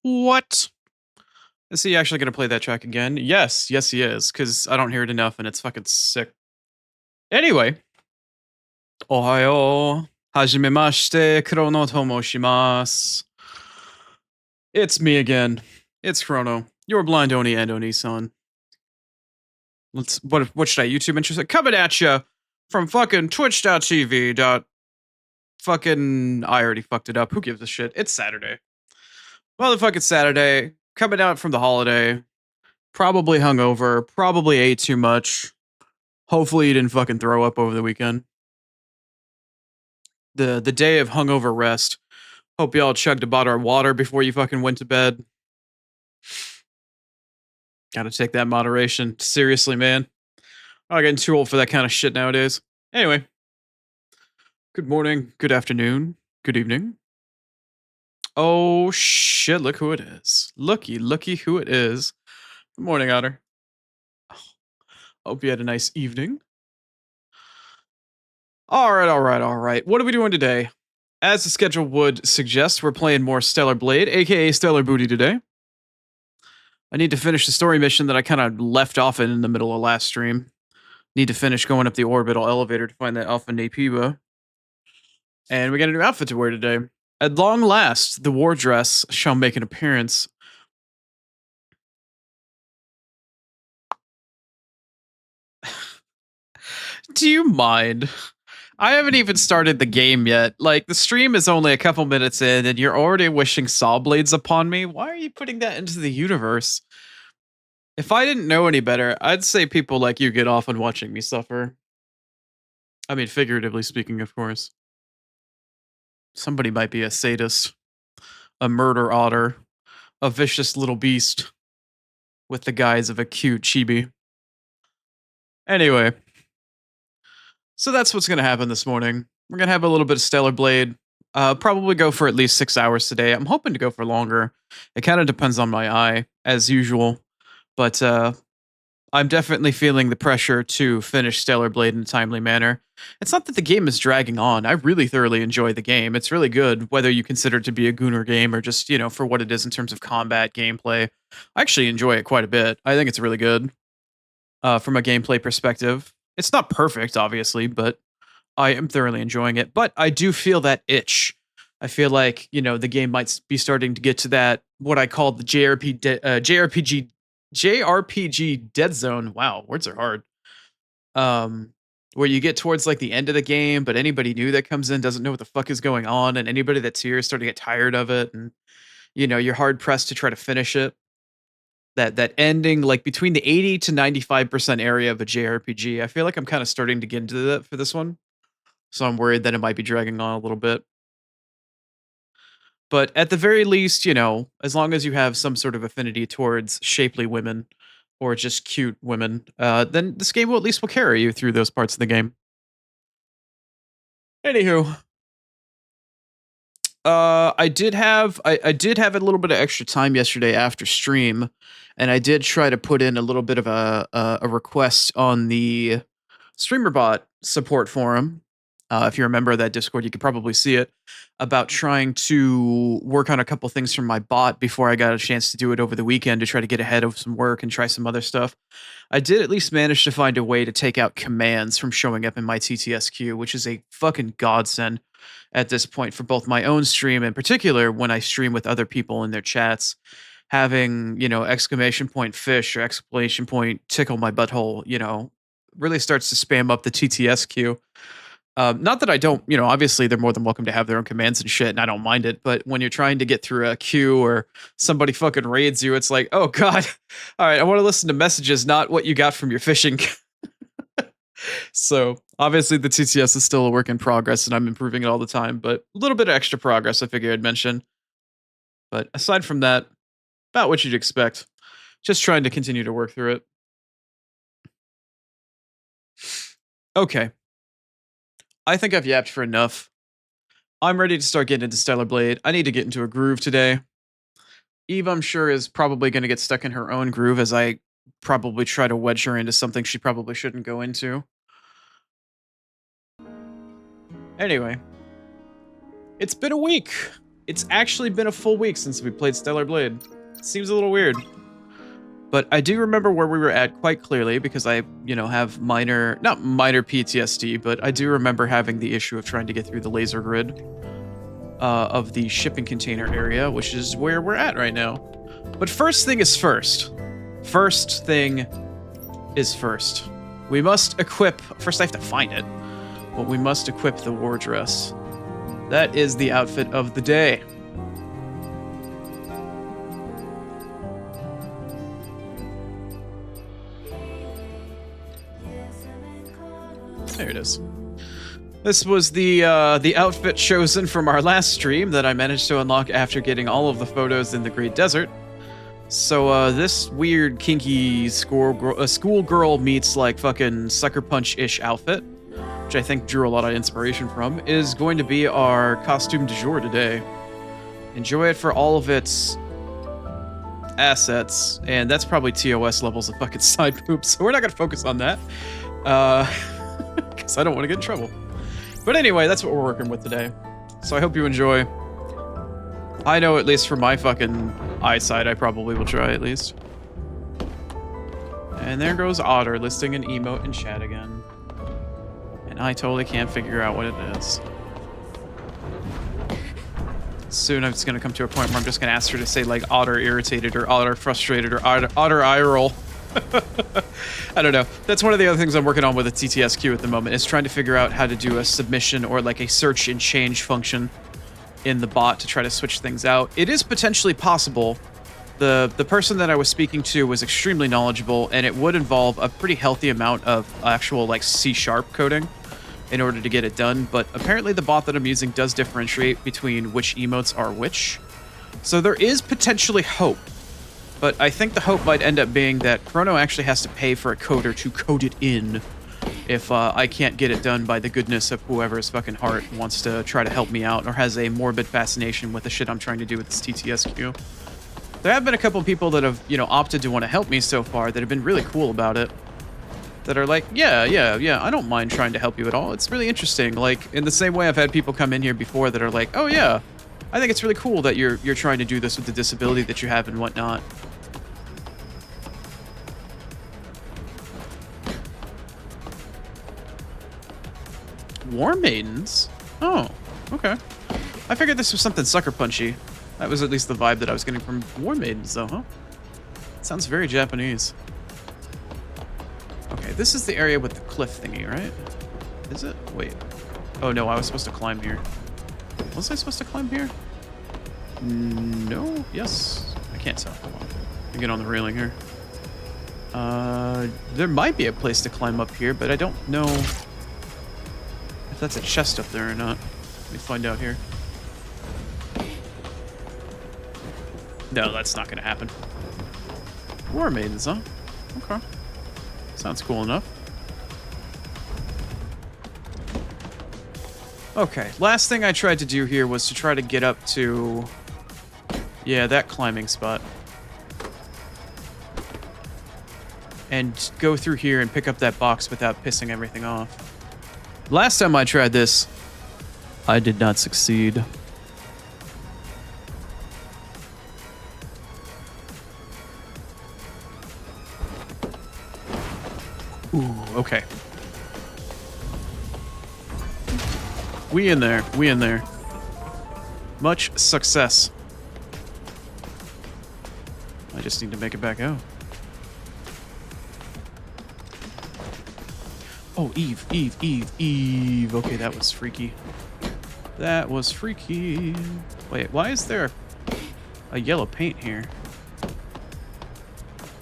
What? Is he actually gonna play that track again? Yes, yes he is, because I don't hear it enough and it's fucking sick. Anyway, ohayo, hajimemashite, Chrono tomo shimasu. It's me again. It's Chrono, your blind Oni and Oni-san. What should I YouTube intro? Coming at you from fucking twitch.tv dot fucking I already fucked it up. Who gives a shit? It's Saturday. Motherfucking Saturday. Coming out from the holiday. Probably hungover. Probably ate too much. Hopefully you didn't fucking throw up over the weekend. The day of hungover rest. Hope y'all chugged a bottle of water before you fucking went to bed. Gotta take that moderation seriously, man. I'm getting too old for that kind of shit nowadays. Anyway, good morning, good afternoon, good evening. Oh shit, look who it is. Looky who it is. Good morning, Otter. Hope you had a nice evening. Alright. What are we doing today? As the schedule would suggest, we're playing more Stellar Blade, aka Stellar Booty today. I need to finish the story mission that I kind of left off in the middle of last stream. Need to finish going up the orbital elevator to find that Alpha Napiba. And we got a new outfit to wear today. At long last, the war dress shall make an appearance. Do you mind? I haven't even started the game yet. Like, the stream is only a couple minutes in, and you're already wishing saw blades upon me? Why are you putting that into the universe? If I didn't know any better, I'd say people like you get off on watching me suffer. I mean, figuratively speaking, of course. Somebody might be a sadist, a murder otter, a vicious little beast with the guise of a cute chibi. Anyway, so that's what's going to happen this morning. We're going to have a little bit of Stellar Blade. Probably go for at least 6 hours today. I'm hoping to go for longer. It kind of depends on my eye, as usual. But I'm definitely feeling the pressure to finish Stellar Blade in a timely manner. It's not that the game is dragging on. I really thoroughly enjoy the game. It's really good, whether you consider it to be a Gooner game or just, for what it is in terms of combat, gameplay. I actually enjoy it quite a bit. I think it's really good from a gameplay perspective. It's not perfect, obviously, but I am thoroughly enjoying it. But I do feel that itch. I feel like, the game might be starting to get to that, what I call the JRPG dead zone. Wow, words are hard. Where you get towards like the end of the game, but anybody new that comes in doesn't know what the fuck is going on, and anybody that's here is starting to get tired of it, and you're hard pressed to try to finish it. That ending, like between the 80 to 95% area of a JRPG, I feel like I'm kind of starting to get into that for this one. So I'm worried that it might be dragging on a little bit. But at the very least, as long as you have some sort of affinity towards shapely women or just cute women, then this game will at least will carry you through those parts of the game. Anywho, I did have I did have a little bit of extra time yesterday after stream, and I did try to put in a little bit of a request on the StreamerBot support forum. If you're a member of that Discord, you could probably see it, about trying to work on a couple things from my bot before I got a chance to do it over the weekend to try to get ahead of some work and try some other stuff. I did at least manage to find a way to take out commands from showing up in my TTSQ, which is a fucking godsend at this point for both my own stream, in particular when I stream with other people in their chats. Having, exclamation point fish or exclamation point tickle my butthole, really starts to spam up the TTSQ. Not that I don't, obviously they're more than welcome to have their own commands and shit, and I don't mind it. But when you're trying to get through a queue or somebody fucking raids you, it's like, oh god, all right, I want to listen to messages, not what you got from your fishing. So obviously the TTS is still a work in progress, and I'm improving it all the time. But a little bit of extra progress, I figure I'd mention. But aside from that, about what you'd expect. Just trying to continue to work through it. Okay. I think I've yapped for enough. I'm ready to start getting into Stellar Blade. I need to get into a groove today. Eve, I'm sure, is probably going to get stuck in her own groove as I probably try to wedge her into something she probably shouldn't go into. Anyway, it's been a week. It's actually been a full week since we played Stellar Blade. Seems a little weird. But I do remember where we were at quite clearly because I, have not minor PTSD, but I do remember having the issue of trying to get through the laser grid of the shipping container area, which is where we're at right now. But first thing is first. First thing is first. We must equip, first I have to find it, but we must equip the war dress. That is the outfit of the day. There it is. This was the outfit chosen from our last stream that I managed to unlock after getting all of the photos in the Great Desert. So this weird kinky schoolgirl meets like fucking Sucker Punch-ish outfit, which I think drew a lot of inspiration from, is going to be our costume du jour today. Enjoy it for all of its assets, and that's probably TOS levels of fucking side poop, so we're not gonna focus on that. Because I don't want to get in trouble. But anyway, that's what we're working with today. So I hope you enjoy. I know, at least for my fucking eyesight, I probably will try at least. And there goes Otter listing an emote in chat again. And I totally can't figure out what it is. Soon it's going to come to a point where I'm just going to ask her to say like Otter irritated or Otter frustrated or Otter eye roll. I don't know. That's one of the other things I'm working on with the TTSQ at the moment, is trying to figure out how to do a submission or like a search and change function in the bot to try to switch things out. It is potentially possible. The person that I was speaking to was extremely knowledgeable, and it would involve a pretty healthy amount of actual like C# coding in order to get it done, but apparently the bot that I'm using does differentiate between which emotes are which. So there is potentially hope. But I think the hope might end up being that Chrono actually has to pay for a coder to code it in if I can't get it done by the goodness of whoever's fucking heart wants to try to help me out or has a morbid fascination with the shit I'm trying to do with this TTSQ. There have been a couple people that have, opted to want to help me so far that have been really cool about it. That are like, yeah, I don't mind trying to help you at all. It's really interesting. Like, in the same way I've had people come in here before that are like, oh yeah, I think it's really cool that you're trying to do this with the disability that you have and whatnot. War Maidens? Oh, okay. I figured this was something Sucker Punchy. That was at least the vibe that I was getting from War Maidens, though, huh? Sounds very Japanese. Okay, this is the area with the cliff thingy, right? Is it? Wait. Oh, no, I was supposed to climb here. Was I supposed to climb here? No? Yes? I can't tell. Hold on. Let me get on the railing here. There might be a place to climb up here, but I don't know if that's a chest up there or not. Let me find out here. No, that's not going to happen. War Maidens, huh? Okay. Sounds cool enough. Okay, last thing I tried to do here was to try to get up to... yeah, that climbing spot. And go through here and pick up that box without pissing everything off. Last time I tried this, I did not succeed. Ooh, okay. We in there. We in there. Much success. I just need to make it back out. Oh, Eve, Eve, Eve, Eve. Okay, that was freaky. That was freaky. Wait, why is there a yellow paint here?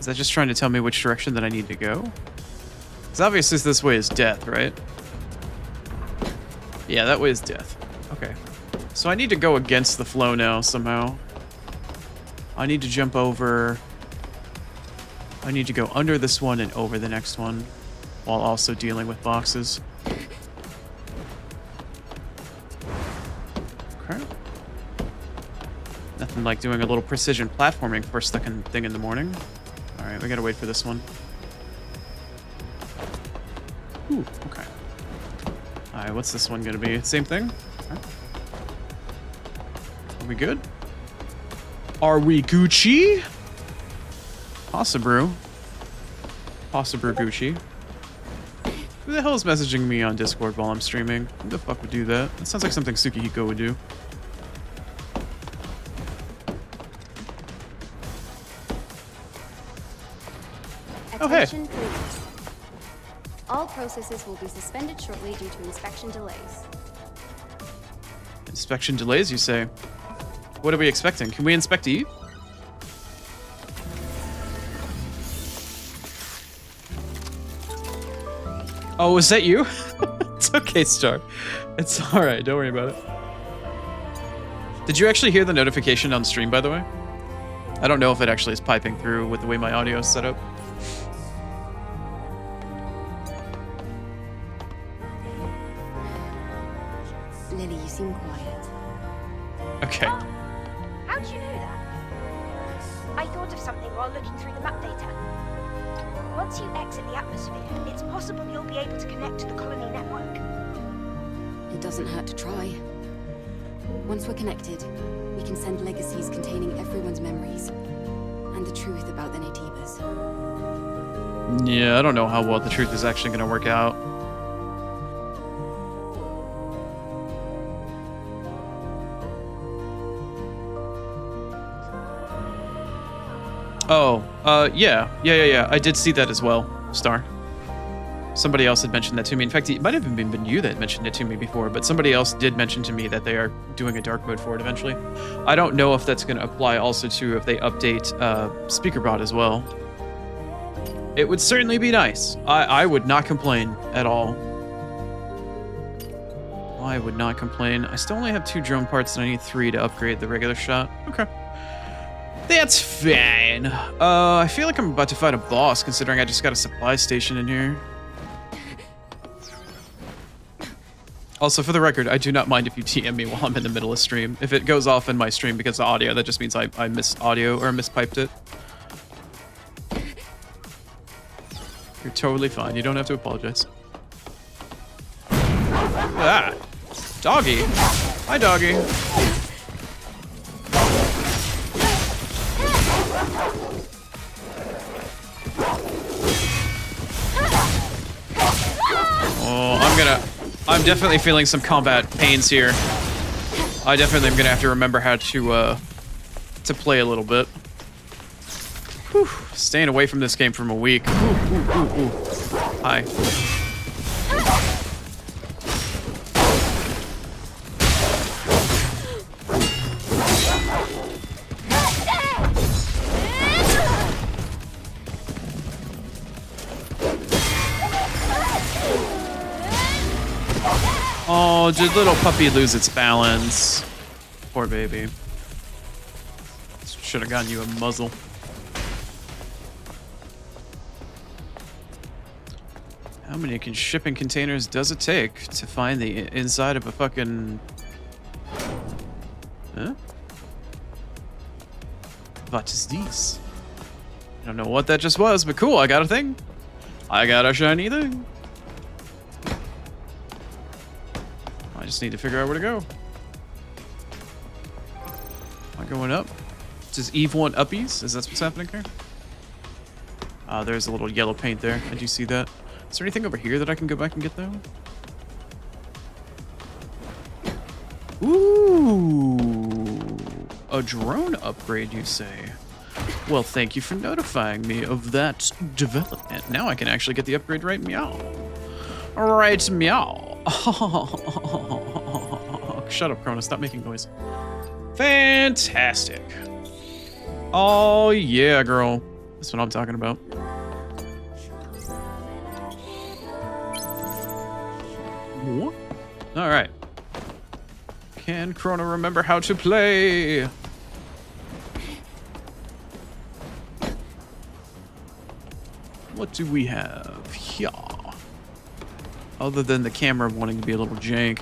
Is that just trying to tell me which direction that I need to go? Because obviously this way is death, right? Yeah, that way is death. Okay. So I need to go against the flow now somehow. I need to jump over. I need to go under this one and over the next one, while also dealing with boxes. Okay. Nothing like doing a little precision platforming first thing in the morning. Alright, we gotta wait for this one. Ooh, okay. Alright, what's this one gonna be? Same thing? Okay. Are we good? Are we Gucci? Pasta brew. Pasta brew Gucci. Who the hell is messaging me on Discord while I'm streaming? Who the fuck would do that? That sounds like something Tsukihiko would do. Oh, hey. Attention, please. All processes will be suspended shortly due to inspection delays. Inspection delays, you say? What are we expecting? Can we inspect Eve? Oh, is that you? It's okay, Star. It's alright, don't worry about it. Did you actually hear the notification on stream, by the way? I don't know if it actually is piping through with the way my audio is set up. Lily, you seem quiet. Okay. Oh, how'd you know that? I thought of something while looking through the map data. Once you exit the atmosphere, it's possible you'll be able to connect to the colony network. It doesn't hurt to try. Once we're connected, we can send legacies containing everyone's memories and the truth about the Natives. Yeah, I don't know how well the truth is actually going to work out. Oh, yeah. I did see that as well, Star. Somebody else had mentioned that to me. In fact, it might have even been you that mentioned it to me before, but somebody else did mention to me that they are doing a dark mode for it eventually. I don't know if that's going to apply also to if they update SpeakerBot as well. It would certainly be nice. I would not complain at all. I would not complain. I still only have 2 drone parts and I need 3 to upgrade the regular shot. Okay. That's fine. I feel like I'm about to fight a boss considering I just got a supply station in here. Also, for the record, I do not mind if you TM me while I'm in the middle of stream. If it goes off in my stream because of audio, that just means I missed audio or mispiped it. You're totally fine. You don't have to apologize. Ah! Doggy! Hi, doggy! Oh, I'm definitely feeling some combat pains here. I definitely am gonna have to remember how to play a little bit. Whew, staying away from this game from a week. Ooh. Hi. Oh, did little puppy lose its balance? Poor baby. Should have gotten you a muzzle. How many shipping containers does it take to find the inside of a fucking... Huh? What is this? I don't know what that just was, but cool, I got a thing. I got a shiny thing. I just need to figure out where to go. Am I going up? Does Eve want uppies? Is that what's happening here? There's a little yellow paint there. I do see that. Is there anything over here that I can go back and get though? Ooh, a drone upgrade, you say? Well, thank you for notifying me of that development. Now I can actually get the upgrade right, meow. Right, meow. Shut up, Chrono. Stop making noise. Fantastic. Oh, yeah, girl. That's what I'm talking about. What? All right. Can Chrono remember how to play? What do we have here? Other than the camera wanting to be a little jank.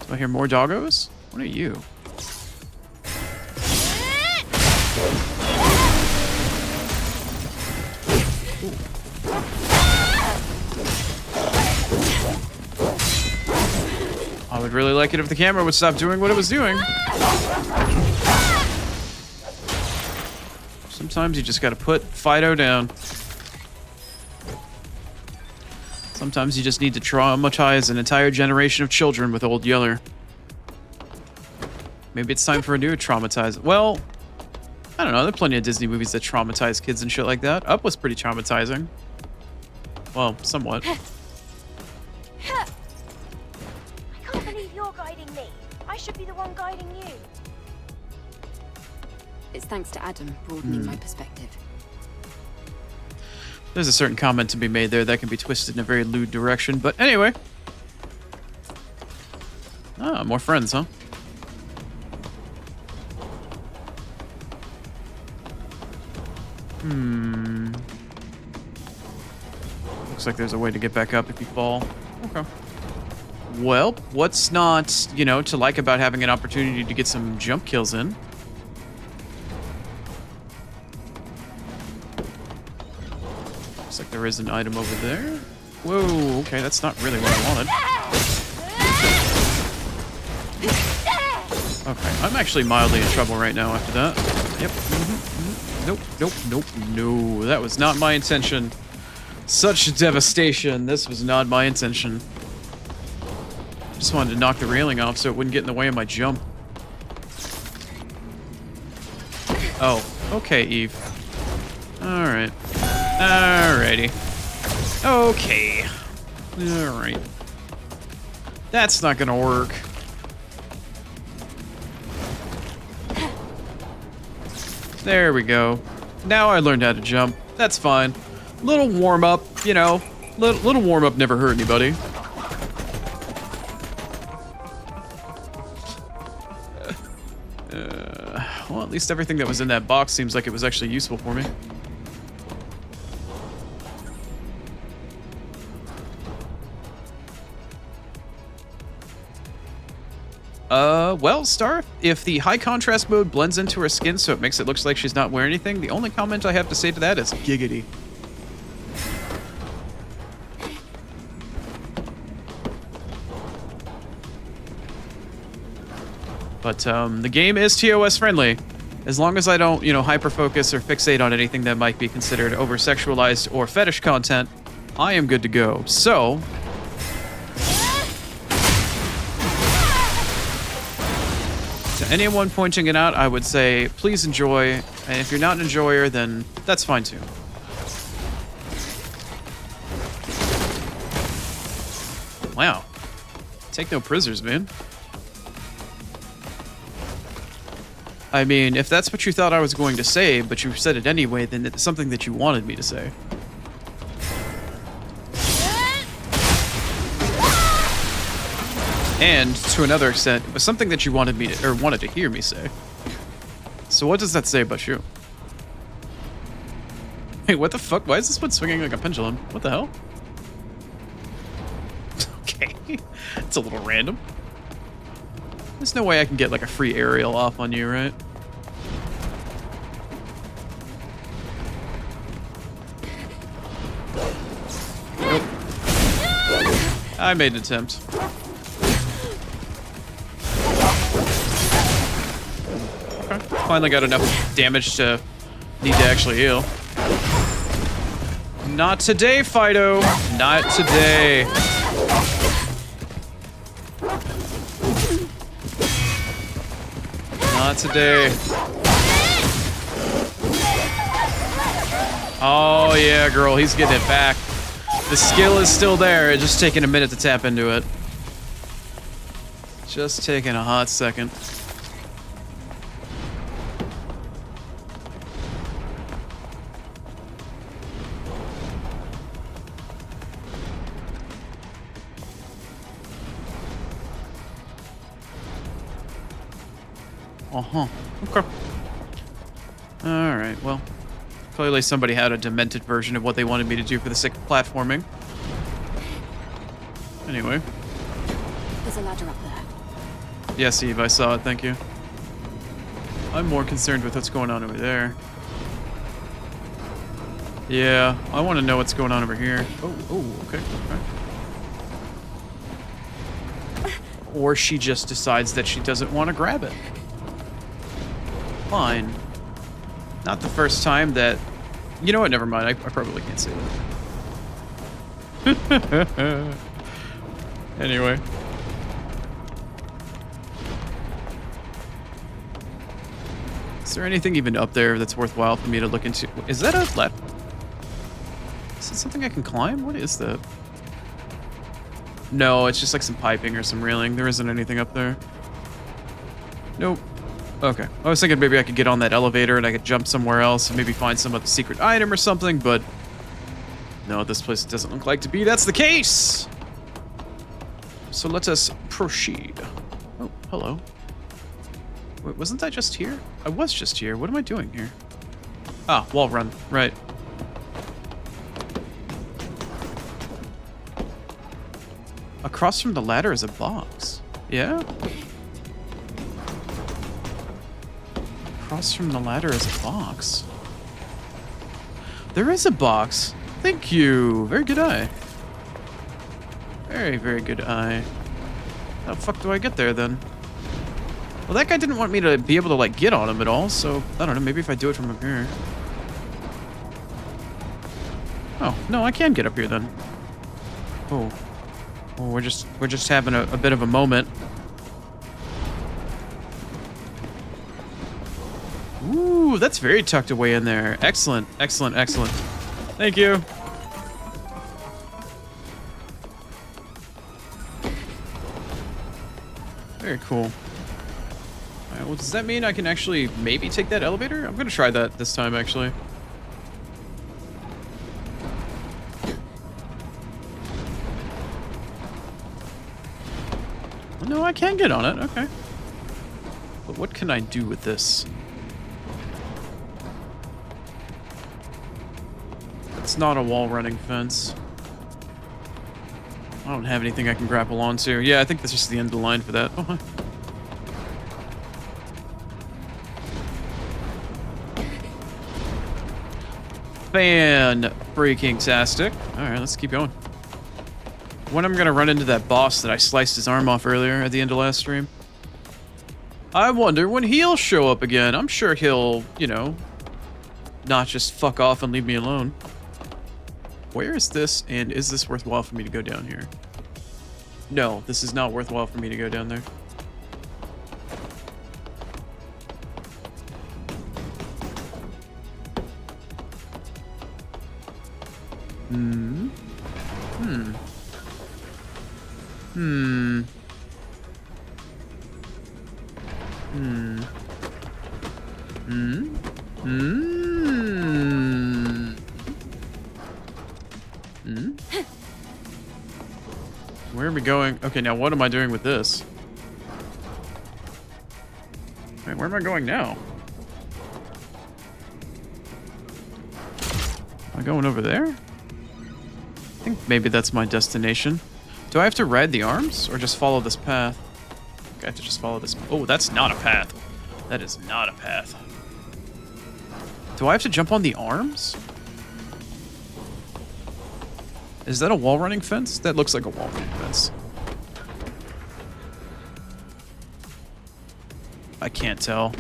Do I hear more doggos? What are you? I would would really like it if the camera would stop doing what it was doing. Sometimes you just gotta put Fido down. Sometimes you just need to traumatize an entire generation of children with Old Yeller. Maybe it's time for a new traumatize. Well, I don't know. There are plenty of Disney movies that traumatize kids and shit like that. Up was pretty traumatizing. Well, somewhat. I can't believe you're guiding me. I should be the one guiding you. It's thanks to Adam broadening my perspective. There's a certain comment to be made there that can be twisted in a very lewd direction. But anyway. Ah, more friends, huh? Looks like there's a way to get back up if you fall. Okay. Well, what's not, you know, to like about having an opportunity to get some jump kills in? Looks like there is an item over there. Whoa, okay, that's not really what I wanted. Okay, I'm actually mildly in trouble right now after that. Yep. Nope, nope, nope, no. That was not my intention. Such devastation. This was not my intention. Just wanted to knock the railing off so it wouldn't get in the way of my jump. Oh, okay, Eve. Alright. Alrighty. Okay. Alright. That's not gonna work. There we go. Now I learned how to jump. That's fine. Little warm up, you know. Little warm up never hurt anybody. Well, at least everything that was in that box seems like it was actually useful for me. Well, Star, if the high contrast mode blends into her skin so it makes it look like she's not wearing anything, the only comment I have to say to that is giggity. But, the game is TOS friendly. As long as I don't, you know, hyper-focus or fixate on anything that might be considered over-sexualized or fetish content, I am good to go. So, to anyone pointing it out, I would say, please enjoy. And if you're not an enjoyer, then that's fine too. Wow. Take no prisoners, man. I mean, if that's what you thought I was going to say, but you said it anyway, then it's something that you wanted me to say. And to another extent, it was something that you wanted me to, or wanted to hear me say. So what does that say about you? Hey, what the fuck? Why is this one swinging like a pendulum? What the hell? Okay, it's a little random. There's no way I can get like a free aerial off on you, right? Nope. I made an attempt. Okay. Finally got enough damage to need to actually heal. Not today, Fido. Not today. Not today. Oh yeah, girl, he's getting it back. The skill is still there, it's just taking a minute to tap into it. Just taking a hot second. Uh-huh. Okay. Alright, well. Clearly somebody had a demented version of what they wanted me to do for the sake of platforming. Anyway. There's a ladder up there. Yes, Eve, I saw it, thank you. I'm more concerned with what's going on over there. Yeah, I want to know what's going on over here. Oh, okay, okay. Or she just decides that she doesn't want to grab it. Fine. Not the first time that... You know what? Never mind. I probably can't say that. Anyway. Is there anything even up there that's worthwhile for me to look into? Is that a ladder? Is it something I can climb? What is that? No, it's just like some piping or some railing. There isn't anything up there. Nope. Okay. I was thinking maybe I could get on that elevator and I could jump somewhere else and maybe find some other secret item or something, but no, this place doesn't look like to be. That's the case! So let us proceed. Oh, hello. Wait, wasn't I just here? I was just here. What am I doing here? Ah, wall run. Right. Across from the ladder is a box. Yeah? Across from the ladder is a box. There is a box. Thank you. Very good eye. Very, very good eye. How the fuck do I get there then? Well, that guy didn't want me to be able to, like, get on him at all, so I don't know. Maybe if I do it from up here. Oh, no, I can get up here then. Oh. Oh, we're just having a bit of a moment. Ooh, that's very tucked away in there. Excellent, excellent, excellent. Thank you. Very cool. Alright, well, does that mean I can actually maybe take that elevator? I'm gonna try that this time, actually. Well, no, I can get on it. Okay. But what can I do with this? It's not a wall running fence. I don't have anything I can grapple onto. Yeah, I think that's just the end of the line for that. Oh, hi. Fan-freaking-tastic. Alright, let's keep going. When I'm gonna run into that boss that I sliced his arm off earlier at the end of last stream. I wonder when he'll show up again. I'm sure he'll, you know, not just fuck off and leave me alone. Where is this, and is this worthwhile for me to go down here? No, this is not worthwhile for me to go down there. Hmm. Hmm. Hmm. Hmm. Hmm. Hmm. Hmm. Where are we going? Okay, now what am I doing with this? Wait, where am I going now? Am I going over there? I think maybe that's my destination. Do I have to ride the arms or just follow this path? I have to just follow this. Oh, that's not a path. That is not a path. Do I have to jump on the arms? Is that a wall running fence? That looks like a wall running fence. I can't tell.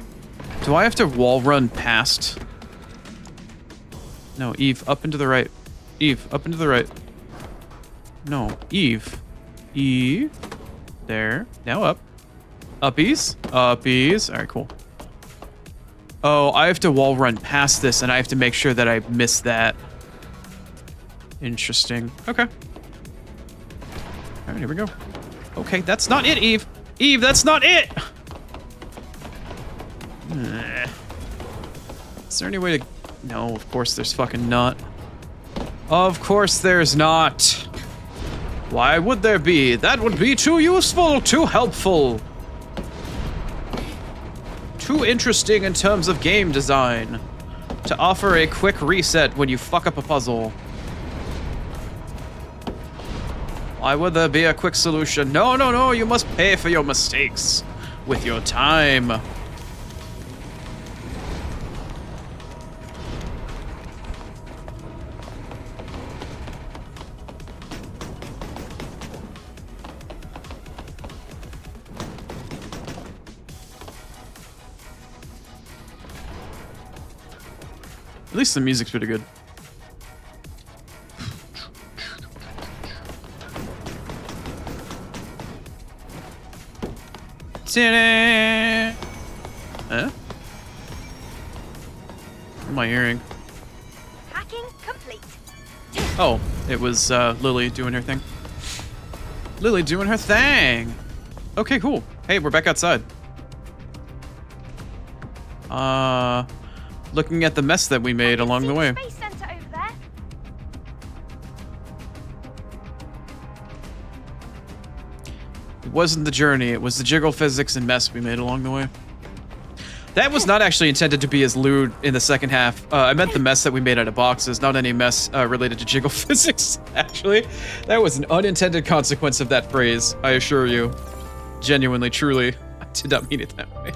Do I have to wall run past? No, Eve, up and to the right. Eve, up and to the right. No, Eve. Eve. There. Now up. Uppies. Uppies. Alright, cool. Oh, I have to wall run past this, and I have to make sure that I miss that. Interesting. Okay. Alright, here we go. Okay, that's not it, Eve. Eve, that's not it! Is there any way to... No, of course there's fucking not. Of course there's not. Why would there be? That would be too useful, too helpful. Too interesting in terms of game design. To offer a quick reset when you fuck up a puzzle. Why would there be a quick solution? No, no, no, you must pay for your mistakes with your time. At least the music's pretty good. Ta-da! Huh? What am I hearing? Hacking complete. Oh, it was Lily doing her thing. Lily doing her thing. Okay, cool. Hey, we're back outside. Looking at the mess that we made along the way. Space center over there. It wasn't the journey, it was the jiggle physics and mess we made along the way. That was not actually intended to be as lewd in the second half. I meant the mess that we made out of boxes, not any mess related to jiggle physics, actually. That was an unintended consequence of that phrase, I assure you. Genuinely, truly, I did not mean it that way.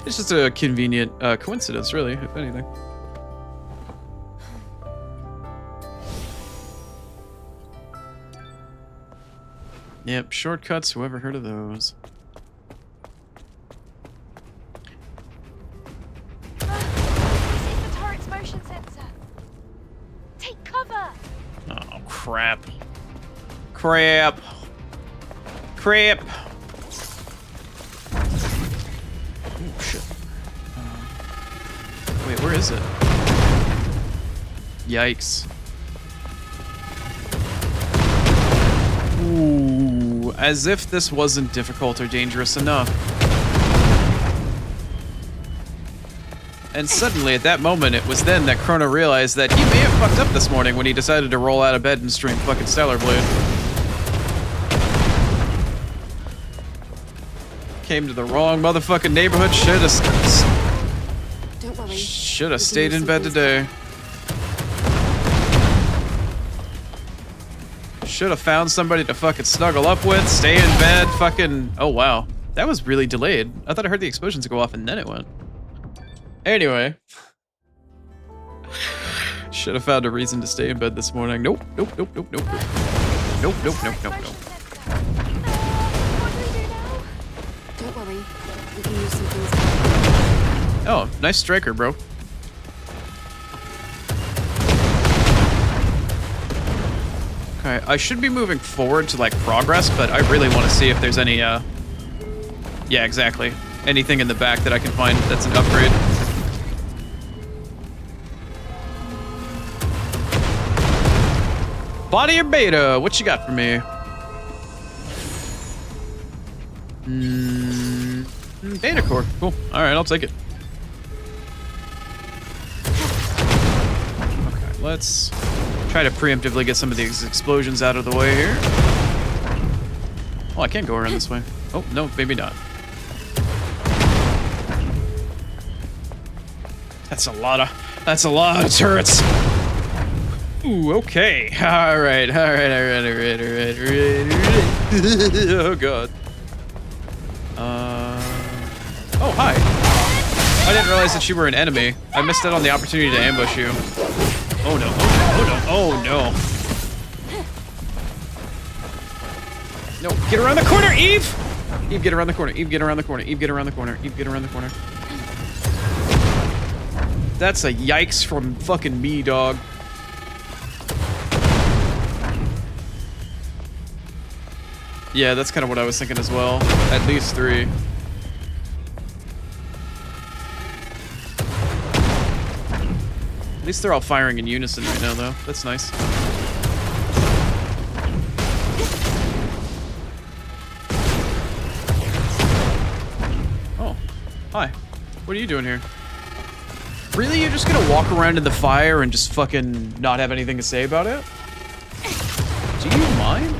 It's just a convenient coincidence, really, if anything. Yep, shortcuts, whoever heard of those? This is the turret's motion sensor. Take cover. Oh, crap. Crap. Crap. Oh, shit. Wait, where is it? Yikes. Ooh, as if this wasn't difficult or dangerous enough. And suddenly, at that moment, it was then that Chrono realized that he may have fucked up this morning when he decided to roll out of bed and stream fucking Stellar Blade. Came to the wrong motherfucking neighborhood. Don't worry. Should have stayed in bed today. Should have found somebody to fucking snuggle up with, stay in bed, fucking... Oh, wow. That was really delayed. I thought I heard the explosions go off and then it went. Anyway. Should have found a reason to stay in bed this morning. Nope, nope, nope, nope, nope, nope. Nope, nope, nope, nope, nope. What do we do now? Don't worry. We can use some things. Oh, nice striker, bro. Okay, I should be moving forward to, like, progress, but I really want to see if there's any, Yeah, exactly. Anything in the back that I can find that's an upgrade. Body or beta? What you got for me? Beta core. Cool. Alright, I'll take it. Okay, let's try to preemptively get some of these explosions out of the way here. Oh, I can't go around this way. Oh, no, maybe not. That's a lot of turrets. Ooh, okay. All right. Oh, God. Oh, hi. I didn't realize that you were an enemy. I missed out on the opportunity to ambush you. Oh, no. Oh, no. No, get around the corner, Eve! Eve, get around the corner. Eve, get around the corner. Eve, get around the corner. Eve, get around the corner. That's a yikes from fucking me, dog. Yeah, that's kind of what I was thinking as well. At least 3. At least they're all firing in unison right now, though. That's nice. Oh, hi. What are you doing here? Really? You're just gonna walk around in the fire and just fucking not have anything to say about it? Do you mind?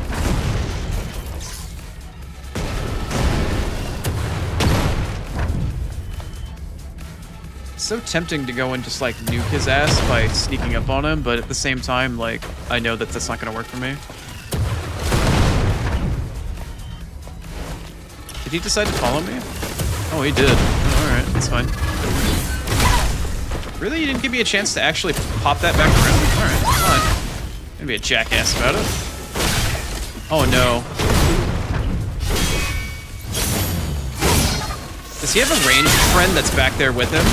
So tempting to go and just like nuke his ass by sneaking up on him, but at the same time, like, I know that that's not gonna work for me. Did he decide to follow me? Oh, he did. Oh, alright, that's fine. Really? You didn't give me a chance to actually pop that back around? Alright, fine. I'm gonna be a jackass about it. Oh no. Does he have a ranged friend that's back there with him?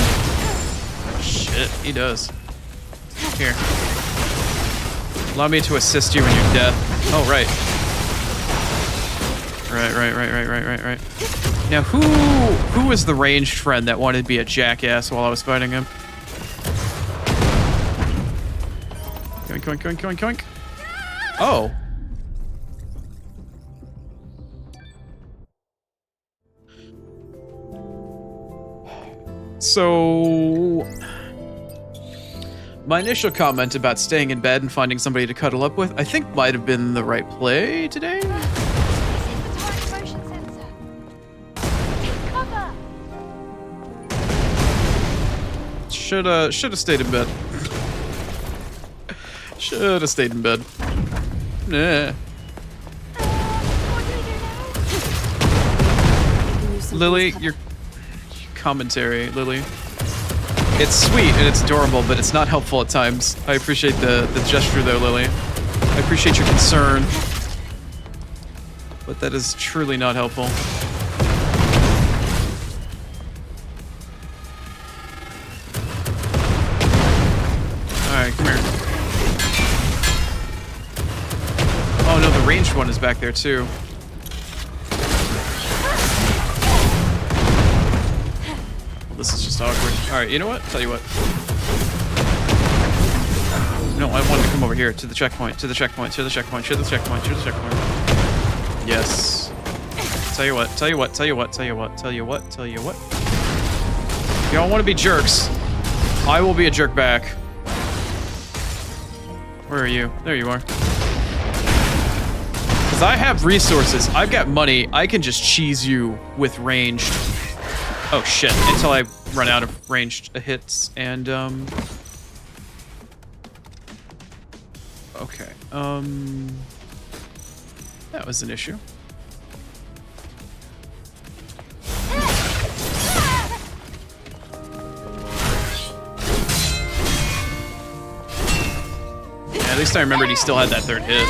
Shit. Shit, he does. Here. Allow me to assist you in your death. Oh, right. Right. Now, who was the ranged friend that wanted to be a jackass while I was fighting him? Coink. Oh. So, my initial comment about staying in bed and finding somebody to cuddle up with, I think might have been the right play today. This is the turret motion sensor. Take cover. Shoulda stayed in bed. Shoulda stayed in bed. Nah. What do we do now? We can use some Lily, cover. your commentary, Lily. It's sweet and it's adorable, but it's not helpful at times. I appreciate the gesture though, Lily. I appreciate your concern. But that is truly not helpful. Alright, come here. Oh no, the ranged one is back there too. Well, this is just awkward. Alright, you know what? Tell you what. No, I wanted to come over here to the checkpoint, to the checkpoint. Yes. Tell you what. If y'all want to be jerks, I will be a jerk back. Where are you? There you are. Because I have resources. I've got money. I can just cheese you with ranged. Oh shit. Until I run out of ranged hits. And, okay. That was an issue. Yeah, at least I remembered he still had that third hit.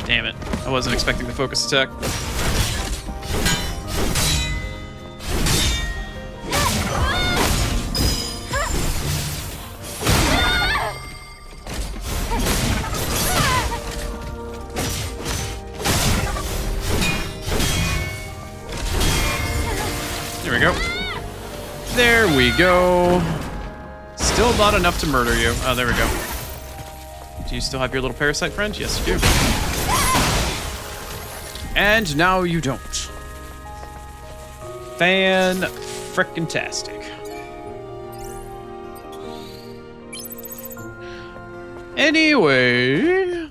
Damn it. I wasn't expecting the focus attack. There we go. There we go. Still not enough to murder you. Oh, there we go. Do you still have your little parasite friend? Yes, you do. And now you don't. Fan-frickin-tastic. Anyway.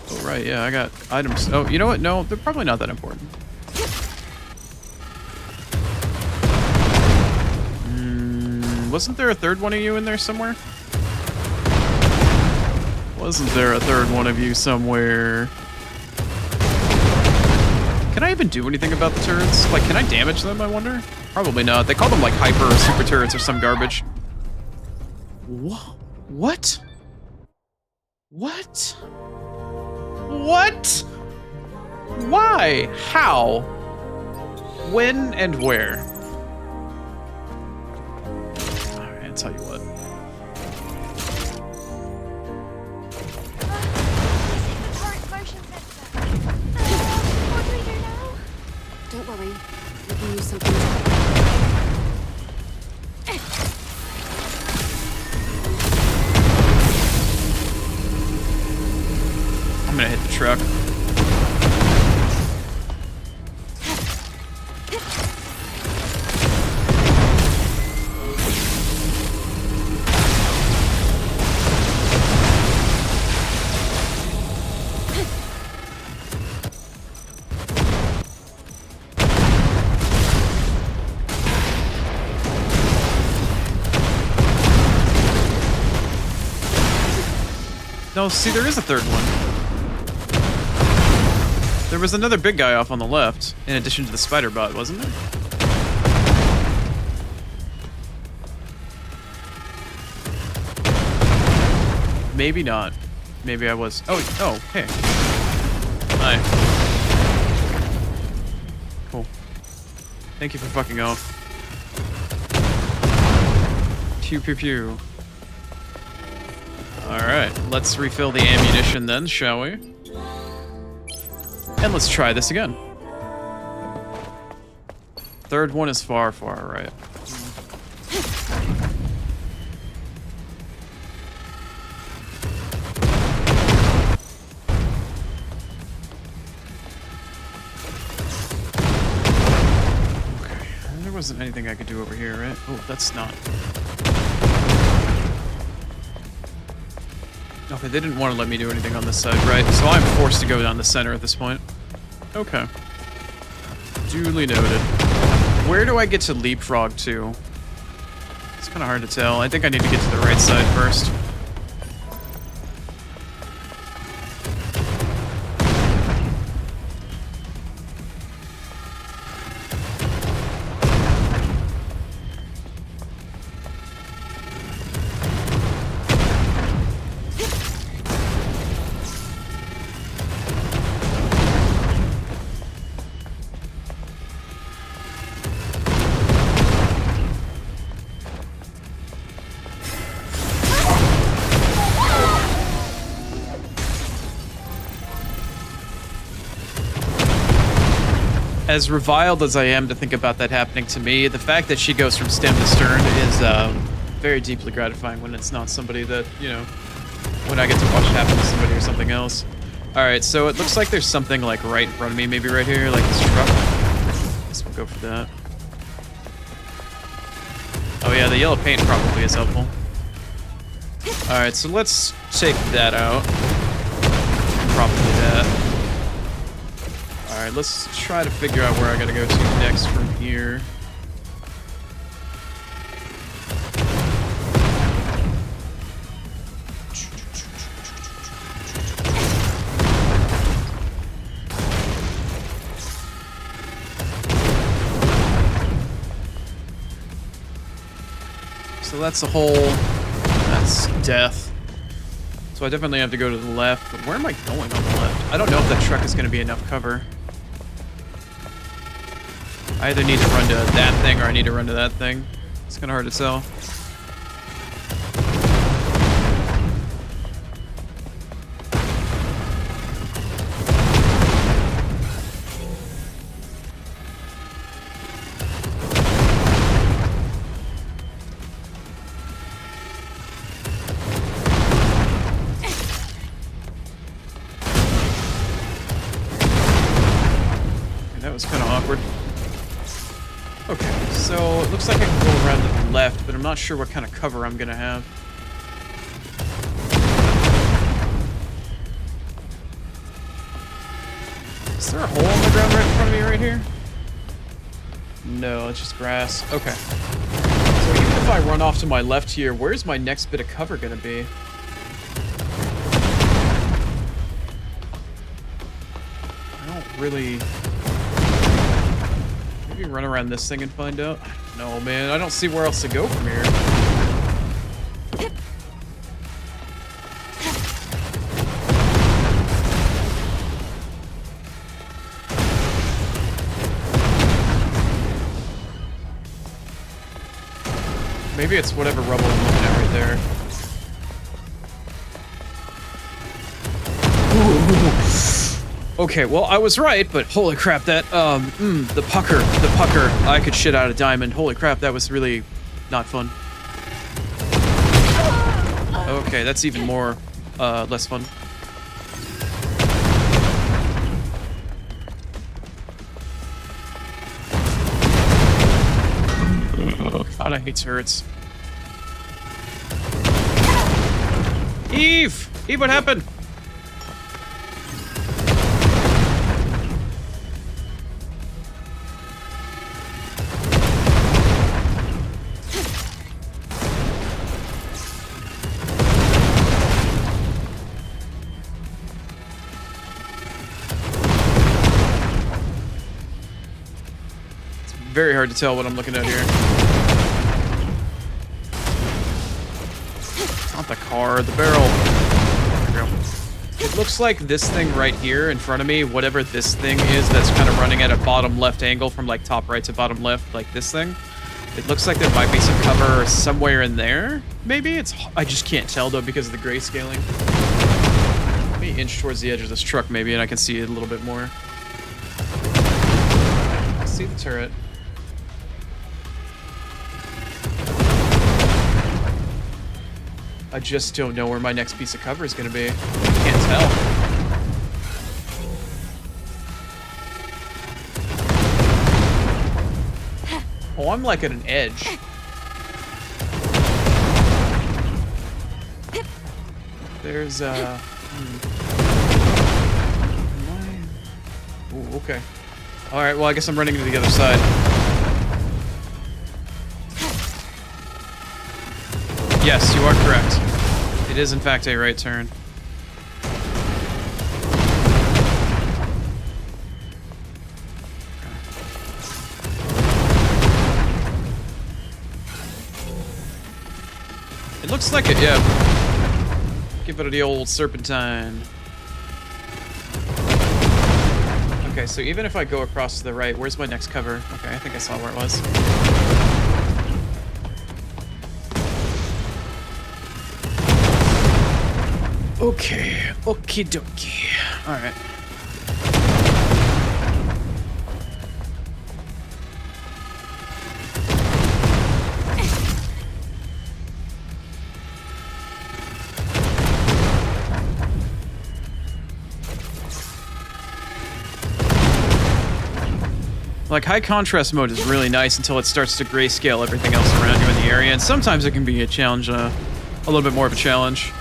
Oh, right, yeah, I got items. Oh, you know what? No, they're probably not that important. Wasn't there a third one of you in there somewhere? Wasn't there a third one of you somewhere? Can I even do anything about the turrets? Like, can I damage them, I wonder? Probably not. They call them, like, hyper or super turrets or some garbage. What? What? What? What? Why? How? When and where? Alright, I'll tell you what. What do we do now? Don't worry. We can use something. I'm gonna hit the truck. No, see, there is a third one. There was another big guy off on the left, in addition to the spider bot, wasn't there? Maybe not. Maybe I was. Oh, hey. Hi. Thank you for fucking off. Pew pew pew. Alright, let's refill the ammunition then, shall we? And let's try this again. Third one is far, far right. Okay, there wasn't anything I could do over here, right? Oh, that's not. Okay, they didn't want to let me do anything on this side, right? So I'm forced to go down the center at this point. Okay. Duly noted. Where do I get to leapfrog to? It's kind of hard to tell. I think I need to get to the right side first. As reviled as I am to think about that happening to me, the fact that she goes from stem to stern is very deeply gratifying when it's not somebody that, you know, when I get to watch it happen to somebody or something else. Alright, so it looks like there's something like right in front of me, maybe right here, like this truck. I guess we'll go for that. Oh yeah, the yellow paint probably is helpful. Alright, so let's take that out. Probably that. Alright, let's try to figure out where I gotta go to next from here. So that's a hole. That's death. So I definitely have to go to the left, but where am I going on the left? I don't know if that truck is going to be enough cover. I either need to run to that thing or I need to run to that thing. It's kind of hard to tell. That was kind of awkward. Okay, so it looks like I can go around to the left, but I'm not sure what kind of cover I'm gonna have. Is there a hole in the ground right in front of me right here? No, it's just grass. Okay. So even if I run off to my left here, where's my next bit of cover gonna be? I don't really... Maybe run around this thing and find out? No, man, I don't see where else to go from here. Maybe it's whatever rubble I'm looking at right there. Okay, well, I was right, but holy crap, that, the pucker, I could shit out a diamond. Holy crap, that was really not fun. Okay, that's even more, less fun. God, I hate turrets. Eve! Eve, what happened? Very hard to tell what I'm looking at here. Not the car, the barrel. There we go. It looks like this thing right here in front of me, whatever this thing is that's kind of running at a bottom left angle from like top right to bottom left, like this thing. It looks like there might be some cover somewhere in there. Maybe I just can't tell though because of the grayscaling. Let me inch towards the edge of this truck maybe and I can see it a little bit more. I see the turret. I just don't know where my next piece of cover is going to be. I can't tell. Oh, I'm like at an edge. There's Ooh, okay. Alright, well I guess I'm running to the other side. Yes, you are correct. It is in fact a right turn. It looks like it, yeah. Give it the old serpentine. Okay, so even if I go across to the right, where's my next cover? Okay, I think I saw where it was. Okay, okie dokie. Alright. Like, high contrast mode is really nice until it starts to grayscale everything else around you in the area, and sometimes it can be a challenge, a little bit more of a challenge.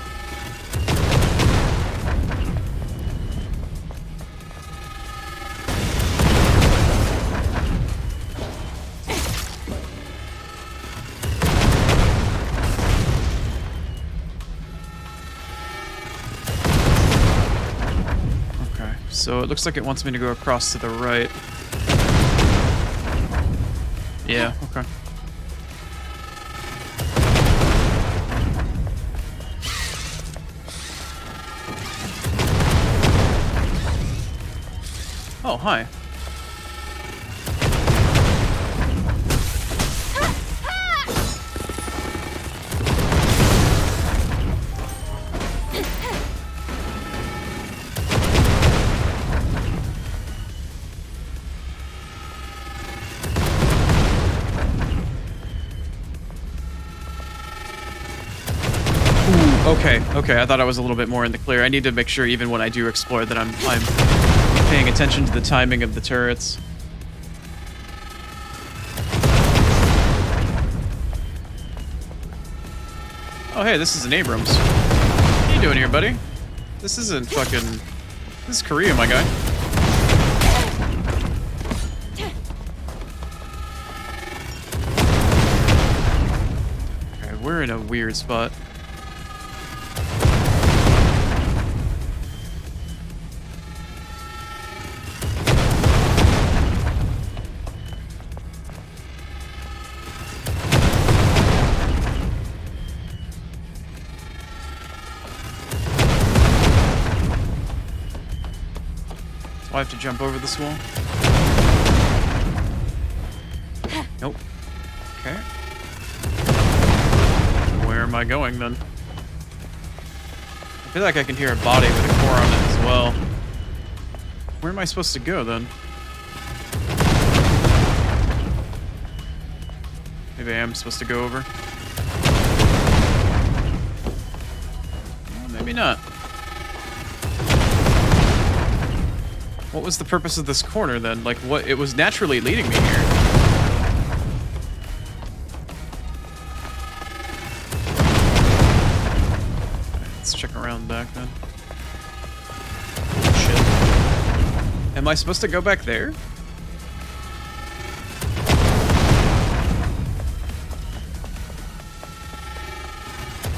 Okay, so it looks like it wants me to go across to the right. Yeah, okay. Oh, hi. Okay, I thought I was a little bit more in the clear. I need to make sure even when I do explore that I'm paying attention to the timing of the turrets. Oh hey, this is an Abrams. What are you doing here, buddy? This isn't fucking... This is Korea, my guy. Okay, we're in a weird spot. I have to jump over this wall? Nope. Okay. Where am I going then? I feel like I can hear a body with a core on it as well. Where am I supposed to go then? Maybe I am supposed to go over. Well, maybe not. What was the purpose of this corner then? Like, what? It was naturally leading me here. Let's check around back then. Shit. Am I supposed to go back there?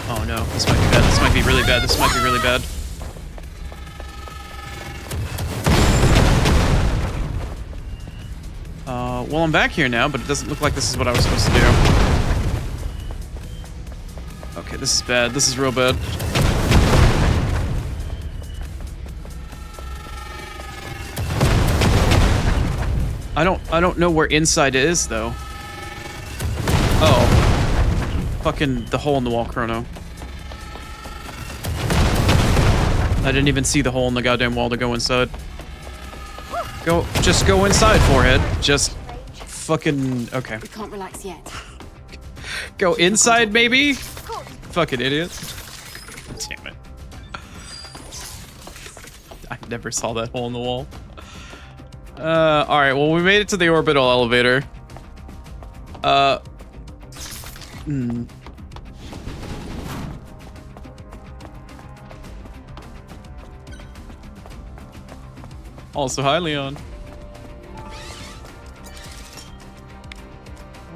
Oh no, this might be bad. This might be really bad. This might be really bad. Well, I'm back here now, but it doesn't look like this is what I was supposed to do. Okay, this is bad. This is real bad. I don't know where inside is though. Oh. Fucking the hole in the wall, Chrono. I didn't even see the hole in the goddamn wall to go inside. Just go inside, forehead. Just fucking, okay. We can't relax yet. Go inside, maybe? Fucking idiot. Damn it. I never saw that hole in the wall. Alright, well, we made it to the orbital elevator. Also, hi, Leon.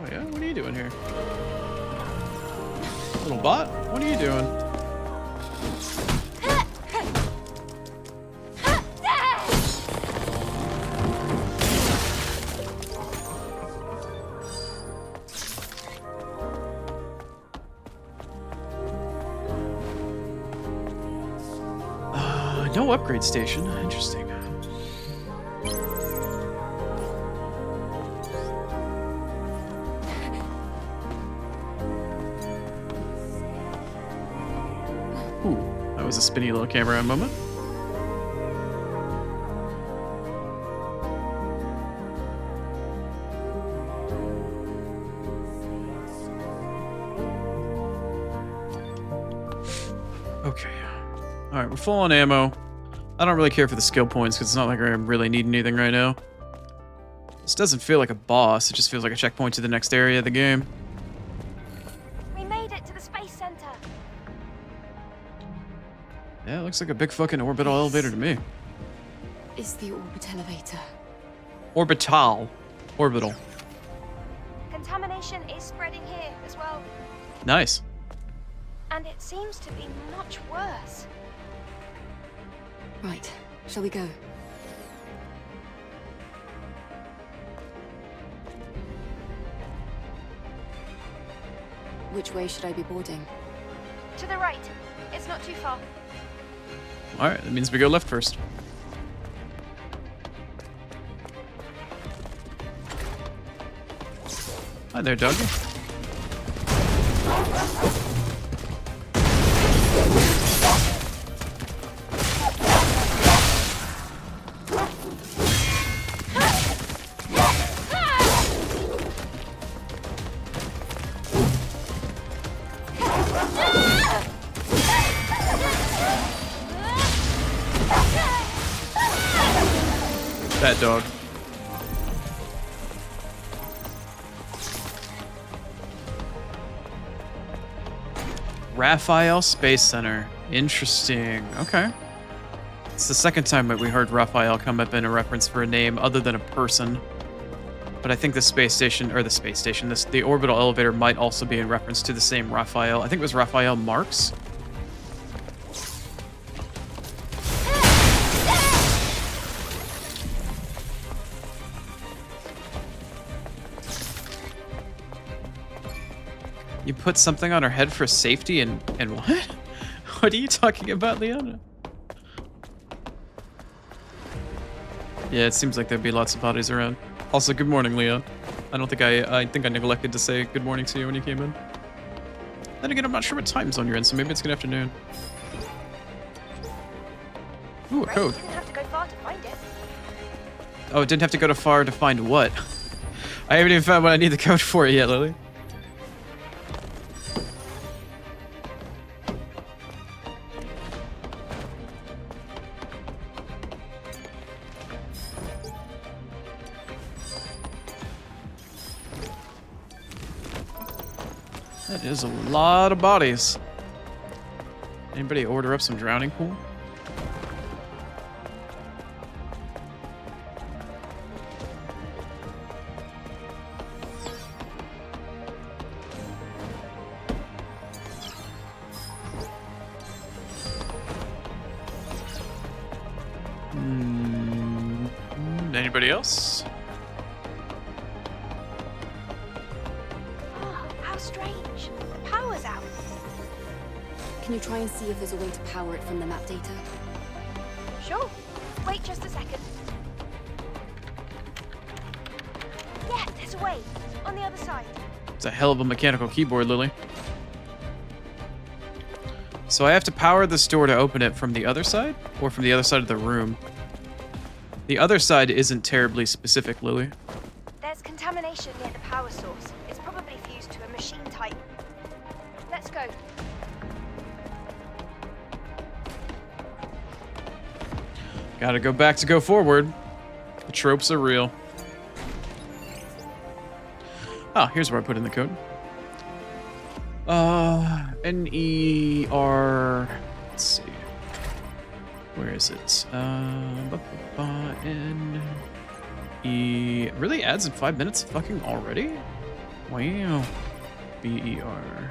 Oh, yeah? What are you doing here? Little bot? What are you doing? No upgrade station. Interesting. Ooh, that was a spinny little camera moment. Okay. Alright, we're full on ammo. I don't really care for the skill points because it's not like I really need anything right now. This doesn't feel like a boss, it just feels like a checkpoint to the next area of the game. We made it to the space center. Yeah, it looks like a big fucking orbital elevator to me. It's the orbit elevator. Orbital. Orbital. Contamination is spreading here as well. Nice. And it seems to be much worse. Right, shall we go? Which way should I be boarding? To the right. It's not too far. Alright, that means we go left first. Hi there, doggy. That dog. Raphael Space Center. Interesting. Okay. It's the second time that we heard Raphael come up in a reference for a name other than a person. But I think the space station, the orbital elevator might also be in reference to the same Raphael. I think it was Raphael Marx. You put something on her head for safety and what? What are you talking about, Leona? Yeah, it seems like there'd be lots of bodies around. Also, good morning, Leon. I think I neglected to say good morning to you when you came in. Then again, I'm not sure what time zone you're in, so maybe it's good afternoon. Ooh, a Right, code. didn't have to go far to find it. Oh, it didn't have to go too far to find what? I haven't even found what I need the code for yet, Lily. That is a lot of bodies. Anybody order up some drowning pool? Anybody else? Oh, how strange. The power's out. Can you try and see if there's a way to power it from the map data? Sure. Wait just a second. It's away, on the other side. It's a hell of a mechanical keyboard, Lily. So I have to power this door to open it from the other side? Or from the other side of the room? The other side isn't terribly specific, Lily. There's contamination near the power source. It's probably fused to a machine type. Let's go. Gotta go back to go forward. The tropes are real. Oh, here's where I put in the code. N-E-R... Let's see. Where is it? N-E... Really adds in 5 minutes fucking already? Wow. B-E-R...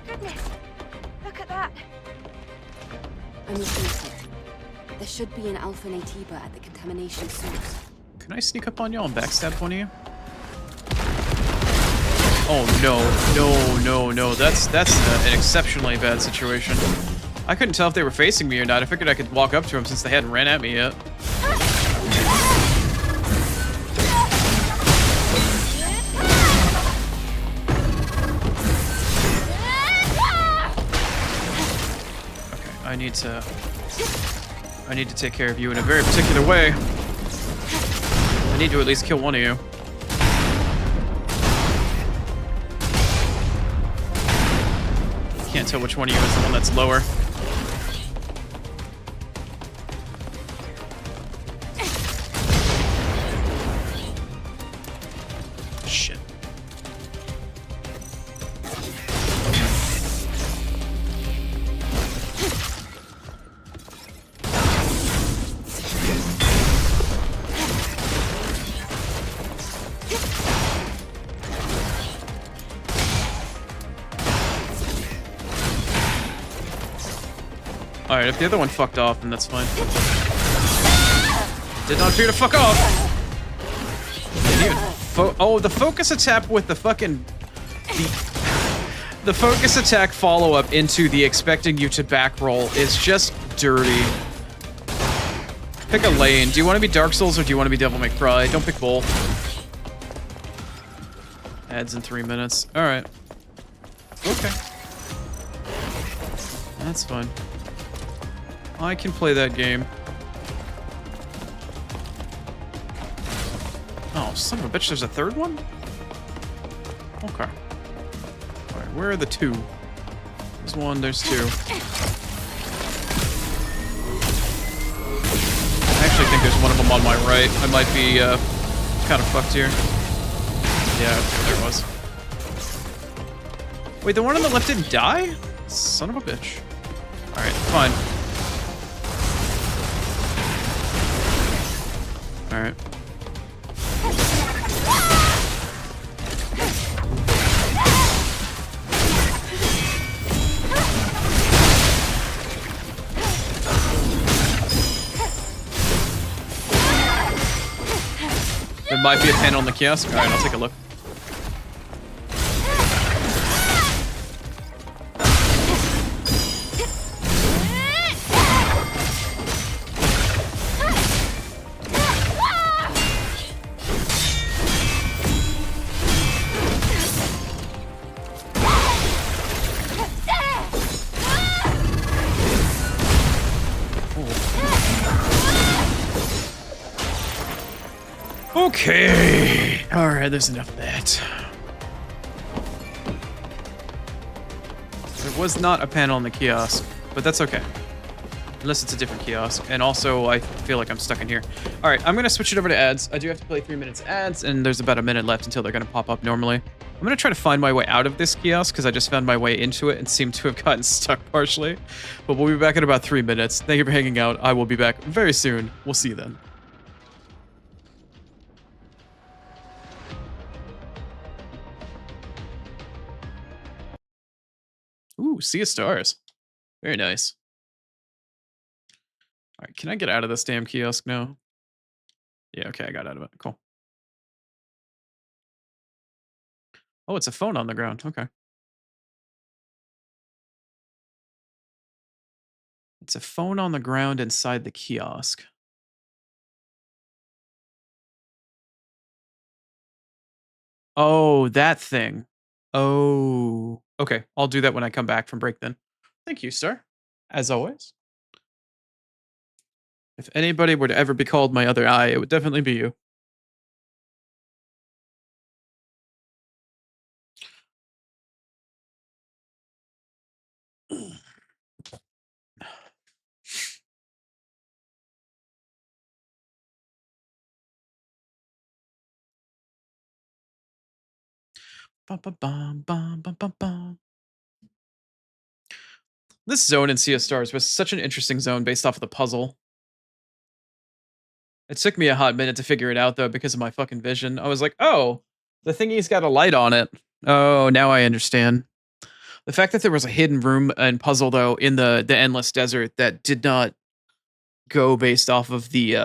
Goodness! Look at that! I'm looking at it. There should be an Alpha Natiba at the contamination source. Can I sneak up on y'all and backstab one of you? Oh no. That's an exceptionally bad situation. I couldn't tell if they were facing me or not. I figured I could walk up to them since they hadn't ran at me yet. Okay, I need to take care of you in a very particular way. I need to at least kill one of you. Can't tell which one of you is the one that's lower. Shit. Alright, if the other one fucked off, then that's fine. Did not appear to fuck off! Oh, the focus attack with the fucking... The focus attack follow-up into the expecting you to back roll is just dirty. Pick a lane. Do you want to be Dark Souls or do you want to be Devil May Cry? Don't pick both. Adds in 3 minutes. Alright. Okay. That's fine. I can play that game. Oh, son of a bitch, there's a third one? Okay. Alright, where are the two? There's one, there's two. I actually think there's one of them on my right. I might be, kind of fucked here. Yeah, there it was. Wait, the one on the left didn't die? Son of a bitch. Alright, fine. Alright. There might be a panel on the kiosk. Alright, I'll take a look. Okay. Alright, there's enough of that. There was not a panel on the kiosk, but that's okay. Unless it's a different kiosk. And also, I feel like I'm stuck in here. Alright, I'm going to switch it over to ads. I do have to play 3 minutes ads, and there's about a minute left until they're going to pop up normally. I'm going to try to find my way out of this kiosk, because I just found my way into it and seem to have gotten stuck partially. But we'll be back in about 3 minutes. Thank you for hanging out. I will be back very soon. We'll see you then. Ooh, Sea of Stars. Very nice. All right, can I get out of this damn kiosk now? Yeah, okay, I got out of it. Cool. Oh, it's a phone on the ground. Okay. It's a phone on the ground inside the kiosk. Oh, that thing. Oh. Okay, I'll do that when I come back from break then. Thank you, sir. As always. If anybody were to ever be called my other eye, it would definitely be you. Bum, bum, bum, bum, bum, bum, bum. This zone in Sea of Stars was such an interesting zone based off of the puzzle. It took me a hot minute to figure it out though because of my fucking vision. I was like, oh, the thingy's got a light on it. Oh, now I understand. The fact that there was a hidden room and puzzle though in the endless desert that did not go based off of the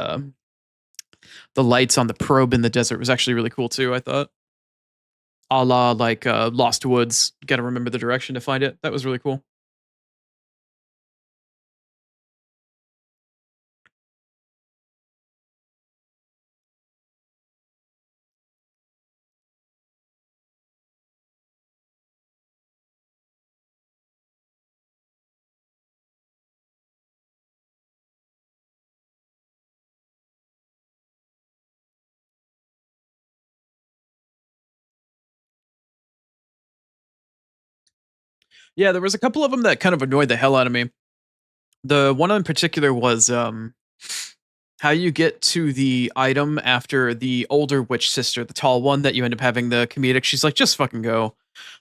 lights on the probe in the desert was actually really cool too, I thought. A la like Lost Woods. Gotta remember the direction to find it. That was really cool. Yeah, there was a couple of them that kind of annoyed the hell out of me. The one in particular was how you get to the item after the older witch sister, the tall one that you end up having the comedic. She's like, just fucking go.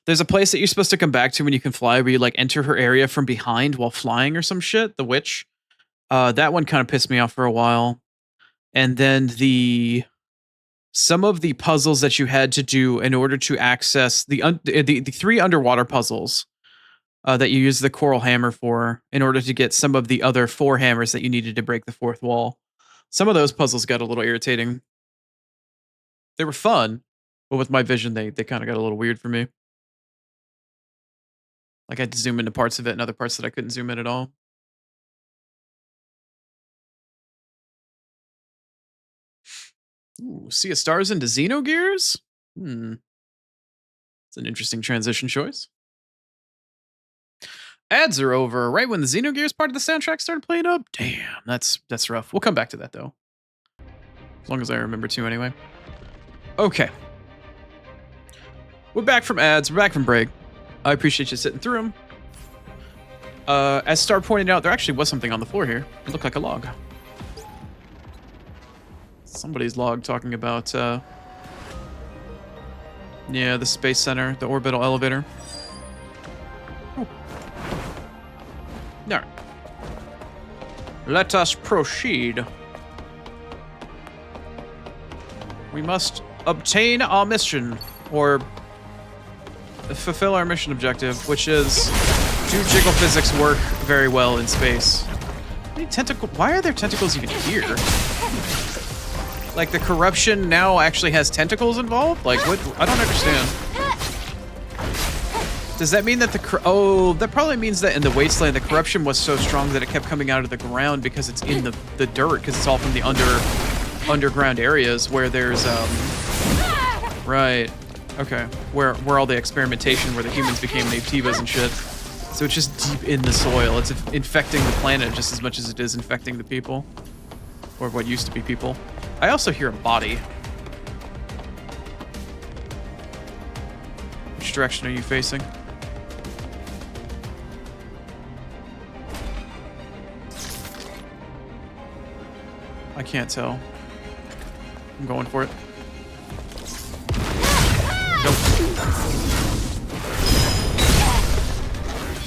There's a place that you're supposed to come back to when you can fly where you like enter her area from behind while flying or some shit. The witch. That one kind of pissed me off for a while. And then some of the puzzles that you had to do in order to access the three underwater puzzles that you use the coral hammer for in order to get some of the other 4 hammers that you needed to break the 4th wall. Some of those puzzles got a little irritating. They were fun, but with my vision, they kind of got a little weird for me. Like I had to zoom into parts of it and other parts that I couldn't zoom in at all. Ooh, Sea of Stars into Xenogears? It's an interesting transition choice. Ads are over right when the Xenogears part of the soundtrack started playing up. Damn, that's rough. We'll come back to that though. As long as I remember to anyway. Okay. We're back from ads, we're back from break. I appreciate you sitting through them. As Star pointed out, there actually was something on the floor here. It looked like a log. Somebody's log talking about, yeah, the Space Center, the orbital elevator. Oh. Alright. Let us proceed. We must obtain our mission, or fulfill our mission objective, which is do jiggle physics work very well in space. Why are there tentacles even here? Like the corruption now actually has tentacles involved? Like what? I don't understand. Does that mean that that probably means that in the wasteland the corruption was so strong that it kept coming out of the ground because it's in the dirt, because it's all from the underground areas where there's right. Okay. Where all the experimentation where the humans became Vtubers and shit. So it's just deep in the soil. It's infecting the planet just as much as it is infecting the people. Or what used to be people. I also hear a body. Which direction are you facing? I can't tell. I'm going for it. Nope.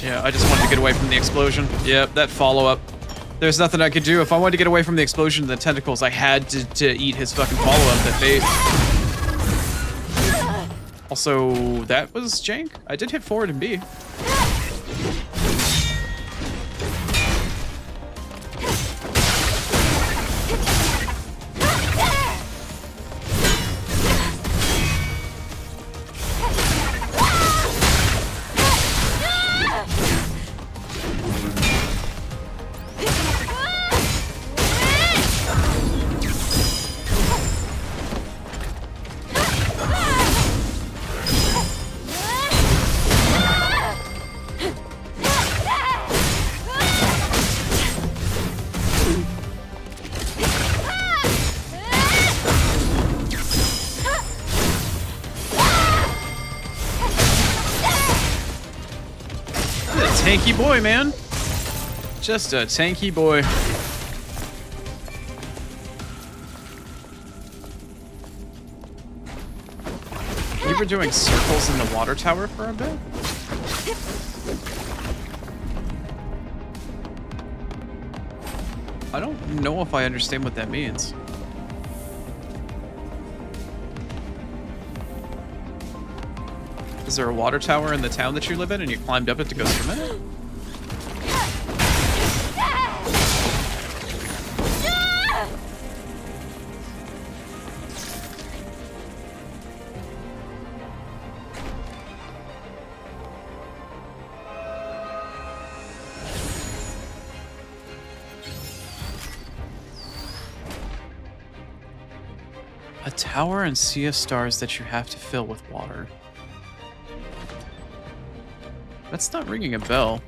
Yeah, I just wanted to get away from the explosion. Yep, that follow-up. There's nothing I could do. If I wanted to get away from the explosion and the tentacles, I had to eat his fucking follow-up that bait. Also, that was jank. I did hit forward and B. Tanky boy, man. Just a tanky boy. You were doing circles in the water tower for a bit? I don't know if I understand what that means. Is there a water tower in the town that you live in and you climbed up it to go swim in it? A tower and sea of stars that you have to fill with water. That's not ringing a bell.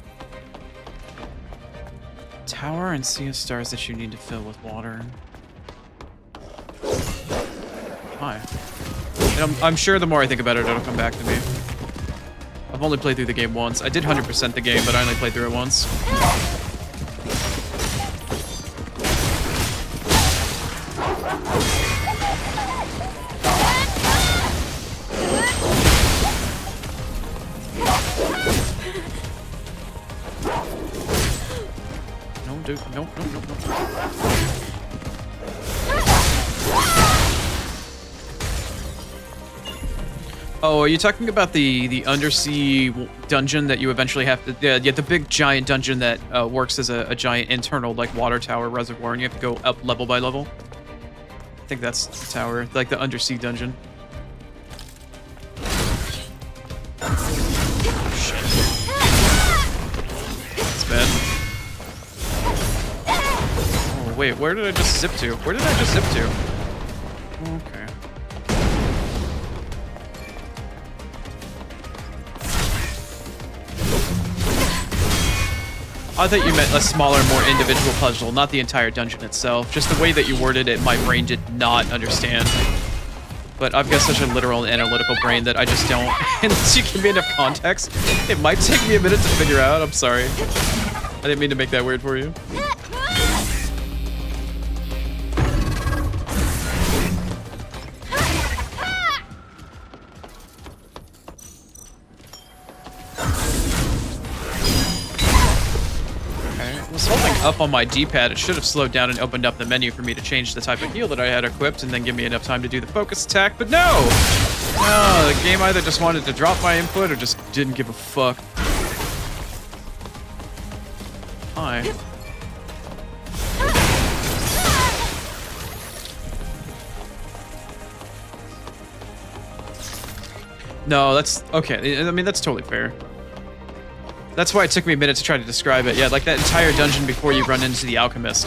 Tower and sea of stars that you need to fill with water. Hi. And I'm sure the more I think about it, it'll come back to me. I've only played through the game once. I did 100% the game, but I only played through it once. Nope. Oh, are you talking about the undersea dungeon that you eventually have to... Yeah, the big giant dungeon that works as a giant internal like water tower reservoir, and you have to go up level by level? I think that's the tower, like the undersea dungeon. Shit. That's bad. Wait, where did I just zip to? Where did I just zip to? Okay. I thought you meant a smaller, more individual puzzle, not the entire dungeon itself. Just the way that you worded it, my brain did not understand. But I've got such a literal and analytical brain that I just don't. Unless you give me enough context, it might take me a minute to figure out. I'm sorry. I didn't mean to make that weird for you. Up on my D-pad, it should have slowed down and opened up the menu for me to change the type of heal that I had equipped and then give me enough time to do the focus attack, but no! No, the game either just wanted to drop my input or just didn't give a fuck. Hi. No, that's... okay, I mean, that's totally fair. That's why it took me a minute to try to describe it. Yeah, like that entire dungeon before you run into the alchemist.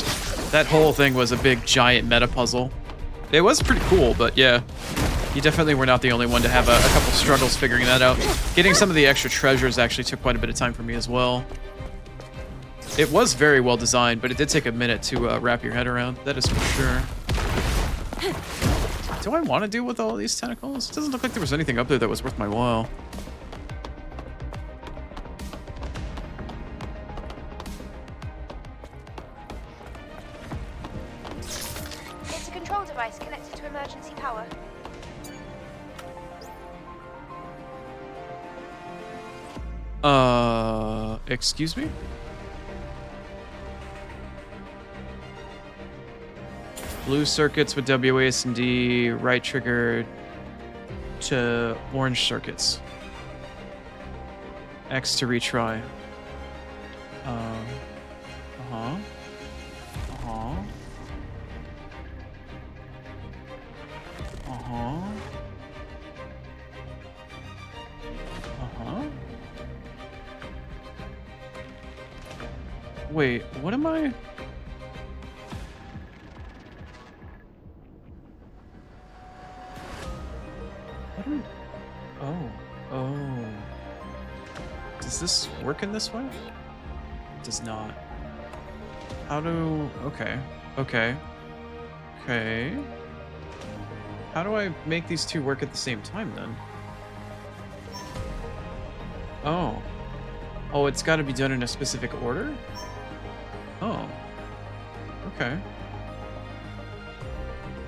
That whole thing was a big, giant meta puzzle. It was pretty cool, but yeah. You definitely were not the only one to have a couple struggles figuring that out. Getting some of the extra treasures actually took quite a bit of time for me as well. It was very well designed, but it did take a minute to wrap your head around. That is for sure. Do I want to deal with all these tentacles? It doesn't look like there was anything up there that was worth my while. Device connected to emergency power. Excuse me? Blue circuits with WASD, right trigger to orange circuits. X to retry. Uh-huh. Wait, what am I? What am... Oh. Does this work in this way? It does not. How do... Okay. How do I make these two work at the same time, then? Oh, it's got to be done in a specific order? Oh. Okay.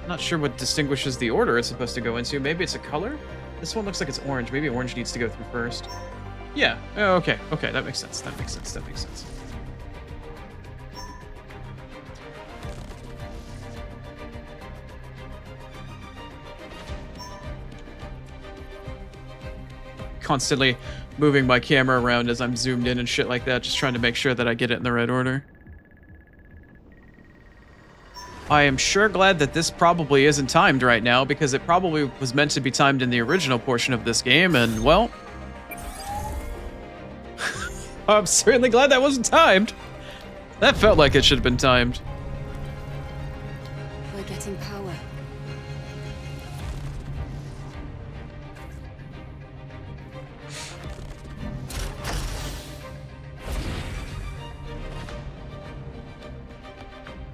Not sure what distinguishes the order it's supposed to go into. Maybe it's a color? This one looks like it's orange. Maybe orange needs to go through first. Yeah. Oh, okay. That makes sense. Constantly moving my camera around as I'm zoomed in and shit like that, just trying to make sure that I get it in the right order. I am sure glad that this probably isn't timed right now, because it probably was meant to be timed in the original portion of this game, and, well... I'm certainly glad that wasn't timed. That felt like it should have been timed. We're getting power.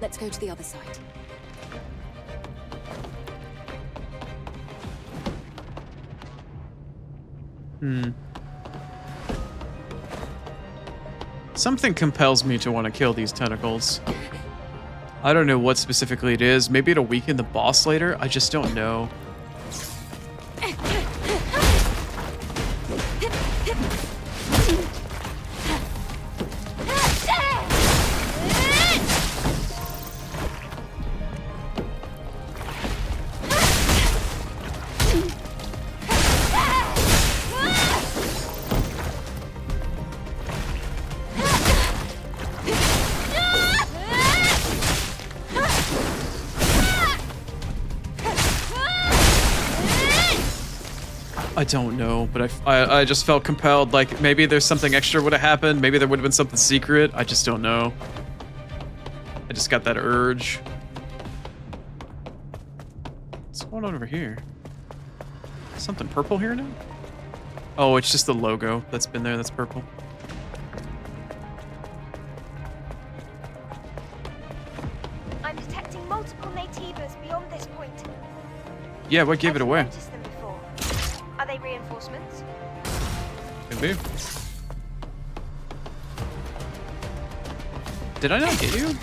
Let's go to the other side. Something compels me to want to kill these tentacles. I don't know what specifically it is. Maybe it'll weaken the boss later. I just don't know. I don't know, but I just felt compelled, like, maybe there's something extra would have happened, maybe there would have been something secret, I just don't know. I just got that urge. What's going on over here? Something purple here now? Oh, it's just the logo that's been there that's purple. I'm detecting multiple Nativas beyond this point. Yeah, what gave it away? Noticed them before. Are they reinforcements? Could be. Did I not hit you?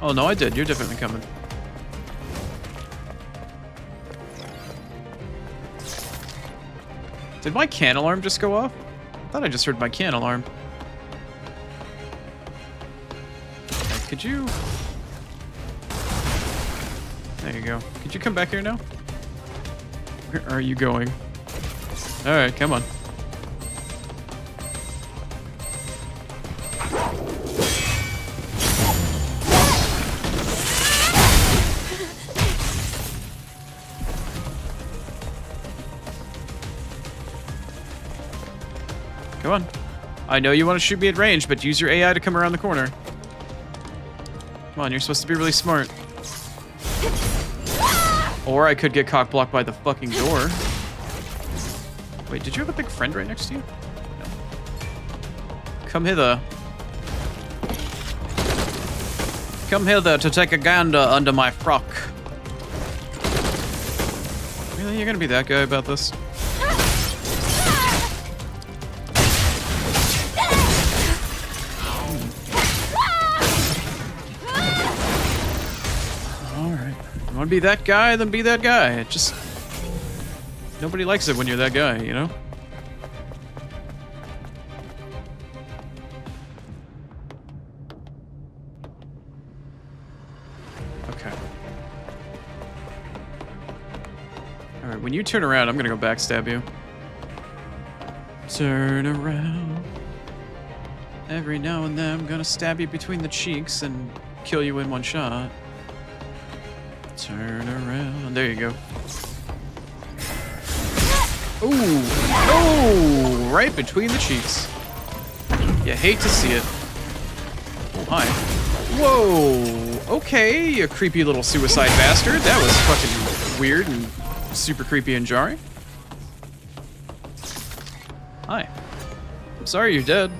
Oh no, I did. You're definitely coming. Did my can alarm just go off? I thought I just heard my can alarm. Okay, could you... There you go. Could you come back here now? Where are you going? Alright, come on. Come on. I know you want to shoot me at range, but use your AI to come around the corner. Come on, you're supposed to be really smart. Or I could get cock blocked by the fucking door. Wait, did you have a big friend right next to you? No. Come hither. Come hither to take a gander under my frock. Really? You're gonna be that guy about this? You want to be that guy, then be that guy. It just... Nobody likes it when you're that guy, you know? Okay. Alright, when you turn around, I'm gonna go backstab you. Turn around. Every now and then, I'm gonna stab you between the cheeks and kill you in one shot. Turn around. There you go. Ooh. Oh, right between the cheeks. You hate to see it. hi. Whoa. Okay, you creepy little suicide bastard. That was fucking weird and super creepy and jarring. Hi. I'm sorry you're dead.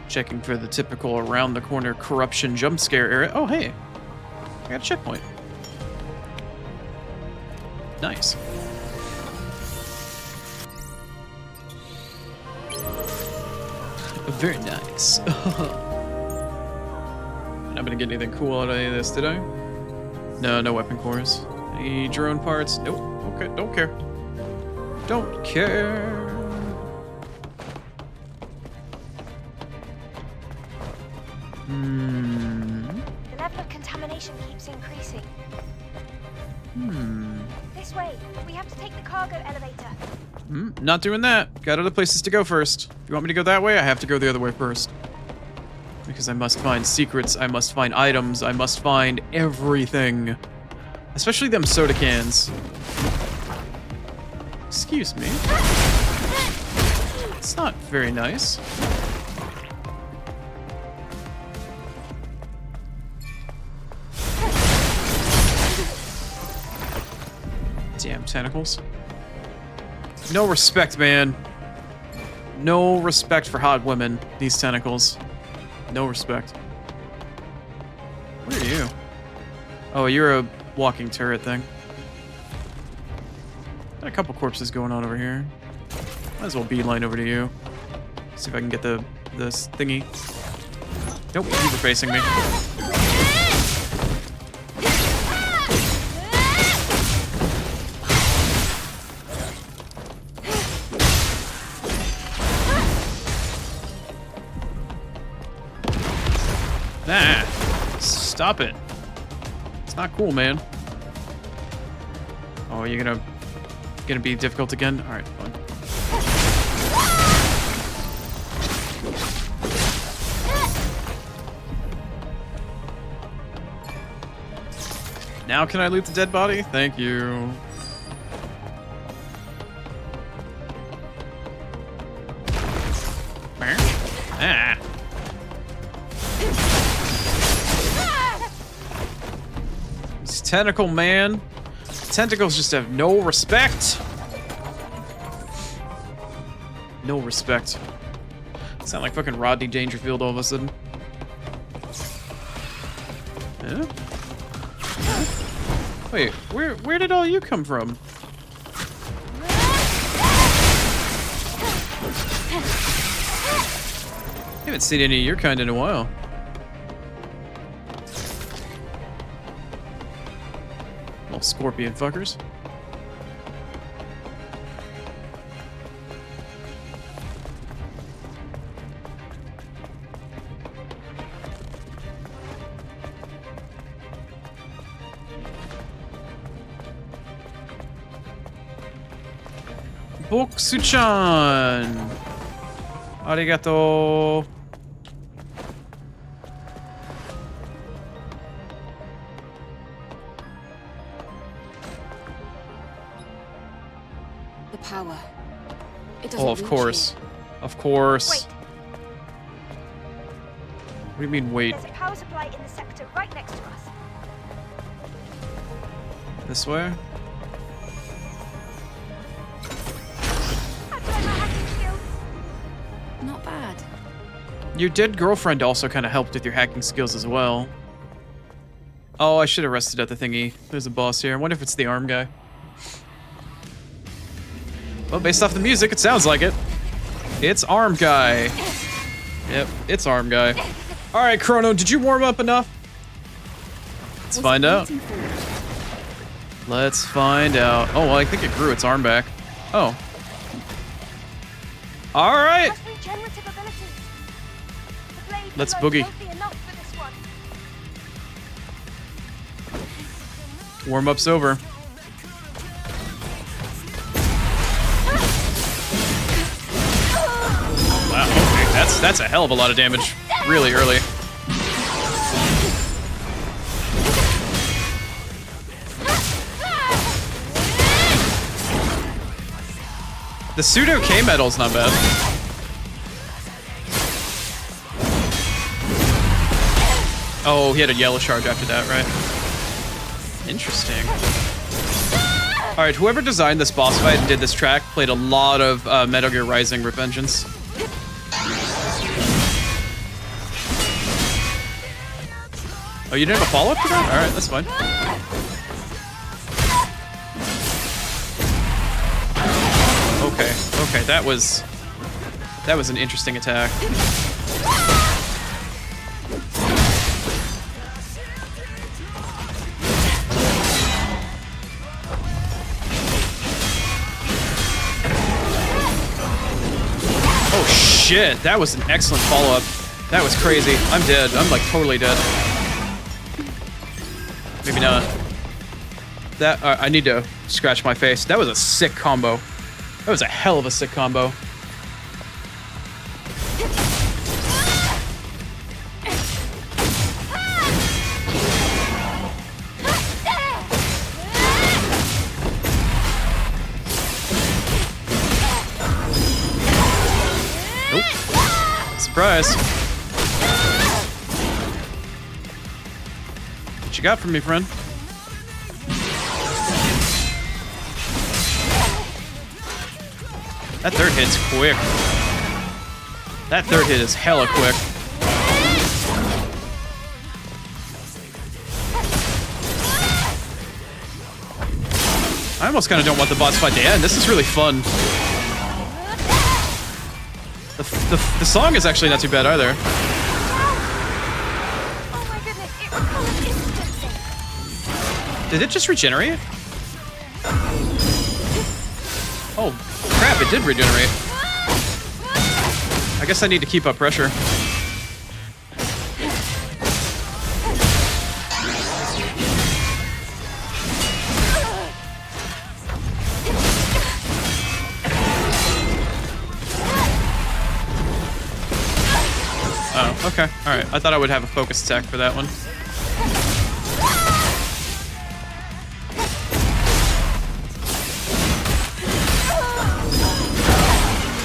Checking for the typical around the corner corruption jump scare area. Oh, hey. I got a checkpoint. Nice. Very nice. I'm not gonna get anything cool out of any of this, did I? No, no weapon cores. Any drone parts? Nope. Okay, don't care. Don't care. The level of contamination keeps increasing. This way. We have to take the cargo elevator. Not doing that. Got other places to go first. If you want me to go that way, I have to go the other way first. Because I must find secrets, I must find items, I must find everything. Especially them soda cans. Excuse me. It's not very nice. Damn tentacles. No respect, man. No respect for hot women, these tentacles. No respect. What are you? Oh, you're a walking turret thing. Got a couple corpses going on over here. Might as well beeline over to you. See if I can get this thingy. Nope, you were facing me. Nah, stop it. It's not cool, man. Oh, you're gonna be difficult again? All right, fine. Now can I loot the dead body? Thank you. Ah. This tentacle man. Tentacles just have no respect. No respect. Sound like fucking Rodney Dangerfield all of a sudden. Yeah? Wait, where did all you come from? Haven't seen any of your kind in a while. Little scorpion fuckers. Boksu-chan! Arigato! The power. It doesn't Oh, of reach course. here. Of course. Wait, What do you mean, wait? there's a power supply in the sector right next to us. This way? How do I not hacking skills? Not bad. Your dead girlfriend also kind of helped with your hacking skills as well. Oh, I should have rested at the thingy. There's a boss here. I wonder if it's the arm guy. Well, based off the music, it sounds like it. It's arm guy. Yep, it's arm guy. All right, Chrono, did you warm up enough? Let's find out. Let's find out. Oh, well, I think it grew its arm back. Oh. All right. Has regenerative abilities. The blade Let's alone boogie. won't be enough for this one. Warm-up's over. Wow, okay, that's a hell of a lot of damage really early. The pseudo K metal's not bad. Oh, he had a yellow charge after that, right? Interesting. All right, whoever designed this boss fight and did this track played a lot of Metal Gear Rising Revengeance. Oh, you didn't have a follow-up to that? All right, that's fine. Okay, that was an interesting attack. Oh shit, that was an excellent follow-up. That was crazy. I'm dead. I'm like totally dead. Maybe not. That I need to scratch my face. That was a sick combo. That was a hell of a sick combo. Nope. Surprise. What you got for me, friend? That third hit's quick. That third hit is hella quick. I almost kind of don't want the boss fight to end. This is really fun. The song is actually not too bad either. Oh my goodness, it recalls instantly. Did it just regenerate? Oh, crap, it did regenerate. I guess I need to keep up pressure. Oh, okay. Alright, I thought I would have a focus attack for that one.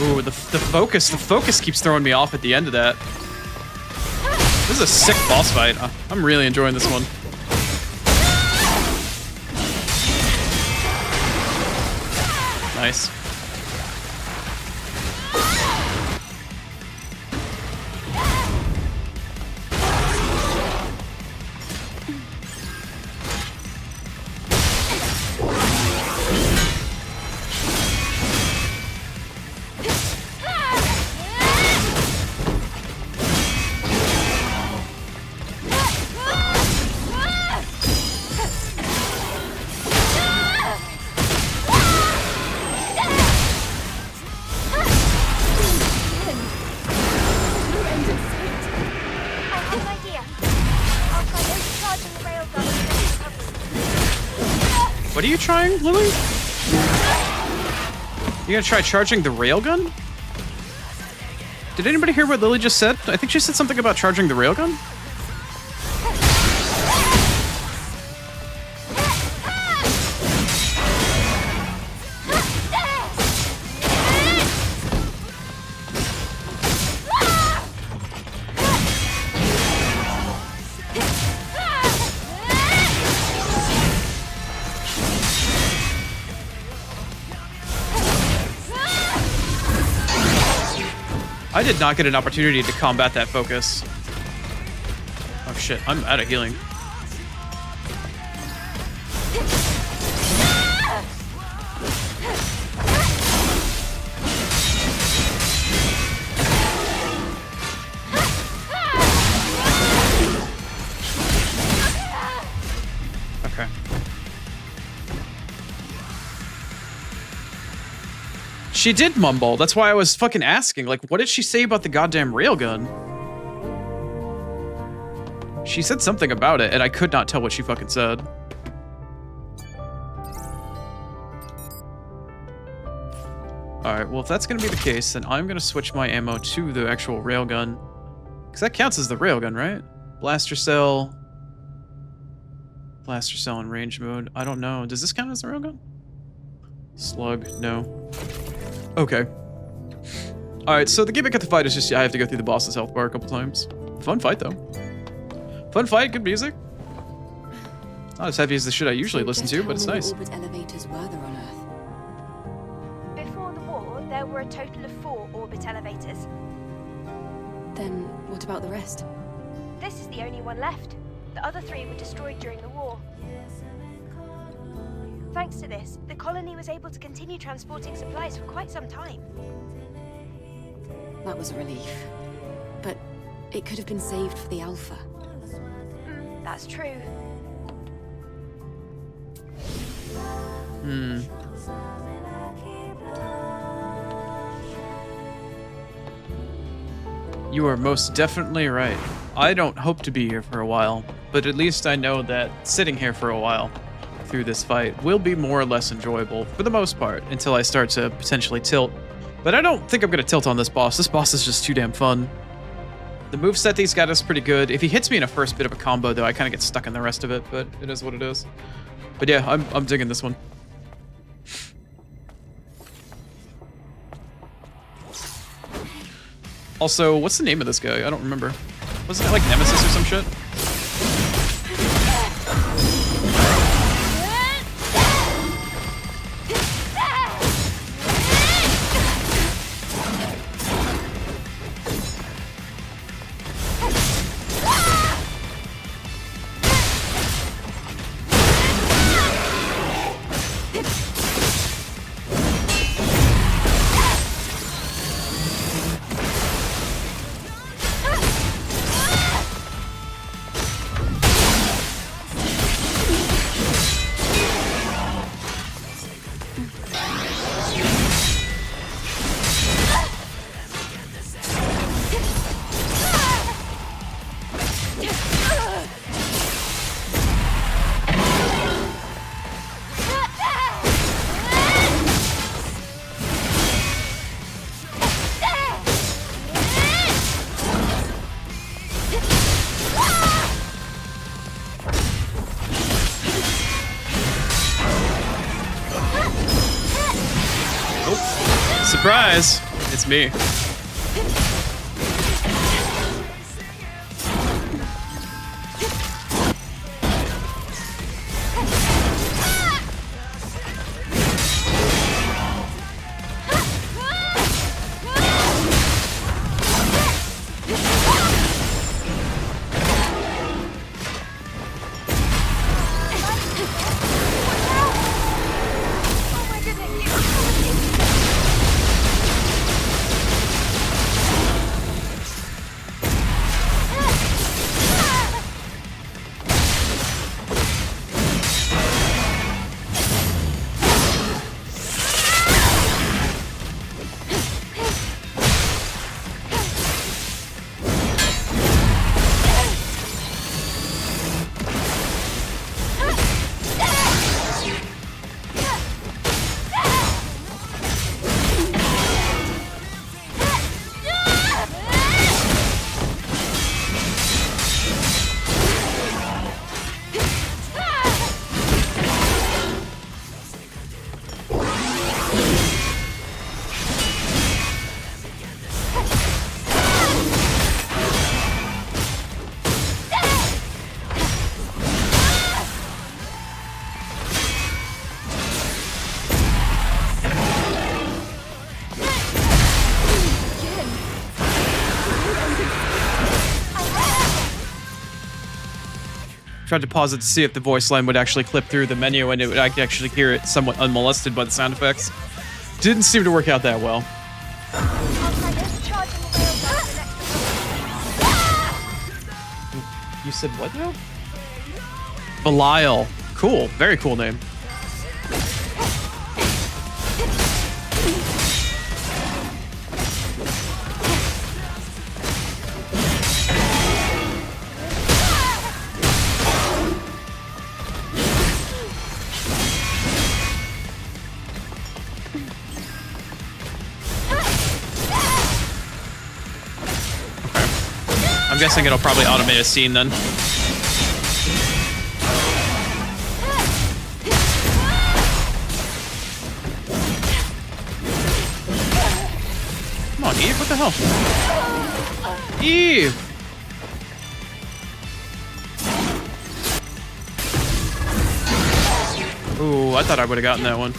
Ooh, the focus keeps throwing me off at the end of that. This is a sick boss fight. I'm really enjoying this one. Nice. What are you trying, Lily? You gonna try charging the railgun? Did anybody hear what Lily just said? I think she said something about charging the railgun. I did not get an opportunity to combat that focus. Oh shit, I'm out of healing. Okay. She did mumble. That's why I was fucking asking. Like, what did she say about the goddamn railgun? She said something about it, and I could not tell what she fucking said. Alright, well, if that's gonna be the case, then I'm gonna switch my ammo to the actual railgun. Because that counts as the railgun, right? Blaster cell. Blaster cell in range mode. I don't know. Does this count as the railgun? Slug, no. Okay. Alright, so the gimmick of the fight is just I have to go through the boss's health bar a couple times. Fun fight, though. Fun fight, good music. Not as heavy as the shit I usually listen to, but it's nice. Orbit elevators were there on Earth? Before the war, there were a total of 4 orbit elevators. Then what about the rest? This is the only one left. The other 3 were destroyed during the war. Thanks to this, the colony was able to continue transporting supplies for quite some time. That was a relief. But it could have been saved for the Alpha. That's true. You are most definitely right. I don't hope to be here for a while, but at least I know that sitting here for a while through this fight will be more or less enjoyable for the most part until I start to potentially tilt. But I don't think I'm going to tilt on this boss. This boss is just too damn fun. The moveset he's got is pretty good. If he hits me in a first bit of a combo, though, I kind of get stuck in the rest of it, but it is what it is. But yeah, I'm digging this one. Also, what's the name of this guy? I don't remember. Wasn't it like Nemesis or some shit? Surprise! It's me. Tried to pause it to see if the voice line would actually clip through the menu and I could actually hear it somewhat unmolested by the sound effects. Didn't seem to work out that well. You said what now? Belial. Cool. Very cool name. I'm guessing it'll probably automate a scene then. What the hell? Eve! Ooh, I thought I would have gotten that one.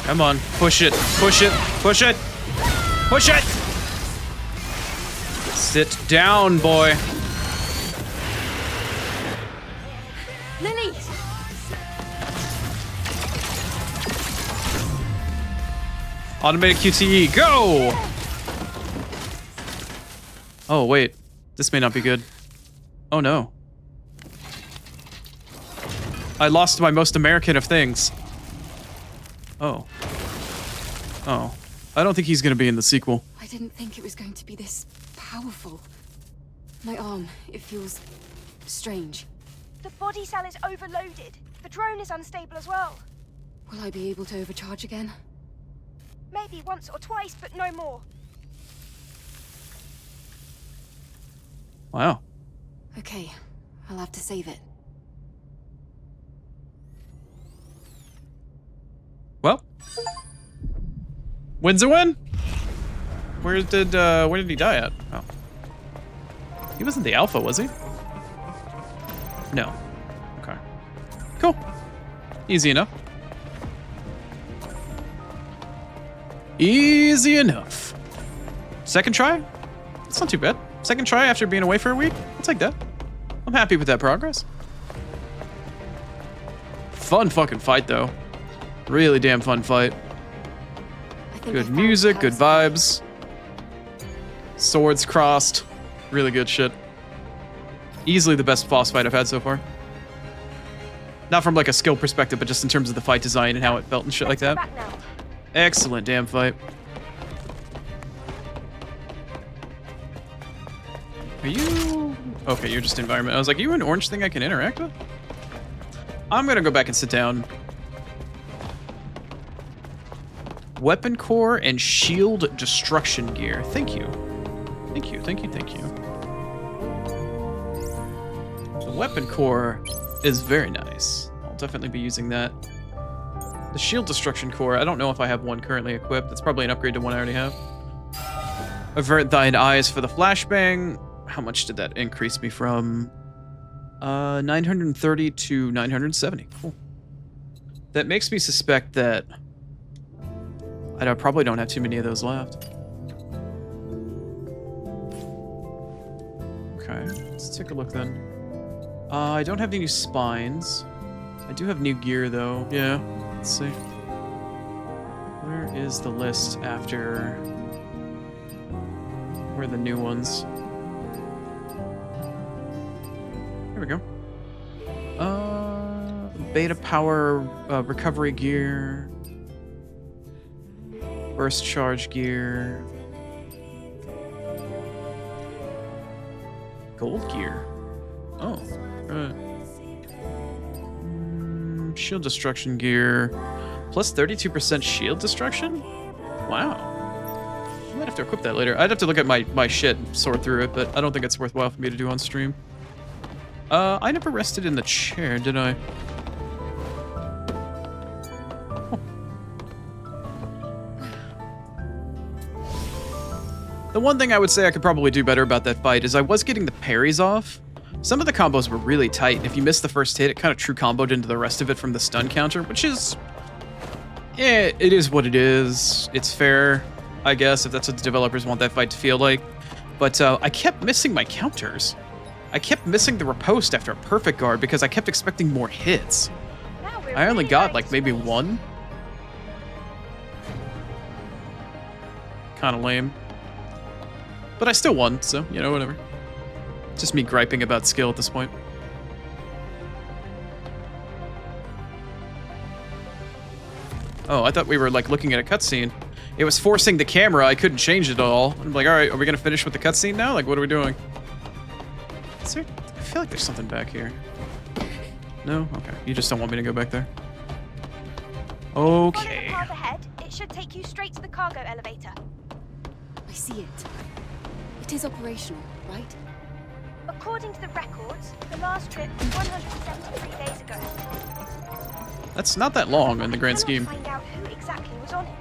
Come on, push it, push it, push it, push it! Sit down, boy. Lily! Automated QTE, go! Oh, wait. This may not be good. Oh, no. I lost my most American of things. Oh. Oh. I don't think he's gonna be in the sequel. I didn't think it was going to be this powerful. My arm, it feels strange. The body cell is overloaded. The drone is unstable as well. Will I be able to overcharge again? Maybe once or twice, but no more. Wow. Okay, I'll have to save it. Well. Win's a win? Where did he die at? Oh. He wasn't the alpha, was he? No. Okay. Cool. Easy enough. Easy enough. Second try? It's not too bad. Second try after being away for a week? I'll take that. I'm happy with that progress. Fun fucking fight, though. Really damn fun fight. Good music, good vibes. Swords crossed. Really good shit. Easily the best boss fight I've had so far. Not from like a skill perspective, but just in terms of the fight design and how it felt and shit like that. Excellent damn fight. Are you... Okay, you're just environment. I was like, are you an orange thing I can interact with? I'm gonna go back and sit down. Weapon core and shield destruction gear. Thank you. Thank you, thank you, thank you. The weapon core is very nice. I'll definitely be using that. The shield destruction core, I don't know if I have one currently equipped. That's probably an upgrade to one I already have. Avert thine eyes for the flashbang. How much did that increase me from? 930 to 970. Cool. That makes me suspect that I probably don't have too many of those left. Okay, let's take a look then. I don't have any new spines. I do have new gear though. Yeah, let's see. Where is the list after... Where are the new ones? Here we go. Beta power recovery gear. Burst charge gear. Gold gear. Oh, right. Shield destruction gear. Plus 32% shield destruction? Wow. I might have to equip that later. I'd have to look at my shit and sort through it, but I don't think it's worthwhile for me to do on stream. I never rested in the chair, did I? The one thing I would say I could probably do better about that fight is I was getting the parries off. Some of the combos were really tight. If you missed the first hit, it kind of true comboed into the rest of it from the stun counter, which is... Yeah, it is what it is. It's fair, I guess, if that's what the developers want that fight to feel like. But I kept missing my counters. I kept missing the riposte after a perfect guard because I kept expecting more hits. I only got like maybe one. Kind of lame. But I still won, so, you know, whatever. Just me griping about skill at this point. Oh, I thought we were, like, looking at a cutscene. it was forcing the camera. I couldn't change it at all. I'm like, all right, are we gonna finish with the cutscene now? Like, what are we doing? Is there, I feel like there's something back here. No? Okay. You just don't want me to go back there. Follow the Okay. path ahead. It should take you straight to the cargo elevator. I see it. It is operational, right? According to the records, the last trip was 173 days ago. That's not that long in the grand I scheme. cannot find out who exactly was on it.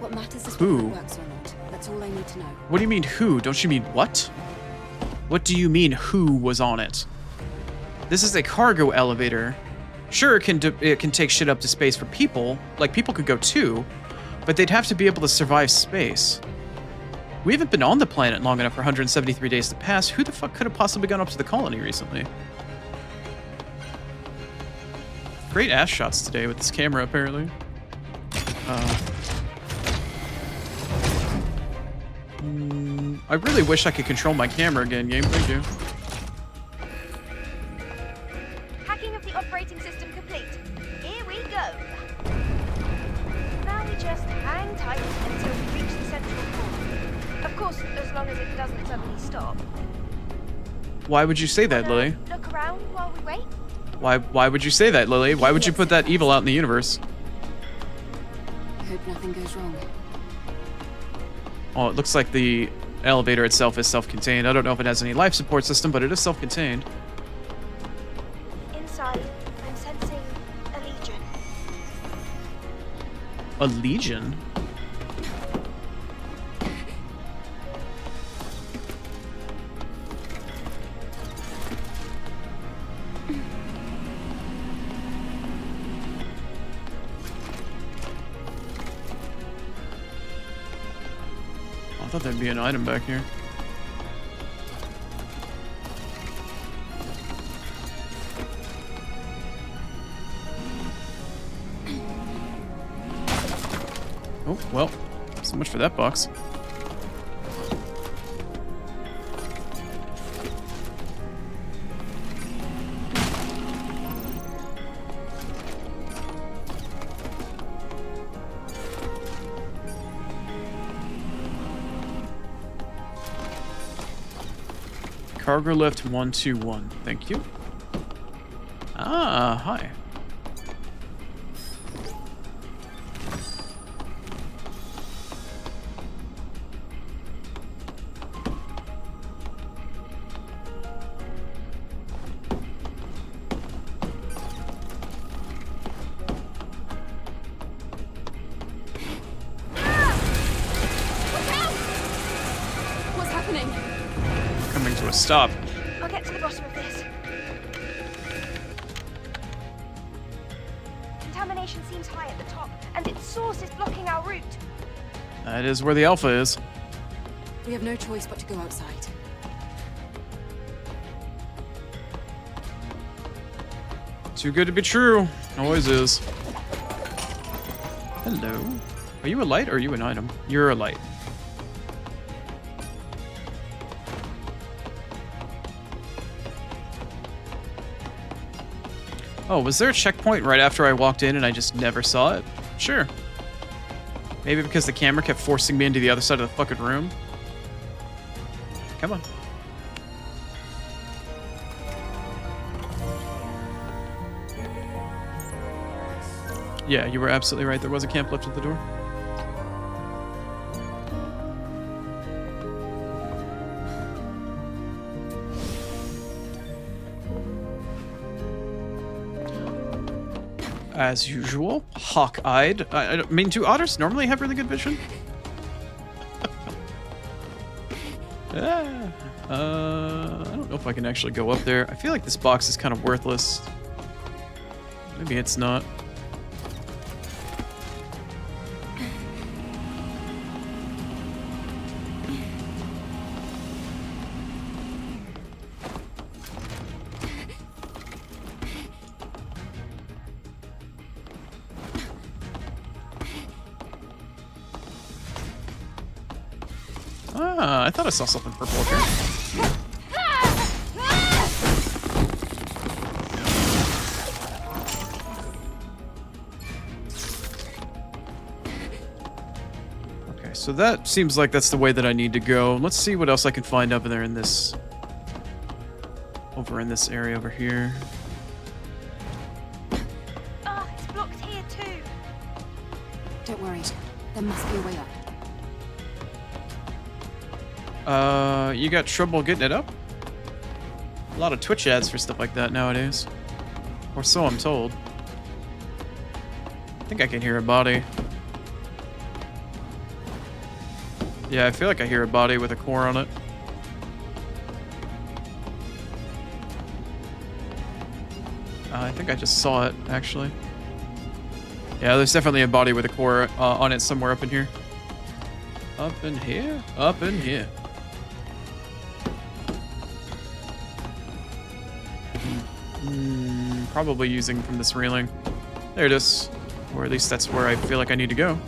What matters is Who? whether it works or not. That's all I need to know. What do you mean who? Don't you mean what? What do you mean who was on it? This is a cargo elevator. Sure, it can take shit up to space for people. Like, people could go too. But they'd have to be able to survive space. We haven't been on the planet long enough for 173 days to pass. Who the fuck could have possibly gone up to the colony recently? Great ass shots today with this camera, apparently. I really wish I could control my camera again, game. Thank you. Hacking of the operating system complete. Here we go. Now we just hang tight until we reach the central core. Of course, as long as it doesn't suddenly stop. Why would you say that, Lily? Look around while we wait. Why would you say that, Lily? Why would you put that evil out in the universe? I hope nothing goes wrong. Oh, it looks like the elevator itself is self-contained. I don't know if it has any life support system, but it is self-contained. Inside, I'm sensing a legion. A legion? I thought there'd be an item back here. Oh, well, so much for that box. Cargo lift 121. Thank you. Ah, hi. What's happening? Coming to a stop. I'll get to the bottom of this. Contamination seems high at the top, and its source is blocking our route. That is where the Alpha is. We have no choice but to go outside. Too good to be true. Always is. Hello. Are you a light or are you an item? You're a light. Oh, was there a checkpoint right after I walked in and I just never saw it? Sure. Maybe because the camera kept forcing me into the other side of the fucking room? Come on. Yeah, you were absolutely right. There was a camp lift at the door. As usual, hawk-eyed. I mean, do otters normally have really good vision? I don't know if I can actually go up there. I feel like this box is kind of worthless. Maybe it's not. Ah, I thought I saw something purple up here. So that seems like that's the way that I need to go. Let's see what else I can find up there in this... over in this area over here. Ah, it's blocked here too. Don't worry. There must be a way up. You got trouble getting it up? A lot of Twitch ads for stuff like that nowadays. Or so I'm told. I think I can hear a body. Yeah, I feel like I hear a body with a core on it. I think I just saw it, actually. Yeah, there's definitely a body with a core on it somewhere up in here. Up in here? Up in here. Probably using from this railing. There it is. Or at least that's where I feel like I need to go.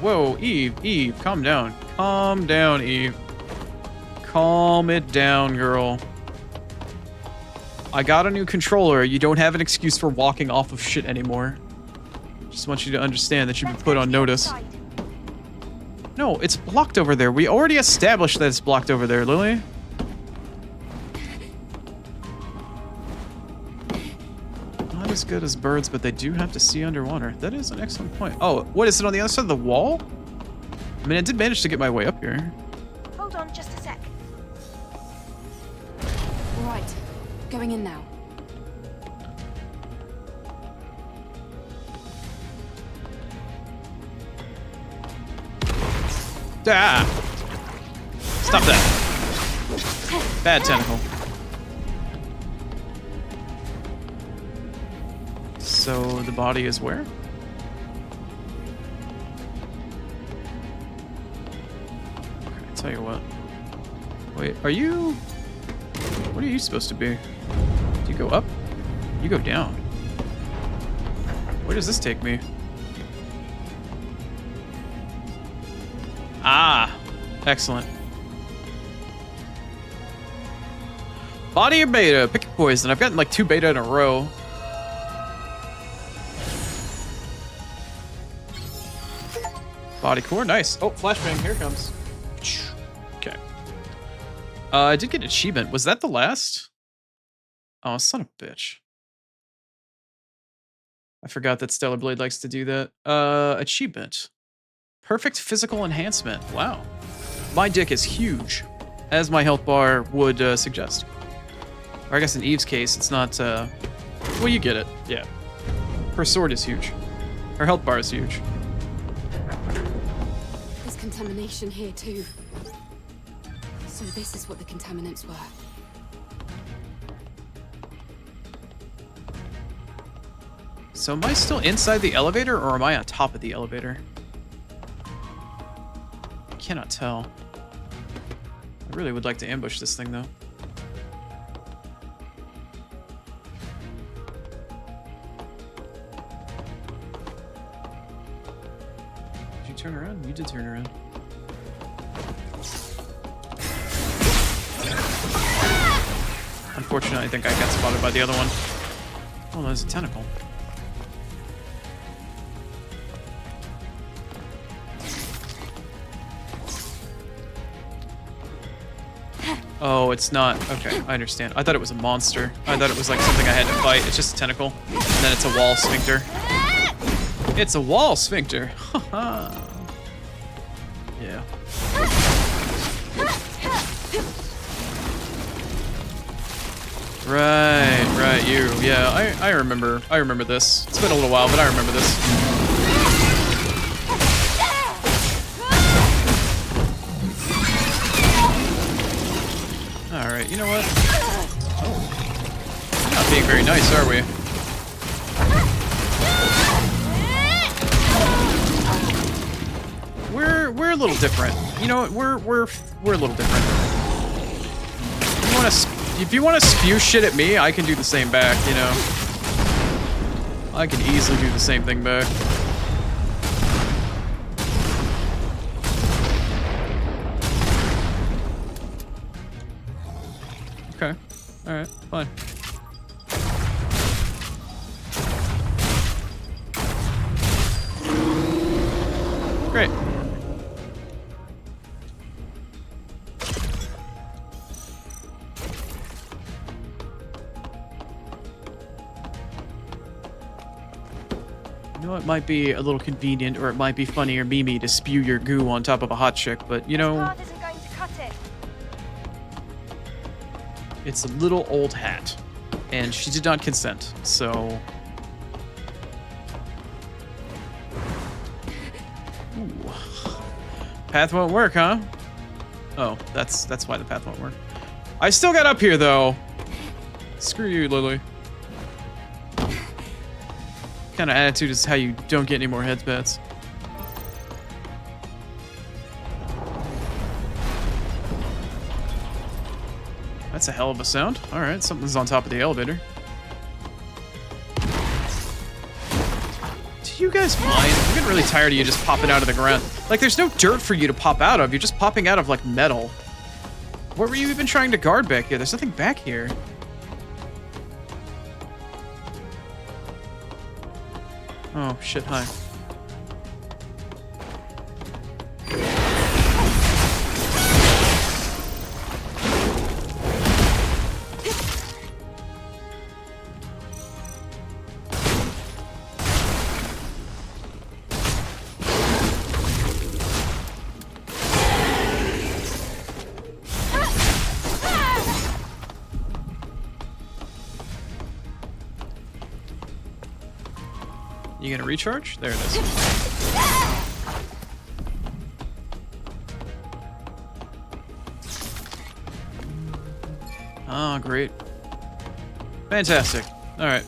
Whoa, Eve, calm down. Calm down, Eve. Calm it down, girl. I got a new controller. You don't have an excuse for walking off of shit anymore. Just want you to understand that you've been put on notice. No, it's blocked over there. We already established that it's blocked over there, Lily. Not as good as birds, but they do have to see underwater. That is an excellent point. Oh, what is it on the other side of the wall? I mean, I did manage to get my way up here. Hold on just a sec. All right. Going in now. Ah! Stop that. Bad tentacle. So the body is where? Okay, I'll tell you what. Wait, are you... What are you supposed to be? Do you go up? You go down. Where does this take me? Ah, excellent. Body or beta? Pick your poison. I've gotten like 2 beta in a row. Body core, nice. Oh, flashbang, here it comes. Okay. I did get an achievement. Was that the last? Oh, son of a bitch. I forgot that Stellar Blade likes to do that. Achievement. Perfect physical enhancement. Wow. My dick is huge, as my health bar would suggest. Or I guess in Eve's case, it's not, well, you get it. Yeah. Her sword is huge. Her health bar is huge. There's contamination here too. So this is what the contaminants were. So am I still inside the elevator, or am I on top of the elevator? I cannot tell. I really would like to ambush this thing, though. Did you turn around? You did turn around. Unfortunately, I think I got spotted by the other one. Oh, there's a tentacle. Oh, it's not. Okay, I understand. I thought it was a monster. I thought it was like something I had to fight. It's just a tentacle. And then it's a wall sphincter. It's a wall sphincter. Haha. Yeah. Right, you. Yeah, I remember this. It's been a little while, but I remember this. Alright, you know what? Oh. We're not being very nice, are we? We're a little different. You know what? We're a little different. If you want to spew shit at me, I can do the same back, you know. I can easily do the same thing back. Okay. Alright, fine. Great. You know, it might be a little convenient, or it might be funny or memey to spew your goo on top of a hot chick, but you know, This path isn't going to cut it. it's a little old hat, and she did not consent, so... Ooh. Path won't work, huh? Oh, that's why the path won't work. I still got up here, though. Screw you, Lily. What kind of attitude is how you don't get any more headbats? That's a hell of a sound. All right, something's on top of the elevator. Do you guys mind? I'm getting really tired of you just popping out of the ground. Like, there's no dirt for you to pop out of. You're just popping out of, like, metal. What were you even trying to guard back here? There's nothing back here. Oh, shit, hi. You gonna recharge? There it is. Ah, great. Fantastic. All right.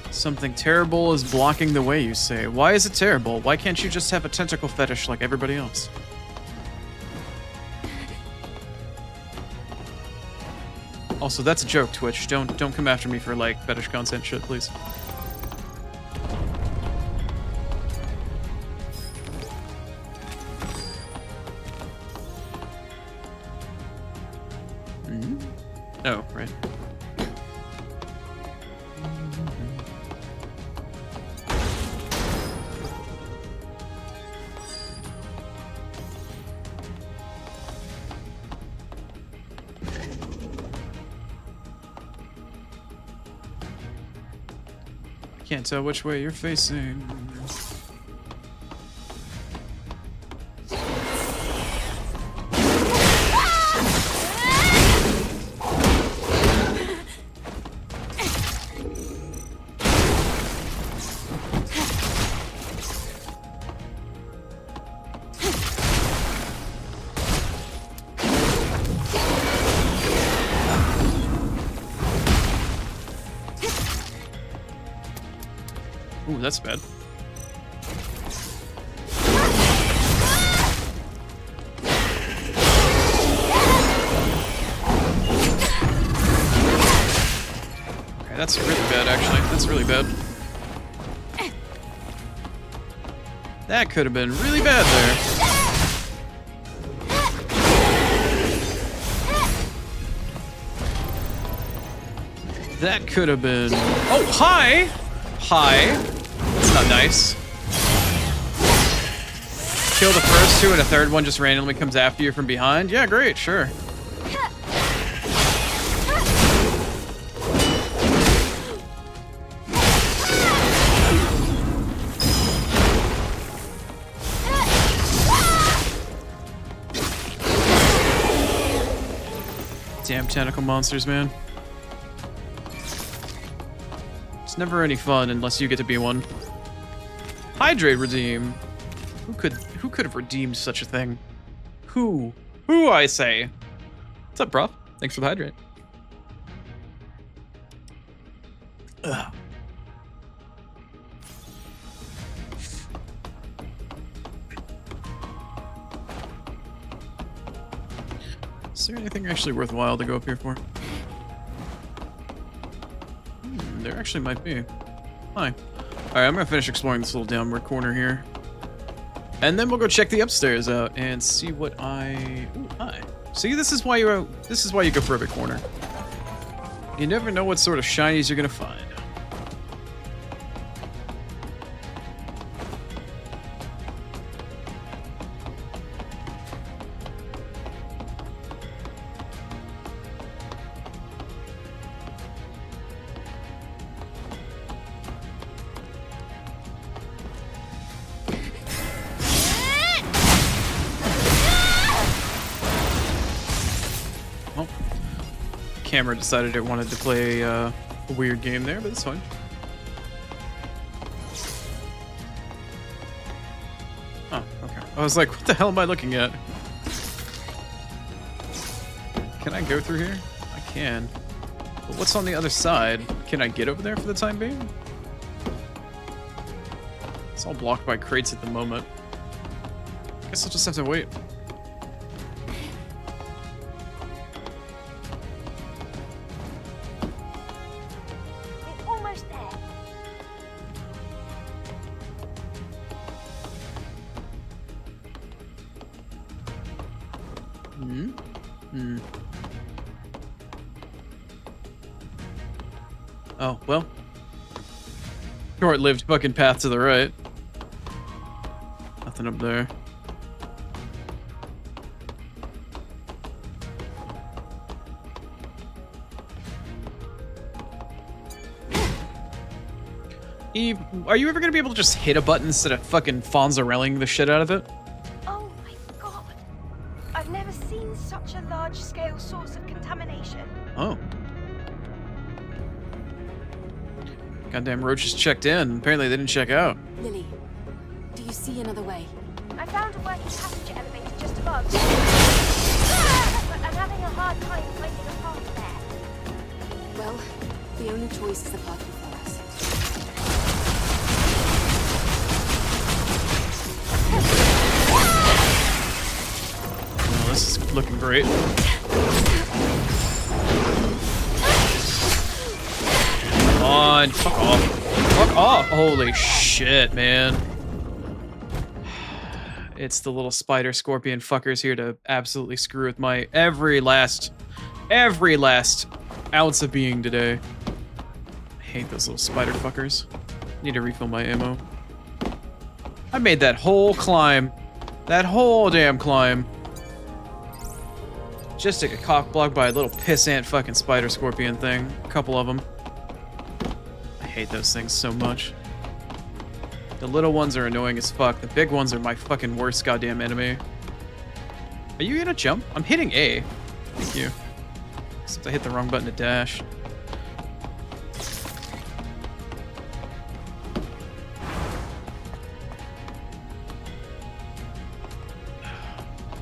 Something terrible is blocking the way. Something terrible is blocking the way, you say. Why is it terrible? Why can't you just have a tentacle fetish like everybody else? Also, that's a joke, Twitch. Don't come after me for, like, fetish content shit, please. Oh, right. Can't tell which way you're facing. Ooh, that's bad. Okay, that's really bad, actually. That's really bad. That could have been really bad there. That could have been... Oh, hi! Hi. That's not nice. Kill the first two and a third one just randomly comes after you from behind? Yeah, great, sure. Damn tentacle monsters, man. It's never any fun unless you get to be one. Hydrate redeem. Who could have redeemed such a thing? Who? Who, I say? What's up, bro? Thanks for the hydrate. Ugh. Is there anything actually worthwhile to go up here for? There actually might be. Hi. Alright, I'm gonna finish exploring this little downward corner here. And then we'll go check the upstairs out and see what I... Ooh, hi. See, this is why you go for every corner. You never know what sort of shinies you're gonna find. Well, camera decided it wanted to play a weird game there, but it's fine. Oh, okay. I was like, what the hell am I looking at? Can I go through here? I can. But what's on the other side? Can I get over there for the time being? It's all blocked by crates at the moment. Guess I'll just have to wait. We're almost there. Oh, well. Short-lived fucking path to the right. Nothing up there. Eve, are you ever gonna be able to just hit a button instead of fucking Fonzarelling the shit out of it? Oh my god. I've never seen such a large-scale source of contamination. Oh. Goddamn roaches checked in. Apparently they didn't check out. Lily, do you see another way? I found a working passenger elevator just above. But I'm having a hard time finding a path there. Well, the only choice is the path before us. Well, this is looking great. Come on, fuck off. Fuck off. Holy shit, man. It's the little spider scorpion fuckers here to absolutely screw with my every last ounce of being today. I hate those little spider fuckers. Need to refill my ammo. I made that whole climb. That whole damn climb. Just to get cock blocked by a little pissant fucking spider scorpion thing. A couple of them. I hate those things so much. The little ones are annoying as fuck. The big ones are my fucking worst goddamn enemy. Are you gonna jump? I'm hitting A. Thank you. Except I hit the wrong button to dash.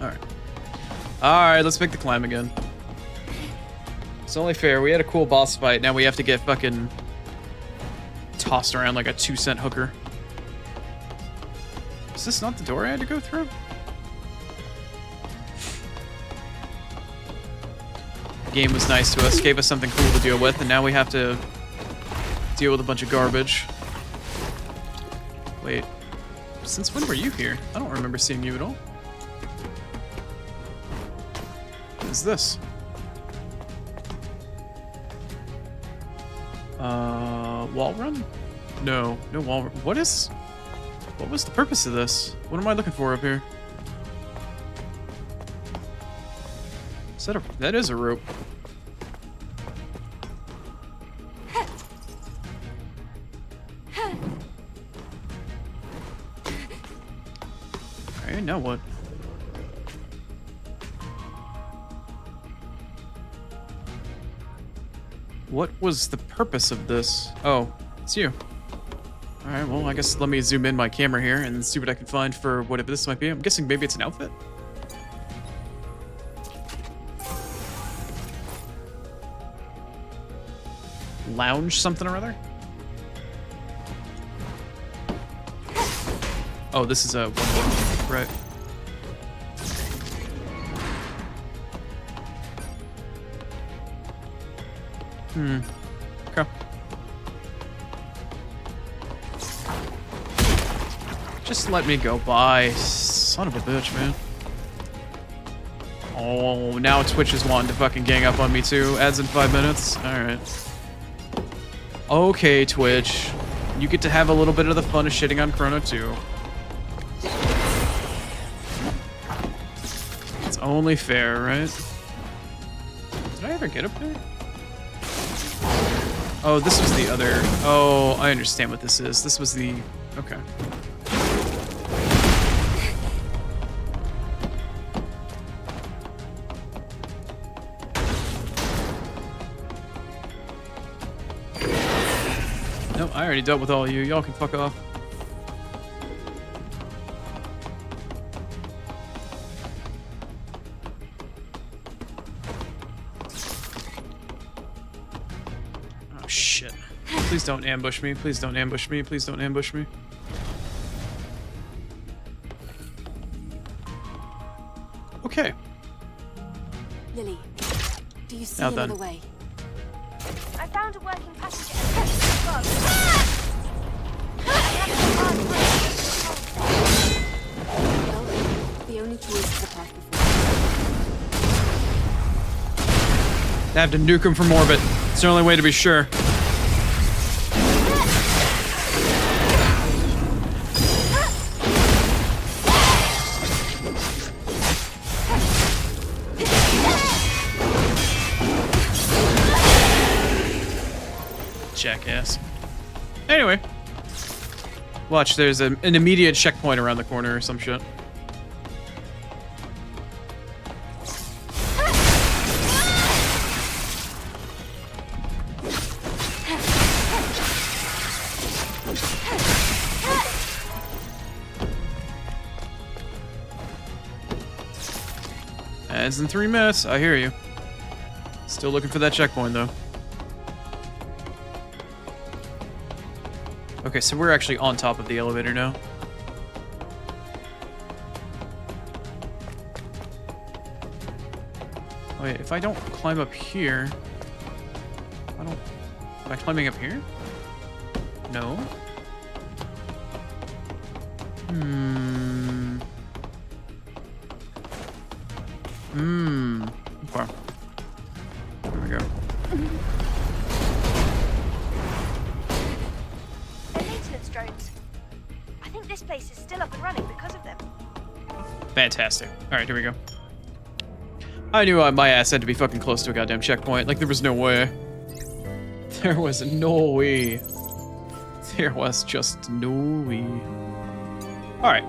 Alright. Alright, let's make the climb again. It's only fair. We had a cool boss fight. Now we have to get fucking tossed around like a 2-cent hooker. Is this not the door I had to go through? The game was nice to us, gave us something cool to deal with, and now we have to deal with a bunch of garbage. Wait, since when were you here? I don't remember seeing you at all. What is this? Wall run? No, no wall run. What was the purpose of this? What am I looking for up here? Is that is a rope. Okay, now what? What was the purpose of this? Oh, it's you. All right, well, I guess let me zoom in my camera here and see what I can find for whatever this might be. I'm guessing maybe it's an outfit. Lounge something or other. Oh, this is a one, right? Okay. Just let me go by. Son of a bitch, man. Oh, now Twitch is wanting to fucking gang up on me too. Ads in 5 minutes. Alright. Okay, Twitch. You get to have a little bit of the fun of shitting on Chrono too. It's only fair, right? Did I ever get up there? Oh, this was the other... Oh, I understand what this is. This was the... Okay. Nope, I already dealt with all of you. Y'all can fuck off. Oh, shit. Please don't ambush me. Please don't ambush me. Please don't ambush me. Okay. Lily, do you see Now another then. way? I found a working passage at the Well, the only choice is the path before. I have to nuke him from orbit. It's the only way to be sure. Jackass. Anyway. Watch, there's an immediate checkpoint around the corner or some shit. As in 3 minutes, I hear you. Still looking for that checkpoint though. Okay, so we're actually on top of the elevator now. Wait, if I don't climb up here... Am I climbing up here? No. Okay. There we go. They're maintenance drones. I think this place is still up and running because of them. Fantastic. Alright, here we go. I knew my ass had to be fucking close to a goddamn checkpoint. Like, there was no way. There was no way. There was just no way. Alright.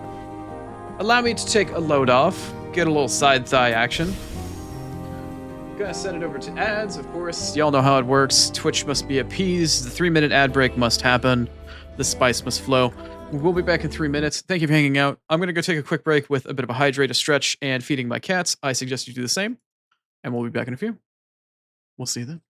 Allow me to take a load off. Get a little side thigh action. Gonna send it over to ads, of course. Y'all know how it works. Twitch must be appeased. The 3-minute ad break must happen. The spice must flow. We'll be back in 3 minutes. Thank you for hanging out. I'm gonna go take a quick break with a bit of a hydrate, a stretch, and feeding my cats. I suggest you do the same. And we'll be back in a few. We'll see you then.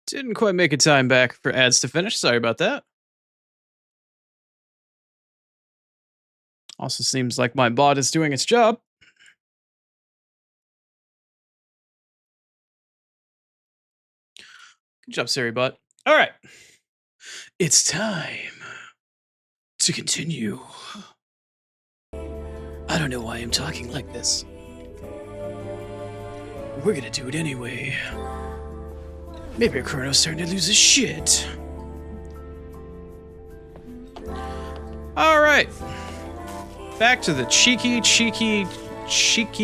Didn't quite make a time back for ads to finish. Sorry about that. Also seems like my bot is doing its job. Good job, Siri bot. All right. It's time to continue. I don't know why I'm talking like this. We're gonna do it anyway. Maybe Chrono's starting to lose his shit. All right. Back to the cheeky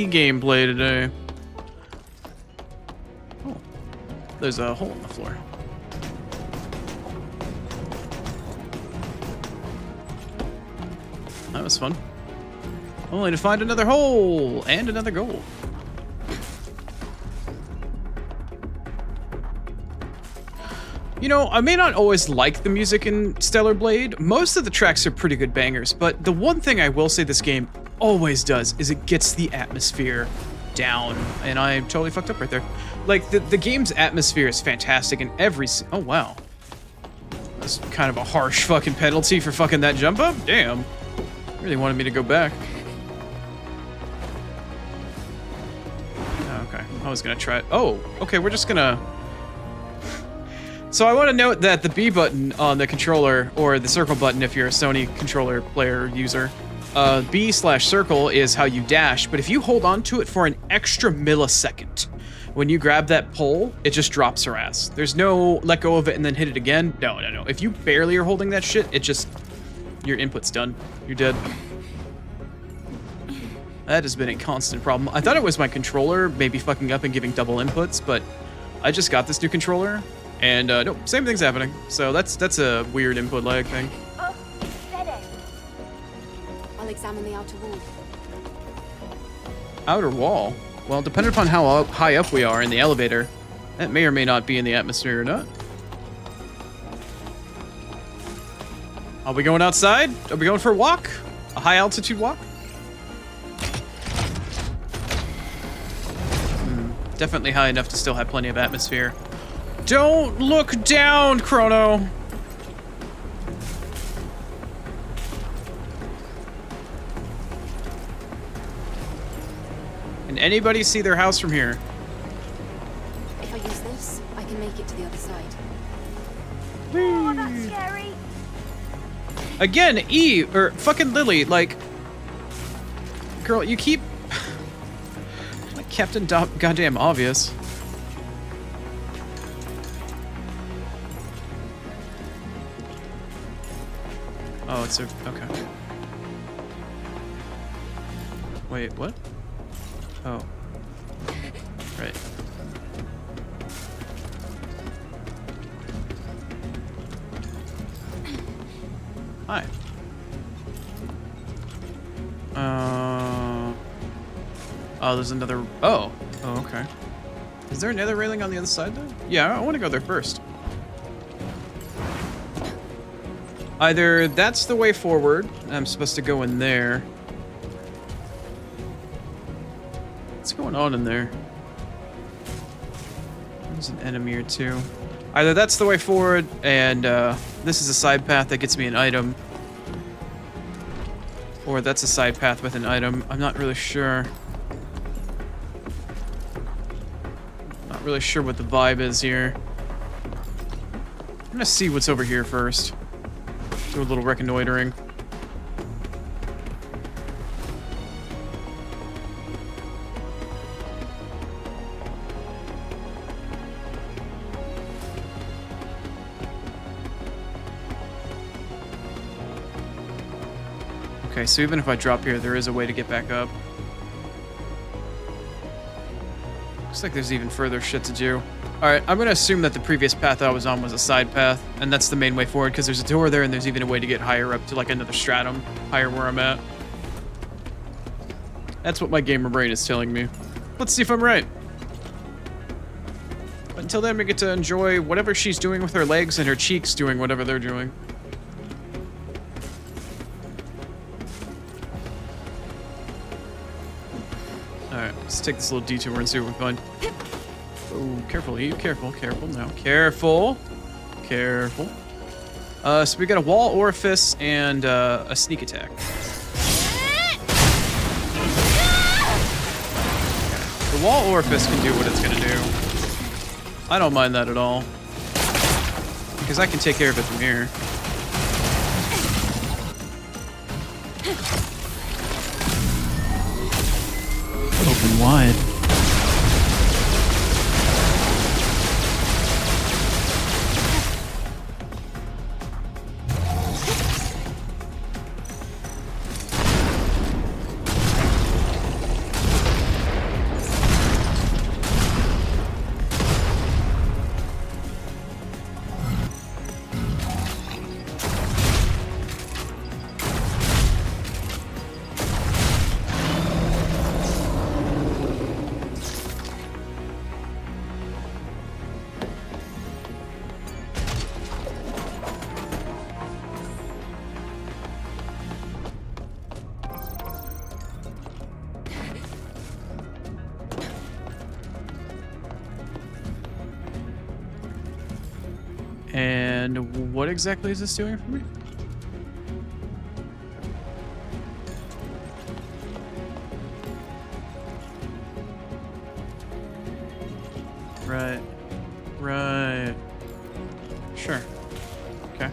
gameplay today. Oh, there's a hole in the floor. That was fun. Only to find another hole and another goal. You know, I may not always like the music in Stellar Blade. Most of the tracks are pretty good bangers, but the one thing I will say this game always does is it gets the atmosphere down. And I totally fucked up right there. Like, the game's atmosphere is fantastic in every... Oh, wow. That's kind of a harsh fucking penalty for fucking that jump up? Damn. Really wanted me to go back. Okay, I was gonna try it. Oh, okay, we're just gonna... So I want to note that the B button on the controller, or the circle button if you're a Sony controller player user, B/circle is how you dash, but if you hold on to it for an extra millisecond, when you grab that pole, it just drops her ass. There's no let go of it and then hit it again. No. If you barely are holding that shit, it just... your input's done. You're dead. That has been a constant problem. I thought it was my controller maybe fucking up and giving double inputs, but I just got this new controller, and nope, same thing's happening. So that's a weird input lag thing. Oh, dead end. I'll examine the outer wall. Outer wall? Well, depending upon how high up we are in the elevator, that may or may not be in the atmosphere or not. Are we going outside? Are we going for a walk? A high altitude walk? Definitely high enough to still have plenty of atmosphere. Don't look down, Chrono! Can anybody see their house from here? If I use this, I can make it to the other side. Oh, that's scary. Again, E, or fucking Lily, like... Girl, you keep... like Captain Goddamn Obvious. Oh, it's a... okay. Wait, what? Oh. Right. Hi. Oh, there's another... Oh. Oh, okay. Is there another railing on the other side, though? Yeah, I want to go there first. Either that's the way forward, and I'm supposed to go in there. What's going on in there? There's an enemy or two. Either that's the way forward, and this is a side path that gets me an item. Or that's a side path with an item. I'm not really sure. Not really sure what the vibe is here. I'm gonna see what's over here first. Do a little reconnoitering. Okay, so even if I drop here, there is a way to get back up. Looks like there's even further shit to do. Alright, I'm gonna assume that the previous path I was on was a side path, and that's the main way forward, because there's a door there, and there's even a way to get higher up to, like, another stratum, higher where I'm at. That's what my gamer brain is telling me. Let's see if I'm right. But until then, we get to enjoy whatever she's doing with her legs and her cheeks doing whatever they're doing. Alright, let's take this little detour and see what we find. Oh, careful, Eve. Careful, careful. No, careful. Careful. So we got a wall orifice and a sneak attack. The wall orifice can do what it's gonna do. I don't mind that at all. Because I can take care of it from here. Open wide. And what exactly is this doing for me? Right. Right. Sure. Okay.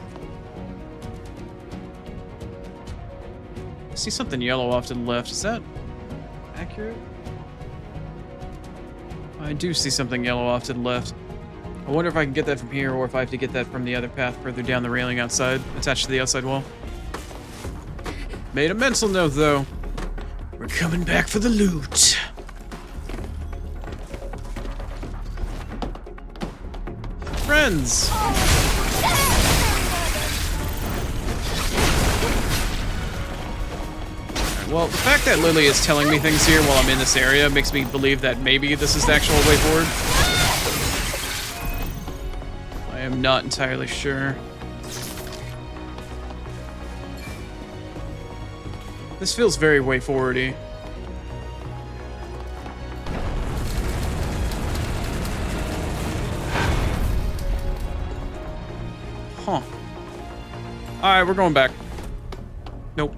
I see something yellow off to the left. Is that accurate? I do see something yellow off to the left. I wonder if I can get that from here or if I have to get that from the other path further down the railing outside, attached to the outside wall. Made a mental note, though. We're coming back for the loot. Friends! Well, the fact that Lily is telling me things here while I'm in this area makes me believe that maybe this is the actual way forward. I am not entirely sure. This feels very way forwardy. Huh. Alright, we're going back. Nope.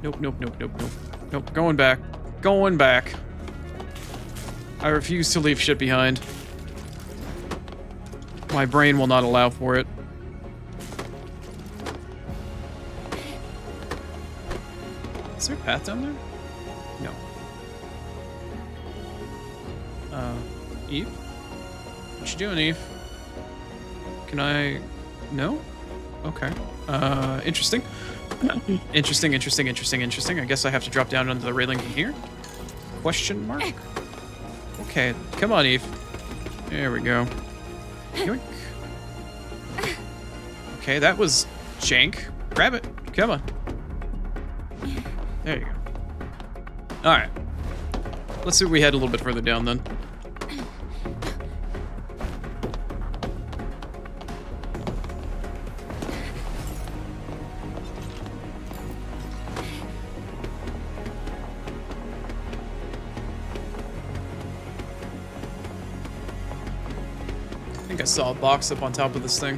Nope, nope, nope, nope, nope. Nope, going back. Going back. I refuse to leave shit behind. My brain will not allow for it. Is there a path down there? No. Eve? What you doing, Eve? Can I... No? Okay. Interesting. Interesting. I guess I have to drop down under the railing from here? Question mark? Okay, come on, Eve. There we go. Yoink. Okay, that was jank. Grab it. Come on. There you go. Alright. Let's see if we head a little bit further down then. I think I saw a box up on top of this thing.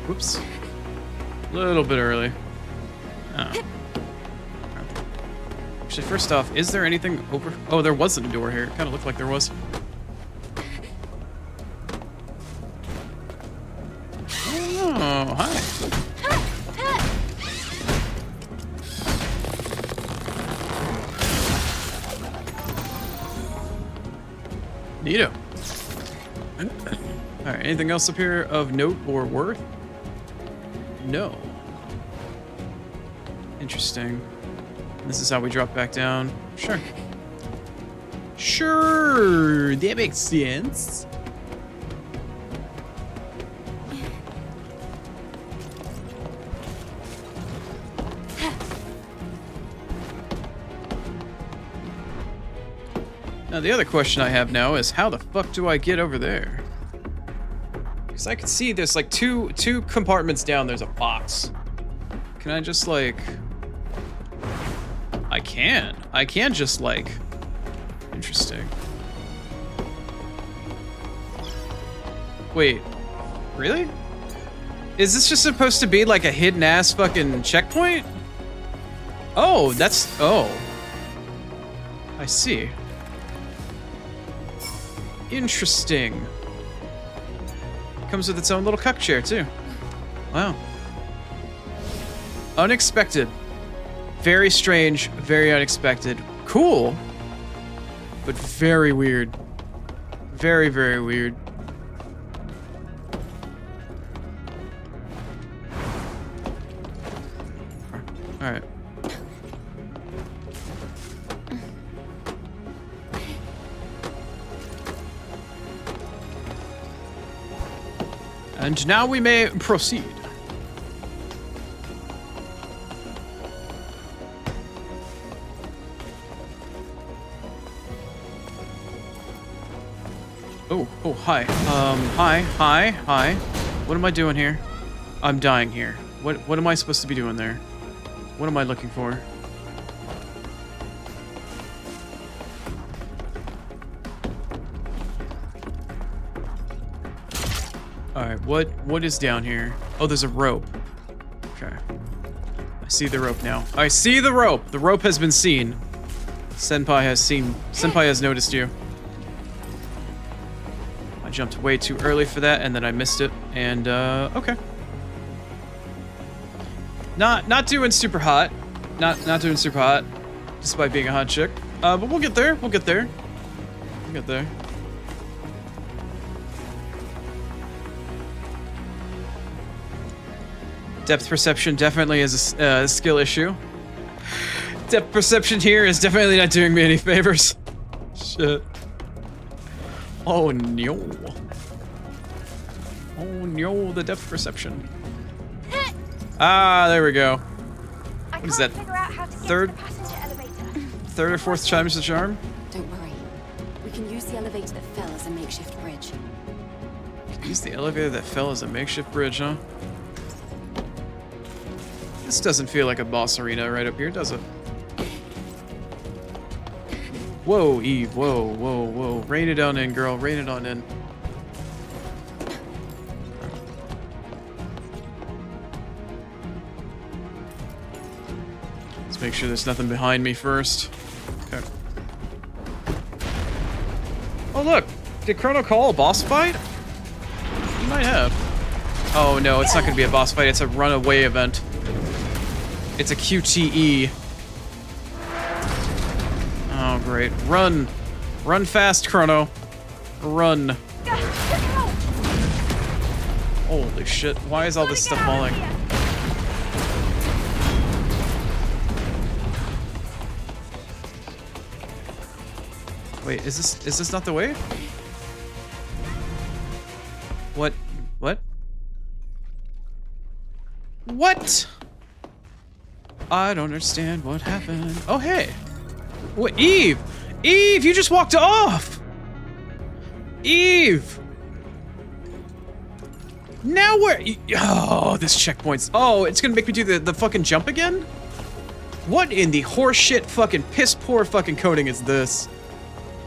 Whoops. A little bit early. Oh. Actually, first off, is there anything over... Oh, there wasn't a door here. It kind of looked like there was. Oh, hi. Neato. Alright, anything else up here of note or worth? No. Interesting. This is how we drop back down. Sure. Sure, that makes sense. Now the other question I have now is how the fuck do I get over there? Because I can see there's like two compartments down, there's a box. Can I just like... I can. I can just like... Interesting. Wait. Really? Is this just supposed to be like a hidden ass fucking checkpoint? Oh, that's... Oh. I see. Interesting. Comes with its own little cuck chair, too. Wow. Unexpected. Very strange, very unexpected. Cool. But very weird. Very, very weird. Alright. And now we may proceed. Oh, hi. Hi. What am I doing here? I'm dying here. What am I supposed to be doing there? What am I looking for? Alright, what is down here? Oh, there's a rope. Okay. I see the rope now. I see the rope! The rope has been seen. Senpai has noticed you. I jumped way too early for that, and then I missed it, and, okay. Not doing super hot. Not doing super hot, despite being a hot chick. But we'll get there, we'll get there. We'll get there. Depth perception definitely is a skill issue. Depth perception here is definitely not doing me any favors. Shit. Oh no. Oh no, the depth perception. Ah, there we go. I What is can't that? figure out how to get Third- to the passenger elevator. Third or fourth time's the charm? Don't worry. We can use the elevator that fell as a makeshift bridge. Use the elevator that fell as a makeshift bridge, huh? This doesn't feel like a boss arena right up here, does it? Whoa, Eve, whoa. Rain it on in, girl, rain it on in. Let's make sure there's nothing behind me first. Okay. Oh look, did Chrono call a boss fight? He might have. Oh no, it's not gonna be a boss fight, it's a runaway event. It's a QTE. Oh, great. Run. Run fast, Chrono. Run. Holy shit. Why is all this stuff falling? Wait, is this not the way? What? What? What? I don't understand what happened. Oh, hey. What, Eve? Eve, you just walked off. Eve. Now where? Oh, this checkpoint's. Oh, it's gonna make me do the fucking jump again? What in the horseshit fucking piss poor fucking coding is this?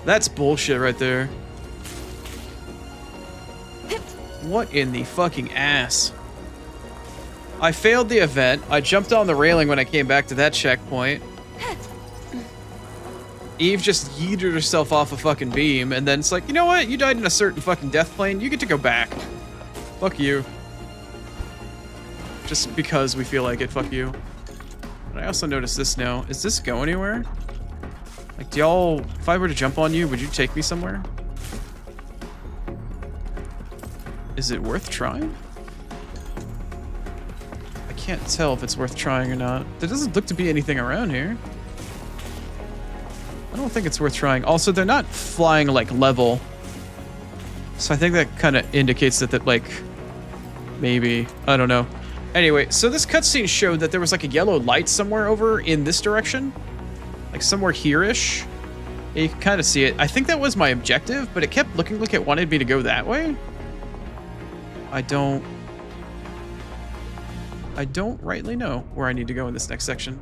That's bullshit right there. What in the fucking ass? I failed the event. I jumped on the railing when I came back to that checkpoint. Eve just yeeted herself off a fucking beam, and then it's like, you know what? You died in a certain fucking death plane. You get to go back. Fuck you. Just because we feel like it. Fuck you. But I also noticed this now. Does this go anywhere? Like, do y'all... If I were to jump on you, would you take me somewhere? Is it worth trying? I can't tell if it's worth trying or not. There doesn't look to be anything around here. I don't think it's worth trying. Also, they're not flying, like, level. So I think that kind of indicates that, like, maybe. I don't know. Anyway, so this cutscene showed that there was, like, a yellow light somewhere over in this direction. Like, somewhere here-ish. Yeah, you can kind of see it. I think that was my objective, but it kept looking like it wanted me to go that way. I don't rightly know where I need to go in this next section.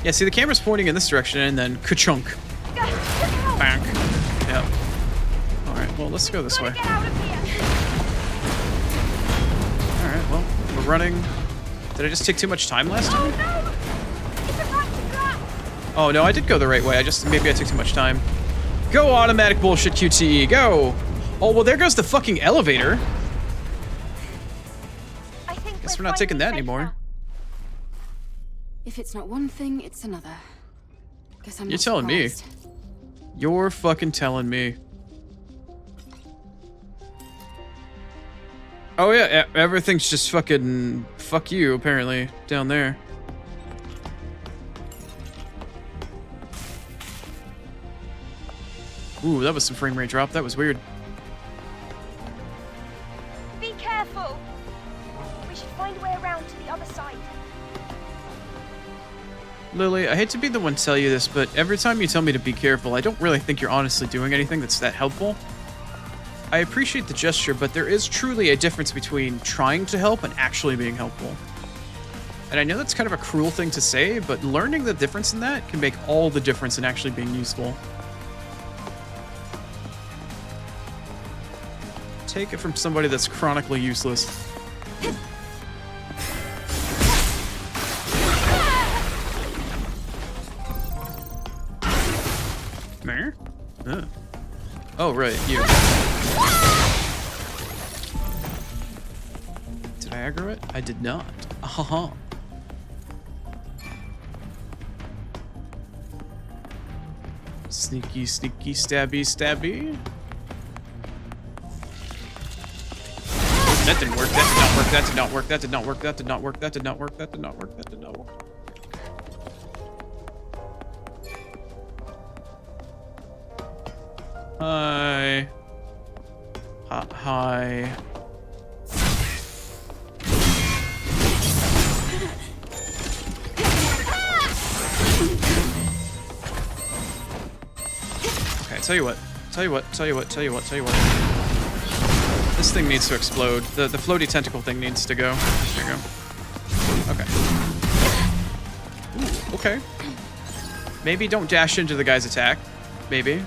Yeah, see, the camera's pointing in this direction, and then ka-chunk. Bank. Yep. Alright, well, let's go this way. Get out of here. Alright, well, we're running. Did I just take too much time last time? No! It's about to crash! Oh, no, I did go the right way. Maybe I took too much time. Go, automatic bullshit QTE, go! Oh, well, there goes the fucking elevator. I think Guess we're not taking that anymore. If it's not one thing, it's another. Guess I'm You're not telling me. surprised. You're fucking telling me. Oh yeah, everything's just fucking fuck you, apparently, down there. Ooh, that was some frame rate drop. That was weird. Be careful. We should find a way around to the other side. Lily, I hate to be the one to tell you this, but every time you tell me to be careful, I don't really think you're honestly doing anything that's that helpful. I appreciate the gesture, but there is truly a difference between trying to help and actually being helpful. And I know that's kind of a cruel thing to say, but learning the difference in that can make all the difference in actually being useful. Take it from somebody that's chronically useless. Mare? Oh, right, you. Did I aggro it? I did not. Haha. Sneaky, sneaky, stabby, stabby. That didn't work. That did not work. That did not work. That did not work. That did not work. That did not work. That did not work. That did not work. Hi. Hi. Okay, tell you what. This thing needs to explode. The floaty tentacle thing needs to go. There you go. Okay. Ooh, okay. Maybe don't dash into the guy's attack. Maybe.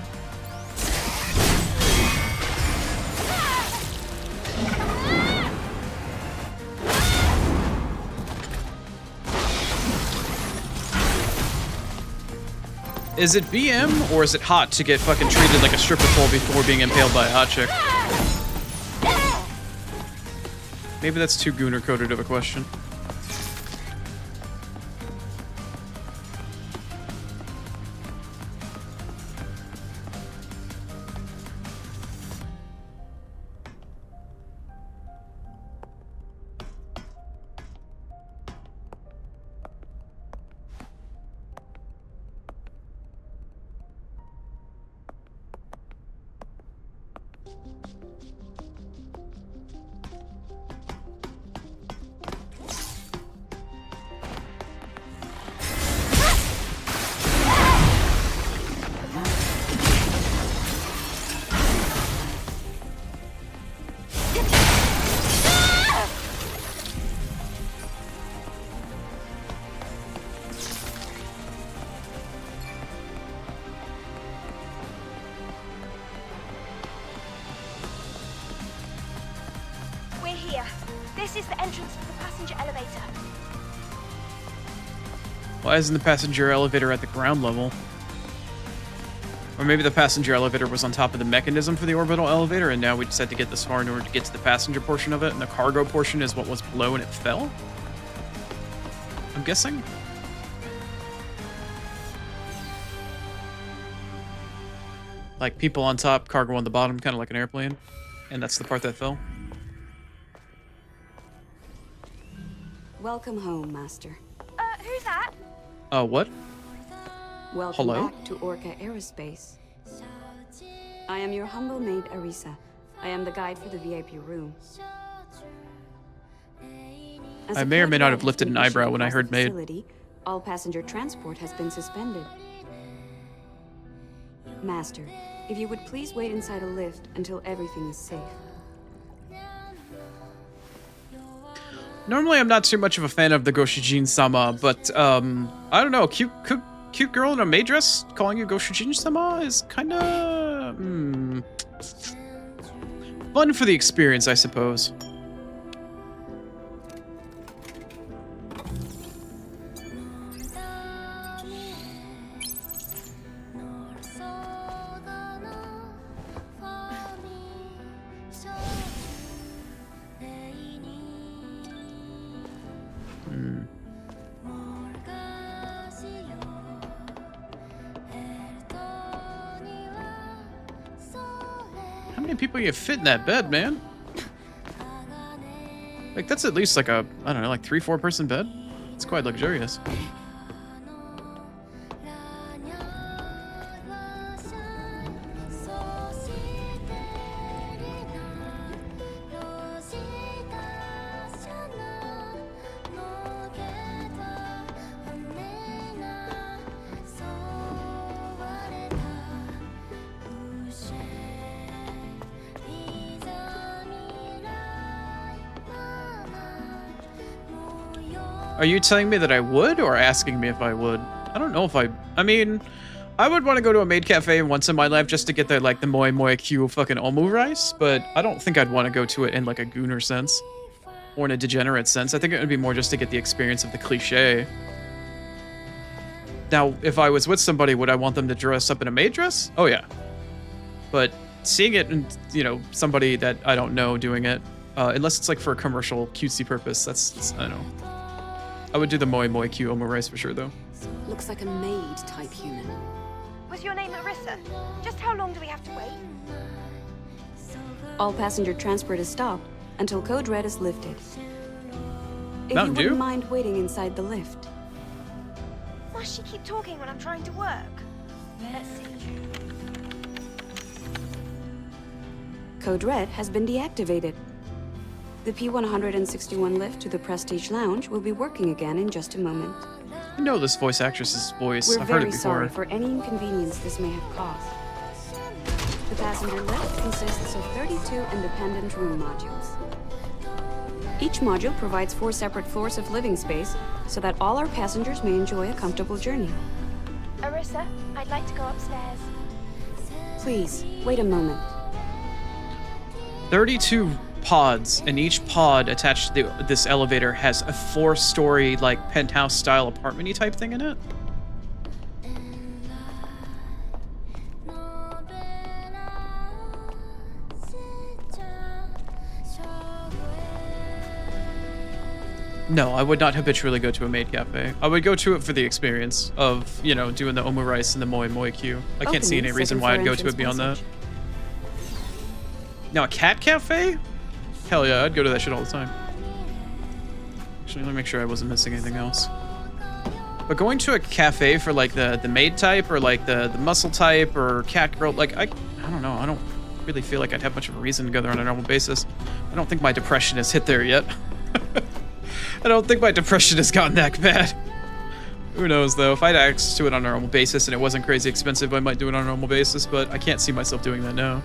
Is it BM or is it hot to get fucking treated like a stripper pole before being impaled by a hot chick? Maybe that's too gooner-coded of a question. We're here. This is the entrance to the passenger elevator. Why isn't the passenger elevator at the ground level? Or maybe the passenger elevator was on top of the mechanism for the orbital elevator, and now we just had to get this far in order to get to the passenger portion of it, and the cargo portion is what was below and it fell? I'm guessing? Like people on top, cargo on the bottom, kind of like an airplane. And that's the part that fell. Welcome home, Master. Who's that? What? Welcome Hello? back to Orca Aerospace. I am your humble maid, Arisa. I am the guide for the VIP room. As I a may or may not have courtesy lifted an eyebrow when I across heard the maid. facility, all passenger transport has been suspended. Master, if you would please wait inside a lift until everything is safe. Normally, I'm not too much of a fan of the Goshijin-sama, but I don't know. Cute girl in a maid dress calling you Goshijin-sama is kind of fun for the experience, I suppose. How many people you fit in that bed, man? Like, that's at least like a, I don't know, like 3-4 person bed. It's quite luxurious. Are you telling me that I would, or asking me if I would? I don't know if I mean, I would want to go to a maid cafe once in my life just to get the, like, the moi moi Q fucking omu rice, but I don't think I'd want to go to it in, like, a gooner sense. Or in a degenerate sense. I think it would be more just to get the experience of the cliche. Now, if I was with somebody, would I want them to dress up in a maid dress? Oh, yeah. But seeing it in, you know, somebody that I don't know doing it, unless it's, like, for a commercial cutesy purpose, that's I don't know. I would do the moi moi Q omu rice for sure, though. Looks like a maid type human. Was your name Arissa? Just how long do we have to wait? All passenger transport is stopped until code red is lifted. If Mountain you Dew? wouldn't mind waiting inside the lift. Must she keep talking when I'm trying to work? Let's see. Code red has been deactivated. The P161 lift to the Prestige Lounge will be working again in just a moment. I know this voice actress's voice. We're I've heard very it before. sorry for any inconvenience this may have caused. The passenger lift consists of 32 independent room modules. Each module provides 4 separate floors of living space so that all our passengers may enjoy a comfortable journey. Arissa, I'd like to go upstairs. Please, wait a moment. 32 pods, and each pod attached to this elevator has a 4-story, like, penthouse-style apartment-y type thing in it. No, I would not habitually go to a maid cafe. I would go to it for the experience of, you know, doing the omu rice and the moi moi Q. I can't see any Opening reason second why I'd floor go to it beyond that. entrance Now, a cat cafe? Hell yeah, I'd go to that shit all the time. Actually, let me make sure I wasn't missing anything else. But going to a cafe for, like, the maid type, or, like, the muscle type, or cat girl, like, I don't know. I don't really feel like I'd have much of a reason to go there on a normal basis. I don't think my depression has hit there yet. I don't think my depression has gotten that bad. Who knows, though? If I'd access to it on a normal basis and it wasn't crazy expensive, I might do it on a normal basis, but I can't see myself doing that now.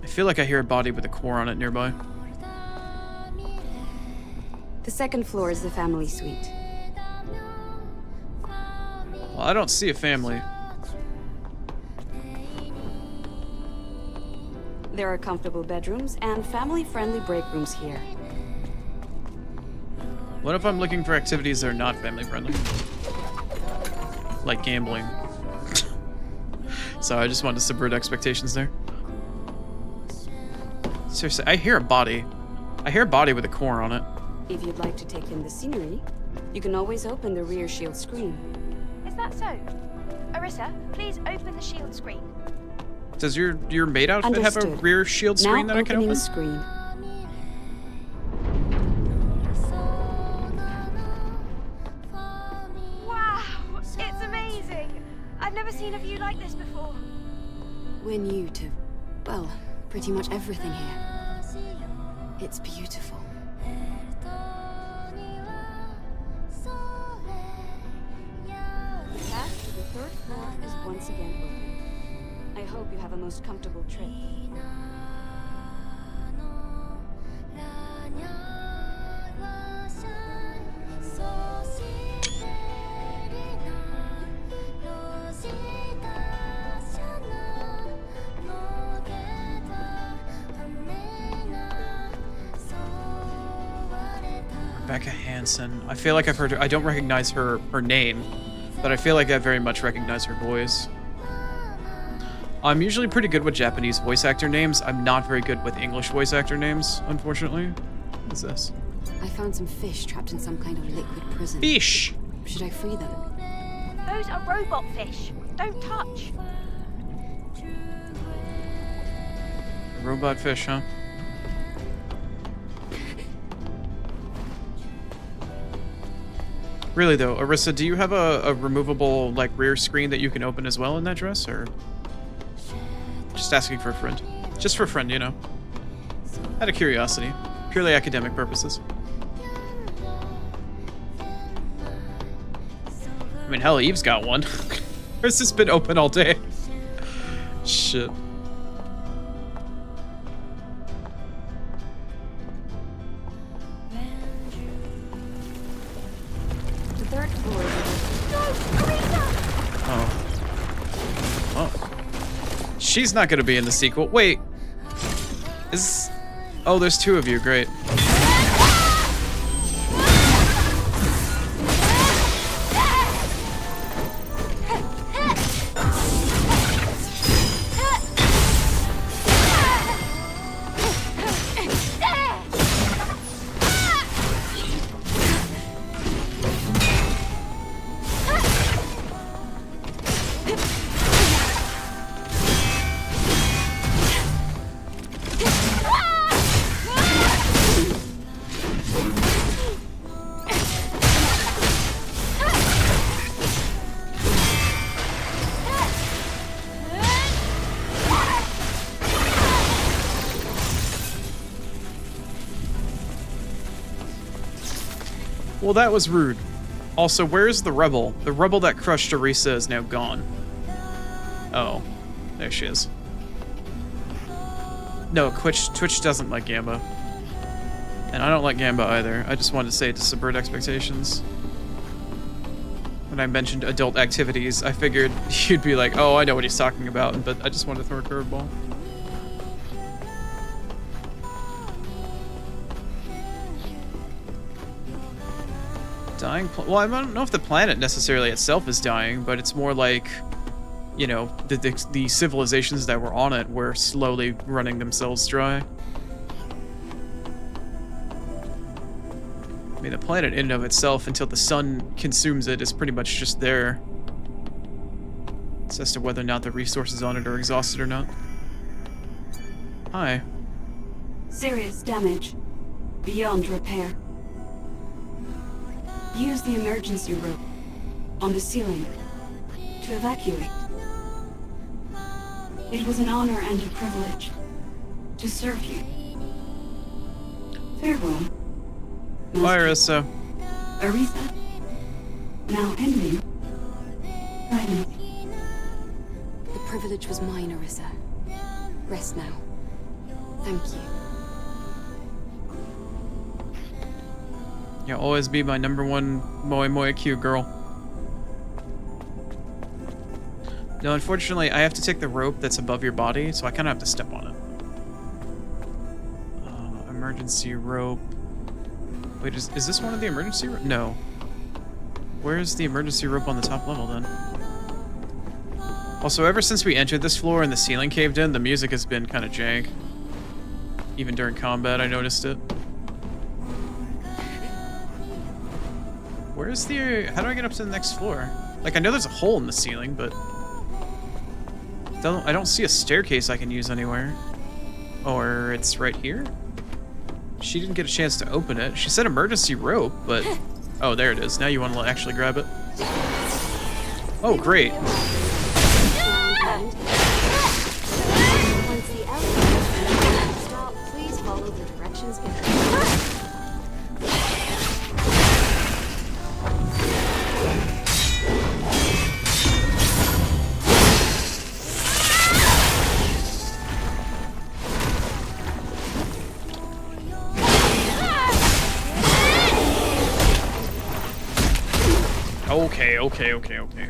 I feel like I hear a body with a core on it nearby. The second floor is the family suite. Well, I don't see a family. There are comfortable bedrooms and family-friendly break rooms here. What if I'm looking for activities that are not family friendly? Like gambling. So I just wanted to subvert expectations there. Seriously, I hear a body. I hear a body with a core on it. If you'd like to take in the scenery, you can always open the rear shield screen. Is that so? Arissa, please open the shield screen. Does your maid outfit have a Understood. rear shield screen Now that I can opening open? screen. Wow, it's seen a view like this before. We're new to, well, pretty much everything here. It's beautiful. The path to the third floor is once again open. I hope you have a most comfortable trip. Rebecca Hansen. I feel like I've heard her. I don't recognize her name, but I feel like I very much recognize her voice. I'm usually pretty good with Japanese voice actor names. I'm not very good with English voice actor names, unfortunately. What is this? I found some fish trapped in some kind of liquid prison. Fish! Should I free them? Those are robot fish. Don't touch. Robot fish, huh? Really though, Arissa, do you have a removable like rear screen that you can open as well in that dress, or just asking for a friend? Just for a friend, you know. Out of curiosity, purely academic purposes. I mean, hell, Eve's got one. Hers has been open all day. Shit. She's not gonna be in the sequel. Wait. Oh, there's two of you. Great. Well, that was rude. Also, where's the rebel? The rebel that crushed Arisa is now gone. Oh, there she is. No, Twitch doesn't like Gamba. And I don't like Gamba either. I just wanted to say it to subvert expectations. When I mentioned adult activities, I figured you'd be like, oh, I know what he's talking about, but I just wanted to throw a curveball. Dying well, I don't know if the planet necessarily itself is dying, but it's more like, you know, the civilizations that were on it were slowly running themselves dry. I mean, the planet in and of itself, until the sun consumes it, is pretty much just there. It's as to whether or not the resources on it are exhausted or not. Hi. Serious damage. Beyond repair. Use the emergency rope on the ceiling to evacuate. It was an honor and a privilege to serve you. Farewell. Bye, Arissa. Arisa. Now ending. Silence. The privilege was mine, Arisa. Rest now. Thank you. You'll always be my #1 Moe Q girl. No, unfortunately, I have to take the rope that's above your body, so I kind of have to step on it. Emergency rope. Wait, is this one of the emergency rope? No. Where's the emergency rope on the top level, then? Also, ever since we entered this floor and the ceiling caved in, the music has been kind of jank. Even during combat, I noticed it. Where's the... How do I get up to the next floor? Like, I know there's a hole in the ceiling, but... I don't see a staircase I can use anywhere. Or it's right here? She didn't get a chance to open it. She said emergency rope, but... Oh, there it is. Now you want to actually grab it. Oh, great. happens before. Okay.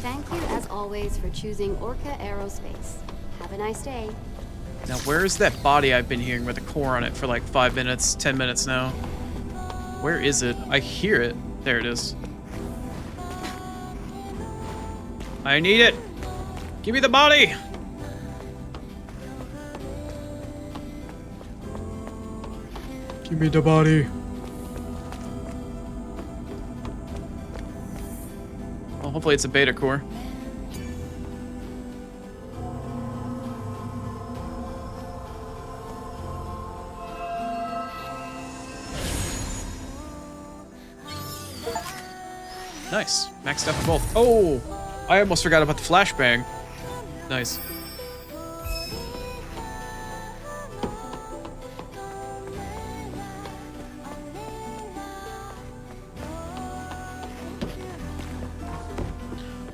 Thank you, as always, for choosing Orca Aerospace. Have a nice day. Now, where is that body I've been hearing with a core on it for like 5 minutes, 10 minutes now? Where is it? I hear it. There it is. I need it. Give me the body. Give me the body. Well, hopefully it's a beta core. Nice. Maxed out for both. Oh! I almost forgot about the flashbang. Nice.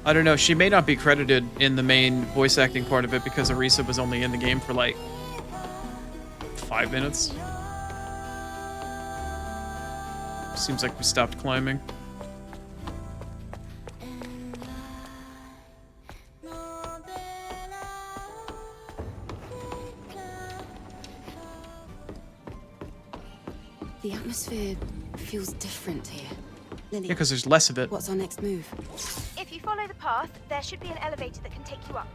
I don't know, she may not be credited in the main voice acting part of it because Arisa was only in the game for like 5 minutes. Seems like we stopped climbing. The atmosphere feels different here. Lily, Yeah, because there's less of it. what's our next move? If you follow the path, there should be an elevator that can take you up.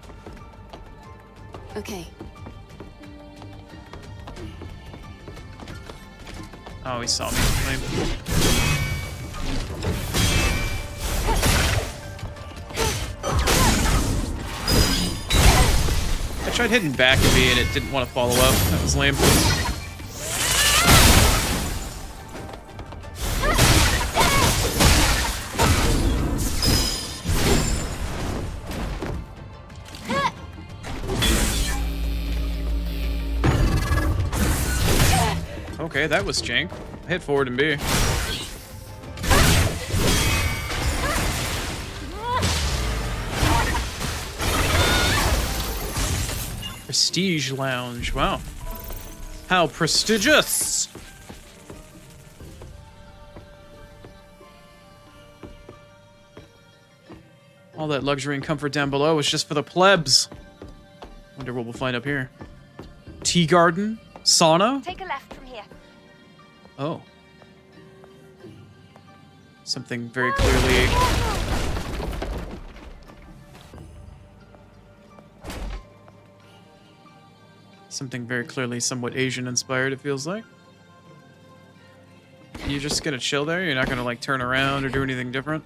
Okay. Oh, he saw me. I tried hitting back at me and it didn't want to follow up. That was lame. Okay, that was jank. I hit forward and B. Prestige Lounge. Wow. How prestigious! All that luxury and comfort down below is just for the plebs. Wonder what we'll find up here. Tea garden? Sauna? Take a left from here. Oh. Something very clearly... Something very clearly somewhat Asian inspired, it feels like. You just gonna chill there? You're not gonna like turn around or do anything different?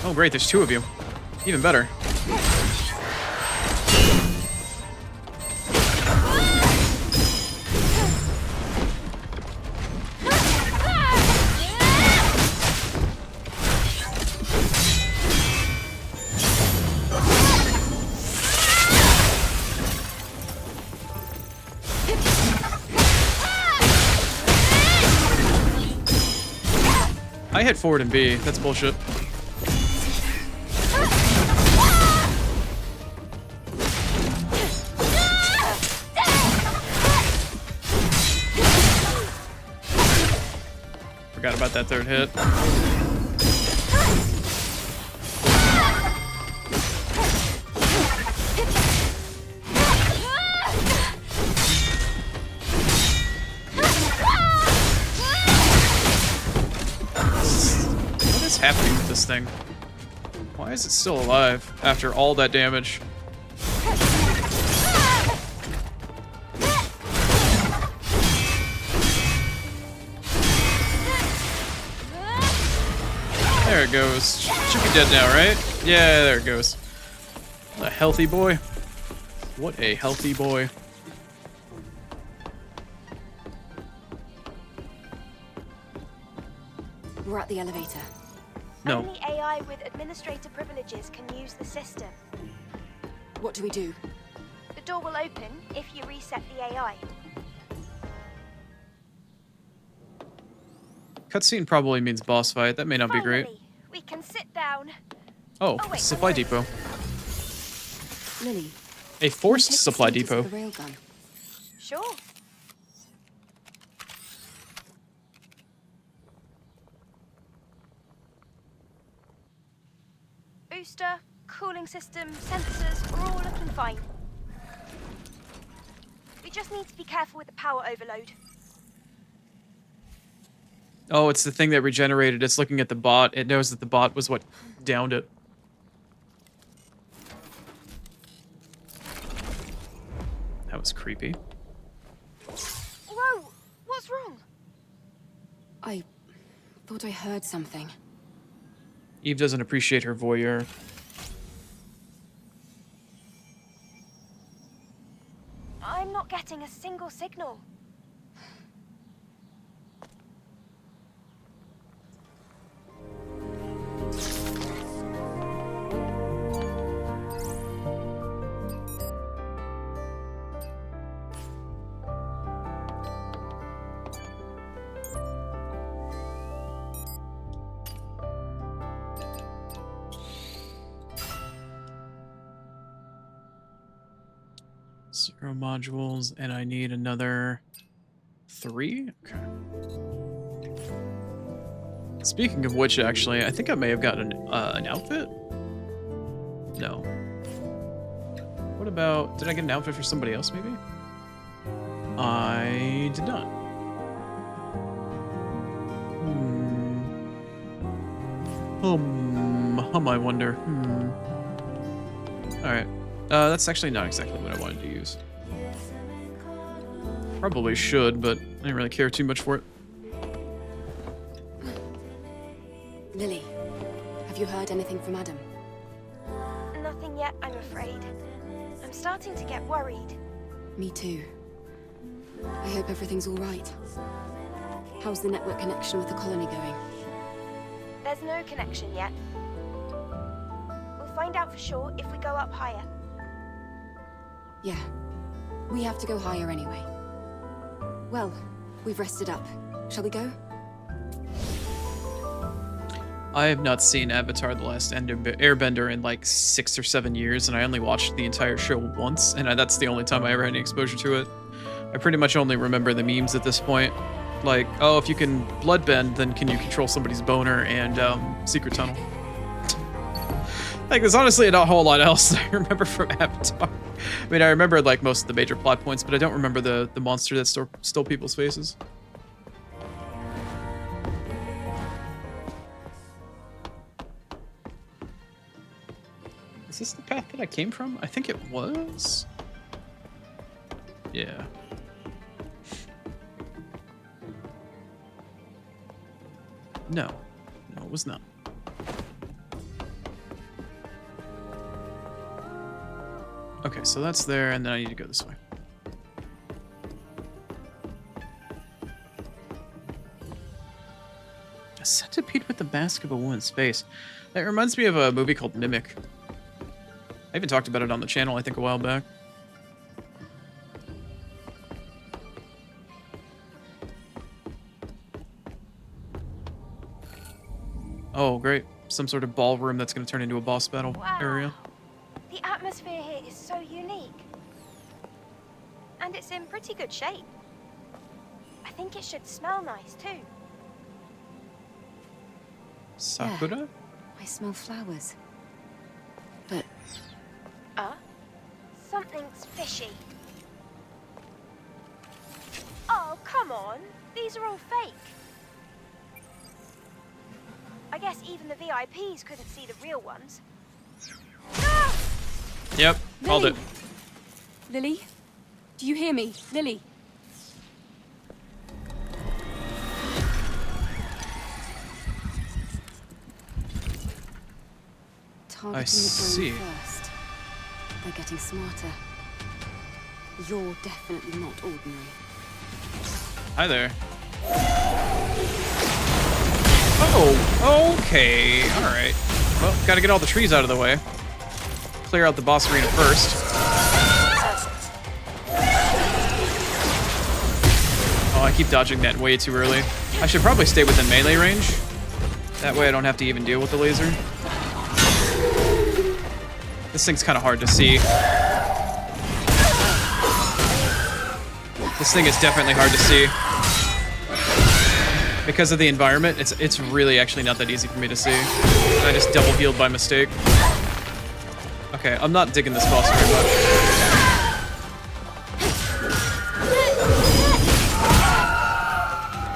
Oh, great, there's two of you. Even better. I hit forward and B. That's bullshit. Forgot about that third hit. What is happening with this thing? Why is it still alive after all that damage? There it goes. Should be dead now, right? Yeah, there it goes. A healthy boy. What a healthy boy. We're at the elevator. No. Only AI with administrator privileges can use the system. What do we do? The door will open if you reset the AI. Cutscene probably means boss fight. That may not be great. Finally, we can sit down. Oh, Oh, wait, supply no. depot. Lily. A forced take the supply status depot. of the railgun. Sure. Booster, cooling system, sensors are all looking fine. We just need to be careful with the power overload. Oh, it's the thing that regenerated. It's looking at the bot. It knows that the bot was what downed it. That was creepy. Whoa! What's wrong? I thought I heard something. Eve doesn't appreciate her voyeur. I'm not getting a single signal. Zero modules, and I need another 3? Okay. Speaking of which, actually, I think I may have gotten an outfit? No. What about... Did I get an outfit for somebody else, maybe? I did not. I wonder. Alright. That's actually not exactly what I wanted to use. Probably should, but I didn't really care too much for it. Lily, have you heard anything from Adam? Nothing yet, I'm afraid. I'm starting to get worried. Me too. I hope everything's all right. How's the network connection with the colony going? There's no connection yet. We'll find out for sure if we go up higher. Yeah. We have to go higher anyway. Well, we've rested up. Shall we go? I have not seen Avatar: The Last Airbender in like 6 or 7 years, and I only watched the entire show once, and that's the only time I ever had any exposure to it. I pretty much only remember the memes at this point. Like, oh, if you can bloodbend, then can you control somebody's boner and secret tunnel? Like, there's honestly not a whole lot else that I remember from Avatar. I mean, I remember like most of the major plot points, but I don't remember the monster that stole people's faces. Is this the path that I came from? I think it was. Yeah. No. No, it was not. Okay, so that's there, and then I need to go this way. A centipede with the mask of a woman's face. That reminds me of a movie called Mimic. I even talked about it on the channel, I think, a while back. Oh, great. Some sort of ballroom that's going to turn into a boss battle Wow. area. The atmosphere here is so unique. And it's in pretty good shape. I think it should smell nice too. Sakura? I smell flowers. But Something's fishy. Oh, come on. These are all fake. I guess even the VIPs couldn't see the real ones. Ah! Yep, called Lily. it. Lily? Do you hear me? Lily? targeting the see. brain first. They're getting smarter. You're definitely not ordinary. Hi there. Oh, okay. Alright. Well, gotta get all the trees out of the way. Clear out the boss arena first. Oh, I keep dodging that way too early. I should probably stay within melee range. That way I don't have to even deal with the laser. This thing's kind of hard to see. This thing is definitely hard to see. Because of the environment, it's really actually not that easy for me to see. I just double healed by mistake. Okay, I'm not digging this boss very much.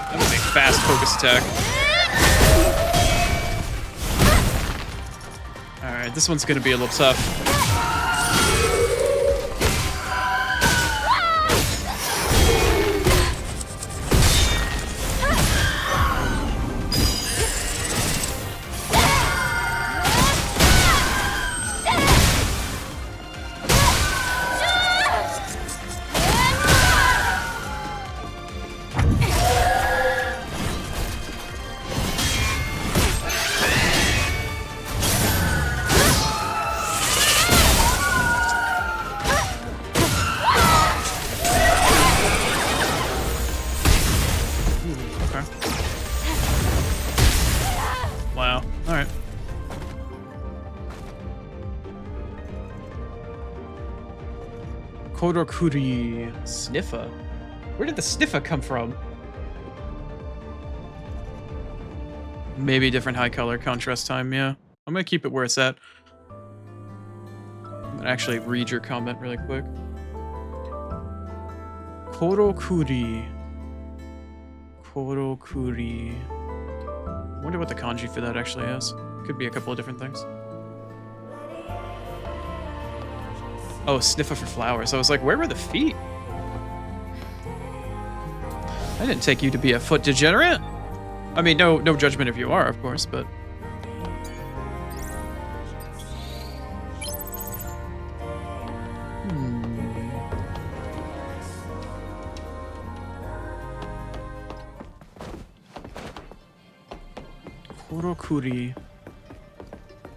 That was a fast focus attack. Alright, this one's gonna be a little tough. Wow. Alright. Kodokuri Sniffer? Where did the Sniffer come from? Maybe different high color contrast time, yeah. I'm gonna keep it where it's at. I'm gonna actually read your comment really quick. Kodokuri. Kodokuri. I wonder what the kanji for that actually is. Could be a couple of different things. Oh, sniffer for flowers. I was like, where were the feet? I didn't take you to be a foot degenerate. I mean, no judgment if you are, of course, but... Kodokuri.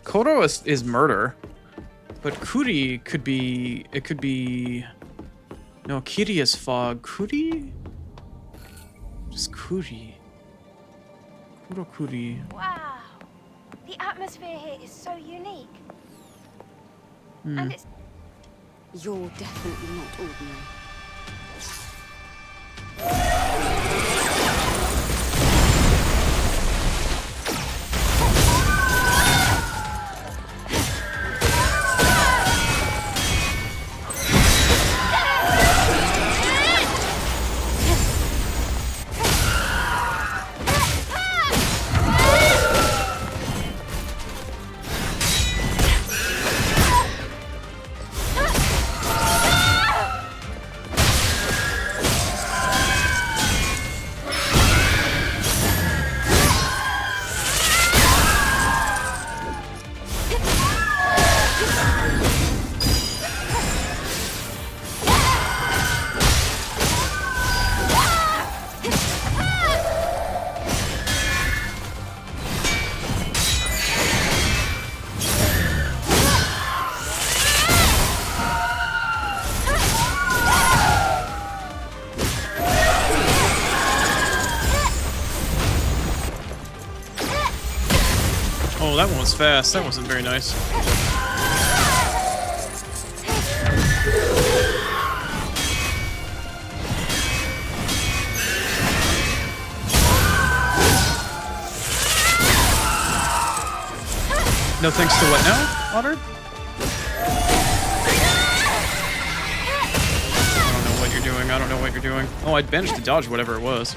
Kodo is murder, but Kuri could be... It could be... No, Kiri is fog. Kuri? Just Kuri. Kodokuri. Wow. The atmosphere here is so unique. And it's... You're definitely not ordinary. Oh, that one was fast. That wasn't very nice. No thanks to what now, Otter? I don't know what you're doing. I don't know what you're doing. Oh, I managed to dodge whatever it was.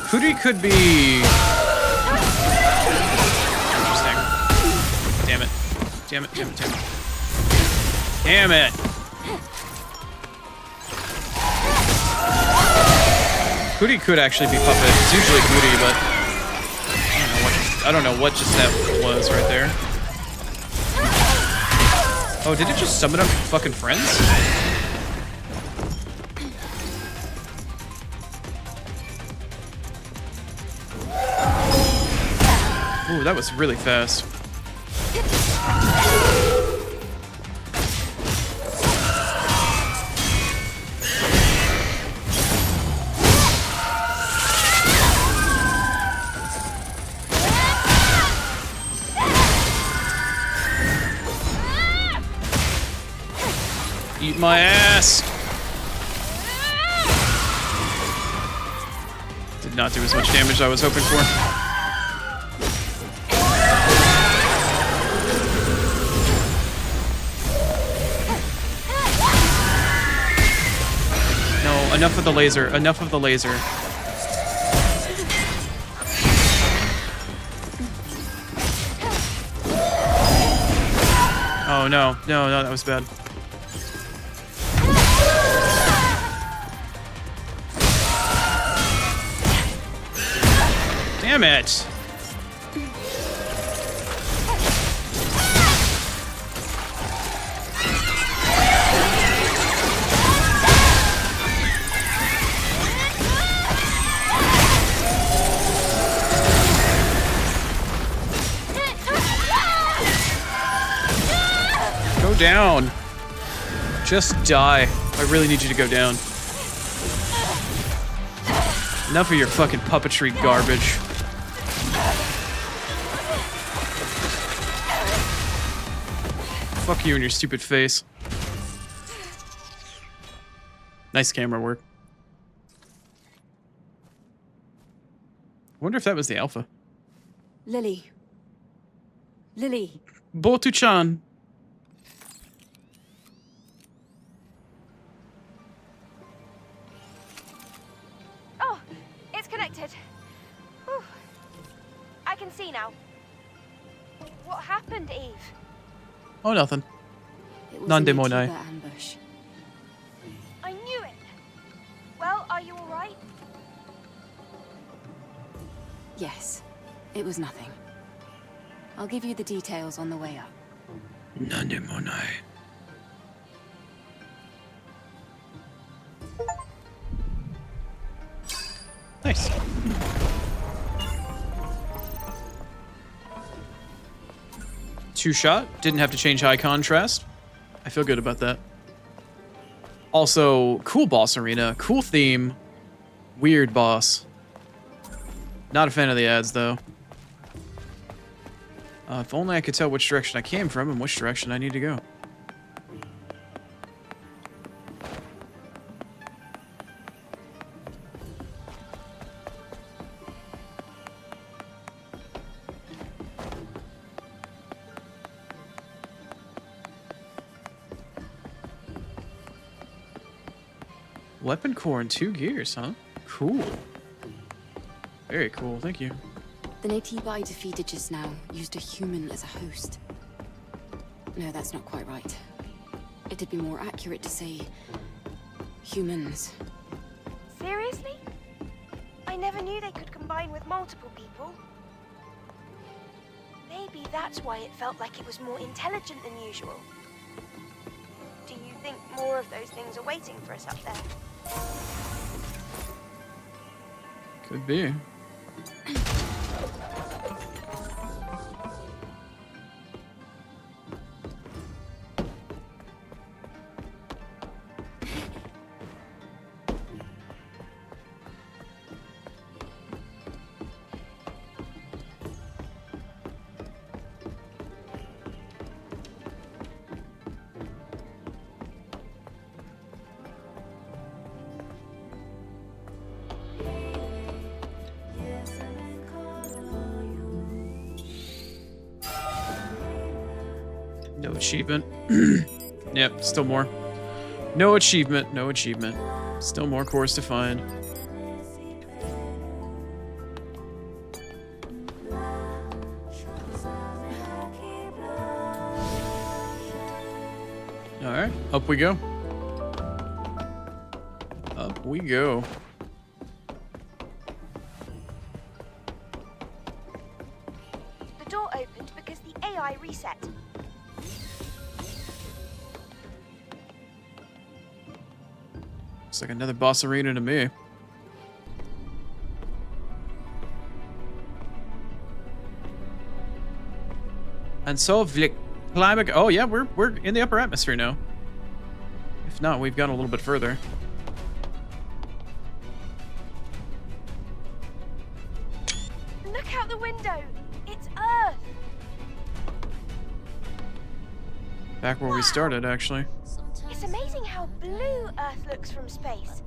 Hootie could be... Interesting. Damn it. Damn it, damn it, damn it. Damn it! Hootie could actually be Puppet. It's usually Hootie, but... I don't know what just that was right there. Oh, did it just summon up fucking friends? Ooh, that was really fast. Eat my ass! Did not do as much damage as I was hoping for. No, enough of the laser. Enough of the laser. Oh no, no, no, that was bad. Damn it! Go down. Just die. I really need you to go down. Enough of your fucking puppetry garbage. Fuck you and your stupid face. Nice camera work. I wonder if that was the alpha. Lily. Lily. Botu-chan. Oh, it's connected. Whew. I can see now. What happened, Eve? Oh, nothing. It was Nande an monai. Vtuber ambush. I knew it. Well, are you all right? Yes, it was nothing. I'll give you the details on the way up. Nande monai. Nice. Two shot. Didn't have to change high contrast. I feel good about that. Also, cool boss arena. Cool theme. Weird boss. Not a fan of the ads, though. If only I could tell which direction I came from and which direction I need to go. Weapon core in 2 gears, huh? Cool. Very cool, thank you. The native I defeated just now used a human as a host. No, that's not quite right. It'd be more accurate to say... humans. Seriously? I never knew they could combine with multiple people. Maybe that's why it felt like it was more intelligent than usual. Do you think more of those things are waiting for us up there? Could be. No achievement. Yep, still more. No achievement, no achievement. Still more cores to find. Up we go. Up we go. The door opened because the AI reset. Looks like another boss arena to me. And so, climbing. Oh yeah, we're in the upper atmosphere now. If not, we've gone a little bit further. Look out the window! It's Earth! Back where we started, actually. It's amazing how blue Earth looks from space.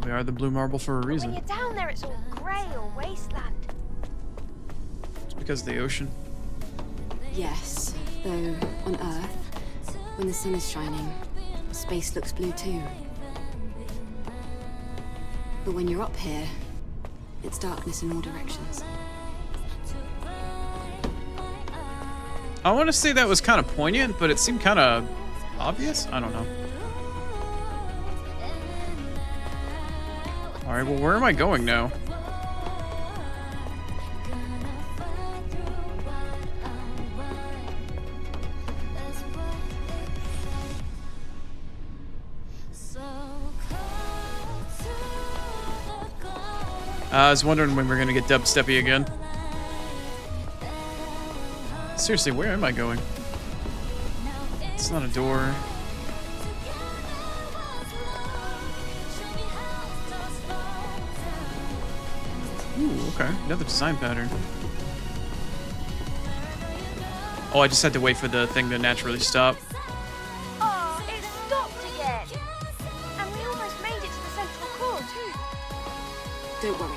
We are the blue marble for a When reason. you're down there, it's all grey or wasteland. It's because of the ocean. Yes, though on Earth, when the sun is shining, space looks blue too. But when you're up here, it's darkness in all directions. I want to say that was kind of poignant, but it seemed kind of obvious. I don't know. All right, well, where am I going now? I was wondering when we're gonna get dubsteppy again. Seriously, where am I going? It's not a door. Ooh, okay. Another design pattern. Oh, I just had to wait for the thing to naturally stop. Oh, it stopped again! And we almost made it to the central core, too. Don't worry.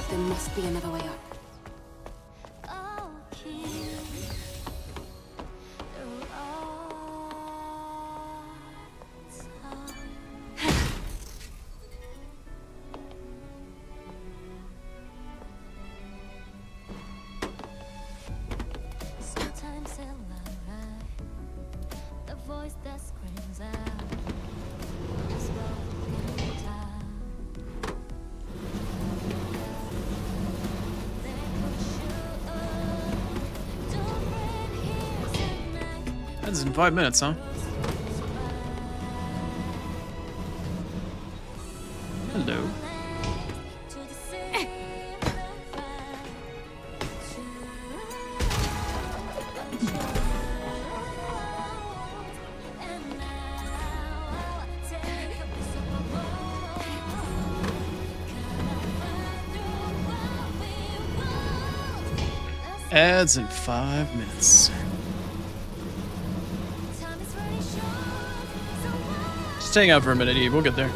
There must be another way up. That's in 5 minutes, huh? Hello. Ads in 5 minutes. Just hang out for a minute, Eve. We'll get there.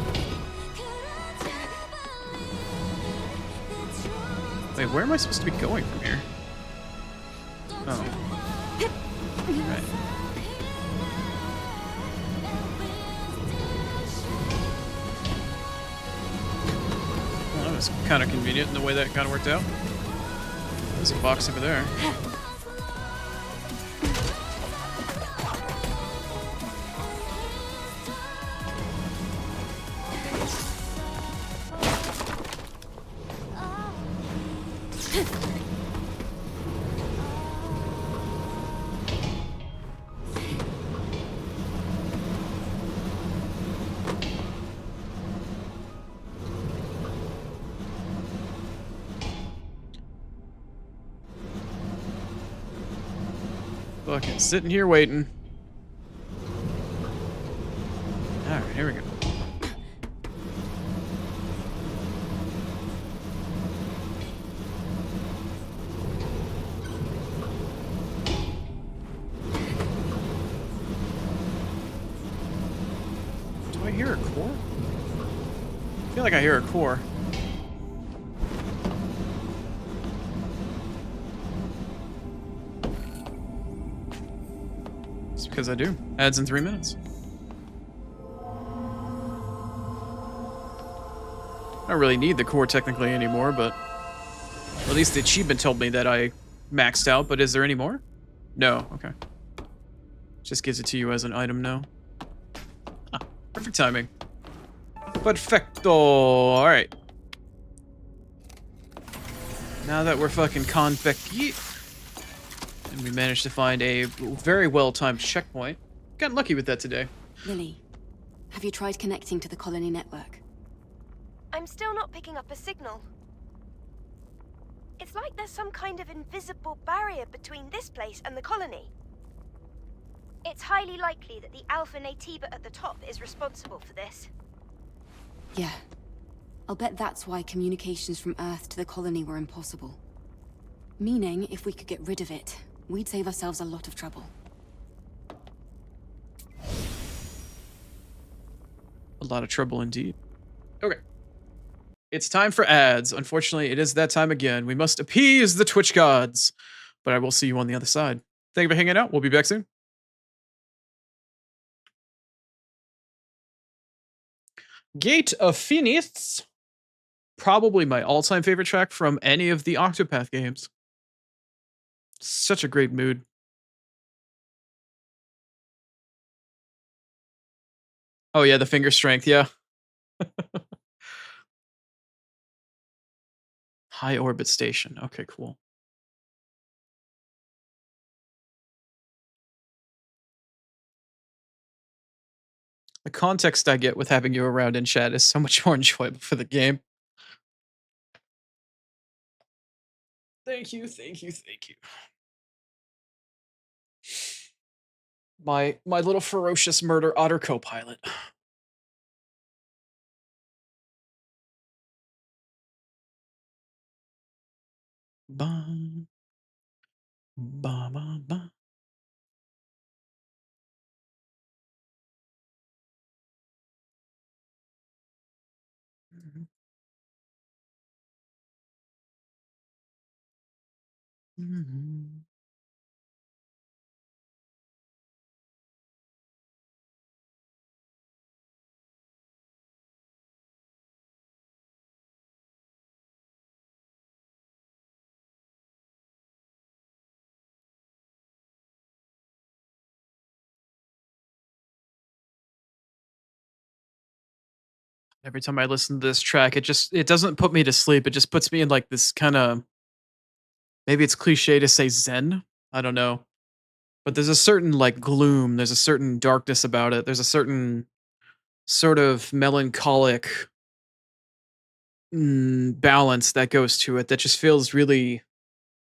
Wait, where am I supposed to be going from here? Oh. Right. Well, that was kind of convenient in the way that kind of worked out. There's a box over there. Fucking sitting here waiting. Alright, here we go. Do I hear a core? I feel like I hear a core. Because I do. Ads in 3 minutes. I don't really need the core technically anymore, but at least the achievement told me that I maxed out, but is there any more? No, okay. Just gives it to you as an item now. Ah, perfect timing. Perfecto. Alright. Now that we're fucking confetti, and we managed to find a very well-timed checkpoint. Got lucky with that today. Lily, have you tried connecting to the colony network? I'm still not picking up a signal. It's like there's some kind of invisible barrier between this place and the colony. It's highly likely that the Alpha Nativa at the top is responsible for this. Yeah. I'll bet that's why communications from Earth to the colony were impossible. Meaning, if we could get rid of it, we'd save ourselves a lot of trouble. A lot of trouble indeed. Okay. It's time for ads. Unfortunately, it is that time again. We must appease the Twitch gods. But I will see you on the other side. Thank you for hanging out. We'll be back soon. Gate of Phoenix. Probably my all-time favorite track from any of the Octopath games. Such a great mood. Oh yeah, the finger strength, yeah. High orbit station. Okay, cool. The context I get with having you around in chat is so much more enjoyable for the game. Thank you, thank you, thank you. My little ferocious murder otter co-pilot. Ba, ba, ba, ba. Mhm. Every time I listen to this track, it doesn't put me to sleep. It just puts me in like this kind of, maybe it's cliche to say zen. I don't know. But there's a certain like gloom, there's a certain darkness about it. There's a certain sort of melancholic balance that goes to it that just feels really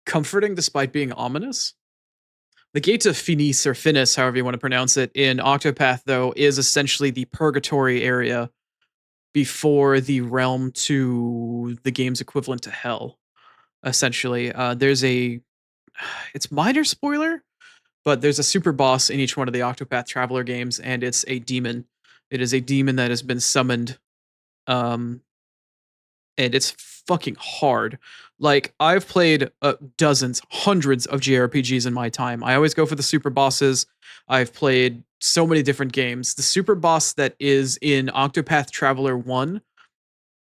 comforting despite being ominous. The Gate of Finis or Finis, however you want to pronounce it, in Octopath though, is essentially the purgatory area before the realm to the game's equivalent to hell. Essentially, there's a, it's minor spoiler, but there's a super boss in each one of the Octopath Traveler games, and it's a demon. It is a demon that has been summoned, um, and it's fucking hard. Like, I've played dozens, hundreds of JRPGs in my time. I always go for the super bosses. I've played so many different games. The super boss that is in Octopath Traveler 1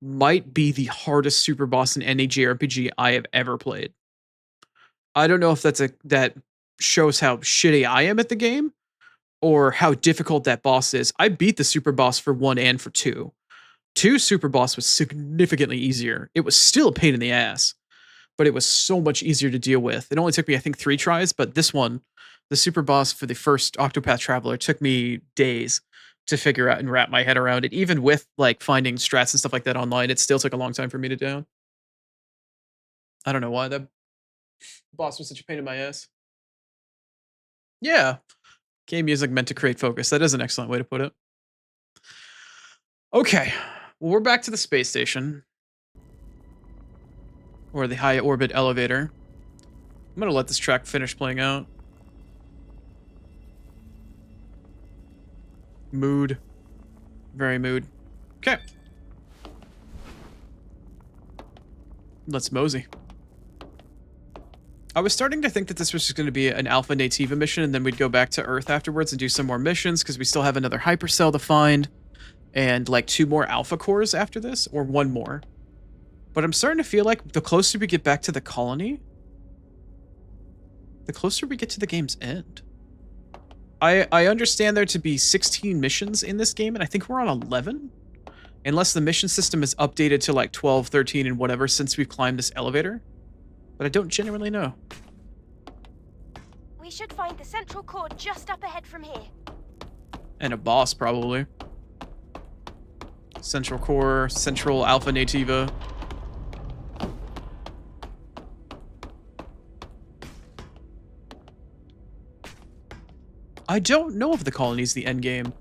might be the hardest super boss in any JRPG I have ever played. I don't know if that shows how shitty I am at the game or how difficult that boss is. I beat the super boss for 1 and for 2. 2 super boss was significantly easier. It was still a pain in the ass, but it was so much easier to deal with. It only took me, I think, 3 tries, but this one, the super boss for the first Octopath Traveler, took me days to figure out and wrap my head around it. Even with like finding strats and stuff like that online, it still took a long time for me to down. I don't know why that boss was such a pain in my ass. Yeah, game music meant to create focus. That is an excellent way to put it. Okay, well, we're back to the space station. Or the high orbit elevator. I'm gonna let this track finish playing out. Mood. Very mood. Okay. Let's mosey. I was starting to think that this was just going to be an Alpha Nativa mission, and then we'd go back to Earth afterwards and do some more missions, because we still have another hypercell to find, and like 2 more Alpha cores after this, or 1 more. But I'm starting to feel like the closer we get back to the colony, the closer we get to the game's end. I understand there to be 16 missions in this game, and I think we're on 11? Unless the mission system is updated to like 12, 13, and whatever since we've climbed this elevator. But I don't genuinely know. We should find the central core just up ahead from here. And a boss, probably. Central core, central alpha nativa. I don't know if the colony's the endgame.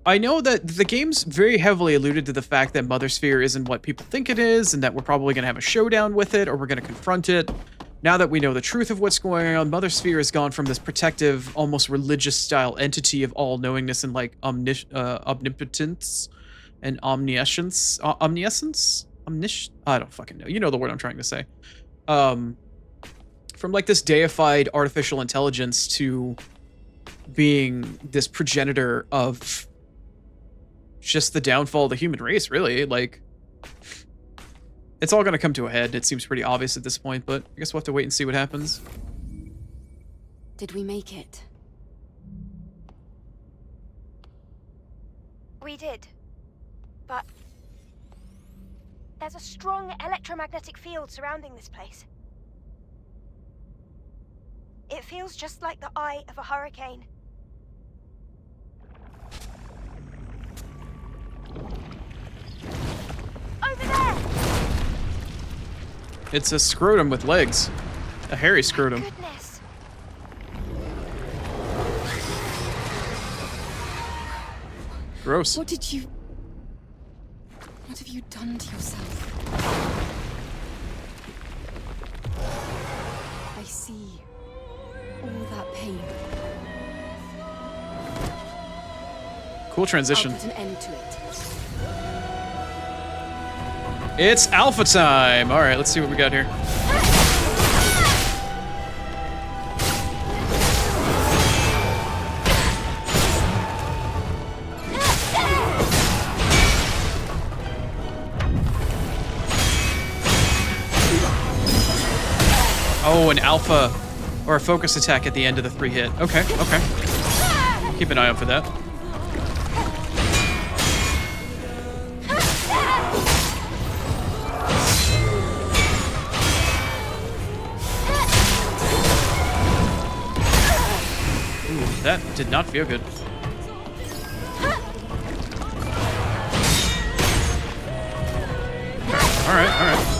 I know that the game's very heavily alluded to the fact that Mother Sphere isn't what people think it is, and that we're probably going to have a showdown with it, or we're going to confront it. Now that we know the truth of what's going on, Mother Sphere has gone from this protective, almost religious-style entity of all-knowingness and, like, omnipotence and omniscience? Omniscience? I don't fucking know. You know the word I'm trying to say. From, like, this deified artificial intelligence to being this progenitor of just the downfall of the human race, really. Like, it's all gonna come to a head. It seems pretty obvious at this point, but I guess we'll have to wait and see what happens. Did we make it? We did. But there's a strong electromagnetic field surrounding this place. It feels just like the eye of a hurricane. Over there! It's a scrotum with legs. A hairy scrotum. Goodness. Gross. What have you done to yourself? I see all that pain. Cool transition. I'll put an end to it. It's alpha time! Alright, let's see what we got here. Oh, an alpha or a focus attack at the end of the 3 hit. Okay, okay. Keep an eye out for that. Ooh, that did not feel good. Alright, alright.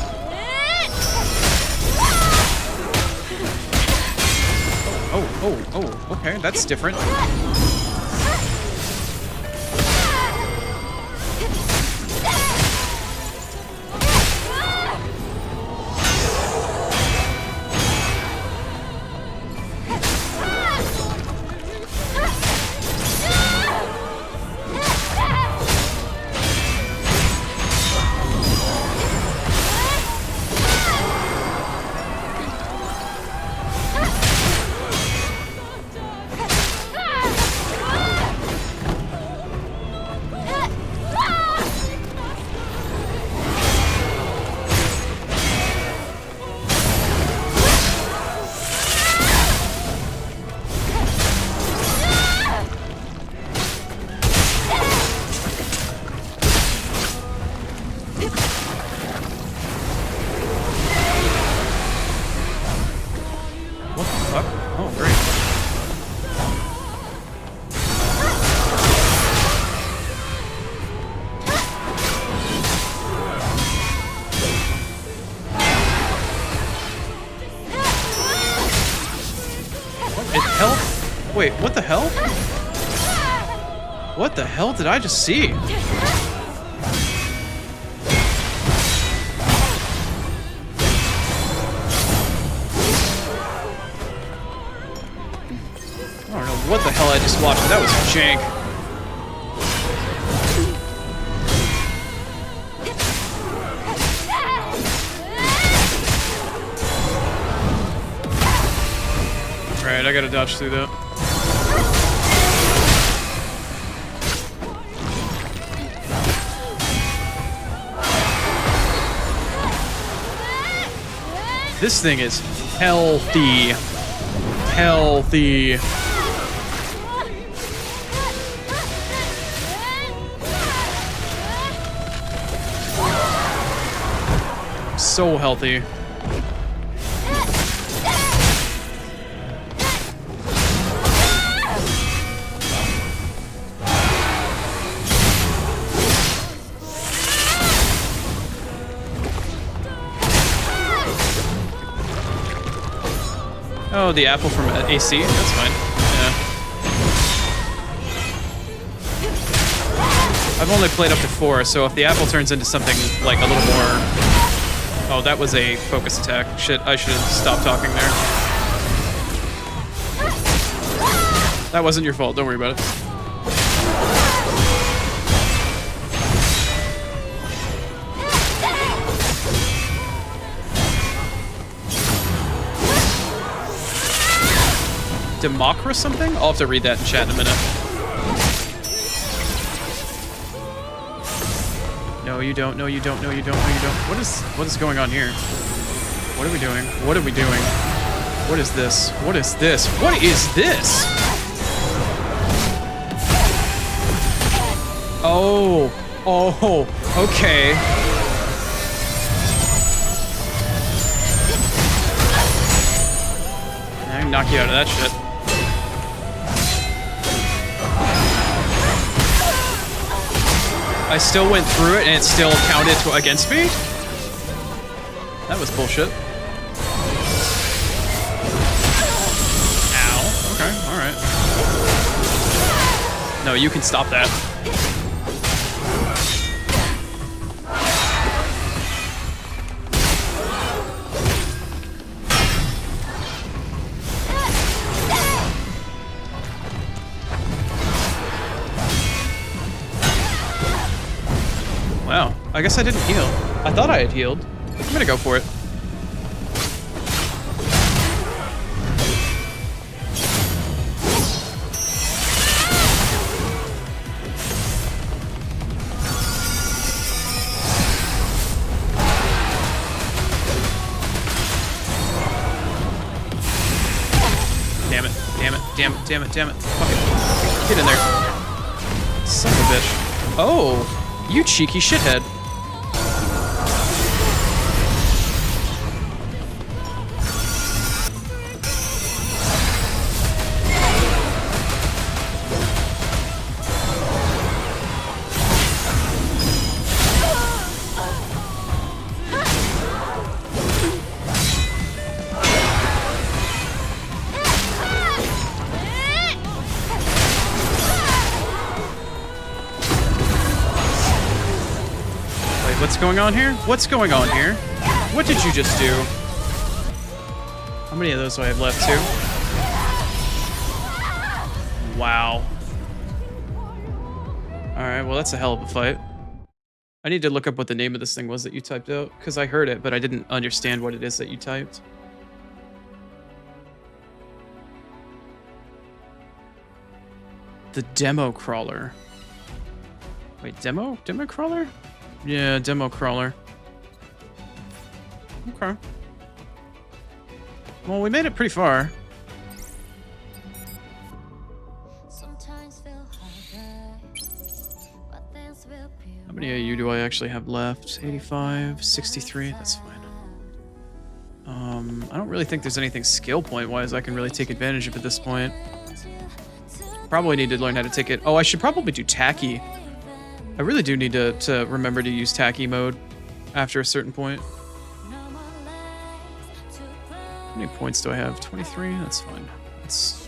Oh, okay, that's different. Wait, what the hell? What the hell did I just see? I don't know what the hell I just watched, but that was jank. Alright, I gotta dodge through that. This thing is healthy. Healthy. So healthy. Oh, the apple from AC? That's fine. Yeah. I've only played up to 4, so if the apple turns into something like a little more... Oh, that was a focus attack. Shit, I should have stopped talking there. That wasn't your fault, don't worry about it. Democra something? I'll have to read that in chat in a minute. No, you don't. No, you don't. No, you don't. No, you don't. What is going on here? What are we doing? What are we doing? What is this? What is this? What is this? Oh. Oh. Okay. I can knock you out of that shit. I still went through it and it still counted against me? That was bullshit. Ow. Okay, alright. No, you can stop that. Wow, I guess I didn't heal. I thought I had healed. I'm gonna go for it. Damn it, damn it, damn it, damn it, damn it. Fuck it. Get in there. Son of a bitch. Oh! You cheeky shithead. What's going on here? What's going on here? What did you just do? How many of those do I have left, too? Wow. Alright, well that's a hell of a fight. I need to look up what the name of this thing was that you typed out, because I heard it, but I didn't understand what it is that you typed. The demo crawler. Wait, demo? Demo crawler? Yeah, demo crawler. Okay. Well, we made it pretty far. How many of you do I actually have left? 85, 63, that's fine. I don't really think there's anything skill point wise I can really take advantage of at this point. Probably need to learn how to take it. Oh, I should probably do tacky. I really do need to remember to use tacky mode after a certain point. How many points do I have? 23? That's fine. That's...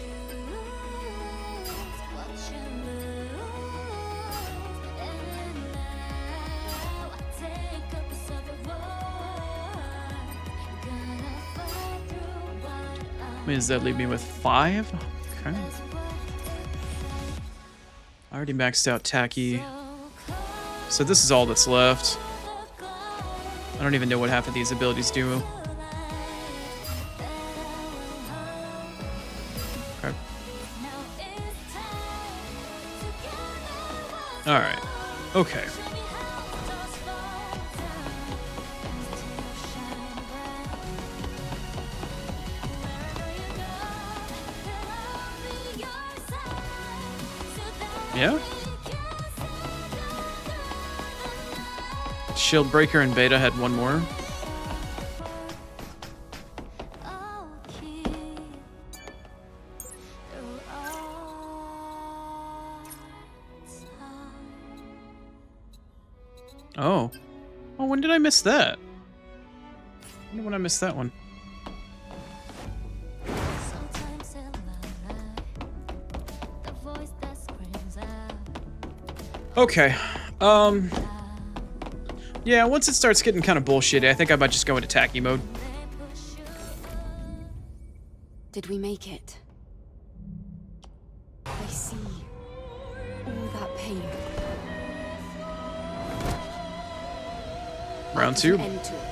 How many does that leave me with? 5? Okay. I already maxed out tacky. So this is all that's left. I don't even know what half of these abilities do. Okay. Alright. Okay. Yeah? Shield Breaker and Beta had one more. Oh. Oh, when did I miss that? I wonder when I missed that one. Okay. Yeah, once it starts getting kind of bullshitty, I think I might just go into tacky mode. Did we make it? I see all that pain. Round 2. End to it.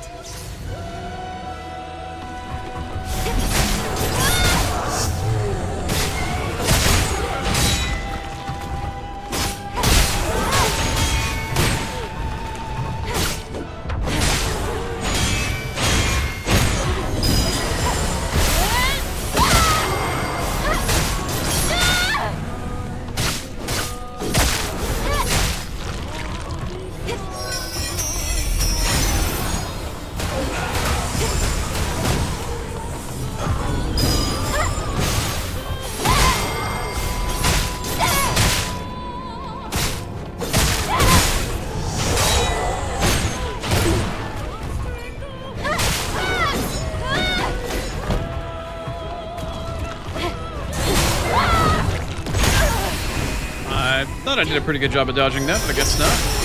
I thought I did a pretty good job of dodging that, but I guess not.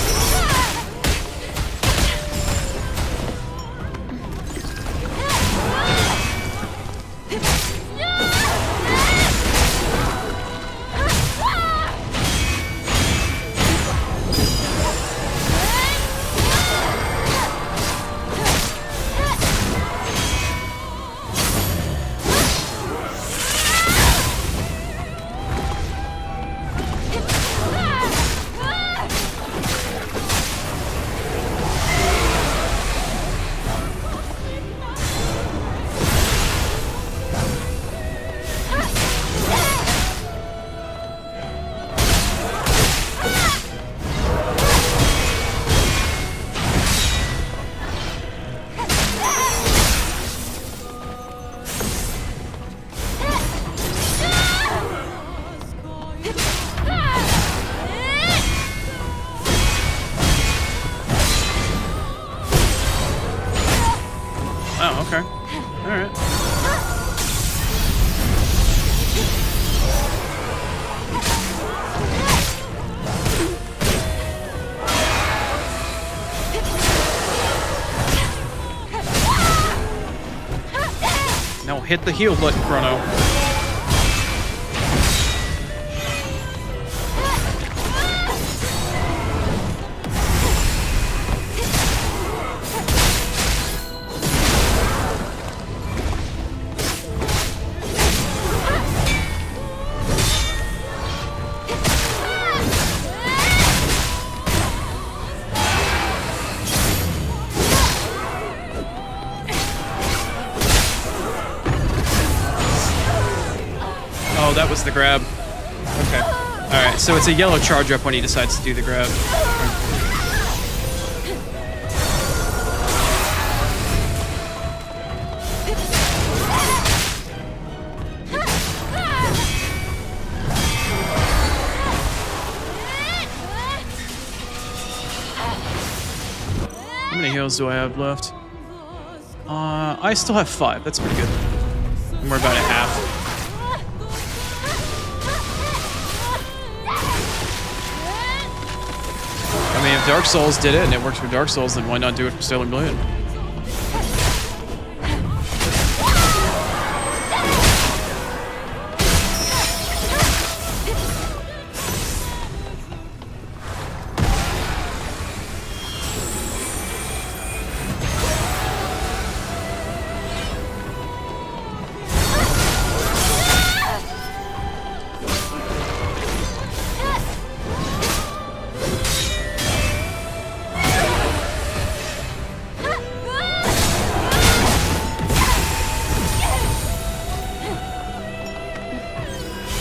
Oh, okay. Alright. Now hit the heal button, Chrono. Oh, that was the grab. Okay. Alright, so it's a yellow charge up when he decides to do the grab. How many heals do I have left? I still have 5. That's pretty good. And we're about at half. I mean, if Dark Souls did it and it works for Dark Souls, then why not do it for Stellar Blade?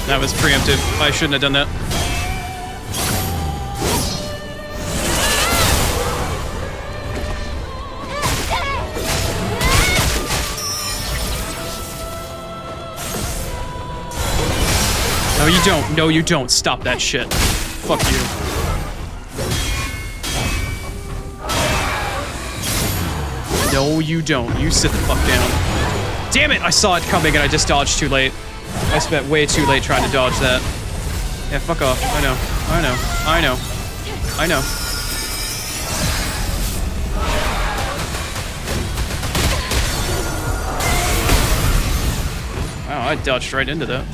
That was preemptive. I shouldn't have done that. No, you don't. No, you don't. Stop that shit. Fuck you. No, you don't. You sit the fuck down. Damn it! I saw it coming and I just dodged too late. I spent way too late trying to dodge that. Yeah, fuck off. I know. I know. I know. I know. Wow, I dodged right into that.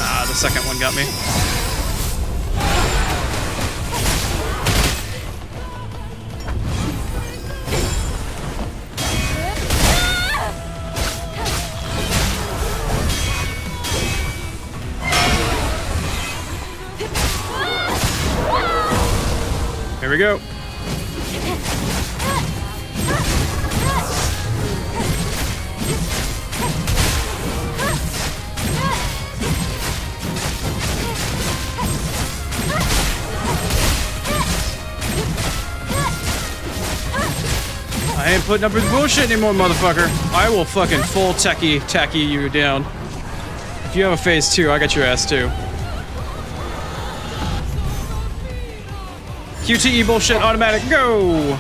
Ah, the second one got me. Here we go. I ain't putting up with bullshit anymore, motherfucker. I will fucking full tacky you down. If you have a phase 2, I got your ass too. QTE bullshit, automatic, go!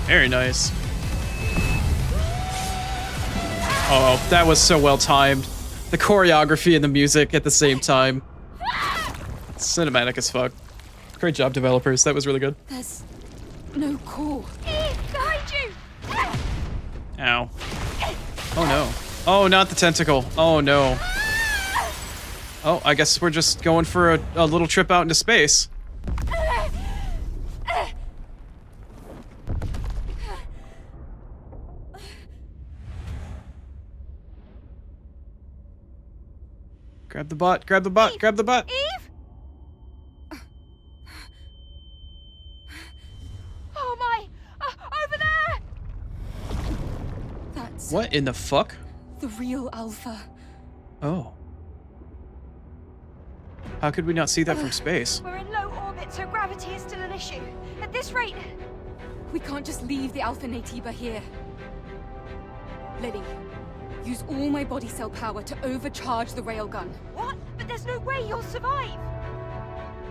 Very nice. Oh, that was so well timed. The choreography and the music at the same time. Cinematic as fuck. Great job, developers. That was really good. There's no core. Behind you! Ow. Oh no. Oh, not the tentacle. Oh no. Oh, I guess we're just going for a little trip out into space. Grab the butt, grab the butt, grab the butt. Eve? Oh my! Over there! That's What in the fuck? the real Alpha. Oh. How could we not see that from space? We're in low orbit, so gravity is still an issue. At this rate... We can't just leave the Alpha Natiba here. Lily, use all my body cell power to overcharge the railgun. What? But there's no way you'll survive!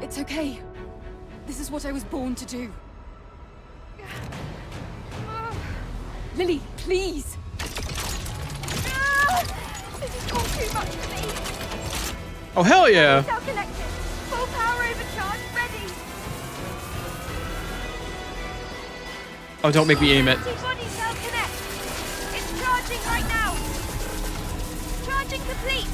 It's okay. This is what I was born to do. Lily, please! This is all too much for me! Oh, hell yeah! Cell connected! Full power overcharge ready! Oh, don't make me aim it. Body cell connect! It's charging right now! Charging complete!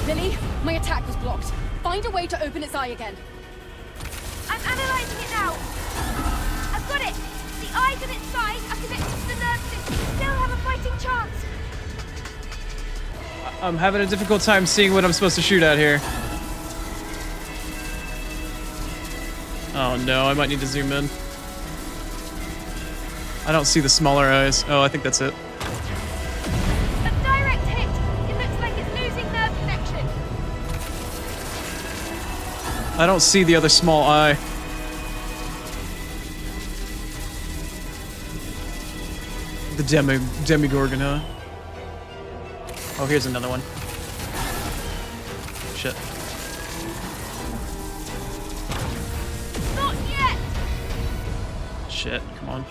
Lily, my attack was blocked. Find a way to open its eye again. I'm analyzing it now! I've got it! The eyes on its side are connected to the nerve system. Still have a fighting chance! I'm having a difficult time seeing what I'm supposed to shoot at here. Oh no, I might need to zoom in. I don't see the smaller eyes. Oh, I think that's it. A direct hit! It looks like it's losing nerve connection. I don't see the other small eye. The Demigorgon, huh? Oh, here's another one. Shit. Not yet! Shit, come on.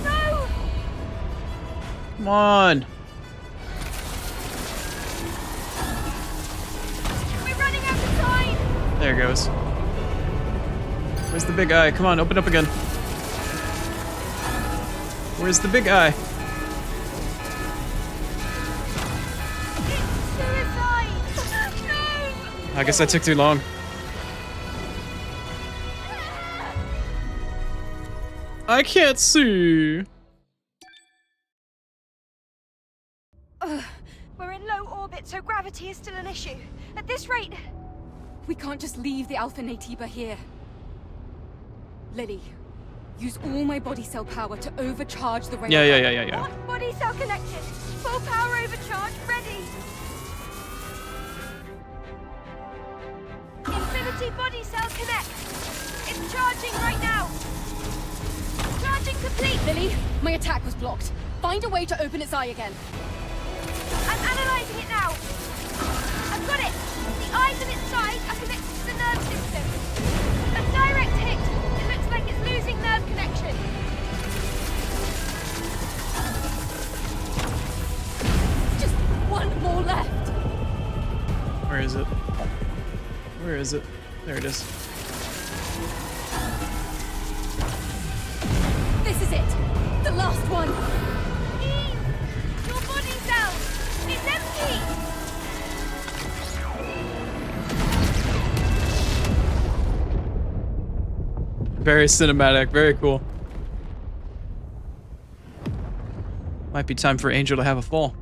No! Come on! We're running out of time! There it goes. Where's the big eye? Come on, open up again. Where's the big eye? It's suicide! No! I guess that took too long. I can't see. We're in low orbit, so gravity is still an issue. At this rate... We can't just leave the Alpha Natiba here. Lily, use all my body cell power to overcharge the railgun. Yeah. What? Body cell connected. Full power overcharge ready. Infinity body cell connect. It's charging right now. Charging complete. Lily, my attack was blocked. Find a way to open its eye again. I'm analyzing it now. I've got it. The eyes and its sides are connected to the nerve system. A direct hit. It looks like it's losing nerve connection. Just one more left. Where is it? Where is it? There it is. This is it. The last one. Eve, your body cell. It's empty. Very cinematic, very cool. Might be time for Angel to have a fall.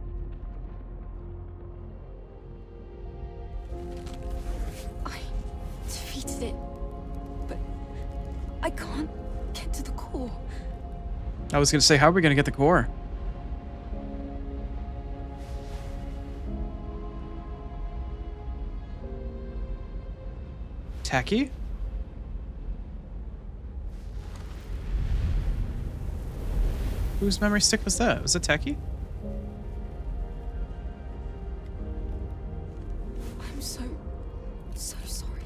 I defeated it, but I can't get to the core. I was gonna say, how are we gonna get the core? Tacky? Whose memory stick was that? Was it Tacky? I'm so sorry.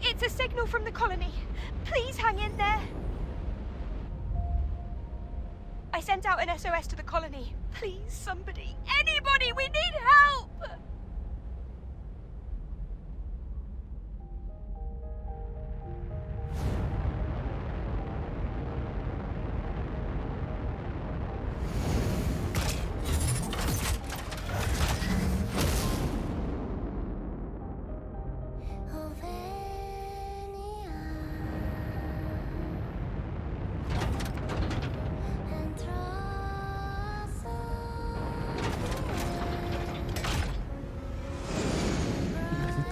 It's a signal from the colony. Please hang in there. I sent out an SOS to the colony. Please, somebody, anybody, we need help!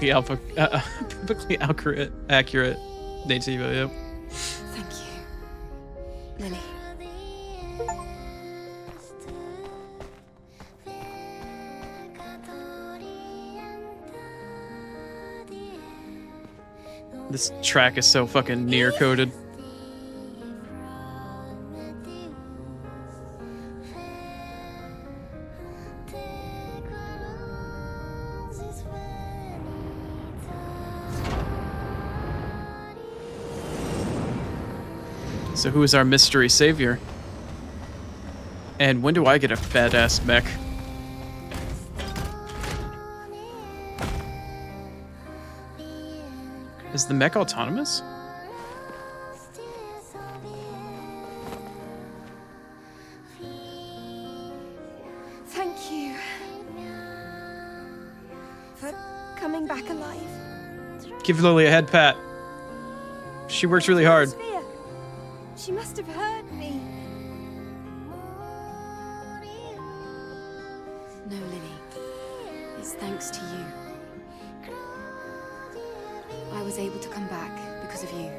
The alpha, perfectly accurate Nativa, yep. Thank you, Lily. This track is so fucking near coded. So who is our mystery savior? And when do I get a badass mech? Is the mech autonomous? Thank you for coming back alive. Give Lily a head pat. She works really hard. Sphere. She must have heard me. No, Lily. It's thanks to you. I was able to come back because of you.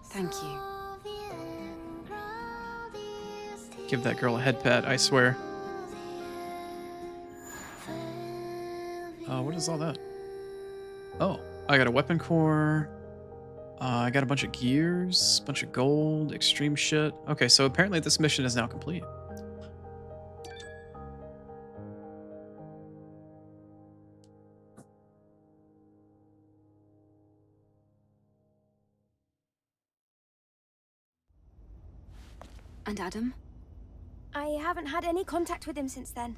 Thank you. Give that girl a head pat, I swear. What is all that? Oh, I got a weapon core. I got a bunch of gears, bunch of gold, extreme shit. Okay, so apparently this mission is now complete. And Adam? I haven't had any contact with him since then.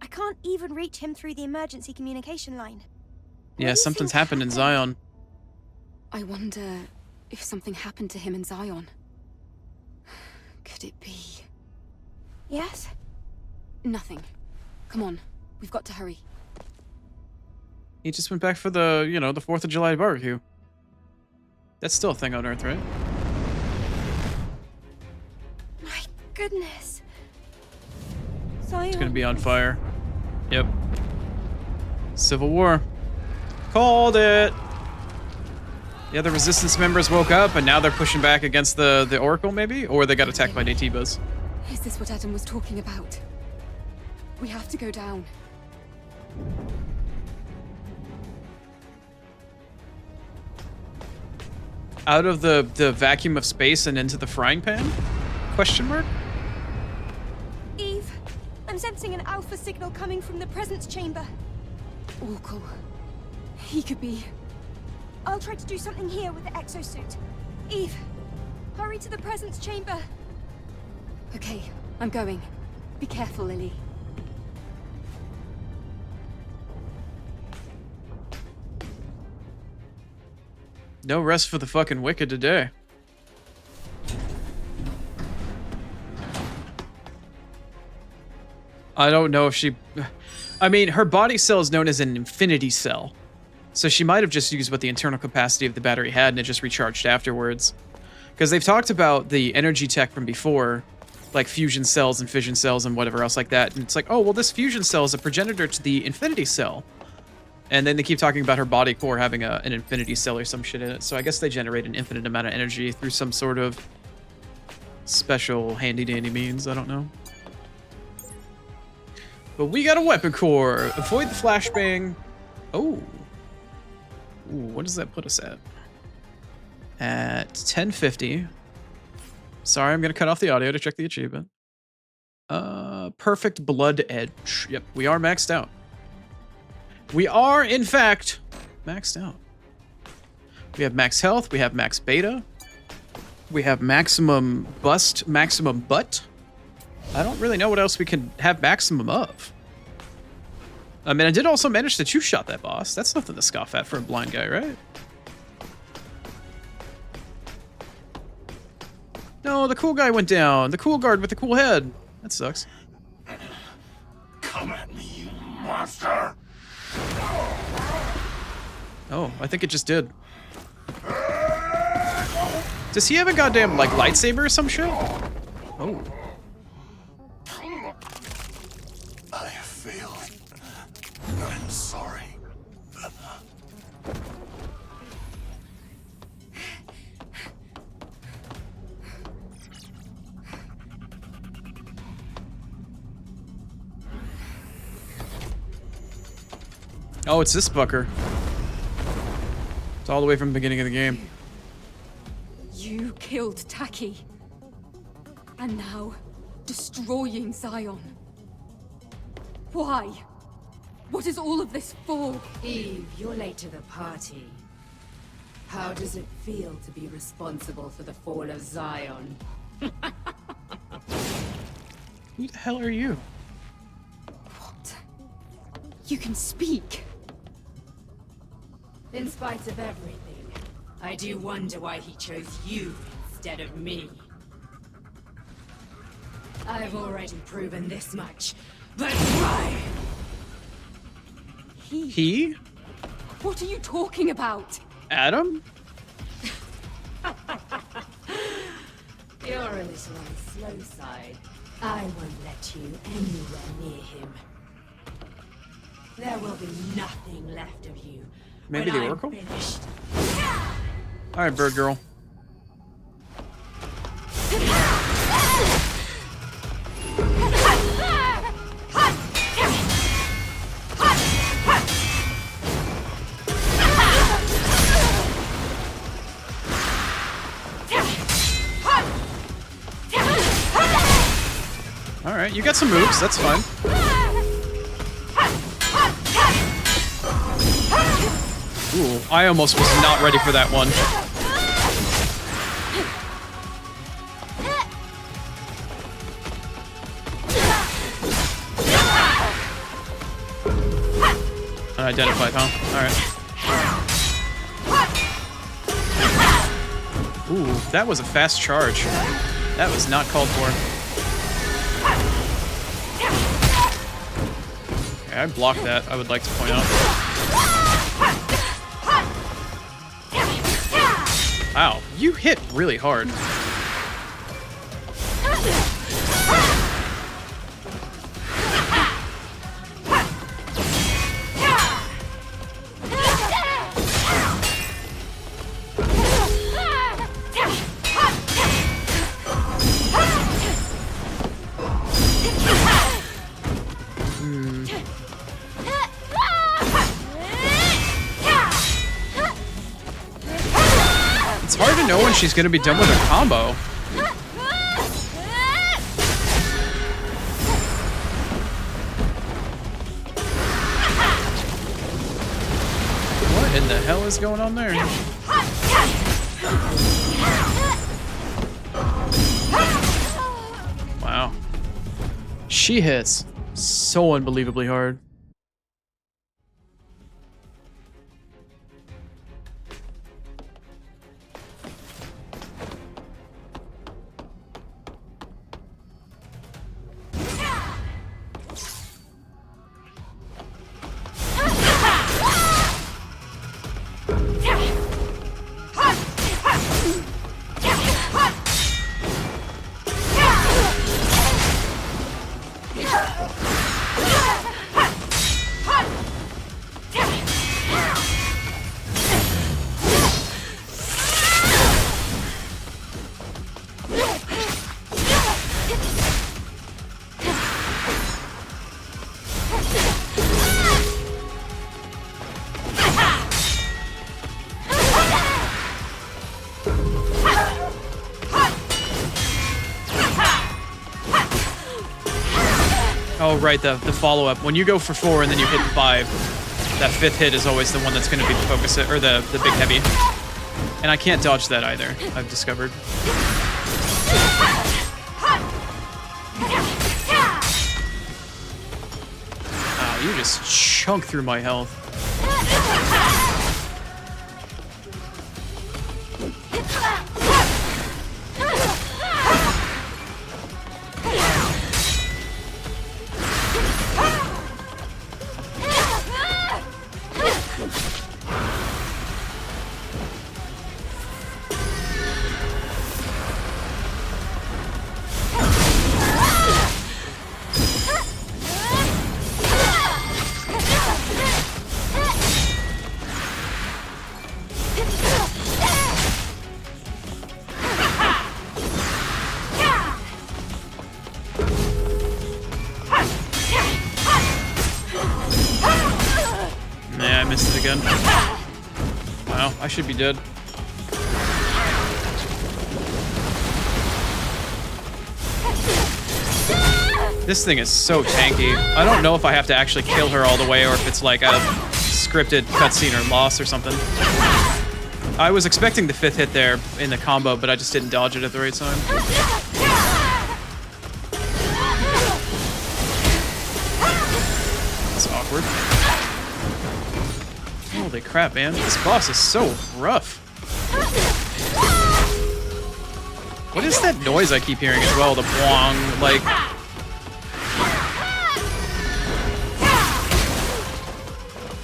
I can't even reach him through the emergency communication line. What do Yeah, you something's think happened in Zion. I wonder if something happened to him in Zion. Could it be? Yes? Nothing. Come on, we've got to hurry. He just went back for the, you know, the 4th of July barbecue. That's still a thing on Earth, right? My goodness. Zion. It's gonna be on fire. Yep. Civil War. Called it. The other resistance members woke up and now they're pushing back against the Oracle, maybe? Or they got attacked by Naytibas. Is this what Adam was talking about? We have to go down. Out of the vacuum of space and into the frying pan? Question mark? Eve, I'm sensing an alpha signal coming from the presence chamber. Oracle. He could be... I'll try to do something here with the exosuit. Eve, hurry to the presence chamber. Okay, I'm going. Be careful, Lily. No rest for the fucking wicked today. I don't know if she... I mean, her body cell is known as an infinity cell. So she might have just used what the internal capacity of the battery had and it just recharged afterwards. Because they've talked about the energy tech from before, like fusion cells and fission cells and whatever else like that. And it's like, oh, well, this fusion cell is a progenitor to the infinity cell. And then they keep talking about her body core having an infinity cell or some shit in it. So I guess they generate an infinite amount of energy through some sort of special handy-dandy means. I don't know. But we got a weapon core. Avoid the flashbang. Oh. Ooh, what does that put us at? At 1050. Sorry, I'm going to cut off the audio to check the achievement. Perfect blood edge. Yep, we are maxed out. We are, in fact, maxed out. We have max health. We have max beta. We have maximum bust, maximum butt. I don't really know what else we can have maximum of. I mean, I did also manage to two-shot that boss. That's nothing to scoff at for a blind guy, right? No, the cool guy went down. The cool guard with the cool head. That sucks. Come at me, you monster! Oh, I think it just did. Does he have a goddamn, like, lightsaber or some shit? Oh. I have failed. I'm sorry. Oh, it's this fucker. It's all the way from the beginning of the game. You killed Taki. And now, destroying Zion. Why? What is all of this for? Eve, you're late to the party. How does it feel to be responsible for the fall of Zion? Who the hell are you? What? You can speak. In spite of everything, I do wonder why he chose you instead of me. I've already proven this much, but why? He? What are you talking about? Adam? You're a little on the slow side. I won't let you anywhere near him. There will be nothing left of you. Maybe when the I'm Oracle? finished. Alright, bird girl. Alright, you got some moves, that's fine. Ooh, I almost was not ready for that one. Unidentified, huh? Alright. Ooh, that was a fast charge. That was not called for. Okay, I blocked that, I would like to point out. Wow, you hit really hard. know when she's gonna be done with her combo. What in the hell is going on there? Wow. She hits so unbelievably hard. Oh, right, the follow-up. When you go for 4 and then you hit 5, that 5th hit is always the one that's going to be the focus hit, or the big heavy. And I can't dodge that either, I've discovered. Wow, you just chunk through my health. Yeah, I missed it again. Wow, I should be dead. This thing is so tanky. I don't know if I have to actually kill her all the way or if it's like a scripted cutscene or loss or something. I was expecting the 5th hit there in the combo, but I just didn't dodge it at the right time. That's awkward. Holy crap, man. This boss is so rough. What is that noise I keep hearing as well? The boing, like...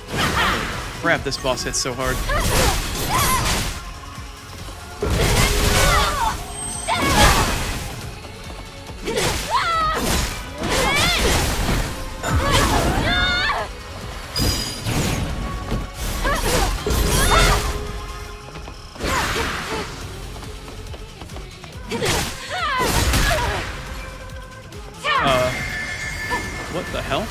Holy crap, this boss hits so hard. What the hell?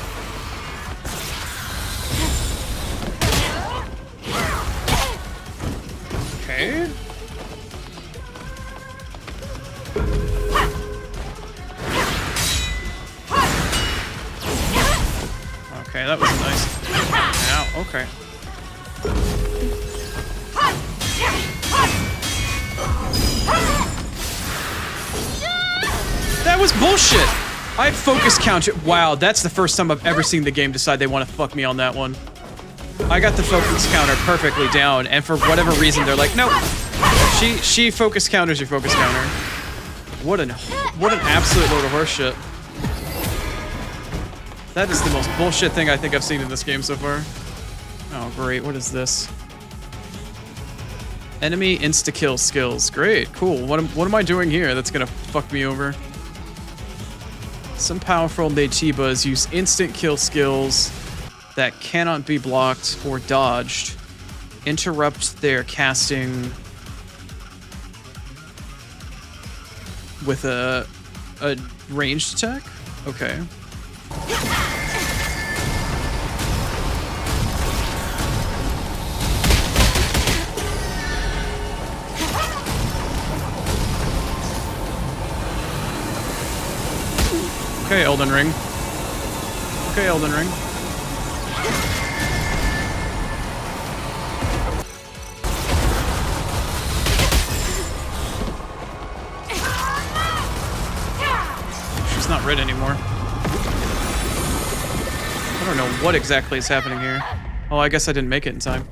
Okay. Okay, that was nice. Ow, okay. That was bullshit! I focus counted. Wow, that's the first time I've ever seen the game decide they want to fuck me on that one. I got the focus counter perfectly down, and for whatever reason, they're like, nope. She focus counters your focus counter. What an absolute load of horseshit. That is the most bullshit thing I think I've seen in this game so far. Oh, great. What is this? Enemy insta-kill skills. Great, cool. What am I doing here that's gonna fuck me over? Some powerful Naytibas use instant kill skills that cannot be blocked or dodged. Interrupt their casting with a ranged attack? Okay. Elden Ring. Okay, Elden Ring. She's not red anymore. I don't know what exactly is happening here. Oh, I guess I didn't make it in time.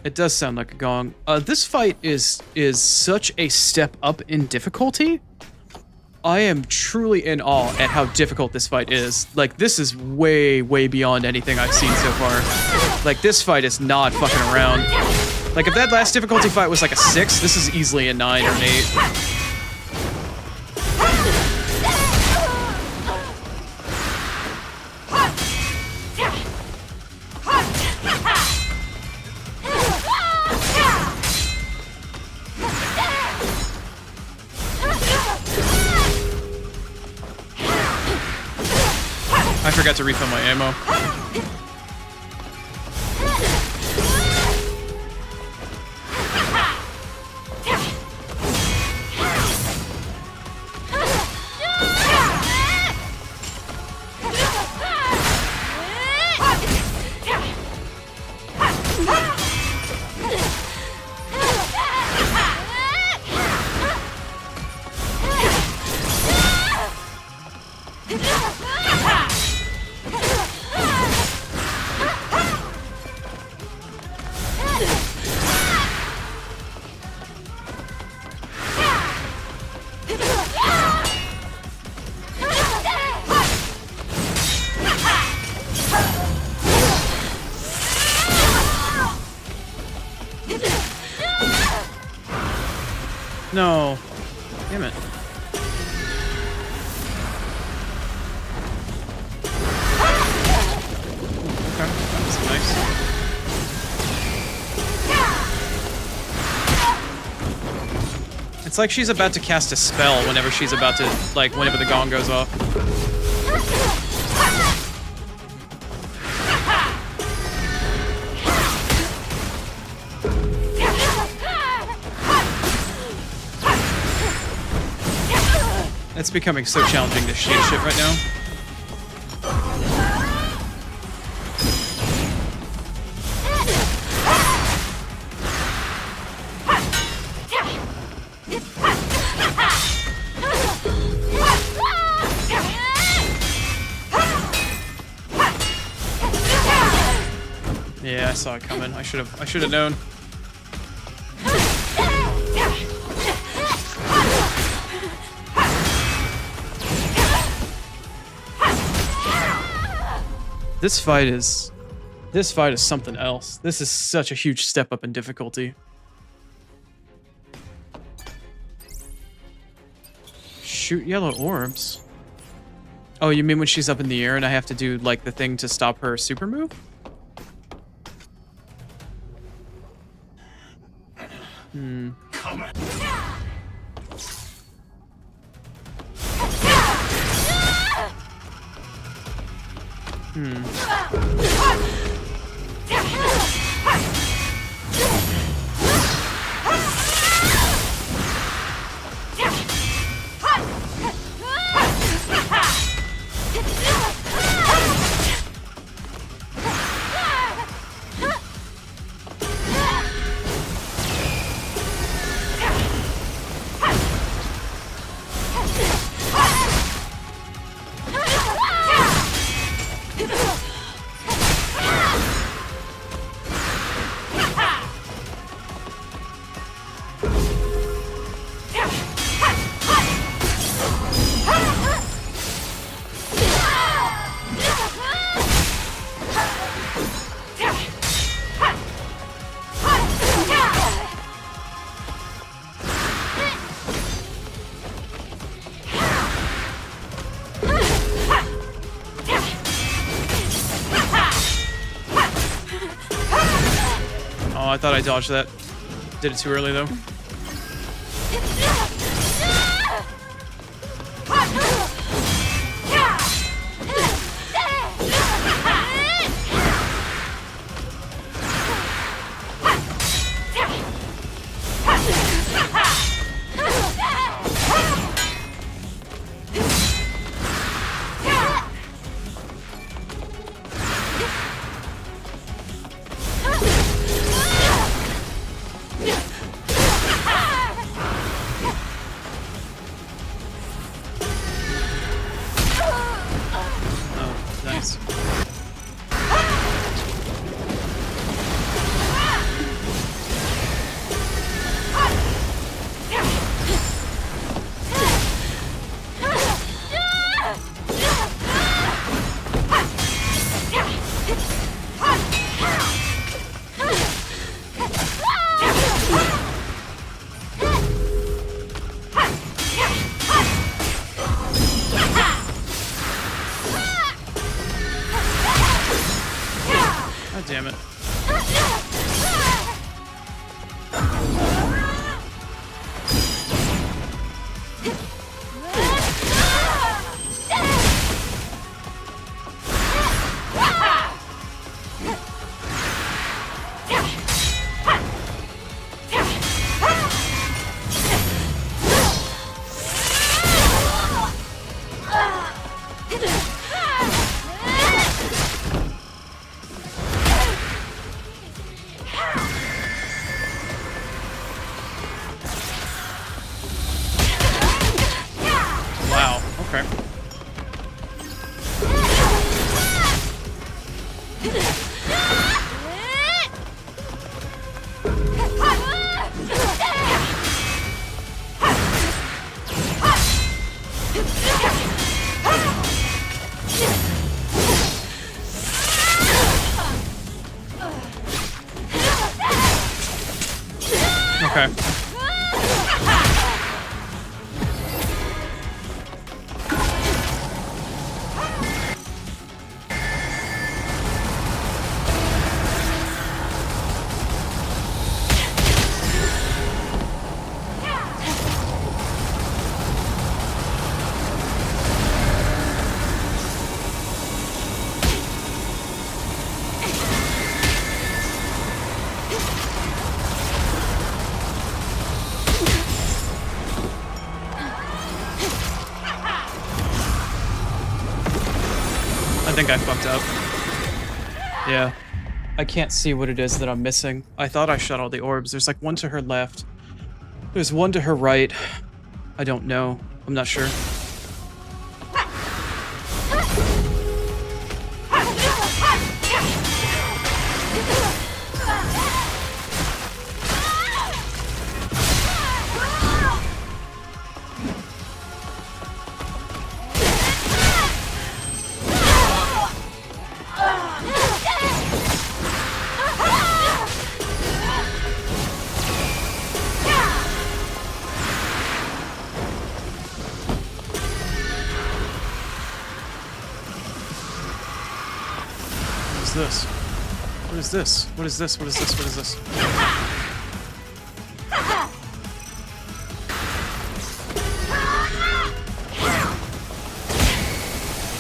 It does sound like a gong. This fight is such a step up in difficulty. I am truly in awe at how difficult this fight is. Like, this is way, way beyond anything I've seen so far. Like, this fight is not fucking around. Like, if that last difficulty fight was like a 6, this is easily a 9 or an 8. I forgot to refill my ammo. No. Damn it. Okay, that was nice. It's like she's about to cast a spell whenever she's about to, like, whenever the gong goes off. It's becoming so challenging to shoot shit right now. Yeah, I saw it coming. I should have known. This fight is something else. This is such a huge step up in difficulty. Shoot yellow orbs. Oh, you mean when she's up in the air and I have to do like the thing to stop her super move? Come on. I thought I dodged that. Did it too early though. Okay. Okay. I think I fucked up. Yeah. I can't see what it is that I'm missing. I thought I shot all the orbs. There's like one to her left. There's one to her right. I don't know. I'm not sure. This? What is this? What is this? What is this? What is this?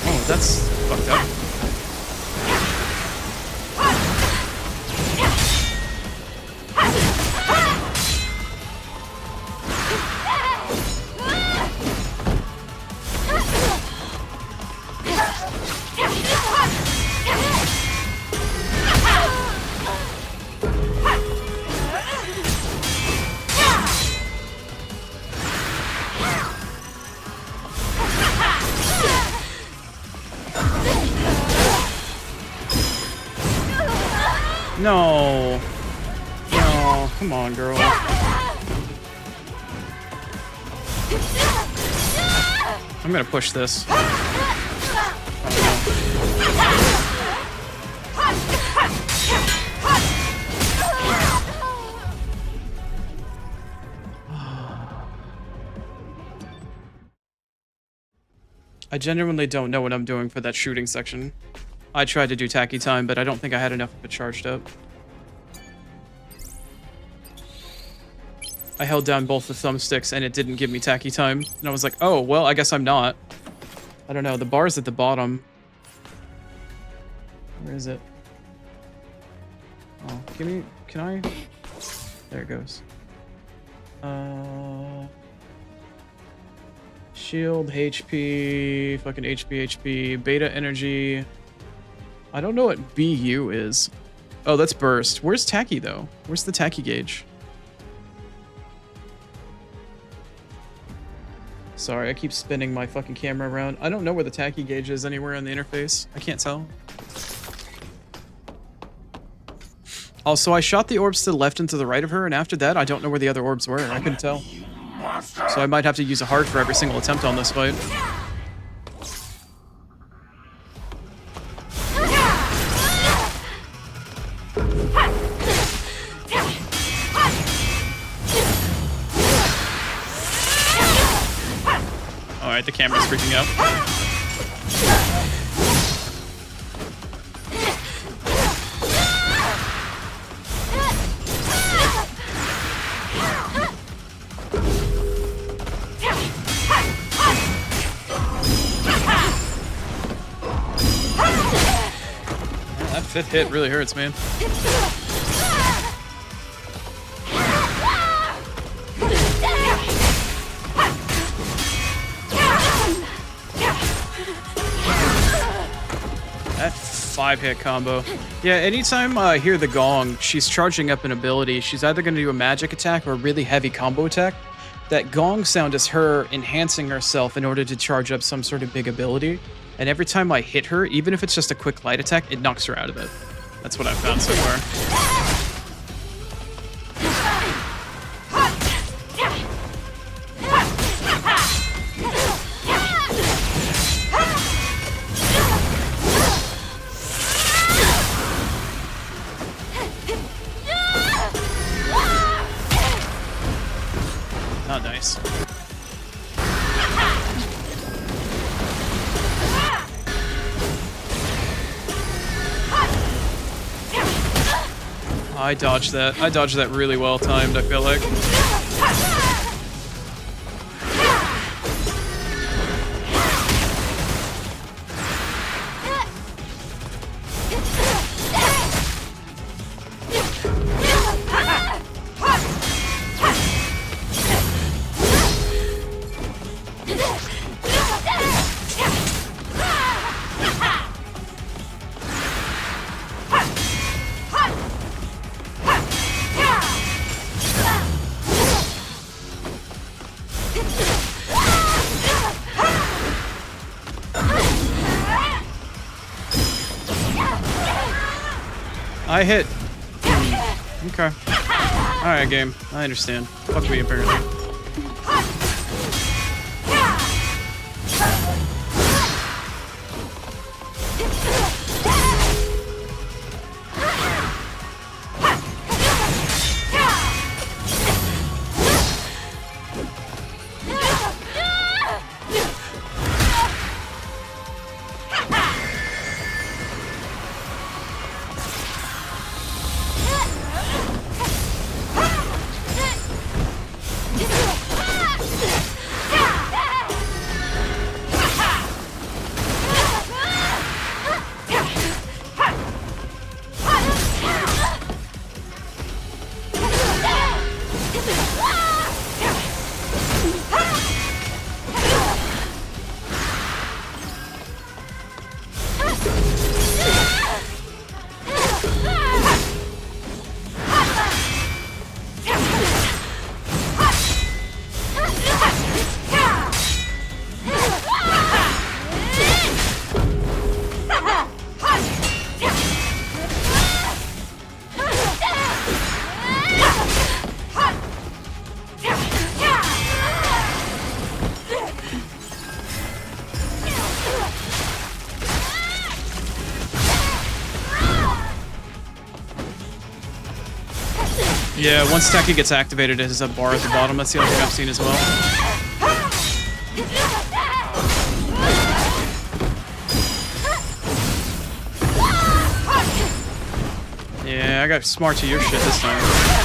Oh, that's fucked up. No. No, come on, girl. I'm gonna push this. I genuinely don't know what I'm doing for that shooting section. I tried to do tacky time, but I don't think I had enough of it charged up. I held down both the thumbsticks and it didn't give me tacky time. And I was like, oh, well, I guess I'm not. I don't know. The bar's at the bottom. Where is it? Oh, give me... Can I... There it goes. Shield, HP, fucking HP, beta energy. I don't know what BU is. Oh, that's burst. Where's tacky, though? Where's the tacky gauge? Sorry, I keep spinning my fucking camera around. I don't know where the tacky gauge is anywhere on the interface. I can't tell. Also, I shot the orbs to the left and to the right of her, and after that, I don't know where the other orbs were. I couldn't tell. So I might have to use a heart for every single attempt on this fight. Alright, the camera's freaking out. That fifth hit really hurts, man. That 5-hit combo. Yeah, anytime I hear the gong, she's charging up an ability. She's either going to do a magic attack or a really heavy combo attack. that gong sound is her enhancing herself in order to charge up some sort of big ability. And every time I hit her, even if it's just a quick light attack, it knocks her out of it. That's what I've found so far. Oh, nice. I dodged that. I dodged that really well timed, I feel like. I hit. Okay. Alright, game. I understand. Fuck me, apparently. Yeah, once Taki gets activated, it has a bar at the bottom. That's the other thing I've seen as well. Yeah, I got smart to your shit this time.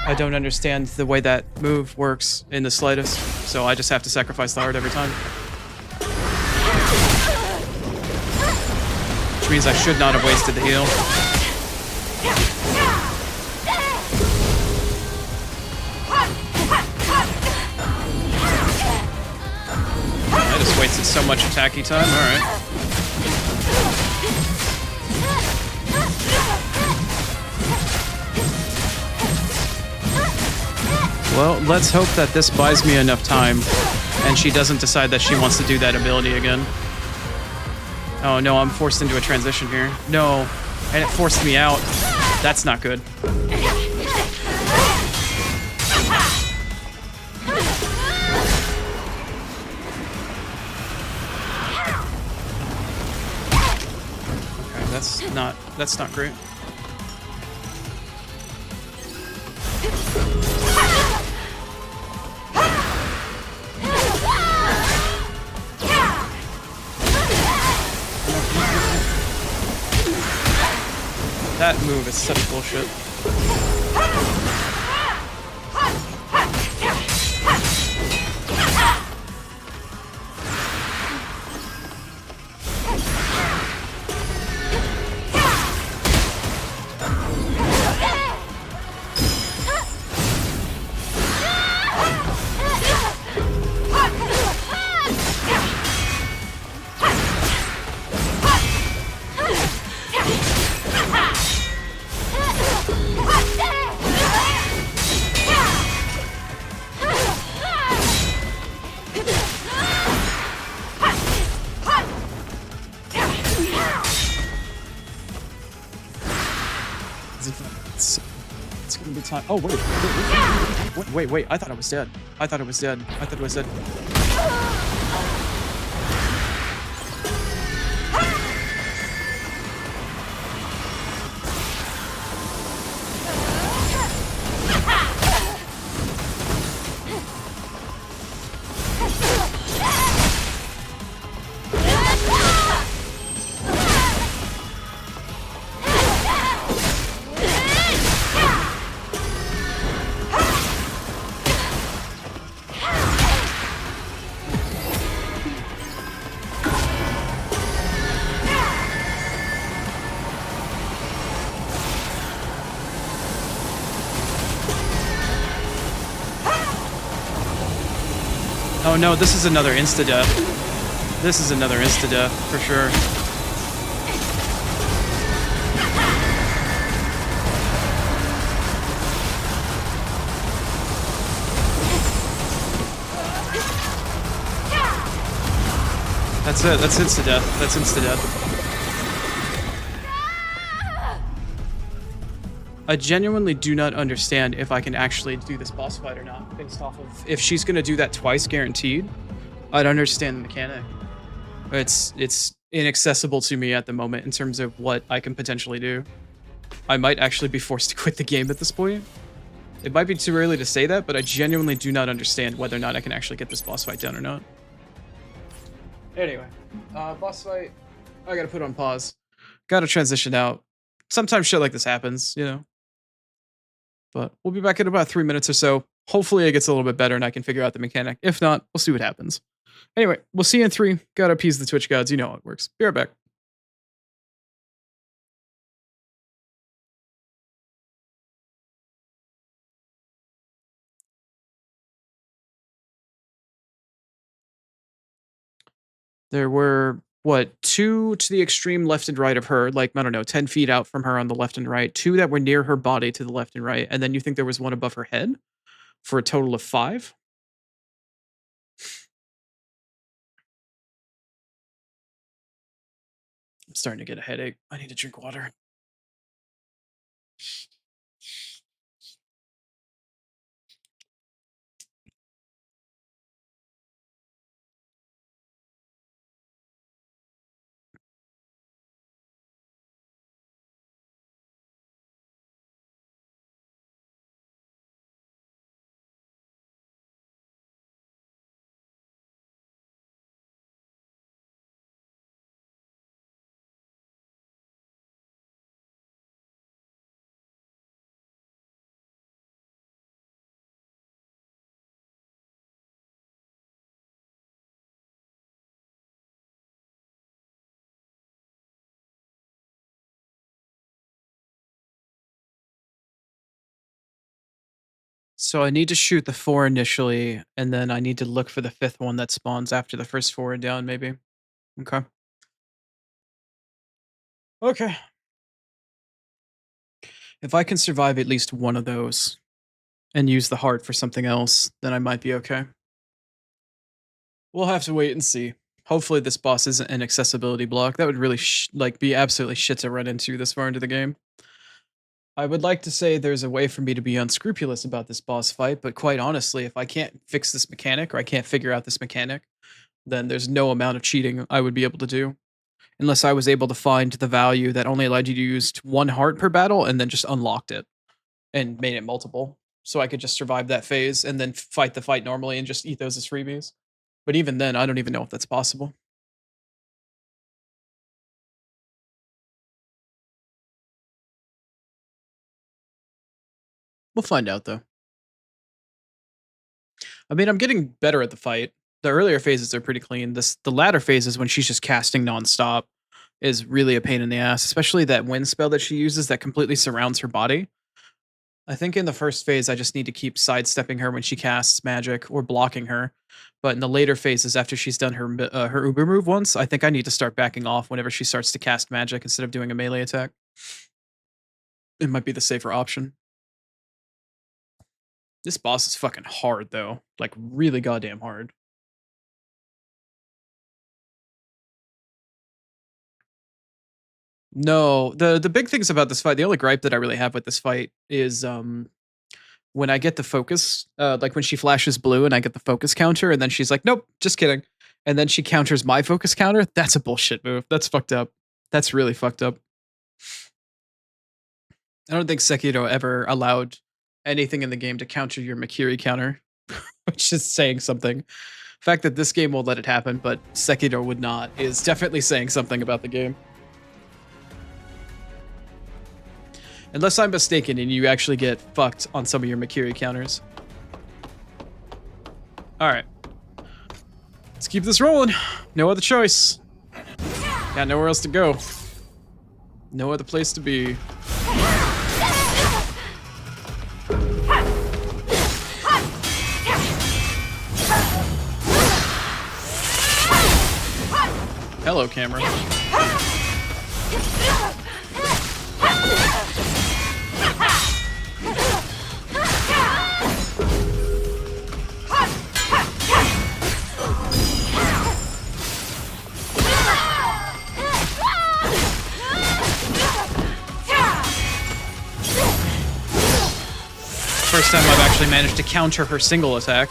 I don't understand the way that move works in the slightest, so I just have to sacrifice the heart every time. Which means I should not have wasted the heal. I just wasted so much attacky time, alright. Well, let's hope that this buys me enough time and she doesn't decide that she wants to do that ability again. Oh no, I'm forced into a transition here. No, and it forced me out. That's not good. Okay, that's not great. That move is such bullshit. It's gonna be time. Oh wait! I thought I was dead. I thought it was dead. I thought it was dead. Oh no, this is another insta-death. This is another insta-death, for sure. That's it, that's insta-death. That's insta-death. I genuinely do not understand if I can actually do this boss fight or not, based off of... If she's gonna do that twice guaranteed, I'd understand the mechanic. It's inaccessible to me at the moment in terms of what I can potentially do. I might actually be forced to quit the game at this point. It might be too early to say that, but I genuinely do not understand whether or not I can actually get this boss fight done or not. Anyway, boss fight, I gotta put on pause. Gotta transition out. Sometimes shit like this happens, you know. But we'll be back in about 3 minutes or so. Hopefully it gets a little bit better and I can figure out the mechanic. If not, we'll see what happens. Anyway, we'll see you in 3. Gotta appease the Twitch gods. You know how it works. Be right back. There were, what, 2 to the extreme left and right of her, like, I don't know, 10 feet out from her on the left and right, 2 that were near her body to the left and right, and then you think there was 1 above her head for a total of 5? I'm starting to get a headache. I need to drink water. So I need to shoot the 4 initially, and then I need to look for the 5th one that spawns after the first 4 are down, maybe. Okay. Okay. If I can survive at least one of those and use the heart for something else, then I might be okay. We'll have to wait and see. Hopefully this boss isn't an accessibility block. That would really be absolutely shit to run into this far into the game. I would like to say there's a way for me to be unscrupulous about this boss fight, but quite honestly, if I can't fix this mechanic or I can't figure out this mechanic, then there's no amount of cheating I would be able to do. Unless I was able to find the value that only allowed you to use 1 heart per battle and then just unlocked it and made it multiple. So I could just survive that phase and then fight the fight normally and just eat those as freebies. But even then, I don't even know if that's possible. We'll find out though. I mean, I'm getting better at the fight. The earlier phases are pretty clean. The latter phases when she's just casting nonstop is really a pain in the ass, especially that wind spell that she uses that completely surrounds her body. I think in the first phase, I just need to keep sidestepping her when she casts magic or blocking her. But in the later phases, after she's done her Uber move once, I think I need to start backing off whenever she starts to cast magic instead of doing a melee attack. It might be the safer option. This boss is fucking hard though, like really goddamn hard. No, the big things about this fight, the only gripe that I really have with this fight is when I get the focus, like when she flashes blue and I get the focus counter, and then she's like, "Nope, just kidding," and then she counters my focus counter. That's a bullshit move. That's fucked up. That's really fucked up. I don't think Sekiro ever allowed anything in the game to counter your Makiri counter, which is saying something. The fact that this game won't let it happen, but Sekiro would not, is definitely saying something about the game. Unless I'm mistaken and you actually get fucked on some of your Makiri counters. Alright. Let's keep this rolling. No other choice. Got nowhere else to go. No other place to be. Hello, camera. First time I've actually managed to counter her single attack.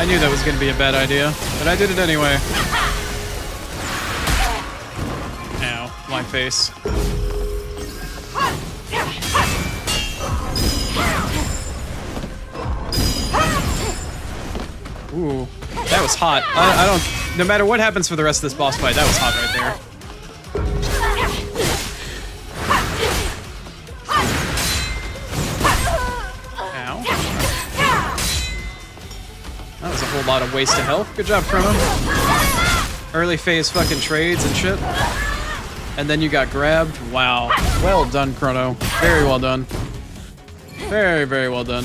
I knew that was going to be a bad idea, but I did it anyway. Ow, my face. Ooh, that was hot. I don't... No matter what happens for the rest of this boss fight, that was hot right there. Ow. That was a whole lot of waste of health. Good job, Chrono. Early phase fucking trades and shit. And then you got grabbed. Wow. Well done, Chrono. Very well done. Very, very well done.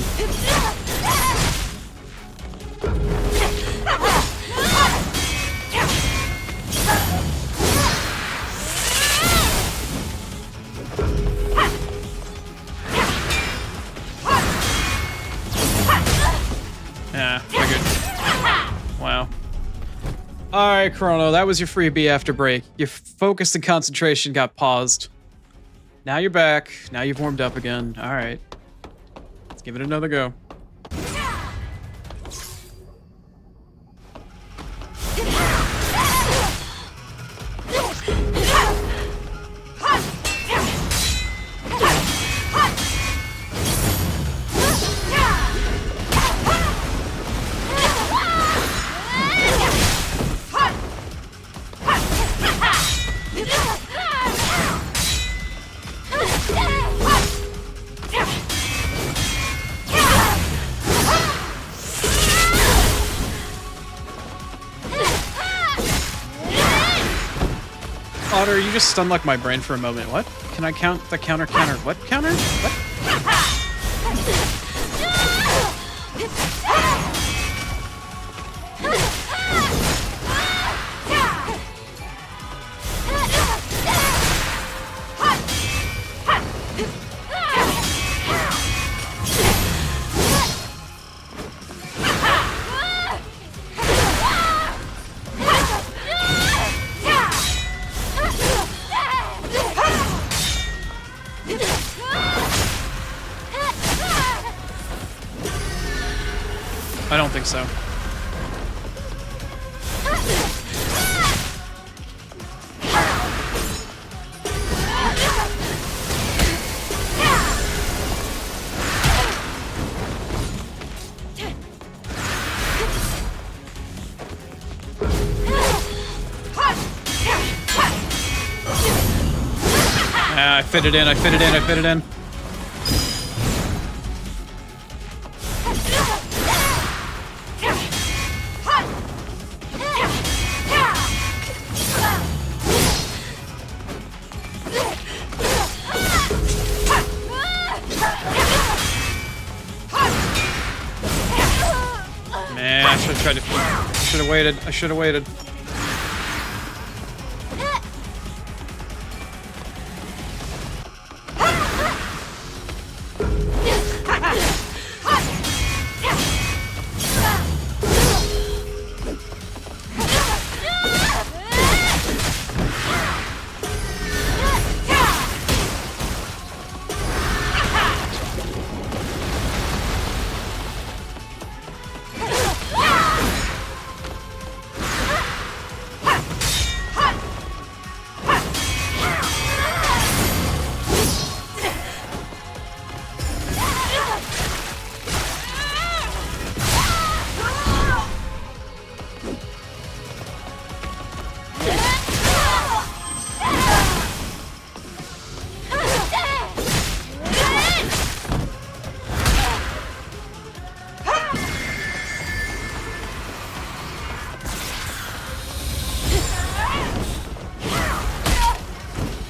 Yeah, figured. Wow. Alright, Chrono, that was your freebie after break. Your focus and concentration got paused. Now you're back. Now you've warmed up again. Alright. Let's give it another go. Otter, you just stun-locked my brain for a moment. What? Can I count the counter? What counter? What? I don't think so. I fit it in, I fit it in, I fit it in. Man, I should have tried to. I should have waited. I should have waited.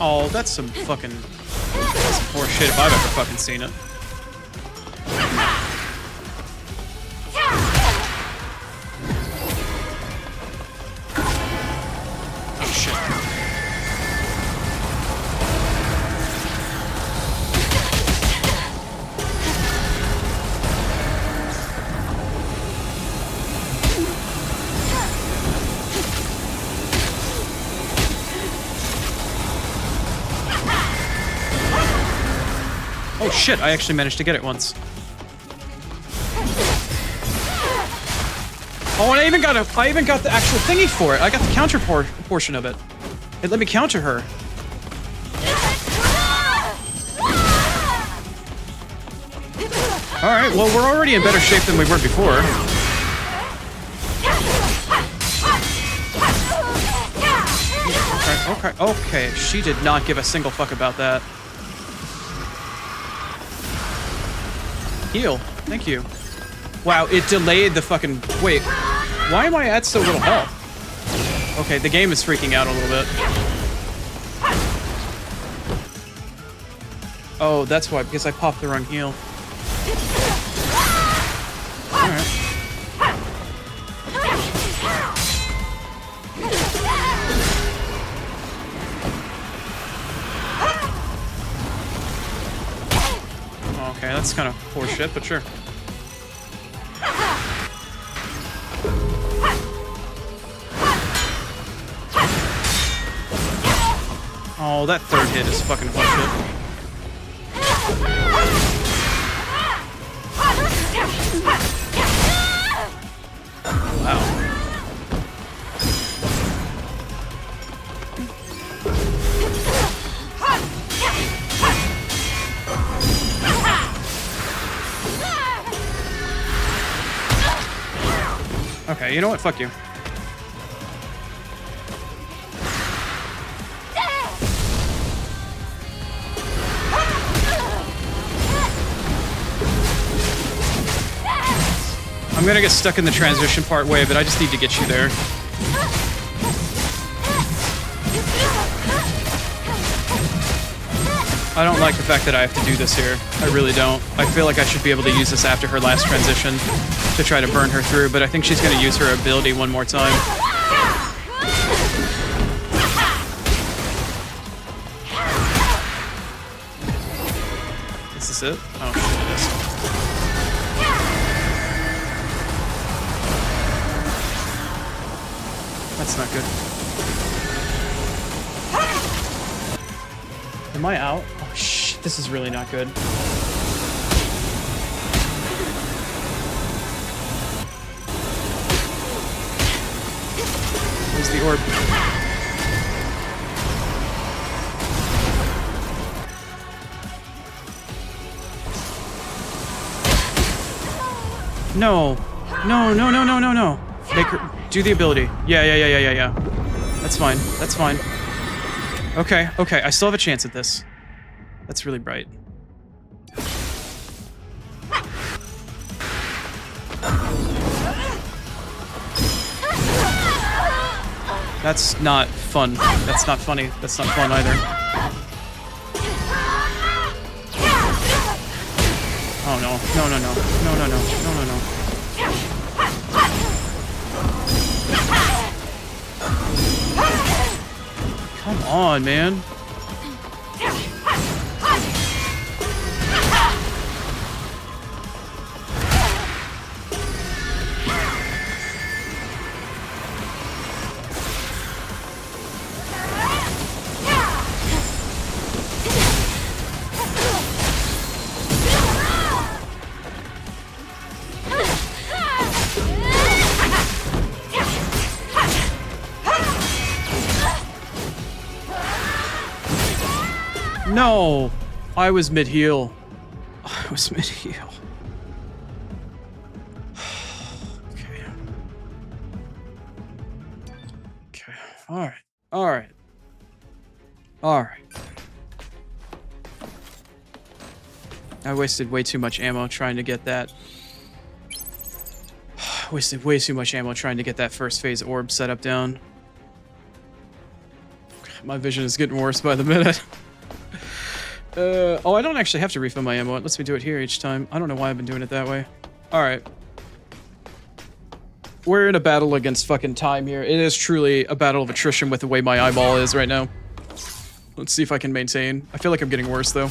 Oh, that's some fucking poor shit if I've ever fucking seen it. Oh shit. Oh shit, I actually managed to get it once. Oh, and I even got the actual thingy for it. I got the counter portion of it. It let me counter her. Alright, well, we're already in better shape than we were before. Okay. She did not give a single fuck about that. Heal. Thank you. Wow, it delayed the fucking... Wait. Why am I at so little health? Okay, the game is freaking out a little bit. Oh, that's why, because I popped the wrong heal. Alright. Okay, that's kind of poor shit, but sure. Oh, that third hit is fucking horseshit. Wow. Okay, you know what? Fuck you. I'm gonna get stuck in the transition part way, but I just need to get you there. I don't like the fact that I have to do this here. I really don't. I feel like I should be able to use this after her last transition to try to burn her through, but I think she's gonna use her ability one more time. Is this it? Oh shit, it is. That's not good. Am I out? Oh shit, this is really not good. Where's the orb? No. No. Make her do the ability. Yeah. That's fine. Okay. I still have a chance at this. That's really bright. That's not fun. That's not funny. That's not fun either. Oh no. No, no, no. No, no, no. No, no, no. Come on, man. No! I was mid-heal. I was mid-heal. Okay. Okay. Alright. Alright. Alright. I wasted way too much ammo trying to get that. I wasted way too much ammo trying to get that first phase orb setup down. My vision is getting worse by the minute. Oh, I don't actually have to refill my ammo. It lets me do it here each time. I don't know why I've been doing it that way. Alright. We're in a battle against fucking time here. It is truly a battle of attrition with the way my eyeball is right now. Let's see if I can maintain. I feel like I'm getting worse, though.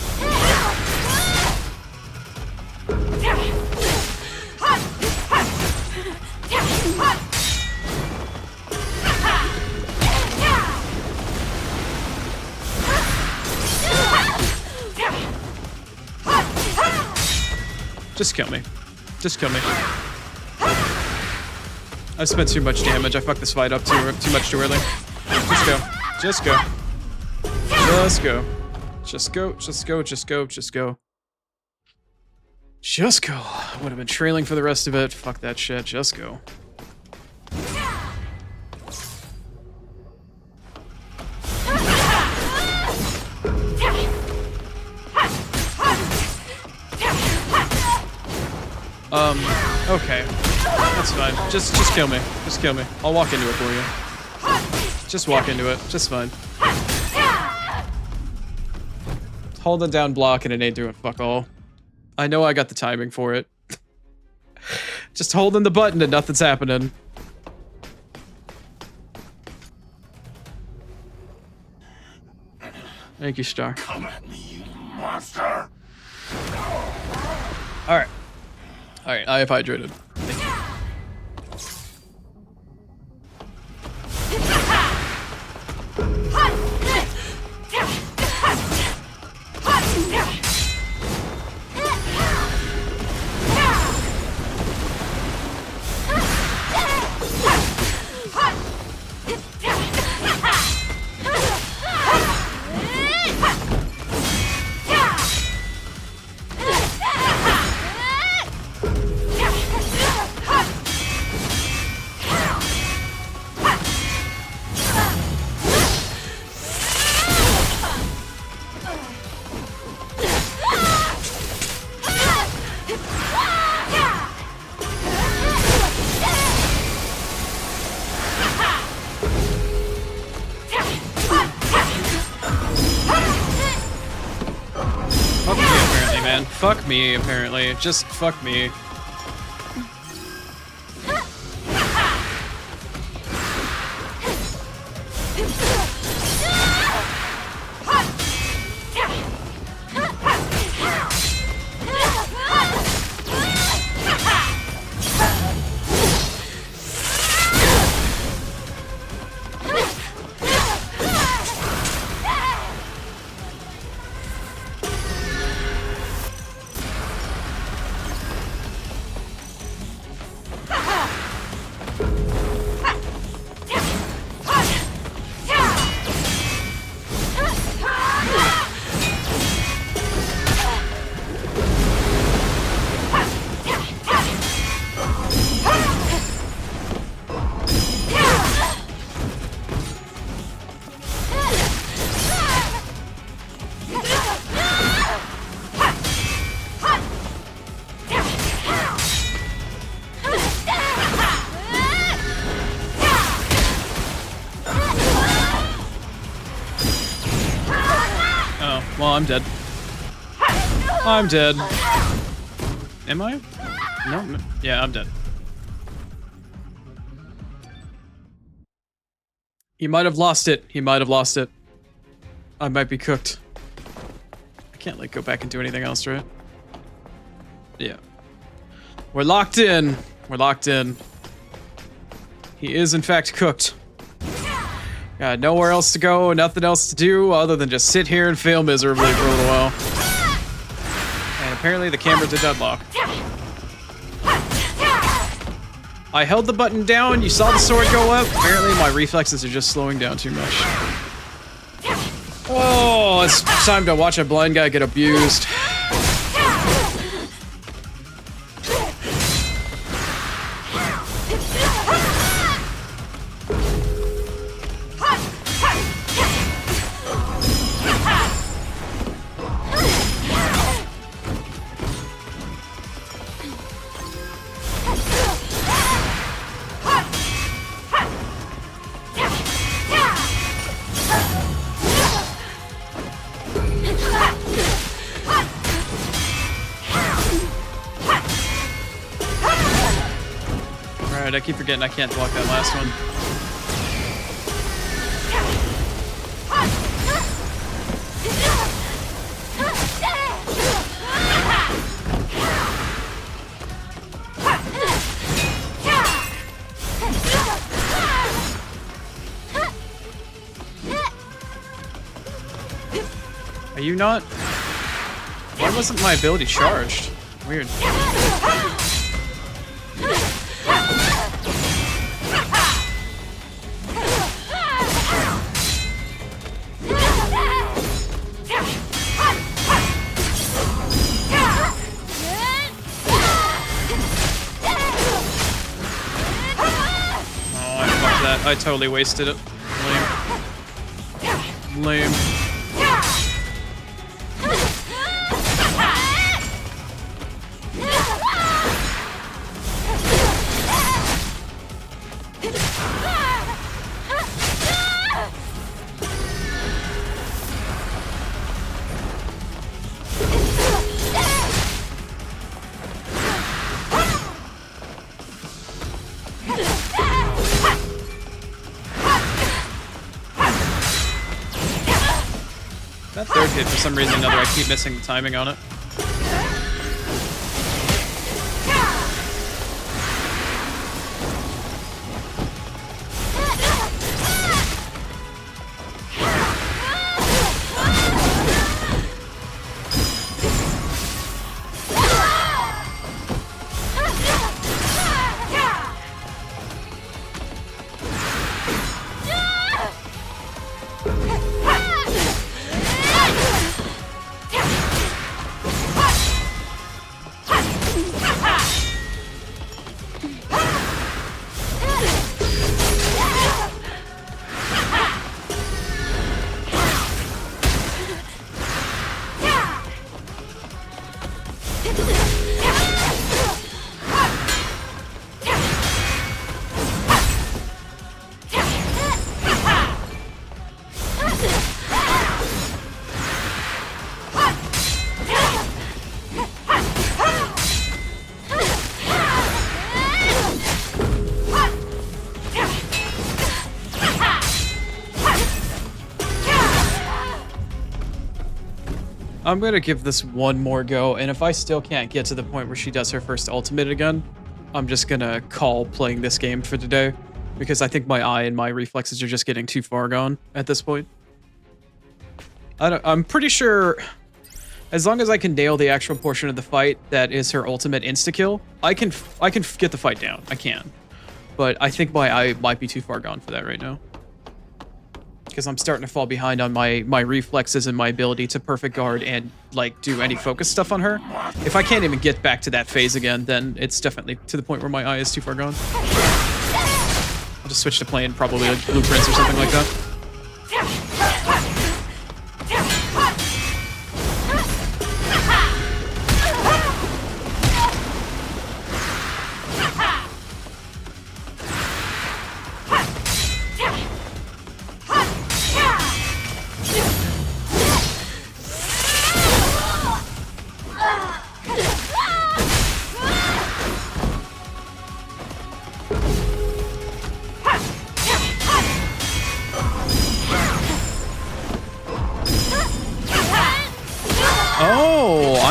Just kill me. Just kill me. I spent too much damage. I fucked this fight up too much too early. Just go. Just go. Just go. Just go. Just go. Just go. Just go. Just go. I would have been trailing for the rest of it. Fuck that shit. Just go. Okay. That's fine. Just kill me. Just kill me. I'll walk into it for you. Just walk into it. Just fine. Hold the down block and it ain't doing fuck all. I know I got the timing for it. Just holding the button and nothing's happening. Thank you, Star. Come at me, you monster! Alright. Alright, I have hydrated. Thank you. Fuck me, apparently. Just fuck me. I'm dead. I'm dead. Am I? No. Yeah, I'm dead. He might have lost it. He might have lost it. I might be cooked. I can't, like, go back and do anything else, right? Yeah. We're locked in. We're locked in. He is, in fact, cooked. Got nowhere else to go, nothing else to do other than just sit here and fail miserably for a little while. And apparently the camera did deadlock. I held the button down, you saw the sword go up. Apparently my reflexes are just slowing down too much. Oh, it's time to watch a blind guy get abused. I keep forgetting I can't block that last one. Are you not? Why wasn't my ability charged? Weird. I totally wasted it. Lame. Lame. That third hit, for some reason or another, I keep missing the timing on it. I'm gonna give this one more go, and if I still can't get to the point where she does her first ultimate again, I'm just gonna call playing this game for today, because I think my eye and my reflexes are just getting too far gone at this point. I'm pretty sure, as long as I can nail the actual portion of the fight that is her ultimate insta-kill, I can get the fight down. I can. But I think my eye might be too far gone for that right now. Because I'm starting to fall behind on my reflexes and my ability to perfect guard and, like, do any focus stuff on her. If I can't even get back to that phase again, then it's definitely to the point where my eye is too far gone. I'll just switch to playing probably like blueprints or something like that.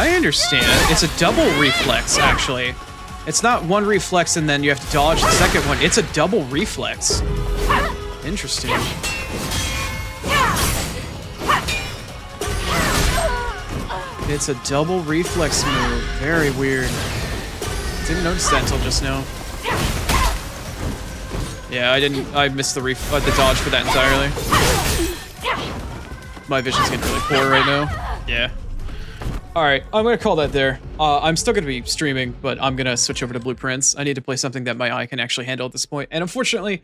I understand. It's a double reflex, actually. It's not one reflex and then you have to dodge the second one. It's a double reflex. Interesting. It's a double reflex move. Very weird. Didn't notice that until just now. Yeah, I missed the dodge for that entirely. My vision's getting really poor right now. Yeah. Alright, I'm gonna call that there. I'm still gonna be streaming, but I'm gonna switch over to Blueprints. I need to play something that my eye can actually handle at this point. And unfortunately,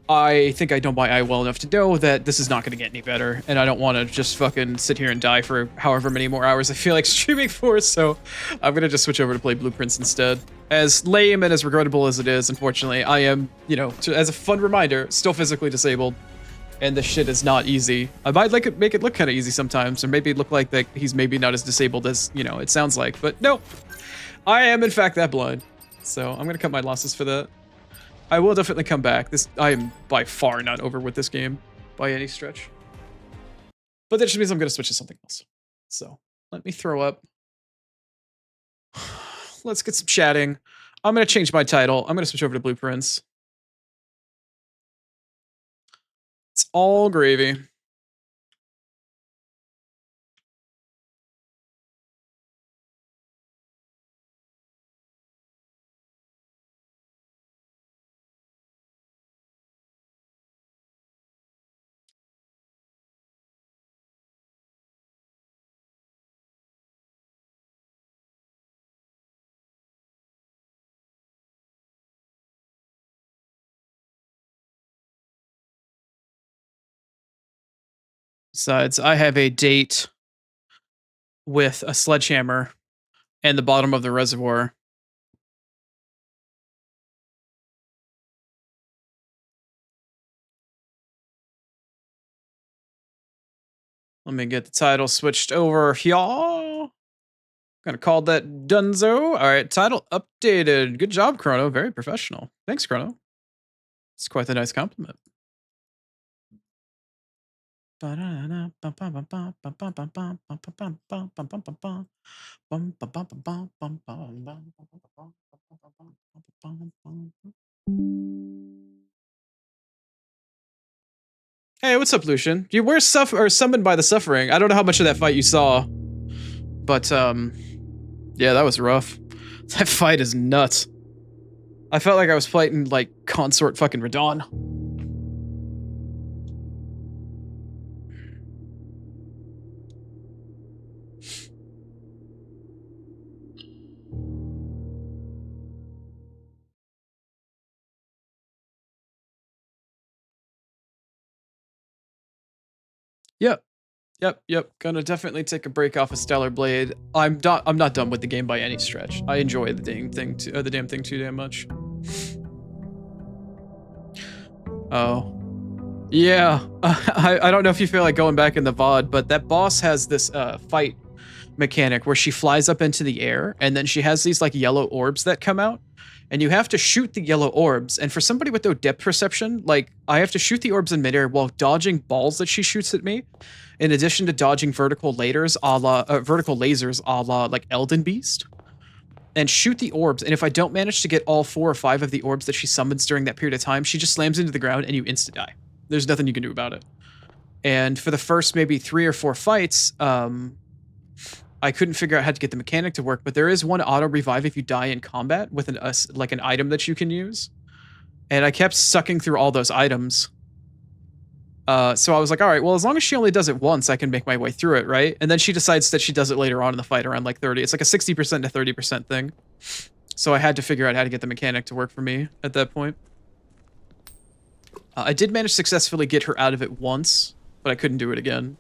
I think I know my eye well enough to know that this is not gonna get any better. And I don't wanna just fucking sit here and die for however many more hours I feel like streaming for, so I'm gonna just switch over to play Blueprints instead. As lame and as regrettable as it is, unfortunately, I am, you know, as a fun reminder, still physically disabled. And this shit is not easy. I might make it look kind of easy sometimes, or maybe look like that he's maybe not as disabled as, you know, it sounds like. But no, I am in fact that blind. So I'm gonna cut my losses for that. I will definitely come back. I am by far not over with this game by any stretch. But that just means I'm gonna switch to something else. So let me throw up. Let's get some chatting. I'm gonna change my title. I'm gonna switch over to Blueprints. It's all gravy. Besides, I have a date with a sledgehammer and the bottom of the reservoir. Let me get the title switched over, y'all. Gonna call that Dunzo. All right, title updated. Good job, Chrono. Very professional. Thanks, Chrono. It's quite a nice compliment. Hey, what's up, Lucian? You were summoned by the suffering. I don't know how much of that fight you saw, but yeah, that was rough. That fight is nuts. I felt like I was fighting like consort fucking Radon. Yep. Yep. Gonna definitely take a break off of Stellar Blade. I'm not done with the game by any stretch. I enjoy the damn thing too damn much. Oh. Yeah. I don't know if you feel like going back in the VOD, but that boss has this fight mechanic where she flies up into the air and then she has these like yellow orbs that come out. And you have to shoot the yellow orbs. And for somebody with no depth perception, like I have to shoot the orbs in midair while dodging balls that she shoots at me. In addition to dodging vertical lasers a la like Elden Beast. And shoot the orbs. And if I don't manage to get all 4 or 5 of the orbs that she summons during that period of time, she just slams into the ground and you insta die. There's nothing you can do about it. And for the first maybe 3 or 4 fights, I couldn't figure out how to get the mechanic to work, but there is one auto revive if you die in combat with an item that you can use. And I kept sucking through all those items. So I was like, all right, well, as long as she only does it once, I can make my way through it, right? And then she decides that she does it later on in the fight around like 30. It's like a 60% to 30% thing. So I had to figure out how to get the mechanic to work for me at that point. I did manage to successfully get her out of it once, but I couldn't do it again.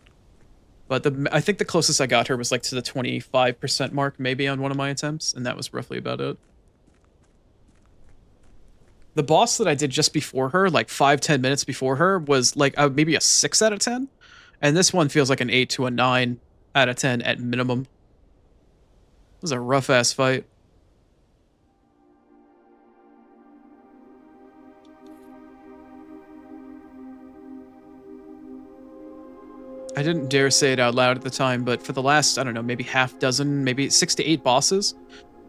But I think the closest I got her was like to the 25% mark, maybe on one of my attempts, and that was roughly about it. The boss that I did just before her, like 5-10 minutes before her, was like maybe a 6 out of 10. And this one feels like an 8 to a 9 out of 10 at minimum. It was a rough-ass fight. I didn't dare say it out loud at the time, but for the last, I don't know, maybe half dozen, maybe 6 to 8 bosses.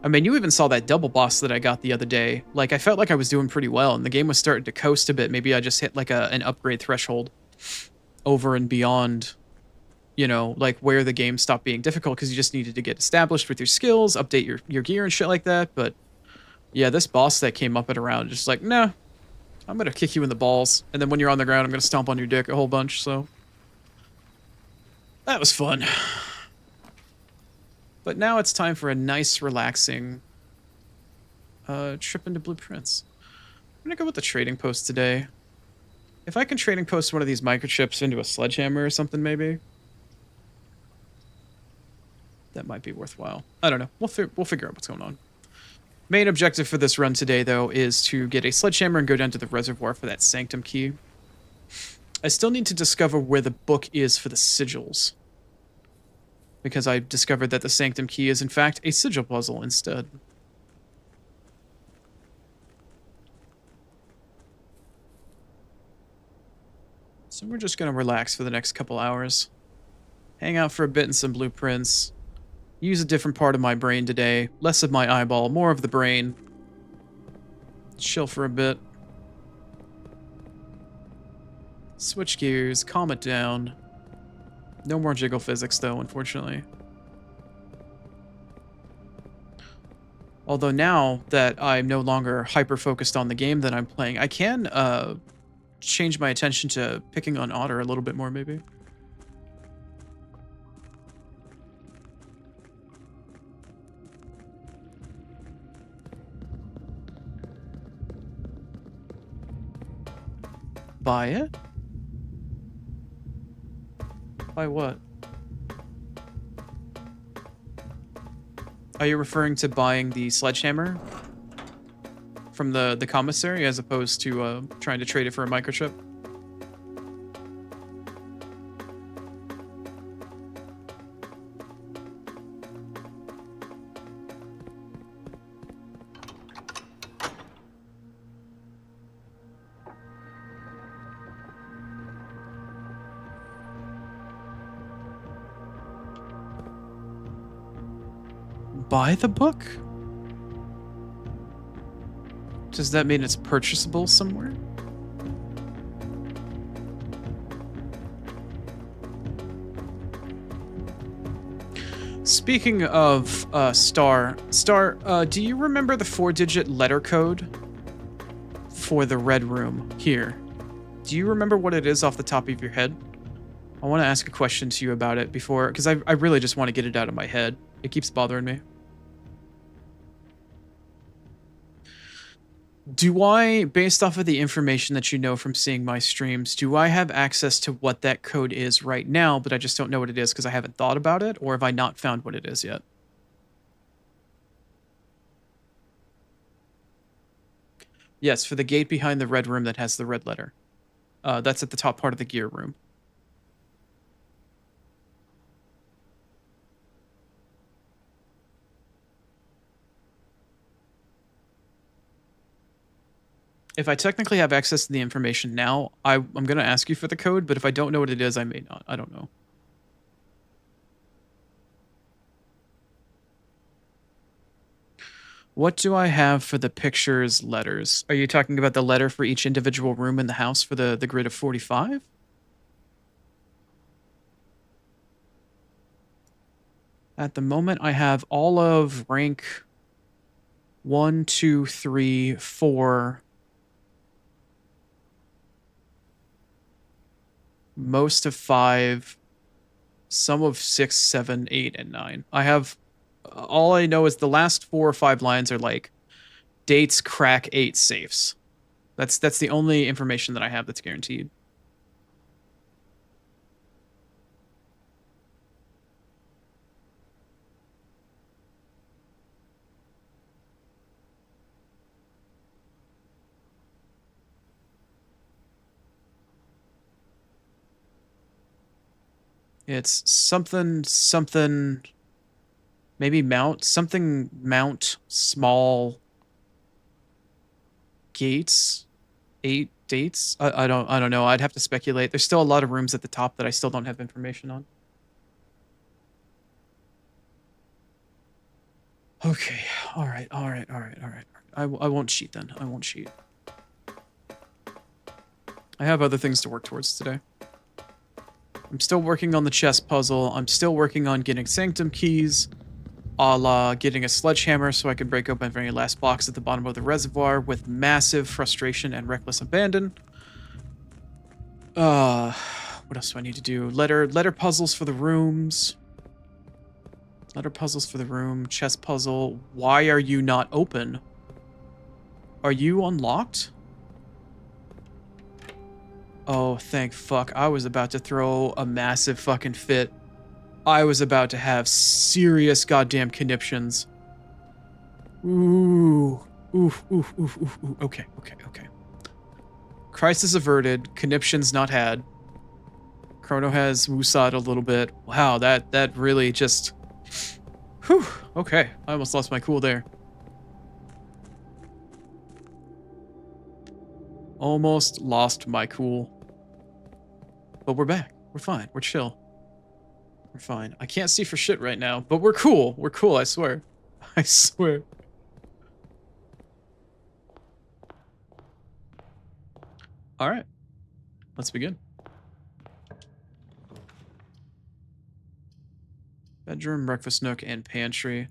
I mean, you even saw that double boss that I got the other day. Like, I felt like I was doing pretty well, and the game was starting to coast a bit. Maybe I just hit, like, an upgrade threshold over and beyond, you know, like, where the game stopped being difficult, because you just needed to get established with your skills, update your gear and shit like that. But, yeah, this boss that came up and around, just like, nah, I'm gonna kick you in the balls, and then when you're on the ground, I'm gonna stomp on your dick a whole bunch, so... That was fun. But now it's time for a nice, relaxing trip into Blueprints. I'm gonna go with the trading post today. If I can trading post one of these microchips into a sledgehammer or something, maybe that might be worthwhile. I don't know. We'll figure out what's going on. Main objective for this run today, though, is to get a sledgehammer and go down to the reservoir for that sanctum key. I still need to discover where the book is for the sigils, because I discovered that the sanctum key is in fact a sigil puzzle instead. So we're just going to relax for the next couple hours. Hang out for a bit in some blueprints. Use a different part of my brain today. Less of my eyeball, more of the brain. Chill for a bit. Switch gears, calm it down. No more jiggle physics, though, unfortunately. Although now that I'm no longer hyper-focused on the game that I'm playing, I can change my attention to picking on Otter a little bit more, maybe. Buy it? Buy what? Are you referring to buying the sledgehammer from the commissary as opposed to trying to trade it for a microchip? Buy the book? Does that mean it's purchasable somewhere? Speaking of Star, do you remember the 4-digit letter code for the red room here? Do you remember what it is off the top of your head? I want to ask a question to you about it before, because I really just want to get it out of my head. It keeps bothering me. Do I, based off of the information that you know from seeing my streams, do I have access to what that code is right now, but I just don't know what it is because I haven't thought about it, or have I not found what it is yet? Yes, for the gate behind the red room that has the red letter. That's at the top part of the gear room. If I technically have access to the information now, I'm going to ask you for the code, but if I don't know what it is, I may not. I don't know. What do I have for the pictures letters? Are you talking about the letter for each individual room in the house for the grid of 45? At the moment, I have all of rank 1, 2, 3, 4... most of 5, some of 6, 7, 8, and 9. I have, all I know is the last 4 or 5 lines are like dates, crack 8 safes. That's the only information that I have that's guaranteed. It's something, maybe mount small gates, 8 Dates? I don't know. I'd have to speculate. There's still a lot of rooms at the top that I still don't have information on. Okay. All right. I won't cheat then. I won't cheat. I have other things to work towards today. I'm still working on the chess puzzle. I'm still working on getting sanctum keys, a la getting a sledgehammer so I can break open every last box at the bottom of the reservoir with massive frustration and reckless abandon. What else do I need to do? Letter puzzles for the rooms. Letter puzzles for the room. Chess puzzle. Why are you not open? Are you unlocked? Oh, thank fuck. I was about to throw a massive fucking fit. I was about to have serious goddamn conniptions. Ooh. Ooh. Okay. Crisis averted. Conniptions not had. Chrono has woosad a little bit. Wow, that really just... Whew. Okay, I almost lost my cool there. Almost lost my cool. But we're back. We're fine. We're chill. We're fine. I can't see for shit right now, but we're cool. We're cool, I swear. I swear. All right. Let's begin. Bedroom, breakfast nook, and pantry.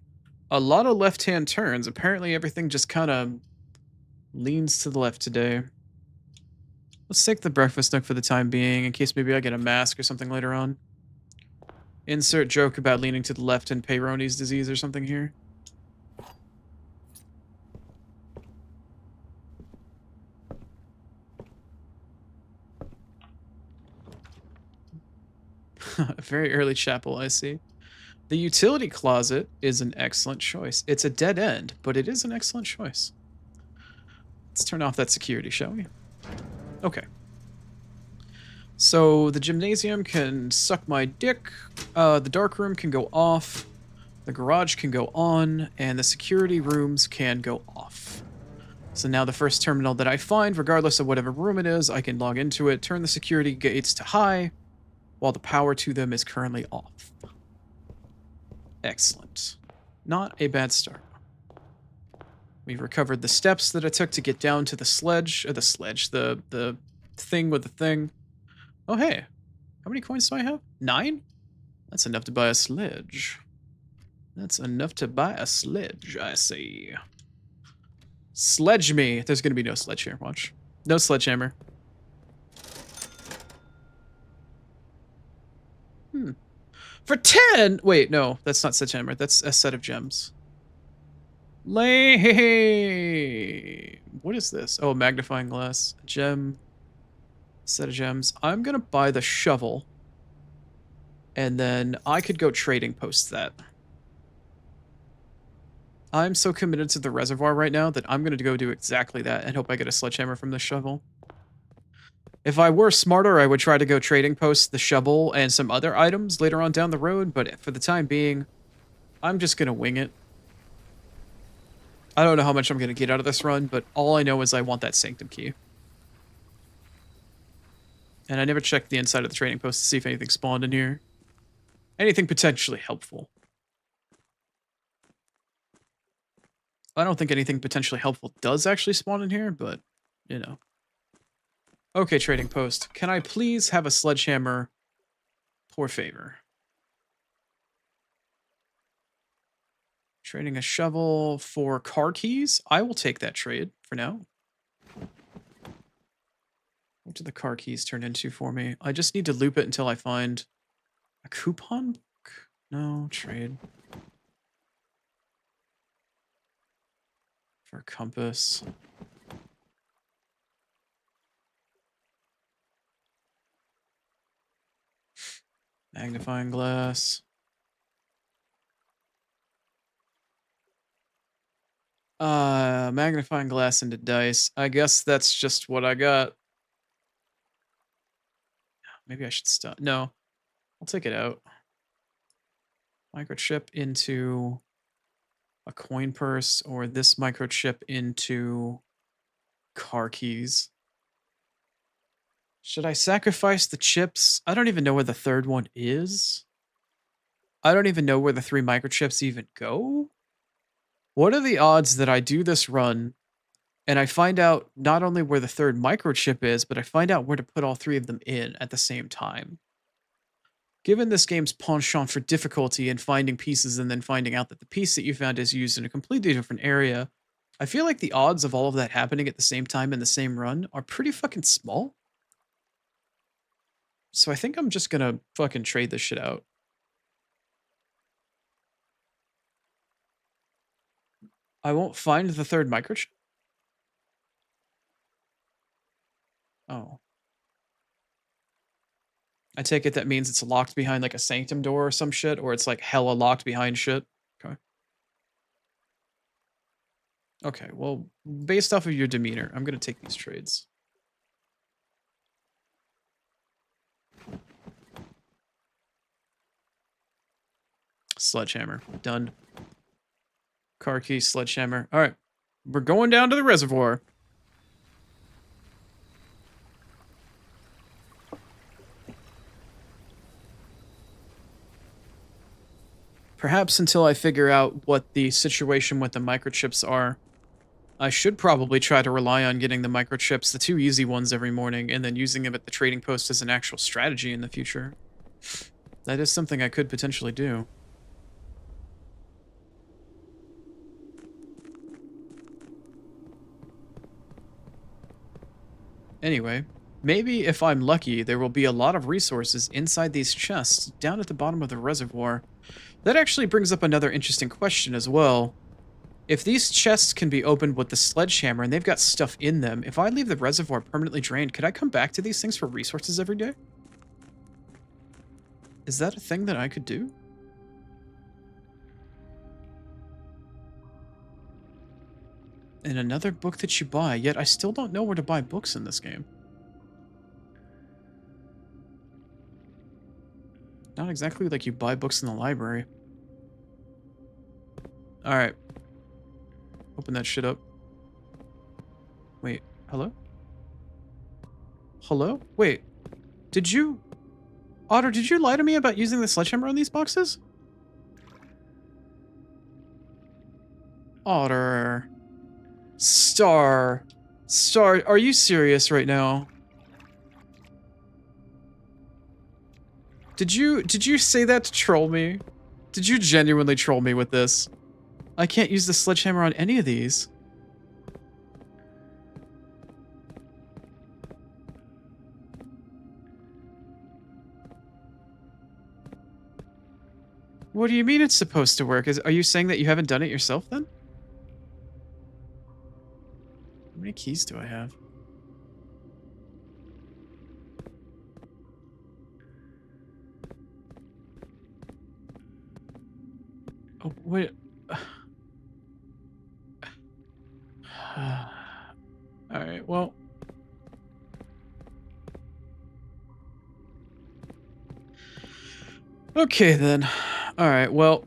A lot of left-hand turns. Apparently everything just kind of leans to the left today. Let's take the breakfast nook for the time being, in case maybe I get a mask or something later on. Insert joke about leaning to the left in Peyronie's disease or something here. A very early chapel, I see. The utility closet is an excellent choice. It's a dead end, but it is an excellent choice. Let's turn off that security, shall we? Okay. So the gymnasium can suck my dick, the dark room can go off, the garage can go on, and the security rooms can go off. So now the first terminal that I find, regardless of whatever room it is, I can log into it, turn the security gates to high, while the power to them is currently off. Excellent. Not a bad start. We've recovered the steps that I took to get down to the the thing with the thing. Oh, hey. How many coins do I have? 9? That's enough to buy a sledge. That's enough to buy a sledge, I see. Sledge me. There's going to be no sledge here. Watch. No sledgehammer. For 10! Wait, no. That's not sledgehammer. That's a set of gems. Lame. What is this? Oh, magnifying glass. Gem. Set of gems. I'm going to buy the shovel. And then I could go trading post that. I'm so committed to the reservoir right now that I'm going to go do exactly that and hope I get a sledgehammer from the shovel. If I were smarter, I would try to go trading post the shovel and some other items later on down the road, but for the time being, I'm just going to wing it. I don't know how much I'm going to get out of this run, but all I know is I want that sanctum key. And I never checked the inside of the trading post to see if anything spawned in here. Anything potentially helpful. I don't think anything potentially helpful does actually spawn in here, but, you know. Okay, trading post. Can I please have a sledgehammer? Por favor. Trading a shovel for car keys? I will take that trade for now. What do the car keys turn into for me? I just need to loop it until I find a coupon book? No, trade. For a compass. Magnifying glass. Magnifying glass into dice. I guess that's just what I got. Maybe I should stop. No, I'll take it out. Microchip into a coin purse, or this microchip into car keys. Should I sacrifice the chips? I don't even know where the third one is. I don't even know where the 3 microchips even go. What are the odds that I do this run and I find out not only where the third microchip is, but I find out where to put all 3 of them in at the same time? Given this game's penchant for difficulty and finding pieces and then finding out that the piece that you found is used in a completely different area, I feel like the odds of all of that happening at the same time in the same run are pretty fucking small. So I think I'm just gonna fucking trade this shit out. I won't find the third microchip? Oh. I take it that means it's locked behind like a sanctum door or some shit, or it's like hella locked behind shit. Okay. Okay, well, based off of your demeanor, I'm gonna take these trades. Sledgehammer. Done. Car key, sledgehammer. Alright. We're going down to the reservoir. Perhaps until I figure out what the situation with the microchips are, I should probably try to rely on getting the microchips, the 2 easy ones every morning, and then using them at the trading post as an actual strategy in the future. That is something I could potentially do. Anyway, maybe if I'm lucky, there will be a lot of resources inside these chests down at the bottom of the reservoir. That actually brings up another interesting question as well. If these chests can be opened with the sledgehammer and they've got stuff in them, if I leave the reservoir permanently drained, could I come back to these things for resources every day? Is that a thing that I could do? And another book that you buy, yet I still don't know where to buy books in this game. Not exactly like you buy books in the library. Alright. Open that shit up. Wait, hello? Hello? Wait. Did you... Otter, did you lie to me about using the sledgehammer on these boxes? Otter. Star, are you serious right now? Did you say that to troll me? Did you genuinely troll me with this? I can't use the sledgehammer on any of these. What do you mean it's supposed to work? Are you saying that you haven't done it yourself then? How many keys do I have? Oh, wait. Alright, well. Okay then. Alright, well.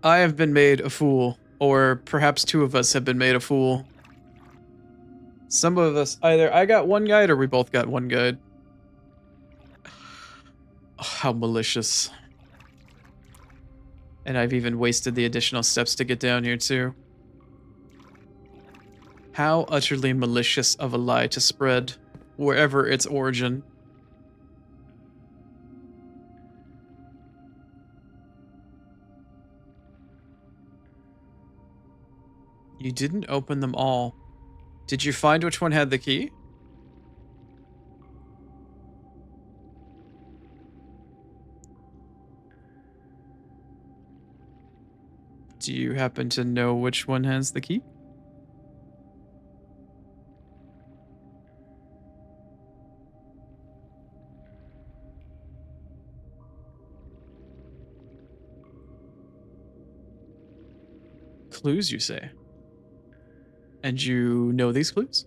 I have been made a fool. Or perhaps 2 of us have been made a fool. Some of us, either I got 1 guide or we both got 1 guide. Oh, how malicious. And I've even wasted the additional steps to get down here too. How utterly malicious of a lie to spread, wherever its origin. You didn't open them all. Did you find which one had the key? Do you happen to know which one has the key? Clues, you say? And you know these clues?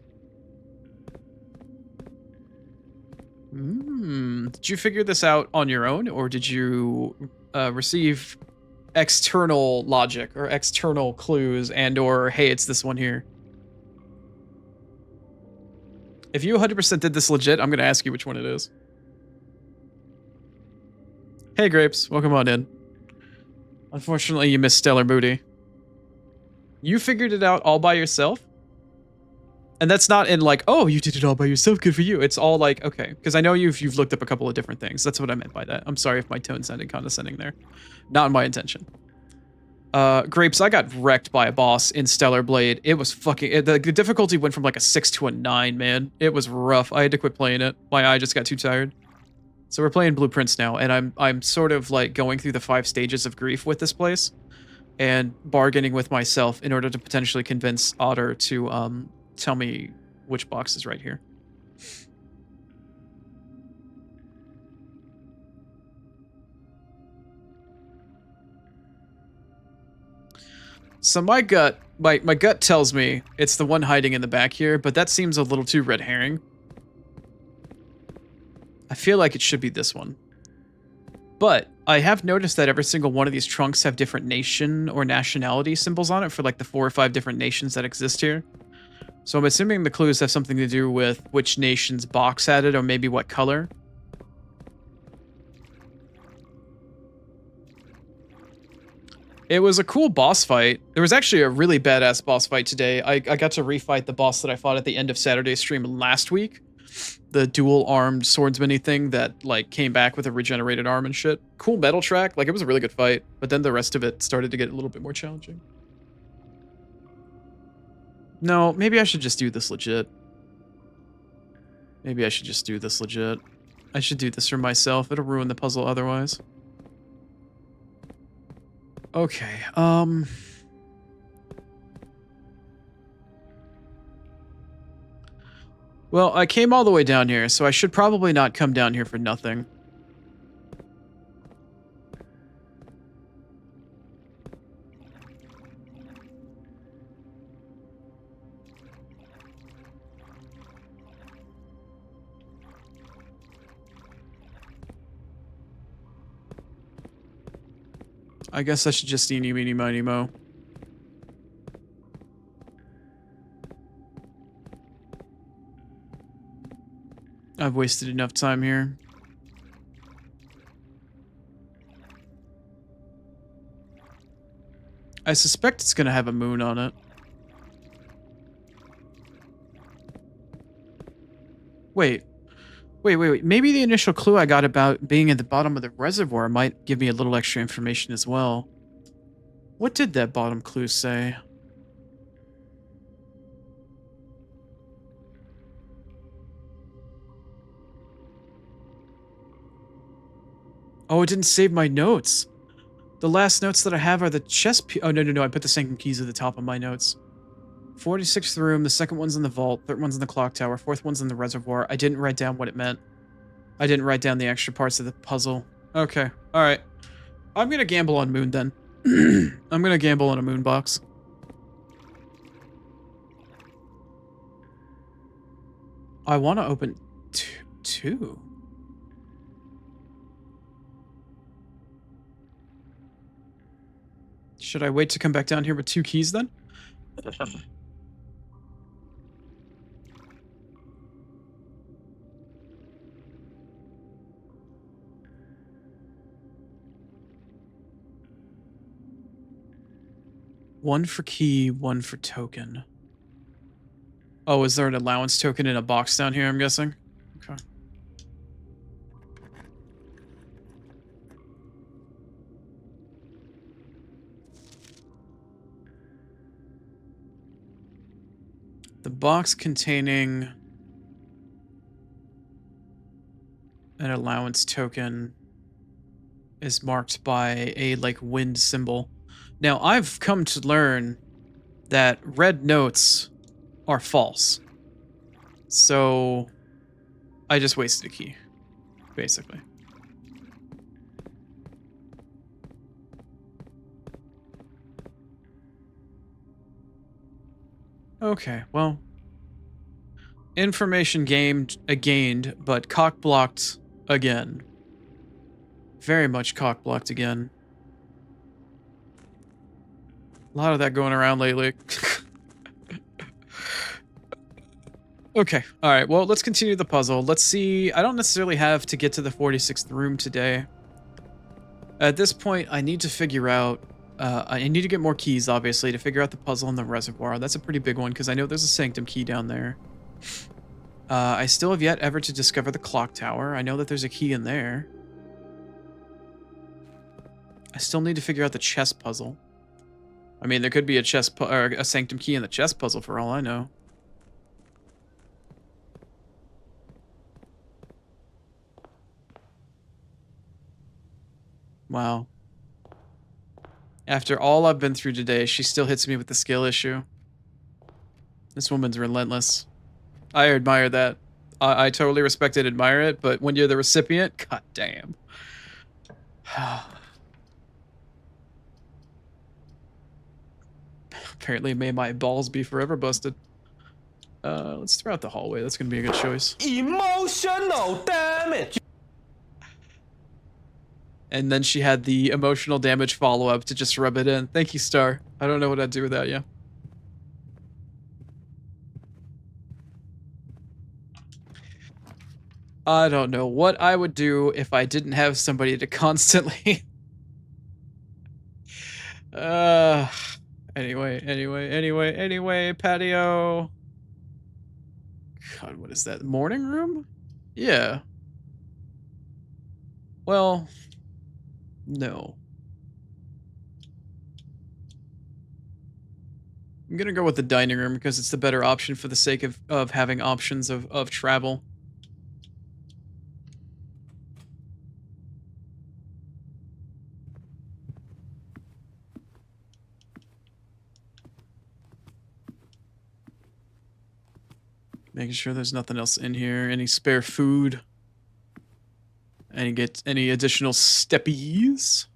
Did you figure this out on your own, or did you receive external logic or external clues and or, hey, it's this one here? If you 100% did this legit, I'm gonna ask you which one it is. Hey, Grapes. Welcome on in. Unfortunately, you missed Stellar Booty. You figured it out all by yourself? And that's not in like, oh, you did it all by yourself, good for you. It's all like, okay, because I know you've looked up a couple of different things. That's what I meant by that. I'm sorry if my tone sounded condescending there. Not my intention. Grapes, I got wrecked by a boss in Stellar Blade. It was fucking... The difficulty went from like a 6 to a 9, man. It was rough. I had to quit playing it. My eye just got too tired. So we're playing Blueprints now, and I'm sort of like going through the 5 stages of grief with this place and bargaining with myself in order to potentially convince Otter to tell me which box is right here. So my gut tells me it's the one hiding in the back here, but that seems a little too red herring. I feel like it should be this one. But I have noticed that every single one of these trunks have different nation or nationality symbols on it for like the 4 or 5 different nations that exist here. So I'm assuming the clues have something to do with which nation's box had it or maybe what color. It was a cool boss fight. There was actually a really badass boss fight today. I got to refight the boss that I fought at the end of Saturday's stream last week. The dual-armed swordsman-y thing that, like, came back with a regenerated arm and shit. Cool metal track. Like, it was a really good fight. But then the rest of it started to get a little bit more challenging. No, maybe I should just do this legit. Maybe I should just do this legit. I should do this for myself. It'll ruin the puzzle otherwise. Okay, well, I came all the way down here, so I should probably not come down here for nothing. I guess I should just eeny, meeny, miny, mo. I've wasted enough time here. I suspect it's gonna have a moon on it. Wait. Wait. Maybe the initial clue I got about being at the bottom of the reservoir might give me a little extra information as well. What did that bottom clue say? Oh, it didn't save my notes. The last notes that I have are the chest oh, no. I put the sinking keys at the top of my notes. 46th room, the second one's in the vault, third one's in the clock tower, fourth one's in the reservoir. I didn't write down what it meant. I didn't write down the extra parts of the puzzle. Okay, alright. I'm gonna gamble on moon then. I'm gonna gamble on a moon box. I want to open two. Should I wait to come back down here with 2 keys then? One for key, one for token. Oh, is there an allowance token in a box down here, I'm guessing? Okay. The box containing an allowance token is marked by a, like, wind symbol. Now, I've come to learn that red notes are false. So, I just wasted a key, basically. Okay, well. Information gained, but cock-blocked again. Very much cock-blocked again. A lot of that going around lately. Okay, alright, well, let's continue the puzzle. Let's see, I don't necessarily have to get to the 46th room today. At this point, I need to figure out, I need to get more keys, obviously, to figure out the puzzle in the reservoir. That's a pretty big one, because I know there's a sanctum key down there. I still have yet ever to discover the clock tower. I know that there's a key in there. I still need to figure out the chess puzzle. I mean, there could be a or a sanctum key in the chess puzzle for all I know. Wow. After all I've been through today, she still hits me with the skill issue. This woman's relentless. I admire that. I totally respect and admire it, but when you're the recipient, god damn. Apparently may my balls be forever busted. Let's throw out the hallway. That's gonna be a good choice. Emotional damage. And then she had the emotional damage follow-up to just rub it in. Thank you, Star. I don't know what I'd do without you. I don't know what I would do if I didn't have somebody to constantly... Anyway, patio. God, what is that? Morning room? Yeah. Well, no. I'm gonna go with the dining room because it's the better option for the sake of having options of travel. Making sure there's nothing else in here. Any spare food? Any additional steppies?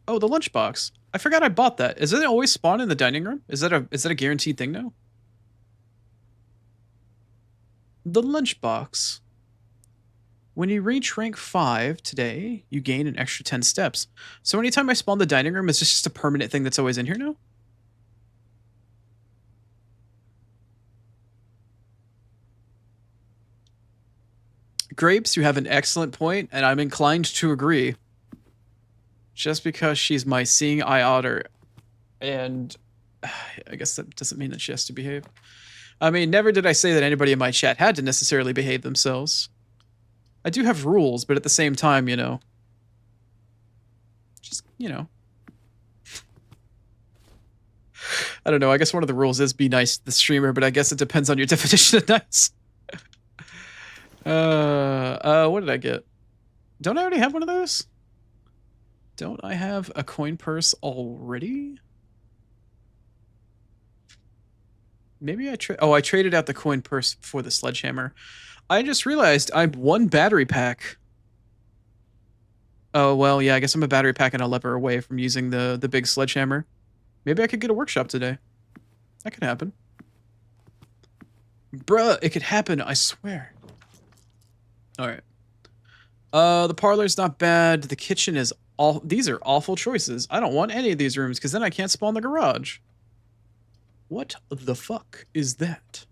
Oh, the lunchbox. I forgot I bought that. Is it always spawn in the dining room? Is that a guaranteed thing now? The lunchbox. When you reach rank 5 today, you gain an extra 10 steps. So anytime I spawn the dining room, is this just a permanent thing that's always in here now? Grapes, you have an excellent point, and I'm inclined to agree. Just because she's my seeing eye otter, and I guess that doesn't mean that she has to behave. I mean, never did I say that anybody in my chat had to necessarily behave themselves. I do have rules, but at the same time, you know, just, you know. I don't know, I guess one of the rules is be nice to the streamer, but I guess it depends on your definition of nice. What did I get? Don't I already have one of those? Don't I have a coin purse already? Maybe I traded out the coin purse for the sledgehammer. I just realized I'm one battery pack. Oh, well, yeah, I guess I'm a battery pack and a lever away from using the big sledgehammer. Maybe I could get a workshop today. That could happen. Bruh, it could happen, I swear. Alright. The parlor's not bad. The kitchen is all... These are awful choices. I don't want any of these rooms, because then I can't spawn the garage. What the fuck is that?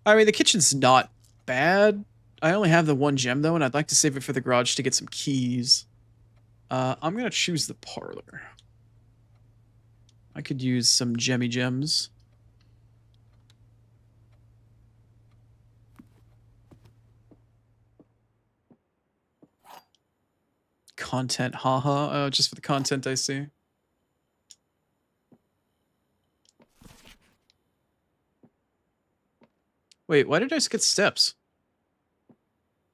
I mean, the kitchen's not bad. I only have the one gem, though, and I'd like to save it for the garage to get some keys. I'm gonna choose the parlor. I could use some gemmy gems. Content, haha. Just for the content, I see. Wait, why did I just get steps?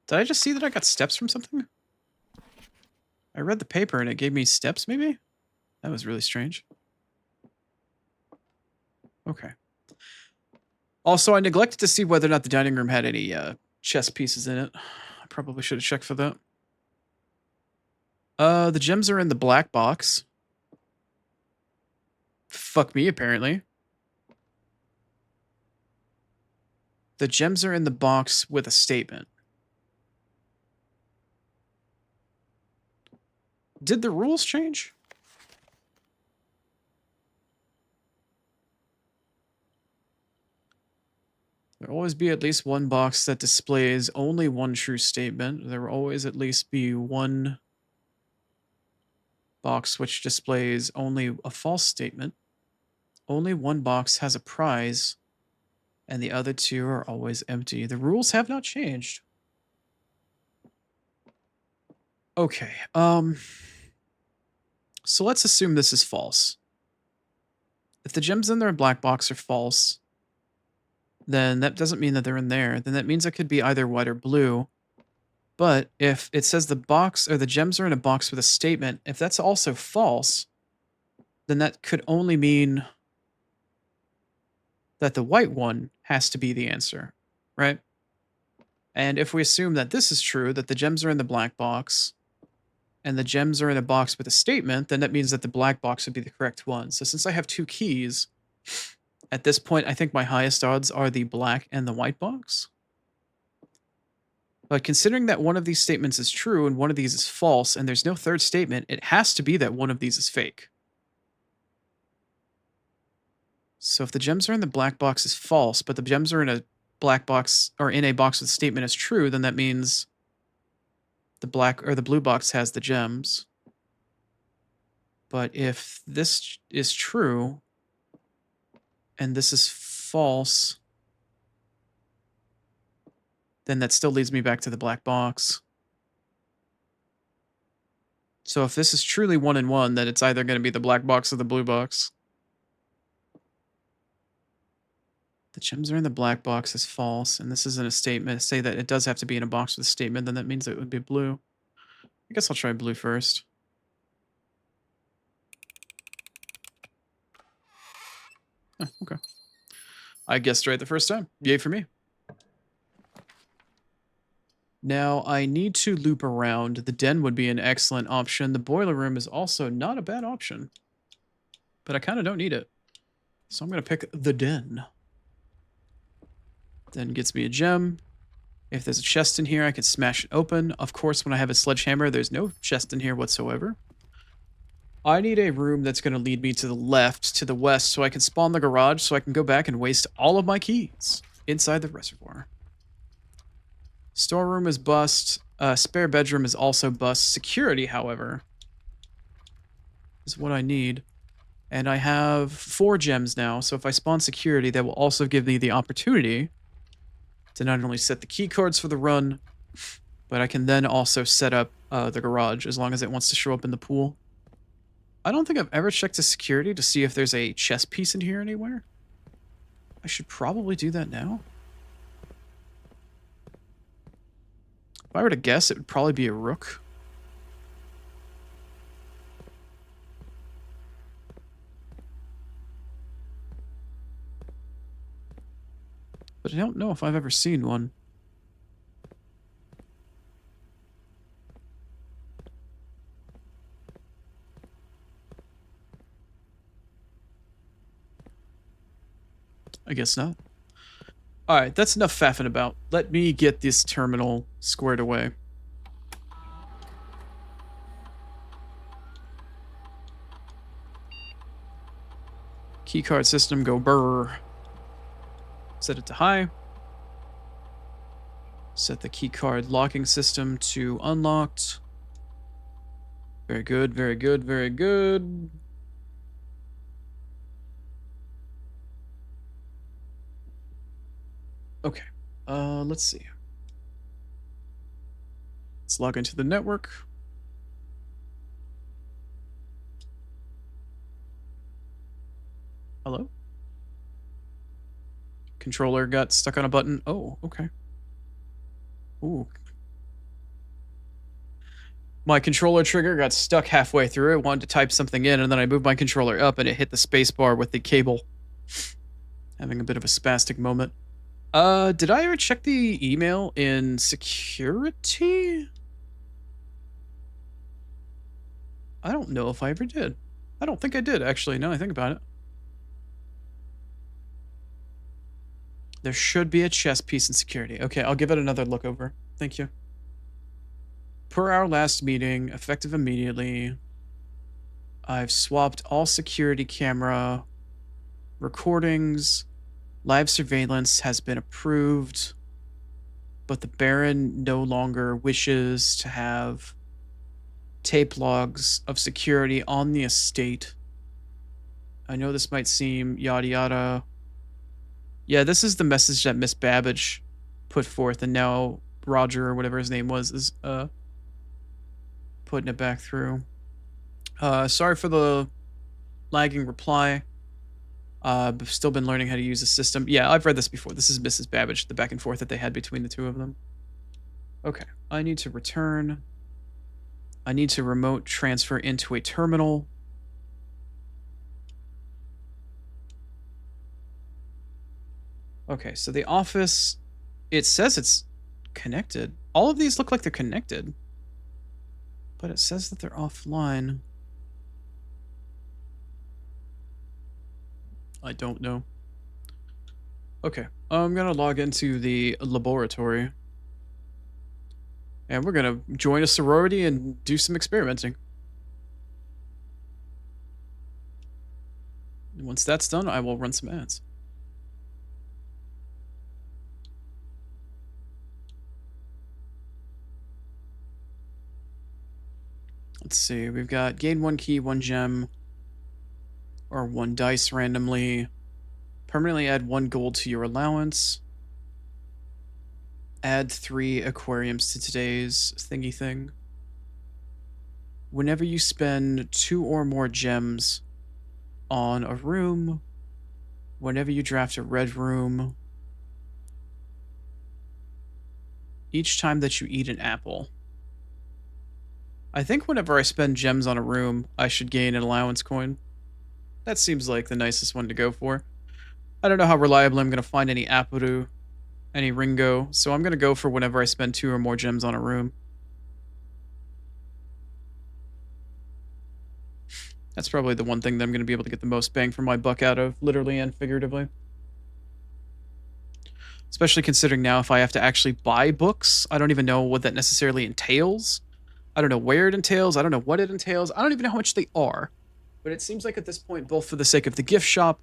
Did I just see that I got steps from something? I read the paper and it gave me steps, maybe? That was really strange. Okay. Also, I neglected to see whether or not the dining room had any chess pieces in it. I probably should have checked for that. The gems are in the black box. Fuck me, apparently. The gems are in the box with a statement. Did the rules change? There will always be at least one box that displays only one true statement. There will always at least be one box which displays only a false statement. Only one box has a prize, and the other two are always empty. The rules have not changed. Okay, so let's assume this is false. If the gems in their black box are false, then that doesn't mean that they're in there. Then that means it could be either white or blue. But if it says the box or the gems are in a box with a statement, if that's also false, then that could only mean that the white one has to be the answer, right? And if we assume that this is true, that the gems are in the black box, and the gems are in a box with a statement, then that means that the black box would be the correct one. So since I have two keys, at this point, I think my highest odds are the black and the white box. But considering that one of these statements is true and one of these is false, and there's no third statement, it has to be that one of these is fake. So if the gems are in the black box is false, but the gems are in a black box or in a box with a statement is true, then that means the black or the blue box has the gems. But if this is true and this is false, then that still leads me back to the black box. So if this is truly 1 and 1, then it's either going to be the black box or the blue box. The gems are in the black box is false, and this isn't a statement. Say that it does have to be in a box with a statement, then that means it would be blue. I guess I'll try blue first. Oh, okay. I guessed right the first time. Yay for me. Now, I need to loop around. The den would be an excellent option. The boiler room is also not a bad option. But I kind of don't need it. So I'm going to pick the den. Den gets me a gem. If there's a chest in here, I can smash it open. Of course, when I have a sledgehammer, there's no chest in here whatsoever. I need a room that's going to lead me to the left, to the west, so I can spawn the garage, so I can go back and waste all of my keys inside the reservoir. Storeroom is bust. Spare bedroom is also bust. Security, however, is what I need. And I have 4 gems now, so if I spawn security, that will also give me the opportunity to not only set the key cards for the run, but I can then also set up the garage as long as it wants to show up in the pool. I don't think I've ever checked the security to see if there's a chess piece in here anywhere. I should probably do that now. If I were to guess, it would probably be a rook. But I don't know if I've ever seen one. I guess not. Alright, that's enough faffing about. Let me get this terminal squared away. Keycard system, go brrr. Set it to high. Set the keycard locking system to unlocked. Very good, very good, very good. Okay, let's see. Let's log into the network. Hello? Controller got stuck on a button. Oh, okay. Ooh. My controller trigger got stuck halfway through. It wanted to type something in, and then I moved my controller up, and it hit the spacebar with the cable. Having a bit of a spastic moment. Did I ever check the email in security? I don't know if I ever did. I don't think I did, actually, now I think about it. There should be a chess piece in security. Okay, I'll give it another look over. Thank you. Per our last meeting, effective immediately, I've swapped all security camera recordings Live surveillance has been approved, but the Baron no longer wishes to have tape logs of security on the estate. I know this might seem yada yada. Yeah, this is the message that Miss Babbage put forth, and now Roger, or whatever his name was, is putting it back through. Sorry for the lagging reply. I've still been learning how to use the system. Yeah, I've read this before. This is Mrs. Babbage, the back and forth that they had between the two of them. Okay, I need to return. I need to remote transfer into a terminal. Okay, so the office, it says it's connected. All of these look like they're connected, but it says that they're offline. I don't know. Okay, I'm gonna log into the laboratory. And we're gonna join a sorority and do some experimenting. Once that's done, I will run some ads. Let's see, we've got gain 1 key, 1 gem, or 1 dice randomly. Permanently add 1 gold to your allowance. Add 3 aquariums to today's thingy thing. Whenever you spend 2 or more gems on a room, whenever you draft a red room, each time that you eat an apple. I think whenever I spend gems on a room, I should gain an allowance coin. That seems like the nicest one to go for. I don't know how reliably I'm going to find any Apuru, any Ringo, so I'm going to go for whenever I spend 2 or more gems on a room. That's probably the one thing that I'm going to be able to get the most bang for my buck out of, literally and figuratively. Especially considering now if I have to actually buy books, I don't even know what that necessarily entails. I don't know where it entails. I don't know what it entails. I don't even know how much they are. But it seems like at this point, both for the sake of the gift shop,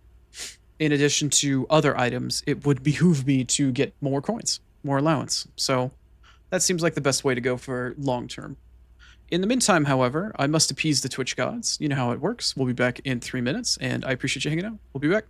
in addition to other items, it would behoove me to get more coins, more allowance. So that seems like the best way to go for long term. In the meantime, however, I must appease the Twitch gods. You know how it works. We'll be back in 3 minutes, and I appreciate you hanging out. We'll be back.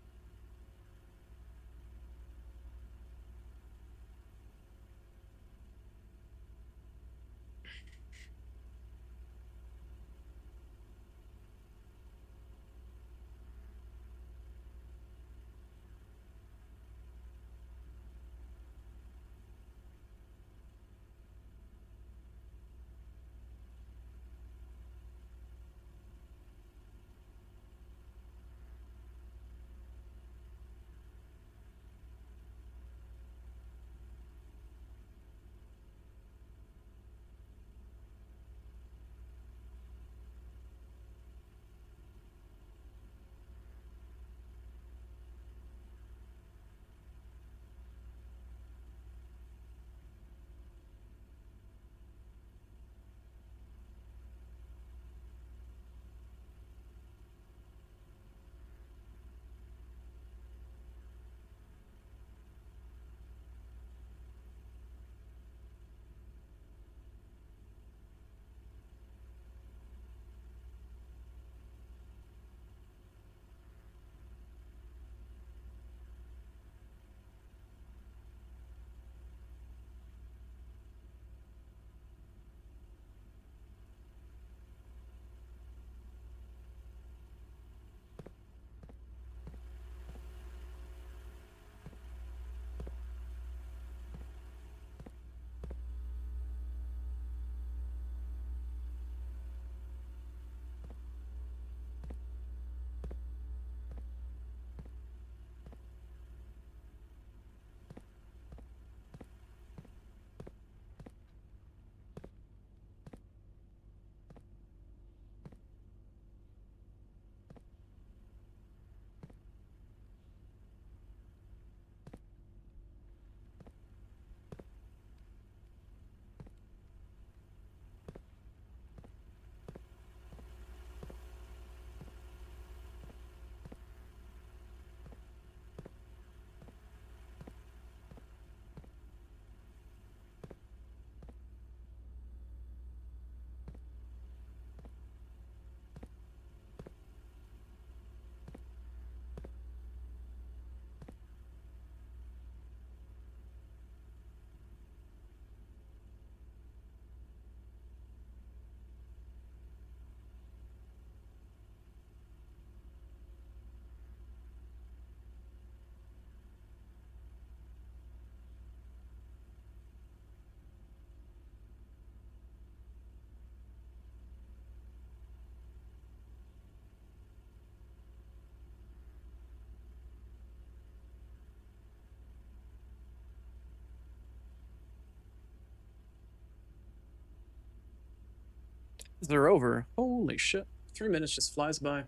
They're over. Holy shit. 3 minutes just flies by.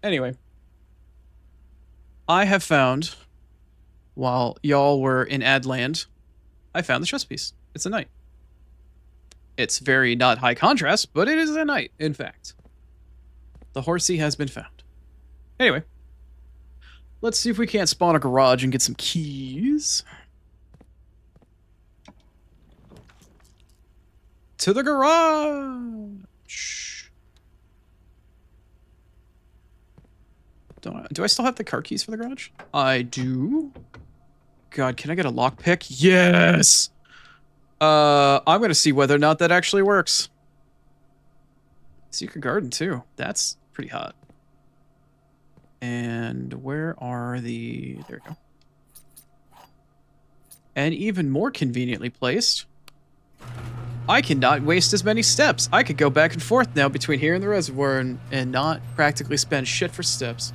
Anyway. I have found, while y'all were in Adland, I found the chess piece. It's a knight. It's very not high contrast, but it is a knight, in fact. The horsey has been found. Anyway. Let's see if we can't spawn a garage and get some keys. To the garage! Do I still have the car keys for the garage? I do. God, can I get a lockpick? Yes! I'm gonna see whether or not that actually works. Secret garden, too. That's pretty hot. And where are the... There we go. And even more conveniently placed, I cannot waste as many steps. I could go back and forth now between here and the reservoir and not practically spend shit for steps.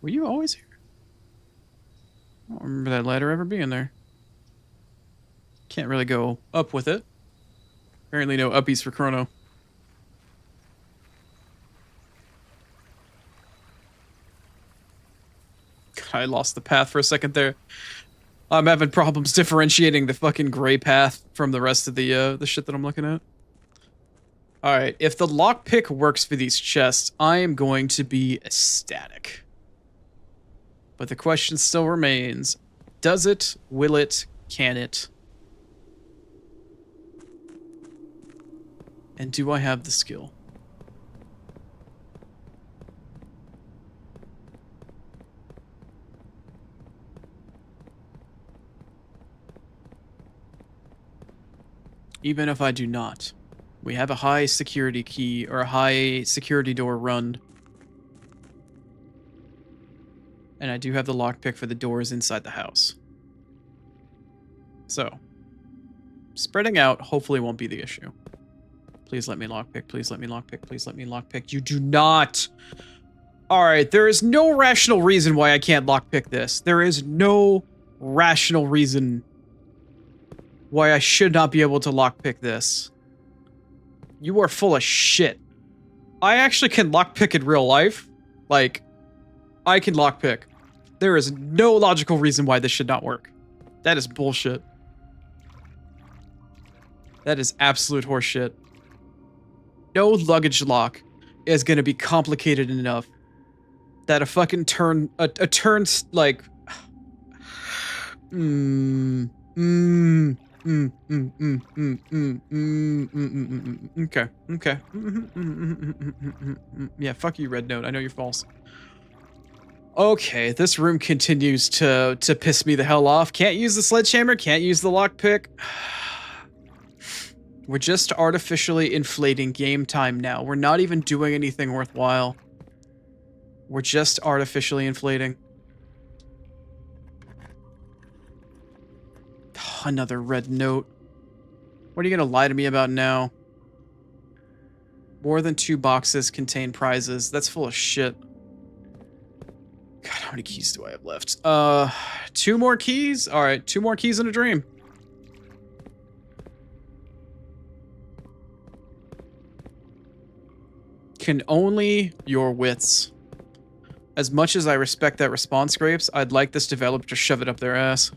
Were you always here? I don't remember that ladder ever being there. Can't really go up with it. Apparently no uppies for Chrono. God, I lost the path for a second there. I'm having problems differentiating the fucking gray path from the rest of the shit that I'm looking at. Alright, if the lockpick works for these chests, I am going to be ecstatic. But the question still remains, does it, will it, can it? And do I have the skill? Even if I do not, we have a high security key or a high security door run. And I do have the lockpick for the doors inside the house. So, spreading out hopefully won't be the issue. Please let me lockpick, please let me lockpick, please let me lockpick. You do not! Alright, there is no rational reason why I can't lockpick this. There is no rational reason why I should not be able to lockpick this. You are full of shit. I actually can lockpick in real life. Like, I can lockpick. There is no logical reason why this should not work. That is bullshit. That is absolute horseshit. No luggage lock is gonna be complicated enough that a fucking turn, like, okay, okay. Yeah, fuck you, Red Note. I know you're false. Okay, this room continues to piss me the hell off. Can't use the sledgehammer, can't use the lockpick. We're just artificially inflating game time now. We're not even doing anything worthwhile. We're just artificially inflating. Another red note. What are you gonna lie to me about now? More than 2 boxes contain prizes. That's full of shit. God, how many keys do I have left? 2 more keys? Alright, 2 more keys in a dream. Can only your wits. As much as I respect that response scrapes, I'd like this developer to shove it up their ass.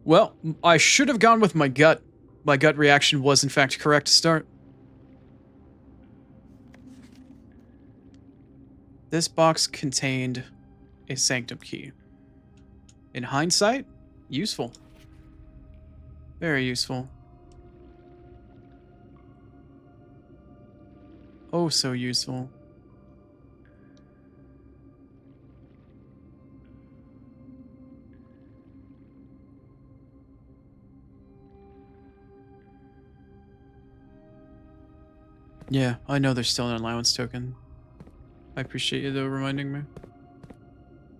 Well, I should have gone with my gut. My gut reaction was, in fact, correct to start. This box contained a sanctum key. In hindsight, useful. Very useful. Oh, so useful. Yeah, I know there's still an allowance token. I appreciate you, though, reminding me.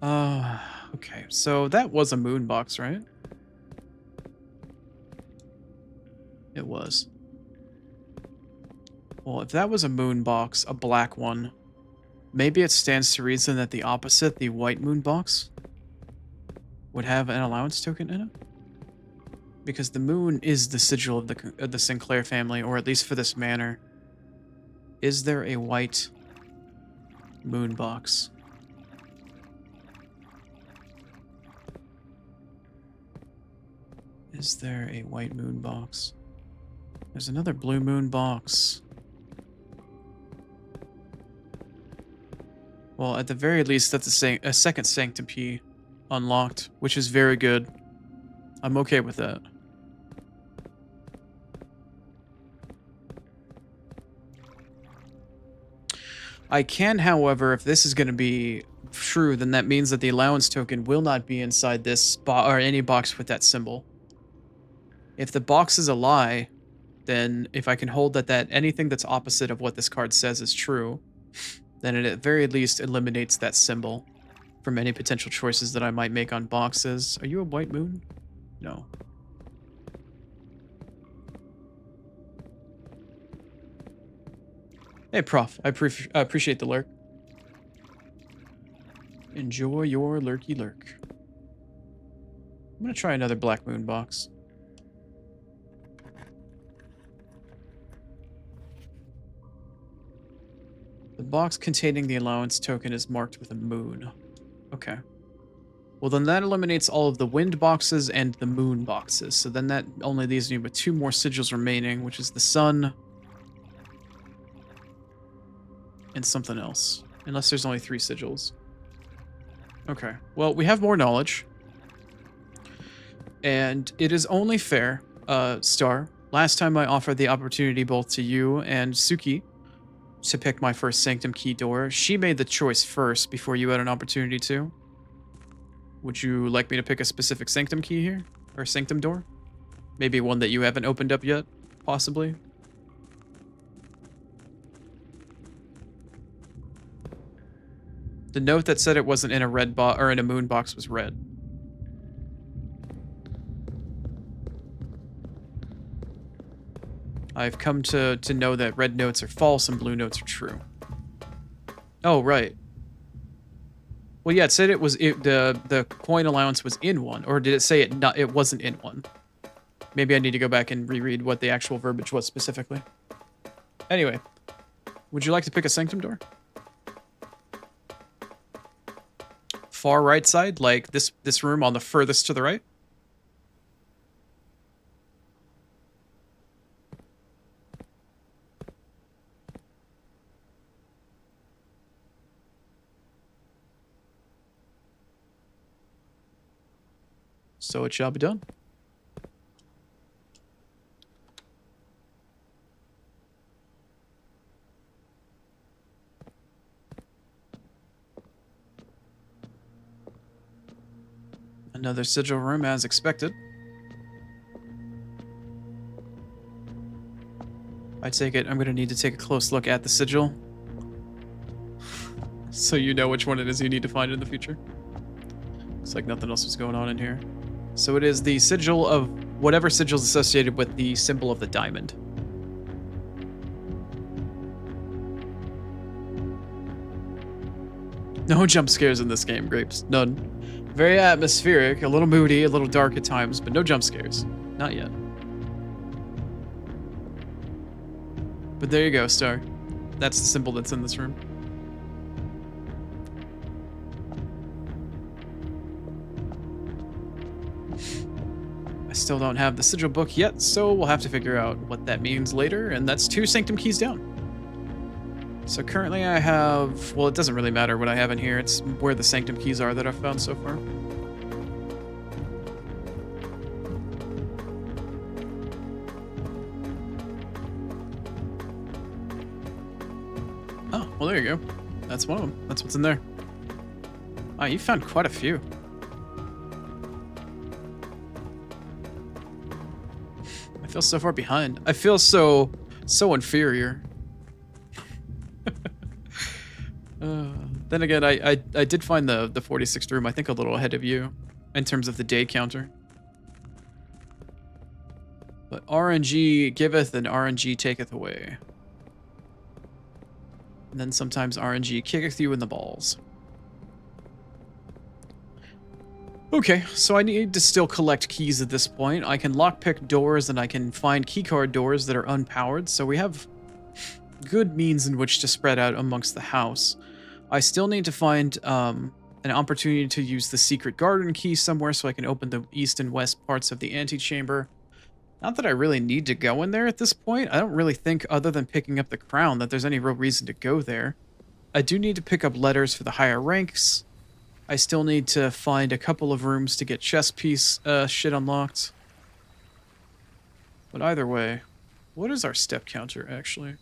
Okay, so that was a moon box, right? was. Well, if that was a moon box, a black one, maybe it stands to reason that the opposite, the white moon box, would have an allowance token in it? Because the moon is the sigil of the Sinclair family, or at least for this manor. Is there a white moon box? Is there a white moon box? There's another blue moon box. Well, at the very least, that's a second Sanctum key unlocked, which is very good. I'm okay with that. I can, however, if this is going to be true, then that means that the allowance token will not be inside this or any box with that symbol. If the box is a lie, then if I can hold that anything that's opposite of what this card says is true, then it at very least eliminates that symbol from any potential choices that I might make on boxes. Are you a white moon? No. Hey, Prof. I appreciate the lurk. Enjoy your lurky lurk. I'm gonna try another black moon box. The box containing the allowance token is marked with a moon. Okay. Well, then that eliminates all of the wind boxes and the moon boxes. So then that only leaves me with 2 more sigils remaining, which is the sun and something else. Unless there's only 3 sigils. Okay. Well, we have more knowledge. And it is only fair, Star. Last time I offered the opportunity both to you and Suki to pick my first Sanctum key door. She made the choice first before you had an opportunity to. Would you like me to pick a specific Sanctum key here? Or Sanctum door? Maybe one that you haven't opened up yet, possibly? The note that said it wasn't in a red box or in a moon box was red. I've come to know that red notes are false and blue notes are true. Oh, right. Well, yeah, it said the coin allowance was in one, or did it say it wasn't in one? Maybe I need to go back and reread what the actual verbiage was specifically. Anyway, would you like to pick a Sanctum door? Far right side, like this room on the furthest to the right? So it shall be done. Another sigil room as expected. I take it I'm going to need to take a close look at the sigil. So you know which one it is you need to find in the future. Looks like nothing else was going on in here. So it is the sigil of whatever sigil is associated with the symbol of the diamond. No jump scares in this game, Grapes. None. Very atmospheric, a little moody, a little dark at times, but no jump scares. Not yet. But there you go, Star. That's the symbol that's in this room. I still don't have the sigil book yet, so we'll have to figure out what that means later, and that's 2 Sanctum keys down. So currently I have, well, it doesn't really matter what I have in here, it's where the Sanctum keys are that I've found so far. Oh, well there you go. That's one of them. That's what's in there. Wow, you found quite a few. I feel so far behind. I feel so inferior. Then again, I did find the 46th room, I think, a little ahead of you in terms of the day counter. But RNG giveth and RNG taketh away. And then sometimes RNG kicketh you in the balls. Okay, so I need to still collect keys at this point. I can lockpick doors and I can find keycard doors that are unpowered, so we have good means in which to spread out amongst the house. I still need to find an opportunity to use the secret garden key somewhere so I can open the east and west parts of the antechamber. Not that I really need to go in there at this point. I don't really think, other than picking up the crown, that there's any real reason to go there. I do need to pick up letters for the higher ranks. I still need to find a couple of rooms to get chess piece shit unlocked. But either way, what is our step counter, actually?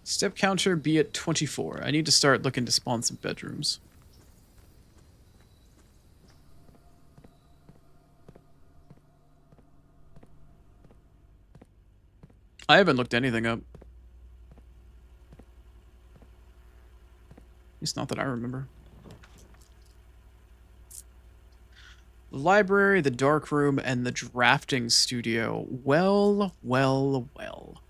Step counter be at 24. I need to start looking to spawn some bedrooms. I haven't looked anything up. It's not that I remember. The library, the dark room, and the drafting studio. Well, well, well.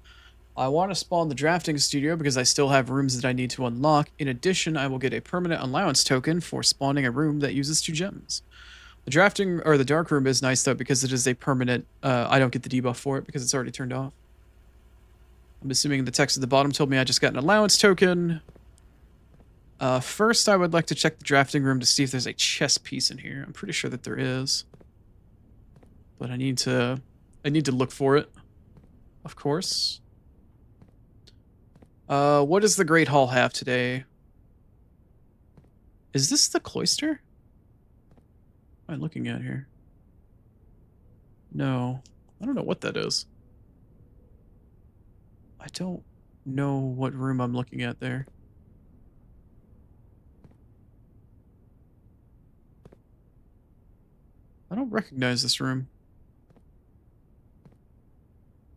I want to spawn the drafting studio because I still have rooms that I need to unlock. In addition, I will get a permanent allowance token for spawning a room that uses 2 gems. The drafting, or the dark room, is nice though because it is a permanent, I don't get the debuff for it because it's already turned off. I'm assuming the text at the bottom told me I just got an allowance token. First, I would like to check the drafting room to see if there's a chess piece in here. I'm pretty sure that there is. But I need to look for it, of course. What does the Great Hall have today? Is this the cloister? What am I looking at here? No. I don't know what that is. I don't know what room I'm looking at there. I don't recognize this room.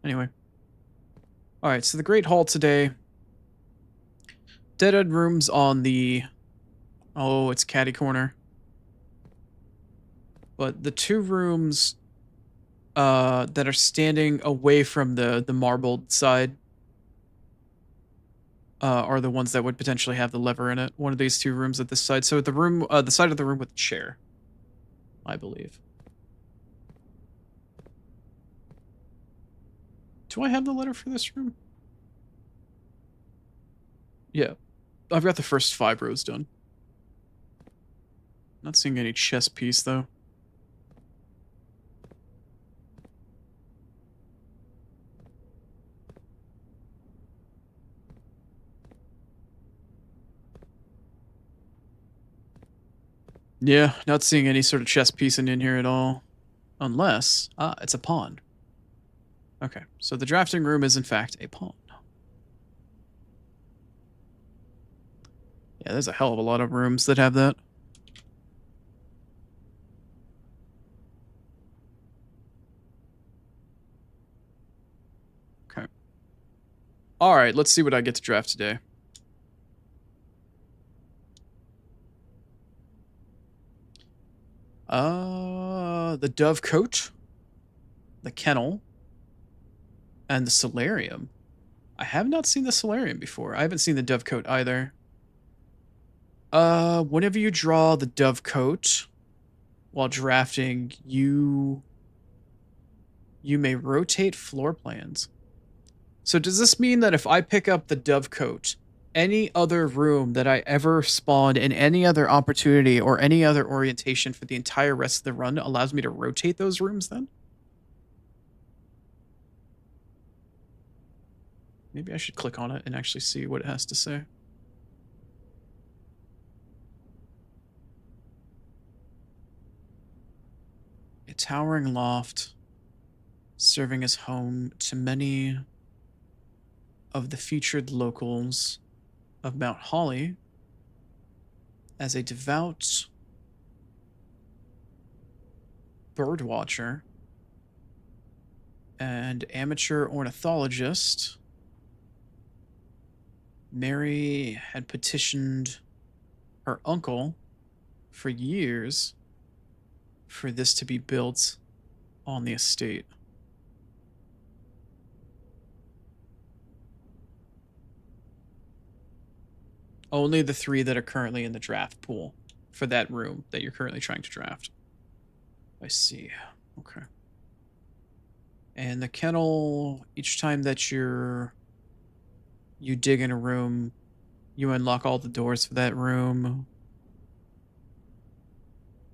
Anyway. Alright, so the Great Hall today. Dead end rooms on the... Oh, it's catty corner. But the 2 rooms that are standing away from the marbled side are the ones that would potentially have the lever in it. One of these 2 rooms at this side. So the room, the side of the room with the chair, I believe. Do I have the letter for this room? Yeah. I've got the first 5 rows done. Not seeing any chess piece, though. Yeah, not seeing any sort of chess piece in here at all. Unless... Ah, it's a pawn. Okay, so the drafting room is in fact a pawn. Yeah, there's a hell of a lot of rooms that have that. Okay. Alright, let's see what I get to draft today. The Dovecote, the Kennel, and the Solarium. I have not seen the Solarium before. I haven't seen the Dovecote either. Whenever you draw the Dovecote while drafting, you may rotate floor plans. So does this mean that if I pick up the Dovecote, any other room that I ever spawned in any other opportunity or any other orientation for the entire rest of the run allows me to rotate those rooms then? Maybe I should click on it and actually see what it has to say. A towering loft serving as home to many of the featured locals of Mount Holly. As a devout birdwatcher and amateur ornithologist, Mary had petitioned her uncle for years for this to be built on the estate. Only the 3 that are currently in the draft pool for that room that you're currently trying to draft. I see. Okay. And the kennel, each time that you dig in a room, you unlock all the doors for that room.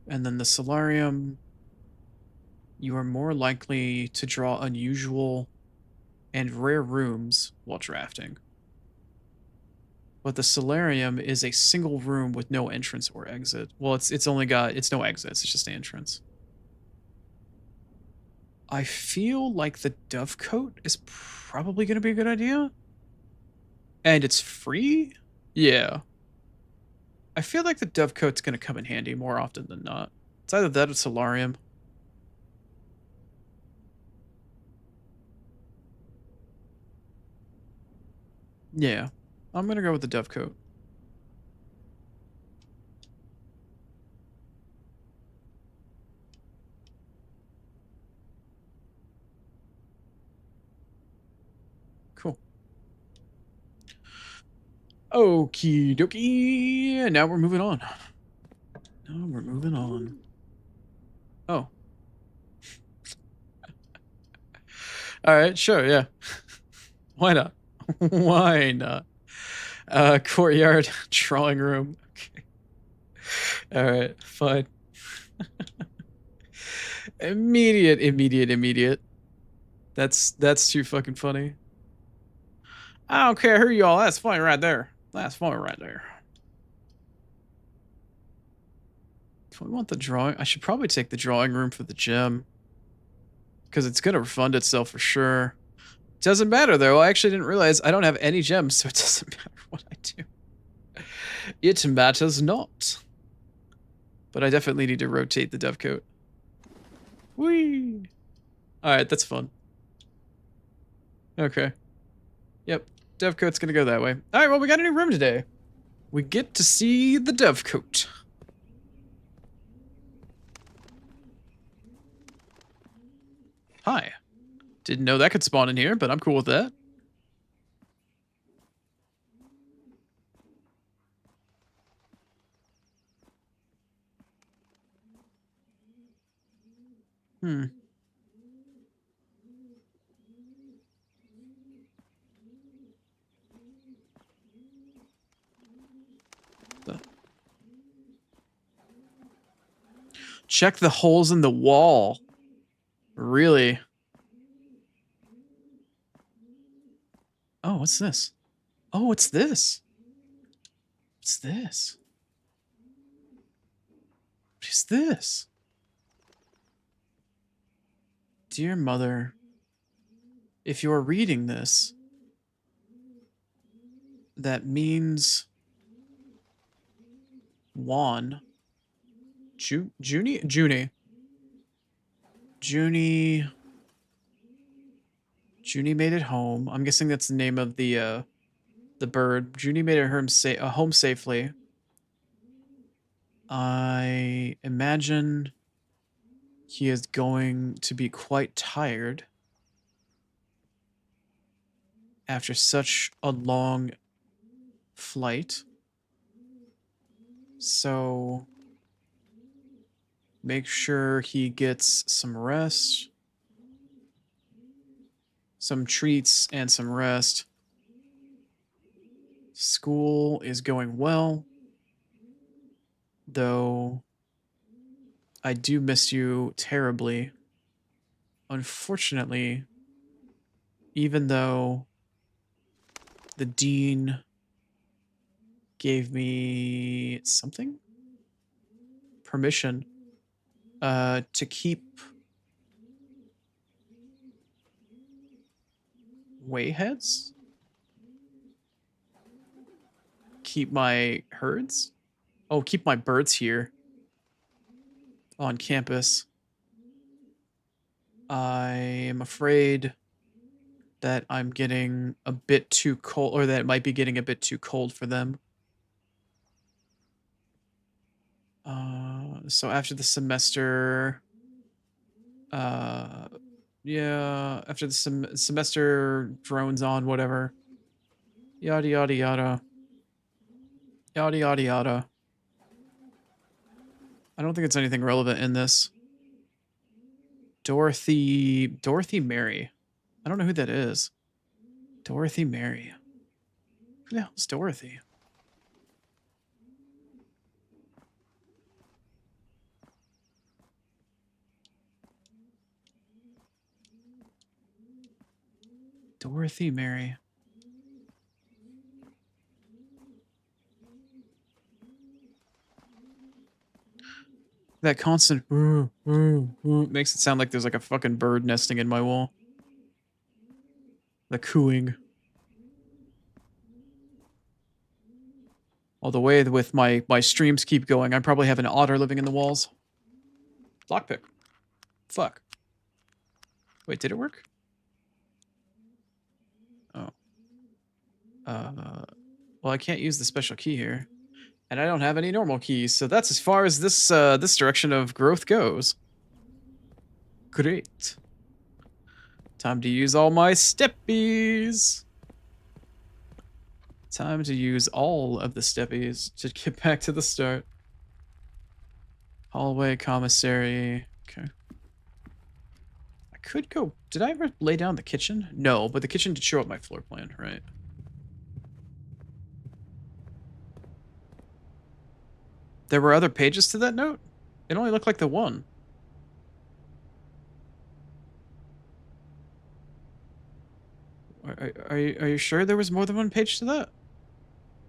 And then the solarium, you are more likely to draw unusual and rare rooms while drafting. But the solarium is a single room with no entrance or exit. Well, it's no exits, it's just an entrance. I feel like the dovecote is probably going to be a good idea. And it's free? Yeah. I feel like the dovecote's going to come in handy more often than not. It's either that or solarium. Yeah. I'm going to go with the dovecote. Cool. Okie dokie. Now we're moving on. Oh. Alright, sure, yeah. Why not? Why not? Courtyard, drawing room. Okay. Alright, fine. Immediate. That's too fucking funny. I don't care who you all. That's funny right there. Do we want the drawing? I should probably take the drawing room for the gym. Because it's going to refund itself for sure. Doesn't matter though. I actually didn't realize I don't have any gems, so it doesn't matter what I do. It matters not. But I definitely need to rotate the dovecote. Whee! Alright, that's fun. Okay. Yep, dovecote's gonna go that way. Alright, well, we got a new room today. We get to see the dovecote. Hi. Didn't know that could spawn in here, but I'm cool with that. Check the holes in the wall. Really? Oh, what's this? Oh, what's this? What's this? What is this? Dear mother, if you're reading this, that means Juan. Junie? Junie made it home. I'm guessing that's the name of the bird. Junie made it home safely. I imagine he is going to be quite tired after such a long flight. So make sure he gets some rest, some treats, and some rest. School is going well, though I do miss you terribly. Unfortunately, even though the dean gave me something? Permission to keep wayheads? Keep my herds? Oh, keep my birds here on campus. I am afraid that I'm getting a bit too cold, or that it might be getting a bit too cold for them. So after the semester, yeah, after the semester drones on, whatever, yada yada yada. Yada yada yada. I don't think it's anything relevant in this. Dorothy Mary. I don't know who that is. Dorothy Mary. Who the hell is Dorothy? Dorothy Mary. That constant makes it sound like there's like a fucking bird nesting in my wall. The cooing. All the way with my streams keep going, I probably have an otter living in the walls. Lockpick. Fuck. Wait, did it work? Oh. Well, I can't use the special key here. And I don't have any normal keys, so that's as far as this this direction of growth goes. Great. Time to use all my steppies. Time to use all of the steppies to get back to the start. Hallway, commissary. Okay. I could go. Did I ever lay down the kitchen? No, but the kitchen did show up my floor plan, right? There were other pages to that note? It only looked like the one. Are you sure there was more than one page to that?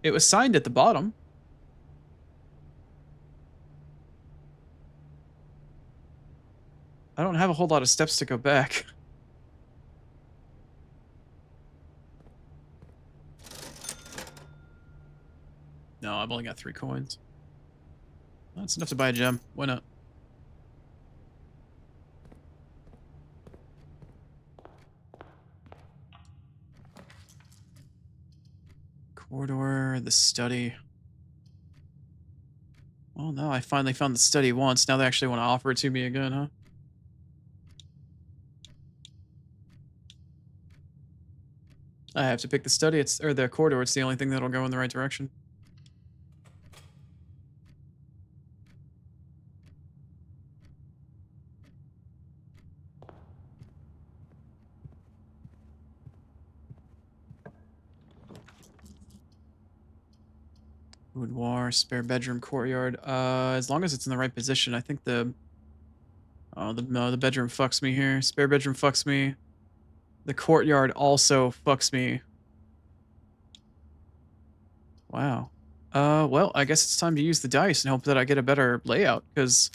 It was signed at the bottom. I don't have a whole lot of steps to go back. No, I've only got 3 coins. That's enough to buy a gem. Why not? Corridor, the study. Well, no, I finally found the study once. Now they actually want to offer it to me again, huh? I have to pick the study, or the corridor. It's the only thing that'll go in the right direction. Boudoir, spare bedroom, courtyard. As long as it's in the right position, I think the... Oh, no, the bedroom fucks me here. Spare bedroom fucks me. The courtyard also fucks me. Wow. Well, I guess it's time to use the dice and hope that I get a better layout, because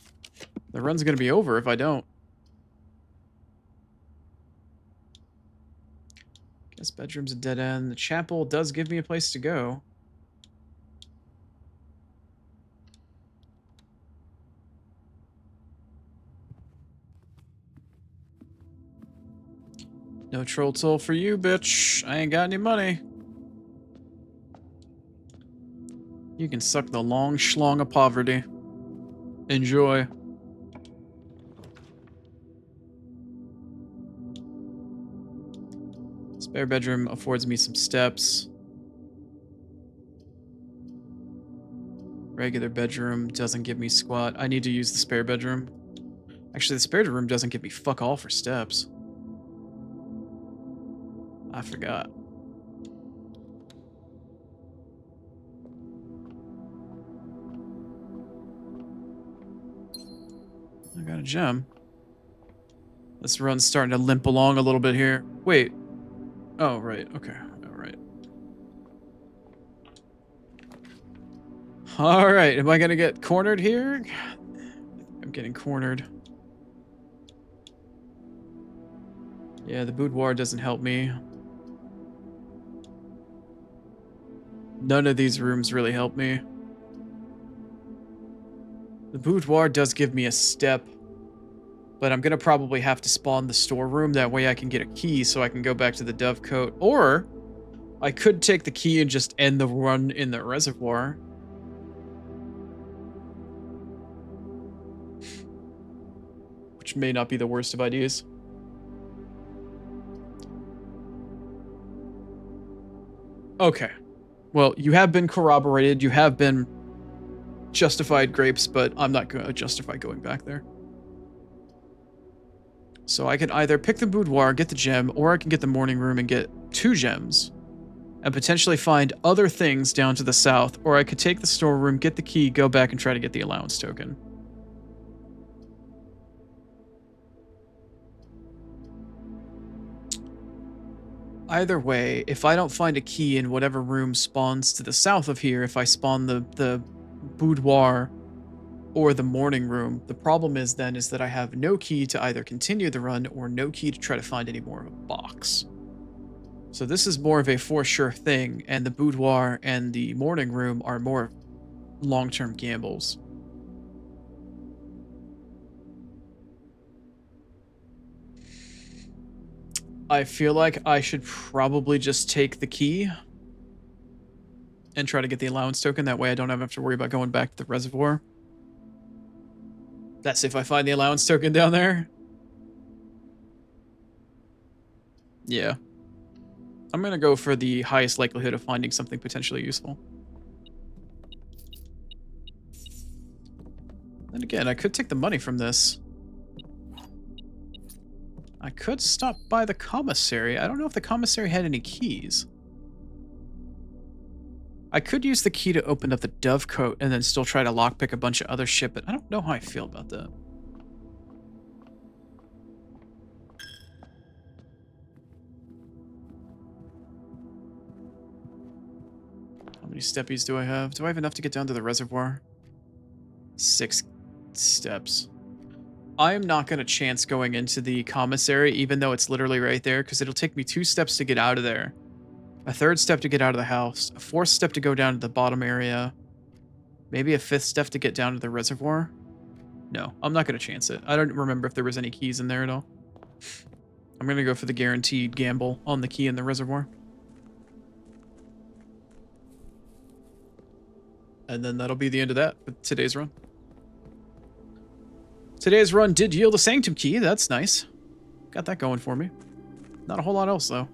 the run's gonna be over if I don't. Guess bedroom's a dead end. The chapel does give me a place to go. No troll toll for you, bitch. I ain't got any money. You can suck the long schlong of poverty. Enjoy. Spare bedroom affords me some steps. Regular bedroom doesn't give me squat. I need to use the spare bedroom. Actually, the spare room doesn't give me fuck all for steps. I forgot. I got a gem. This run's starting to limp along a little bit here. Wait. Oh, right. Okay. All right. All right. Am I going to get cornered here? I'm getting cornered. Yeah, the boudoir doesn't help me. None of these rooms really help me. The boudoir does give me a step, but I'm gonna probably have to spawn the storeroom. That way I can get a key so I can go back to the dovecote. Or I could take the key and just end the run in the reservoir. Which may not be the worst of ideas. Okay. Well, you have been corroborated. You have been justified, Grapes, but I'm not going to justify going back there. So I can either pick the boudoir, get the gem, or I can get the morning room and get 2 gems. And potentially find other things down to the south, or I could take the storeroom, get the key, go back and try to get the allowance token. Either way, if I don't find a key in whatever room spawns to the south of here, if I spawn the boudoir or the morning room, the problem is then is that I have no key to either continue the run or no key to try to find any more of a box. So this is more of a for sure thing, and the boudoir and the morning room are more long-term gambles. I feel like I should probably just take the key and try to get the allowance token. That way I don't have to worry about going back to the reservoir. That's if I find the allowance token down there. Yeah. I'm going to go for the highest likelihood of finding something potentially useful. And again, I could take the money from this. I could stop by the commissary. I don't know if the commissary had any keys. I could use the key to open up the dovecote and then still try to lockpick a bunch of other shit, but I don't know how I feel about that. How many steppies do I have? Do I have enough to get down to the reservoir? 6 steps. I am not going to chance going into the commissary, even though it's literally right there, because it'll take me 2 steps to get out of there. A 3rd step to get out of the house. A 4th step to go down to the bottom area. Maybe a 5th step to get down to the reservoir. No, I'm not going to chance it. I don't remember if there was any keys in there at all. I'm going to go for the guaranteed gamble on the key in the reservoir. And then that'll be the end of that with today's run. Today's run did yield a Sanctum key. That's nice. Got that going for me. Not a whole lot else, though.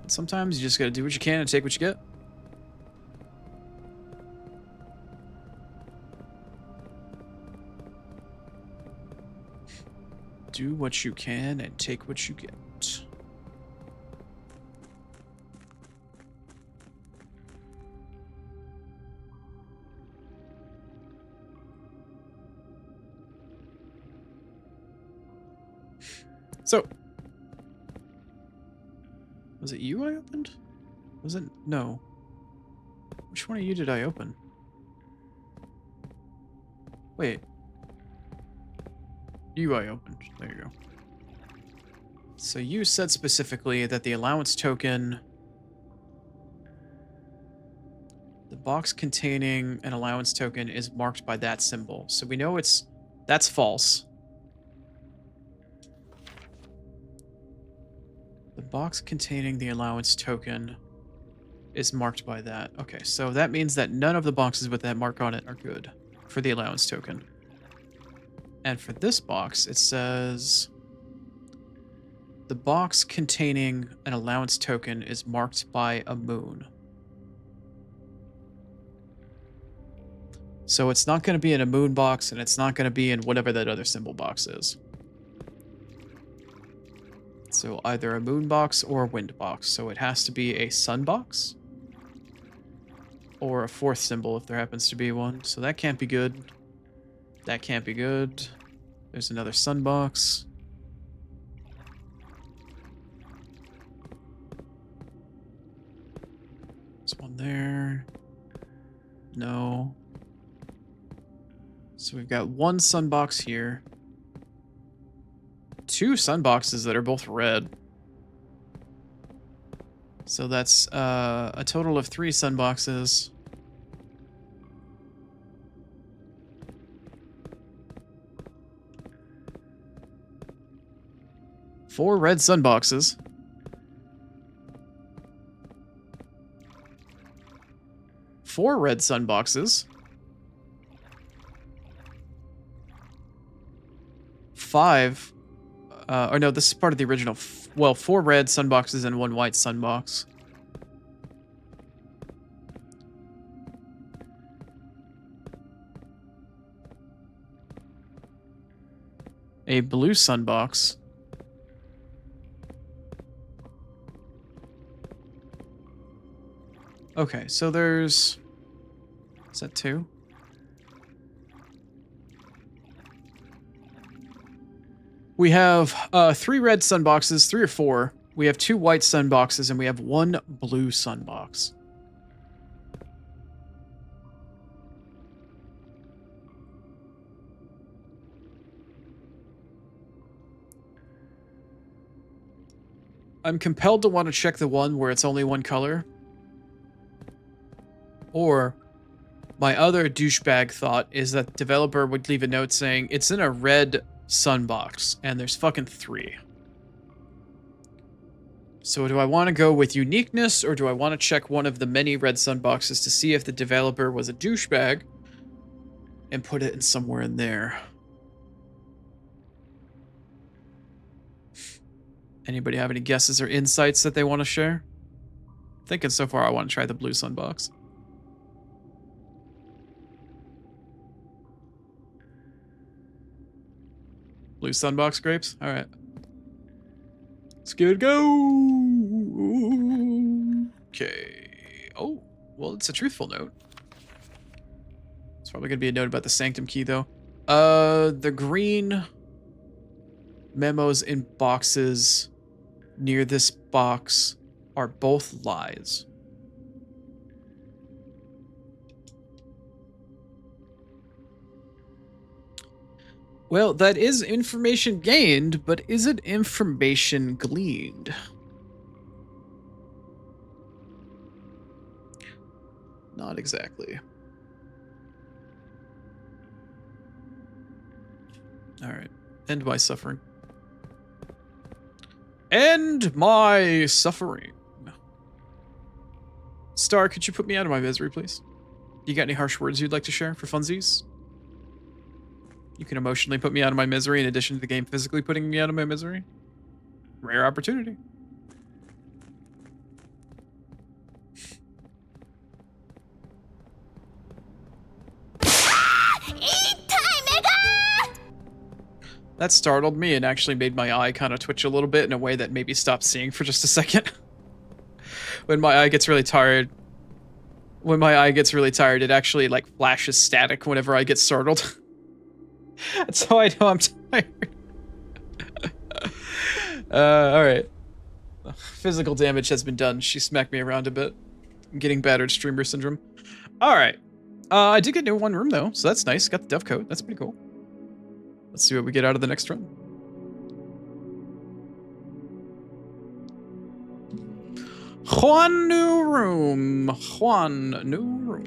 Sometimes you just gotta do what you can and take what you get. Do what you can and take what you get. So, was it you I opened? Was it? No. Which one of you did I open? Wait. You I opened. There you go. So you said specifically that the allowance token... The box containing an allowance token is marked by that symbol. So we know that's false. The box containing the allowance token is marked by that. Okay, so that means that none of the boxes with that mark on it are good for the allowance token. And for this box, it says... The box containing an allowance token is marked by a moon. So it's not going to be in a moon box, and it's not going to be in whatever that other symbol box is. So either a moon box or a wind box. So it has to be a sun box. Or a 4th symbol if there happens to be one. So that can't be good. That can't be good. There's another sun box. There's one there. No. So we've got 1 sun box here. 2 sun boxes that are both red. So that's a total of 3 sun boxes. Four red sun boxes. Four red sun boxes. 5. Or no, this is part of the original. Well, 4 red sun boxes and 1 white sun box. A blue sunbox. Okay, so there's... Is that 2? We have 3 red sunboxes, 3 or 4. We have 2 white sunboxes, and we have 1 blue sunbox. I'm compelled to want to check the one where it's only one color. Or my other douchebag thought is that the developer would leave a note saying it's in a red sunbox, and there's fucking 3. So do I want to go with uniqueness, or do I want to check one of the many red sunboxes to see if the developer was a douchebag and put it in somewhere in there? Anybody have any guesses or insights that they want to share? Thinking so far I want to try the blue sunbox. Blue sunbox grapes? Alright. Let's give it a go. Okay. Oh, well, it's a truthful note. It's probably going to be a note about the sanctum key, though. The green memos in boxes near this box are both lies. Well, that is information gained, but is it information gleaned? Not exactly. Alright. End my suffering. End my suffering. Star, could you put me out of my misery, please? You got any harsh words you'd like to share for funsies? You can emotionally put me out of my misery in addition to the game physically putting me out of my misery. Rare opportunity. That startled me and actually made my eye kind of twitch a little bit in a way that made me stop seeing for just a second. When my eye gets really tired, it actually like flashes static whenever I get startled. That's how I know I'm tired. Alright. Physical damage has been done. She smacked me around a bit. I'm getting battered streamer syndrome. Alright. I did get a new one room though, so that's nice. Got the dove coat. That's pretty cool. Let's see what we get out of the next run. Juan new room. Juan new room.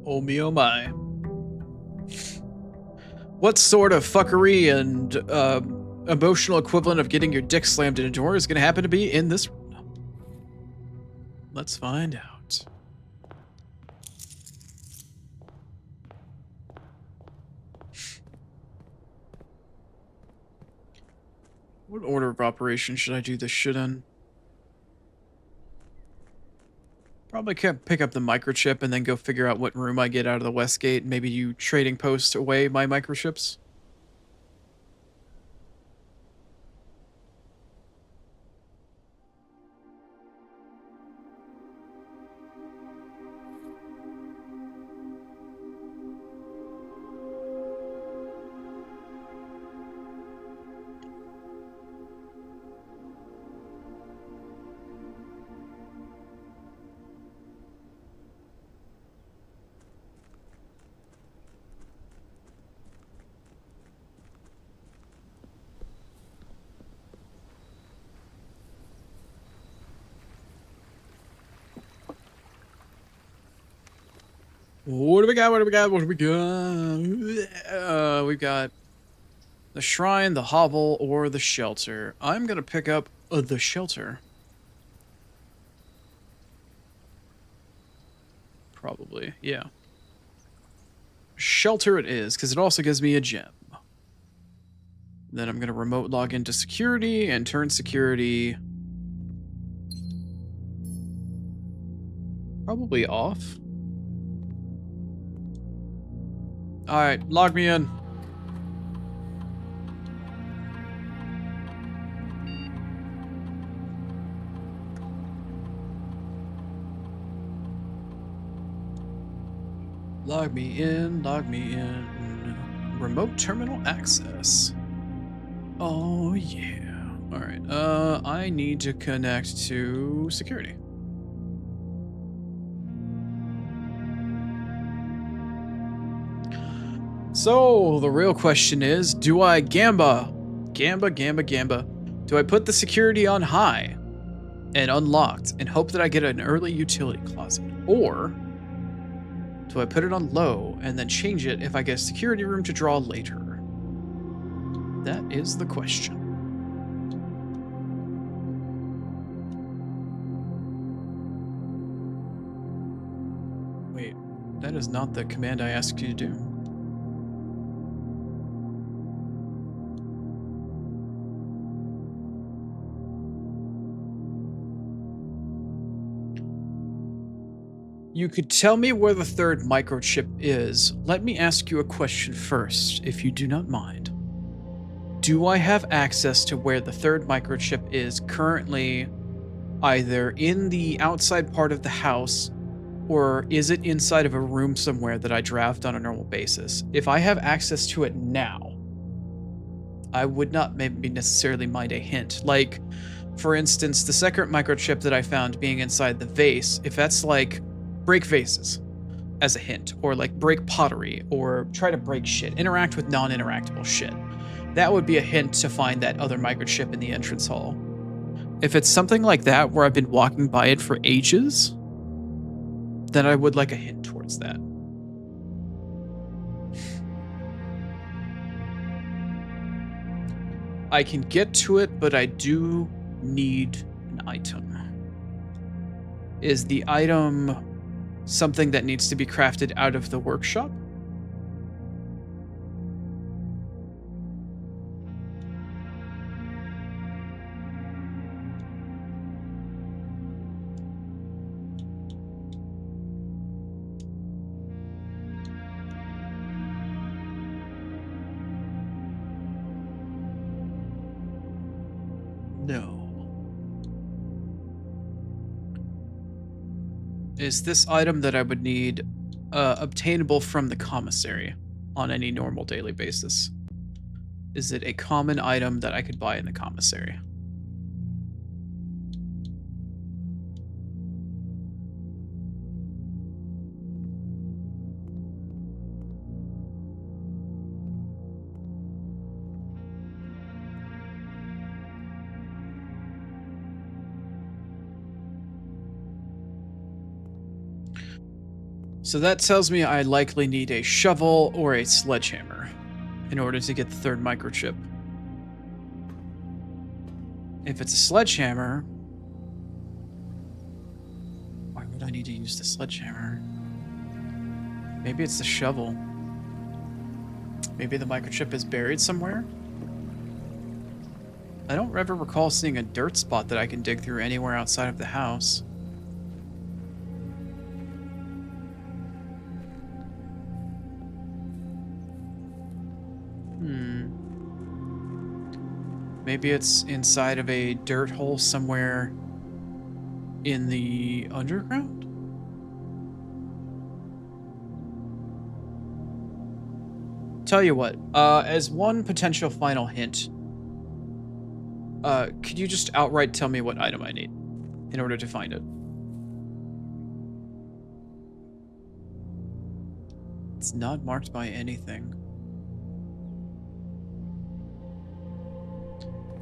Oh me, oh my. What sort of fuckery and emotional equivalent of getting your dick slammed in a door is going to happen to be in this room? Let's find out. What order of operation should I do this shit in? Probably can't pick up the microchip and then go figure out what room I get out of the west gate. Maybe you trading post away my microchips. What do we got? What do we got? What do we got? We've got the shrine, the hovel, or the shelter. I'm gonna pick up the shelter. Probably, yeah. Shelter it is, because it also gives me a gem. then I'm going to remote log into security and turn security probably off. All right, log me in. Log me in, log me in. Remote terminal access. Oh yeah. All right. I need to connect to security. So the real question is, do I gamba? Do I put the security on high and unlocked and hope that I get an early utility closet? Or do I put it on low and then change it if I get a security room to draw later? That is the question. Wait, that is not the command I asked you to do. You could tell me where the third microchip is. Let me ask you a question first, if you do not mind. Do I have access to where the third microchip is currently, either in the outside part of the house, or is it inside of a room somewhere that I draft on a normal basis? If I have access to it now, I would not maybe necessarily mind a hint. Like, for instance, the second microchip that I found being inside the vase, if that's like break vases as a hint, or like break pottery, or try to break shit, interact with non-interactable shit, that would be a hint to find that other microchip in the entrance hall. If it's something like that where I've been walking by it for ages, then I would like a hint towards that. I can get to it, but I do need an item. Is the item something that needs to be crafted out of the workshop? No. Is this item that I would need obtainable from the commissary on any normal daily basis? Is it a common item that I could buy in the commissary? So that tells me I likely need a shovel or a sledgehammer in order to get the third microchip. If it's a sledgehammer, why would I need to use the sledgehammer? Maybe it's the shovel. Maybe the microchip is buried somewhere? I don't ever recall seeing a dirt spot that I can dig through anywhere outside of the house. Maybe it's inside of a dirt hole somewhere in the underground? Tell you what, as one potential final hint, could you just outright tell me what item I need in order to find it? It's not marked by anything.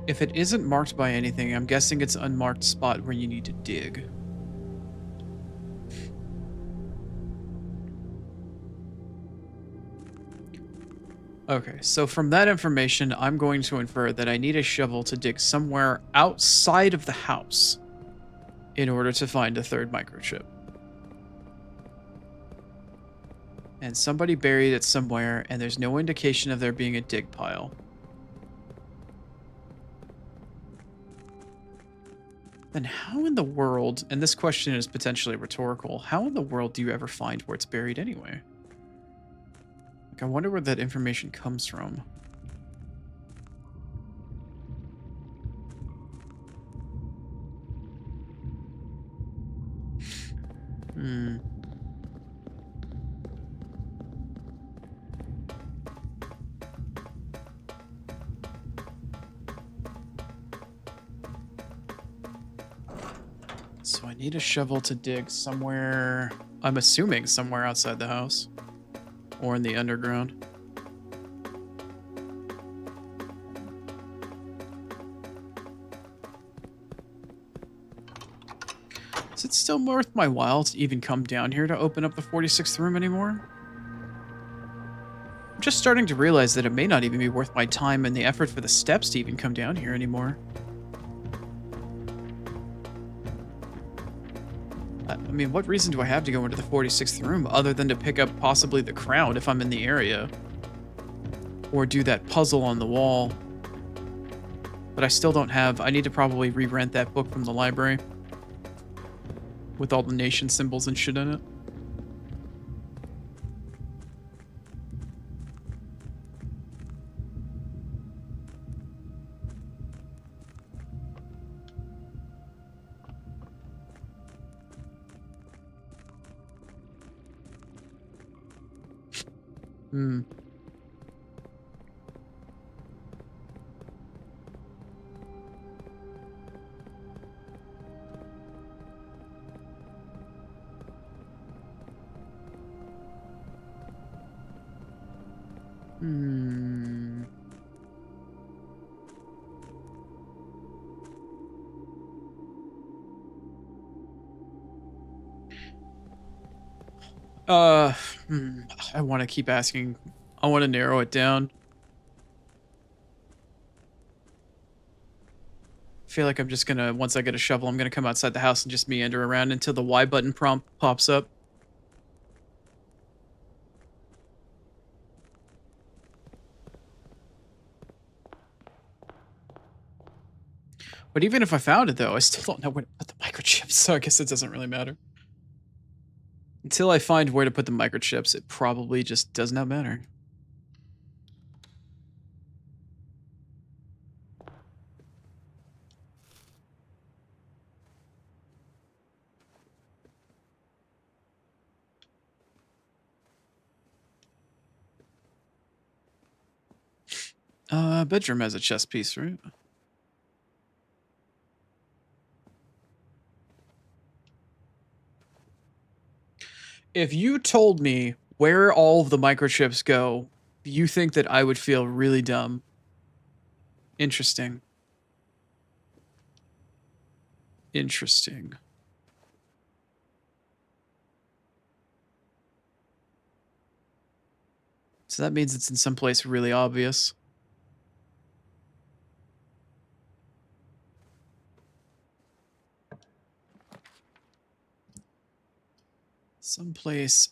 If it isn't marked by anything, I'm guessing it's an unmarked spot where you need to dig. Okay, so from that information, I'm going to infer that I need a shovel to dig somewhere outside of the house in order to find a third microchip. And somebody buried it somewhere, and there's no indication of there being a dig pile. Then how in the world, and this question is potentially rhetorical, how in the world do you ever find where it's buried anyway? Like, I wonder where that information comes from. Hmm. So I need a shovel to dig somewhere, I'm assuming somewhere outside the house. Or in the underground. Is it still worth my while to even come down here to open up the 46th room anymore? I'm just starting to realize that it may not even be worth my time and the effort for the steps to even come down here anymore. I mean, what reason do I have to go into the 46th room other than to pick up possibly the crown if I'm in the area? Or do that puzzle on the wall? But I still don't have... I need to probably re-rent that book from the library. With all the nation symbols and shit in it. Hmm. Hmm. Uh, I want to keep asking. I want to narrow it down. I feel like I'm just gonna, once I get a shovel, I'm gonna come outside the house and just meander around until the Y button prompt pops up. But even if I found it, though, I still don't know where to put the microchips, so I guess it doesn't really matter. Until I find where to put the microchips, it probably just does not matter. Bedroom has a chess piece, right? If you told me where all of the microchips go, you think that I would feel really dumb. Interesting. Interesting. So that means it's in some place really obvious. Someplace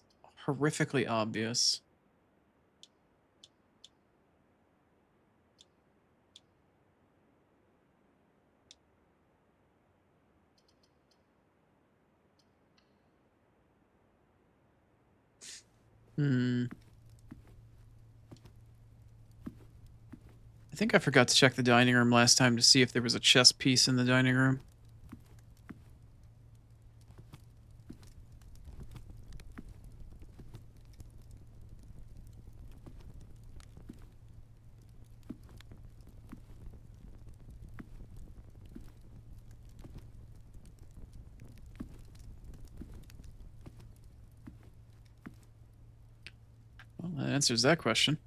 horrifically obvious. Hmm. I think I forgot to check the dining room last time to see if there was a chess piece in the dining room. Well, that answers that question.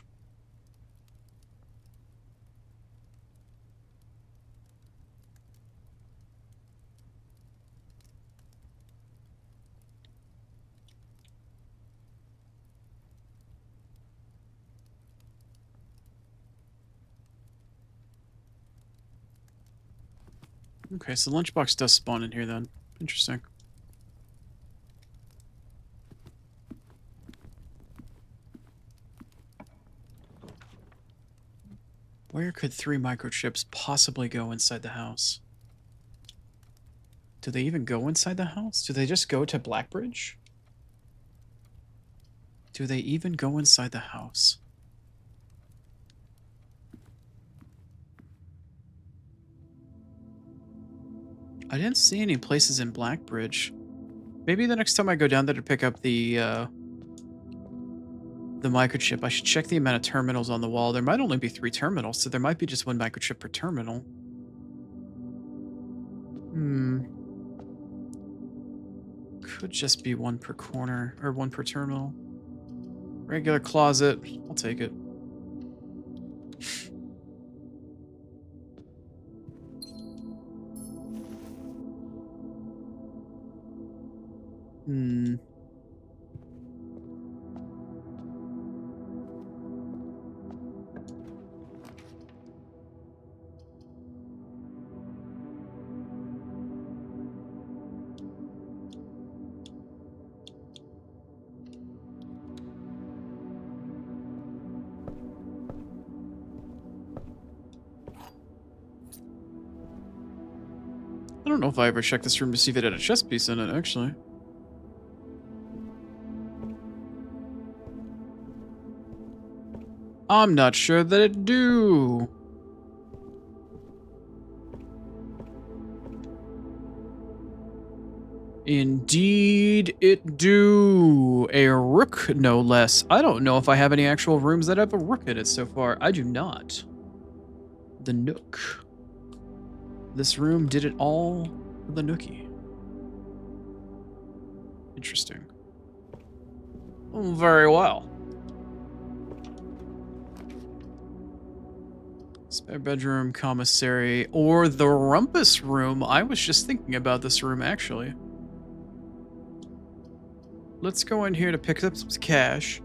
Okay, so lunchbox does spawn in here then. Interesting. Where could 3 microchips possibly go inside the house? Do they even go inside the house? Do they just go to Blackbridge? Do they even go inside the house? I didn't see any places in Blackbridge. Maybe the next time I go down there to pick up the microchip, I should check the amount of terminals on the wall. There might only be 3 terminals, so there might be just 1 microchip per terminal. Could just be 1 per corner, or 1 per terminal. Regular closet. I'll take it. I don't know if I ever checked this room to see if it had a chest piece in it, actually. I'm not sure that it do. Indeed it do. A rook, no less. I don't know if I have any actual rooms that have a rook in it so far. I do not. The nook. This room did it all for the nookie. Interesting. Oh, very well. Spare bedroom, commissary, or the rumpus room. I was just thinking about this room, actually. Let's go in here to pick up some cash.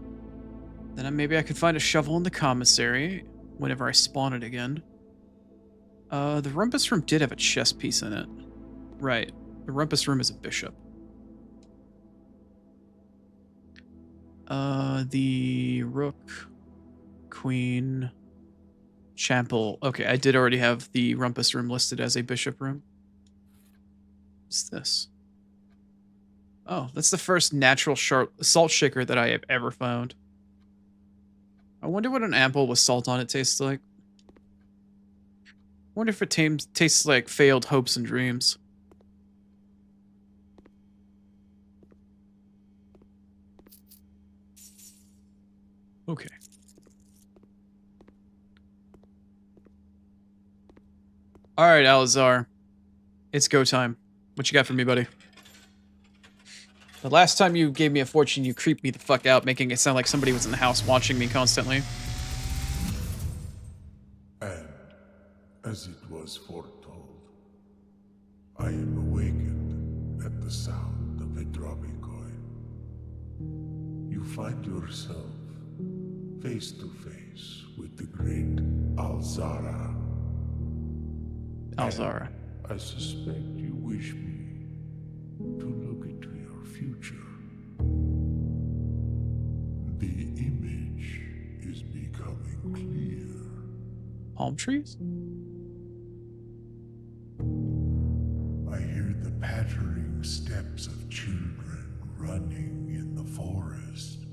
Then maybe I could find a shovel in the commissary whenever I spawn it again. The rumpus room did have a chess piece in it. Right. The rumpus room is a bishop. The rook, queen, chapel. Okay, I did already have the rumpus room listed as a bishop room. What's this? Oh, that's the first natural salt shaker that I have ever found. I wonder what an apple with salt on it tastes like. I wonder if it tastes like failed hopes and dreams. Okay. All right, Alizar. It's go time. What you got for me, buddy? The last time you gave me a fortune, you creeped me the fuck out, making it sound like somebody was in the house watching me constantly. And, as it was foretold, I am awakened at the sound of a dropping coin. You find yourself face to face with the great Alzara. Alzara. And I suspect you wish me to look into your future. The image is becoming clear. Palm trees? I hear the pattering steps of children running in the forest.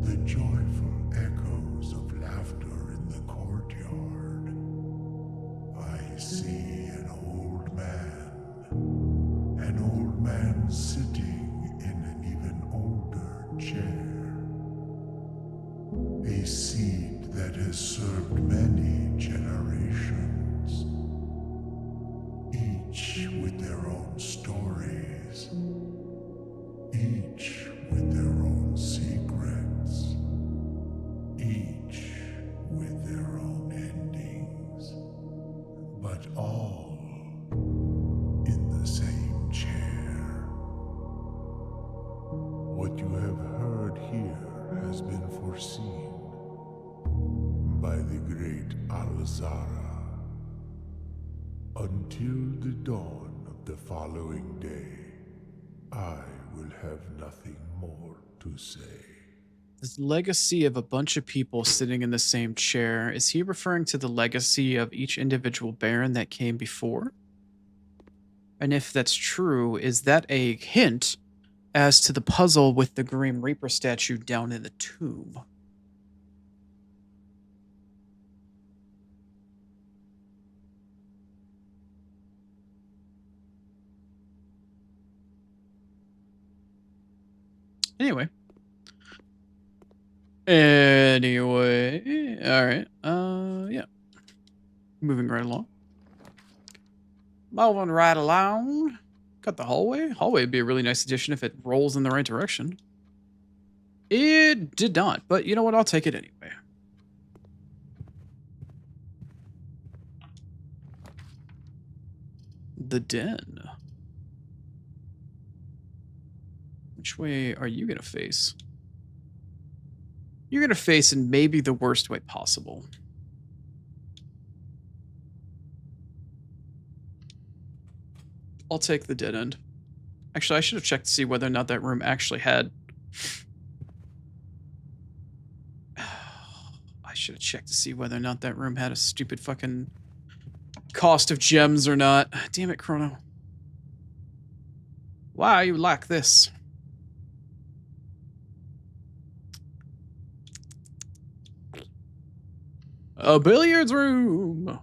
The joyful echoes of laughter in the courtyard. I see an old man sitting in an even older chair. A seed that has served many generations, each with their own stories, each with their own secrets, each with their own endings, but all in the same chair. What you have heard here has been foreseen by the great Alzara. Until the dawn of the following day, I will have nothing more to say. This legacy of a bunch of people sitting in the same chair. Is he referring to the legacy of each individual Baron that came before? And if that's true, is that a hint as to the puzzle with the Grim Reaper statue down in the tomb? Anyway. All right. Yeah. Moving right along. Moving right along. Got the hallway. Hallway would be a really nice addition if it rolls in the right direction. It did not, but you know what? I'll take it anyway. The den. Which way are you gonna face? You're gonna face in maybe the worst way possible. I'll take the dead end. Actually, I should have checked to see whether or not that room actually had... I should have checked to see whether or not that room had a stupid fucking cost of gems or not. Damn it, Chrono. Why are you like this? A billiards room.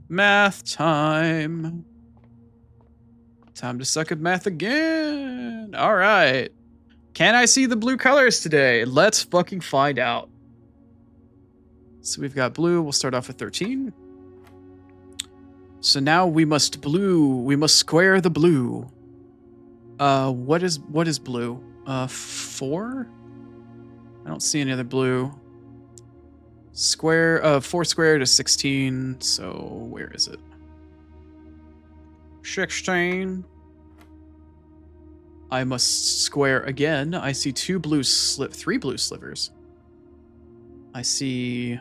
Math time. Time to suck at math again. All right. Can I see the blue colors today? Let's fucking find out. So we've got blue. We'll start off with 13. So now we must square the blue. What is blue? 4? I don't see any other blue. 4 squared is 16. So where is it? 16. I must square again. I see 3 blue slivers. I see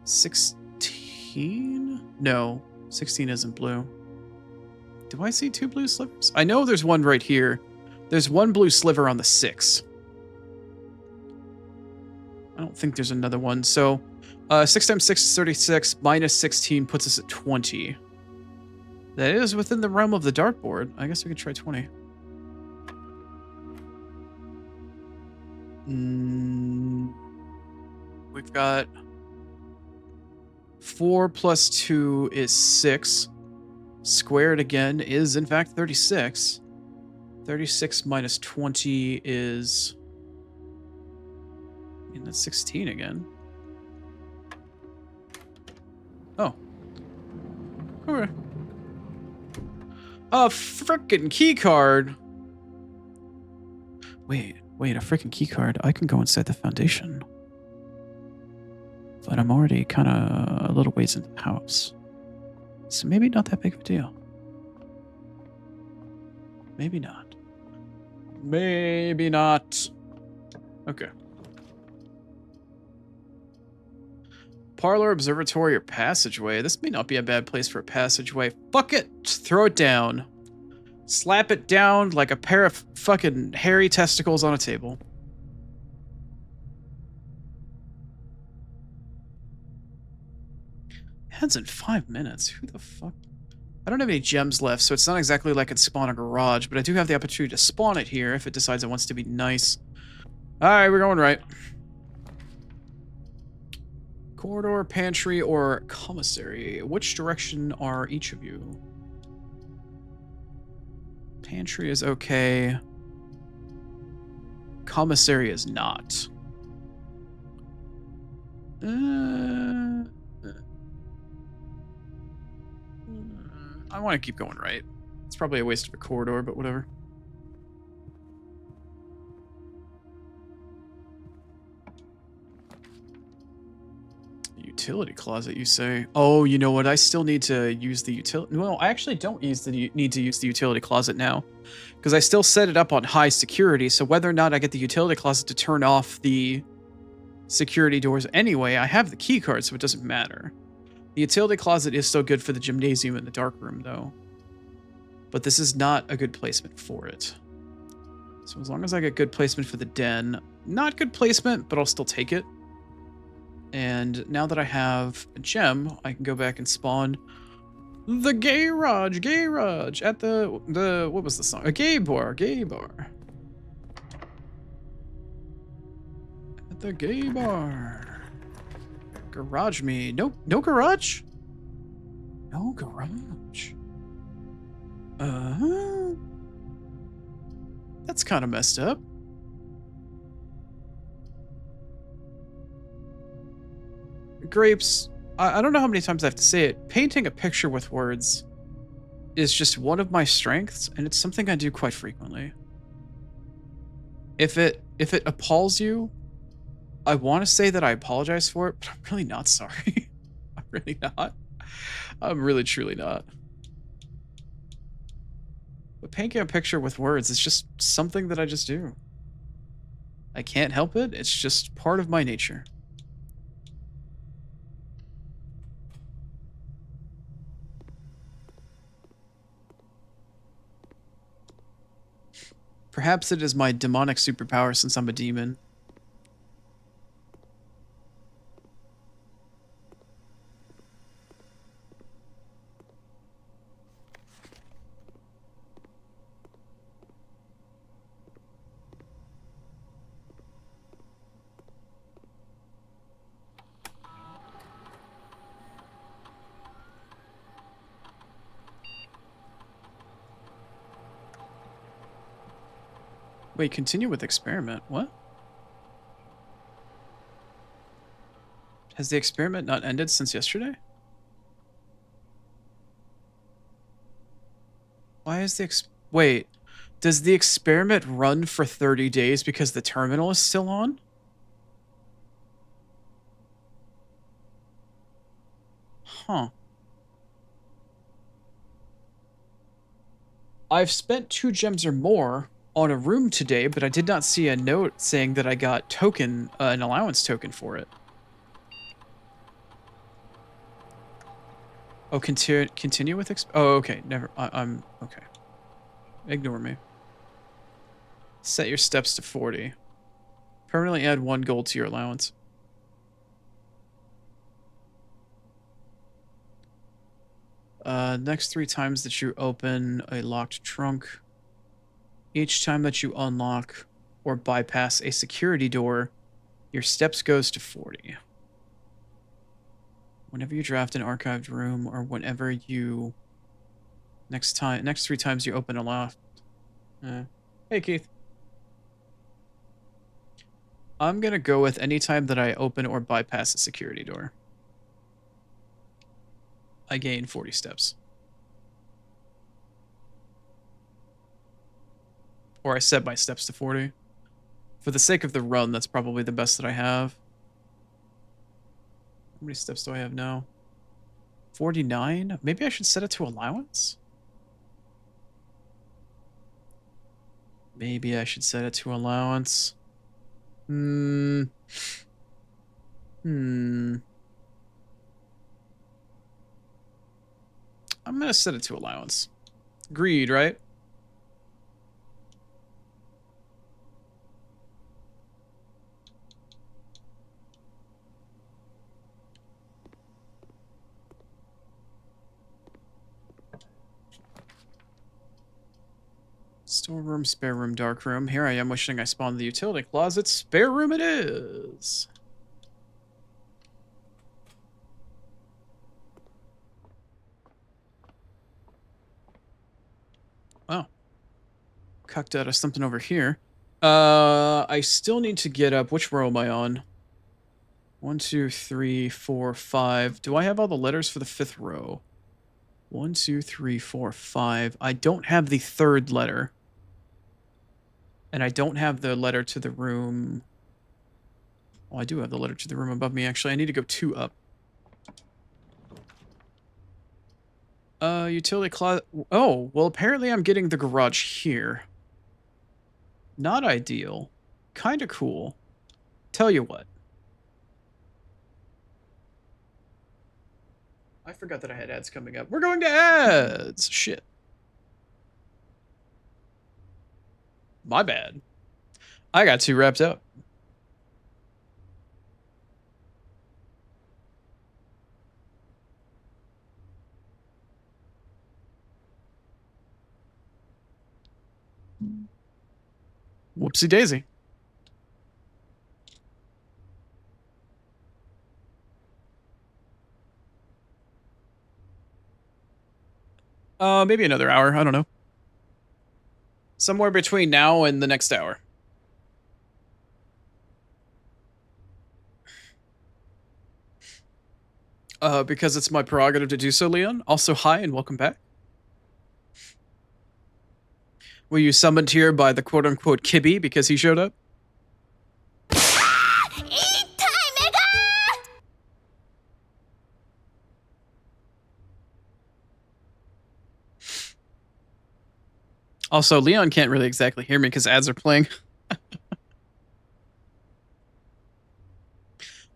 16? No, 16 isn't blue. Do I see 2 blue slivers? I know there's one right here. There's 1 blue sliver on the 6. I don't think there's another one. So 6 times 6 is 36. Minus 16 puts us at 20. That is within the realm of the dartboard. I guess we could try 20. We've got 4 plus 2 is 6. Squared again is, in fact, 36. 36 minus 20 is... And that's 16 again. Oh. Okay. A frickin' key card. Wait, a frickin' key card. I can go inside the foundation. But I'm already kind of a little ways in the house. So maybe not that big of a deal. Maybe not. Maybe not. Okay. Parlor, observatory, or passageway. This may not be a bad place for a passageway. Fuck it! Just throw it down. Slap it down like a pair of fucking hairy testicles on a table. Ends in 5 minutes. Who the fuck? I don't have any gems left, so it's not exactly like I could spawn a garage, but I do have the opportunity to spawn it here if it decides it wants to be nice. Alright, we're going right. Corridor, pantry, or commissary? Which direction are each of you? Pantry is okay. Commissary is not. I want to keep going right. It's probably a waste of a corridor, but whatever. Utility closet, you say? Oh, you know what? I still need to use the utility. No, I actually don't need to use the utility closet now, because I still set it up on high security. So whether or not I get the utility closet to turn off the security doors anyway, I have the key card, so it doesn't matter. The utility closet is still good for the gymnasium and the dark room, though. But this is not a good placement for it. So as long as I get good placement for the den, Not good placement, but I'll still take it. And now that I have a gem, I can go back and spawn the garage at the what was the song? A gay bar. At the gay bar. Garage me. No garage? No garage. That's kind of messed up. Grapes, I don't know how many times I have to say it. Painting a picture with words is just one of my strengths, and it's something I do quite frequently. If it appalls you, I want to say that I apologize for it, but I'm really not sorry. I'm really not. I'm really truly not. But painting a picture with words is just something that I just do. I can't help it. It's just part of my nature. Perhaps it is my demonic superpower since I'm a demon. Wait, continue with experiment. What? Has the experiment not ended since yesterday? Why is the wait, does the experiment run for 30 days because the terminal is still on? Huh. I've spent 2 gems or more on a room today, but I did not see a note saying that I got an allowance token for it. Oh, continue with oh, okay. Never. I'm okay. Ignore me. Set your steps to 40. Permanently add 1 gold to your allowance. Next 3 times that you open a locked trunk, each time that you unlock or bypass a security door, your steps goes to 40. Whenever you draft an archived room, or whenever you next 3 times you open a loft. Hey Keith. I'm gonna go with any time that I open or bypass a security door, I gain 40 steps. Or I set my steps to 40. For the sake of the run, that's probably the best that I have. How many steps do I have now? 49? Maybe I should set it to allowance? Maybe I should set it to allowance. I'm gonna set it to allowance. Agreed, right? Storeroom, spare room, dark room. Here I am wishing I spawned the utility closet. Spare room it is. Oh. Cucked out of something over here. I still need to get up. Which row am I on? 1, 2, 3, 4, 5. Do I have all the letters for the 5th row? 1, 2, 3, 4, 5. I don't have the 3rd letter. And I don't have the letter to the room. Oh, I do have the letter to the room above me, actually. I need to go 2 up. Utility closet. Oh, well, apparently I'm getting the garage here. Not ideal. Kinda cool. Tell you what. I forgot that I had ads coming up. We're going to ads! Shit. My bad. I got too wrapped up. Whoopsie daisy. Maybe another hour. I don't know. Somewhere between now and the next hour. Because it's my prerogative to do so, Leon. Also, hi and welcome back. Were you summoned here by the quote-unquote Kibby because he showed up? Also, Leon can't really exactly hear me because ads are playing.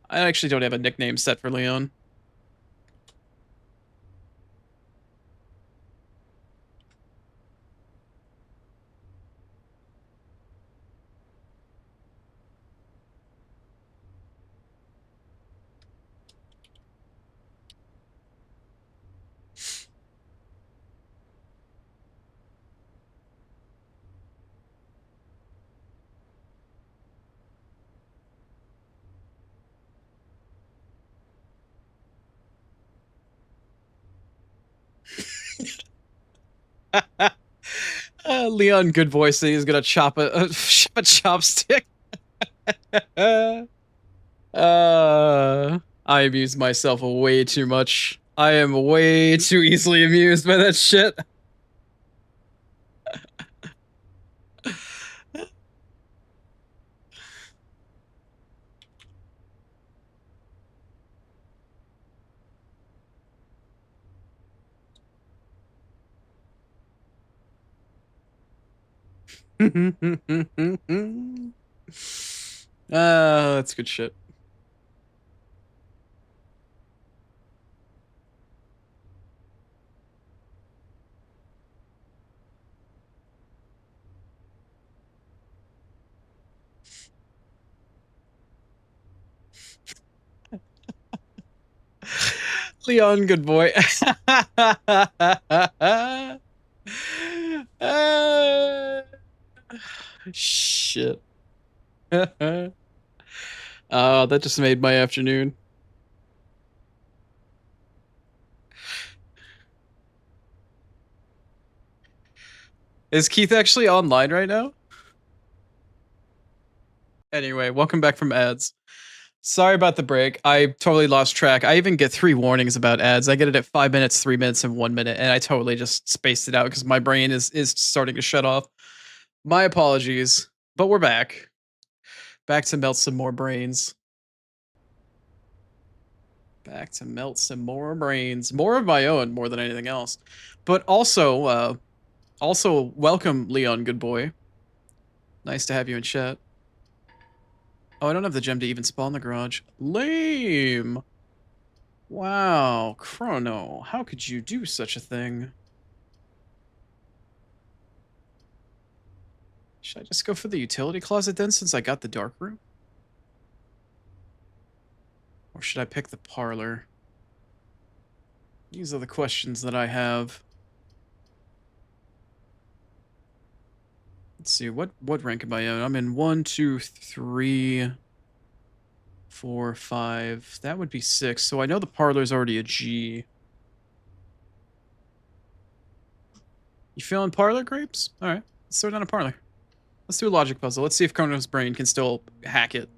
I actually don't have a nickname set for Leon. Leon good voice that he's gonna chop a chopstick. I amuse myself way too much. I am way too easily amused by that shit. That's good shit. Leon, good boy. Shit. That just made my afternoon. Is Keith actually online right now? Anyway, welcome back from ads. Sorry about the break. I totally lost track. I even get 3 warnings about ads. I get it at 5 minutes, 3 minutes, and 1 minute, and I totally just spaced it out because my brain is starting to shut off. My apologies, but we're back. Back to melt some more brains. Back to melt some more brains. More of my own, more than anything else. But also, welcome, Leon, good boy. Nice to have you in chat. Oh, I don't have the gem to even spawn the garage. Lame! Wow, Chrono, how could you do such a thing? Should I just go for the utility closet then, since I got the dark room? Or should I pick the parlor? These are the questions that I have. Let's see, what rank am I in? I'm in 1, 2, 3, 4, 5. That would be 6. So I know the parlor's already a G. You feeling parlor, Grapes? Alright, let's throw down a parlor. Let's do a logic puzzle. Let's see if Chrono's brain can still hack it.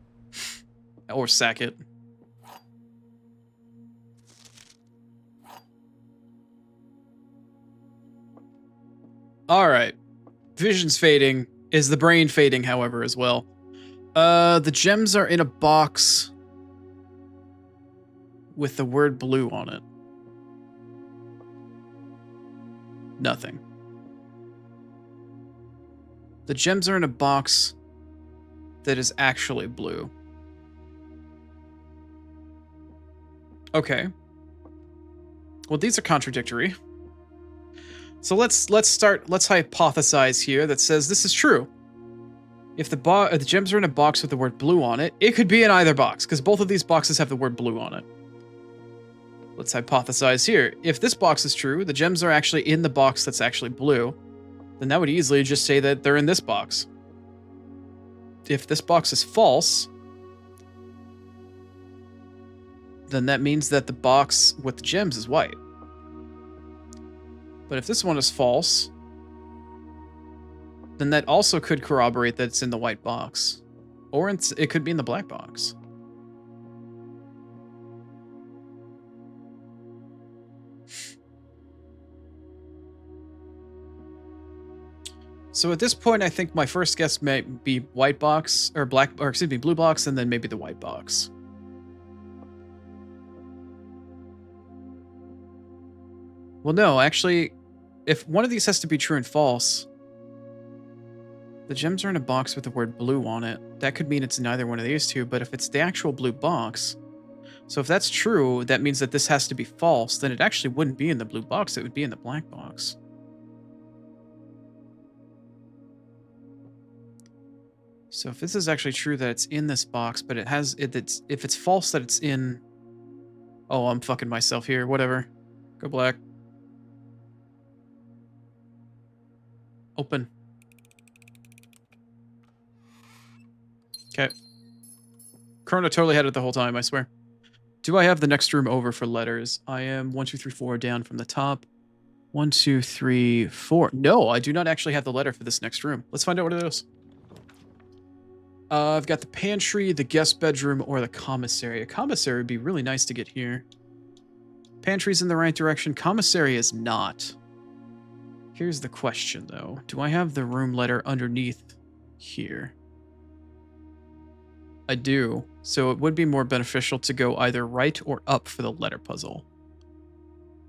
Or sack it. Alright. Vision's fading. Is the brain fading, however, as well? The gems are in a box with the word blue on it. Nothing. The gems are in a box that is actually blue. Okay. Well, these are contradictory. So let's hypothesize here that says this is true. If the gems are in a box with the word blue on it, it could be in either box, because both of these boxes have the word blue on it. Let's hypothesize here. If this box is true, the gems are actually in the box that's actually blue, then that would easily just say that they're in this box. if this box is false, then that means that the box with the gems is white. But if this one is false, then that also could corroborate that it's in the white box. Or it could be in the black box. So at this point, I think my first guess might be white box, or blue box, and then maybe the white box. Well, no, actually, if one of these has to be true and false, the gems are in a box with the word blue on it. That could mean it's in either one of these two, but if it's the actual blue box, so if that's true, that means that this has to be false, then it actually wouldn't be in the blue box, it would be in the black box. So if this is actually true that it's in this box, but if it's false that it's in... Oh, I'm fucking myself here, whatever. Go black. Open. Okay. Chrono totally had it the whole time, I swear. Do I have the next room over for letters? I am 1, 2, 3, 4 down from the top. 1, 2, 3, 4. No, I do not actually have the letter for this next room. Let's find out what it is. I've got the pantry, the guest bedroom, or the commissary. A commissary would be really nice to get here. Pantry's in the right direction. Commissary is not. Here's the question, though. Do I have the room letter underneath here? I do. So it would be more beneficial to go either right or up for the letter puzzle.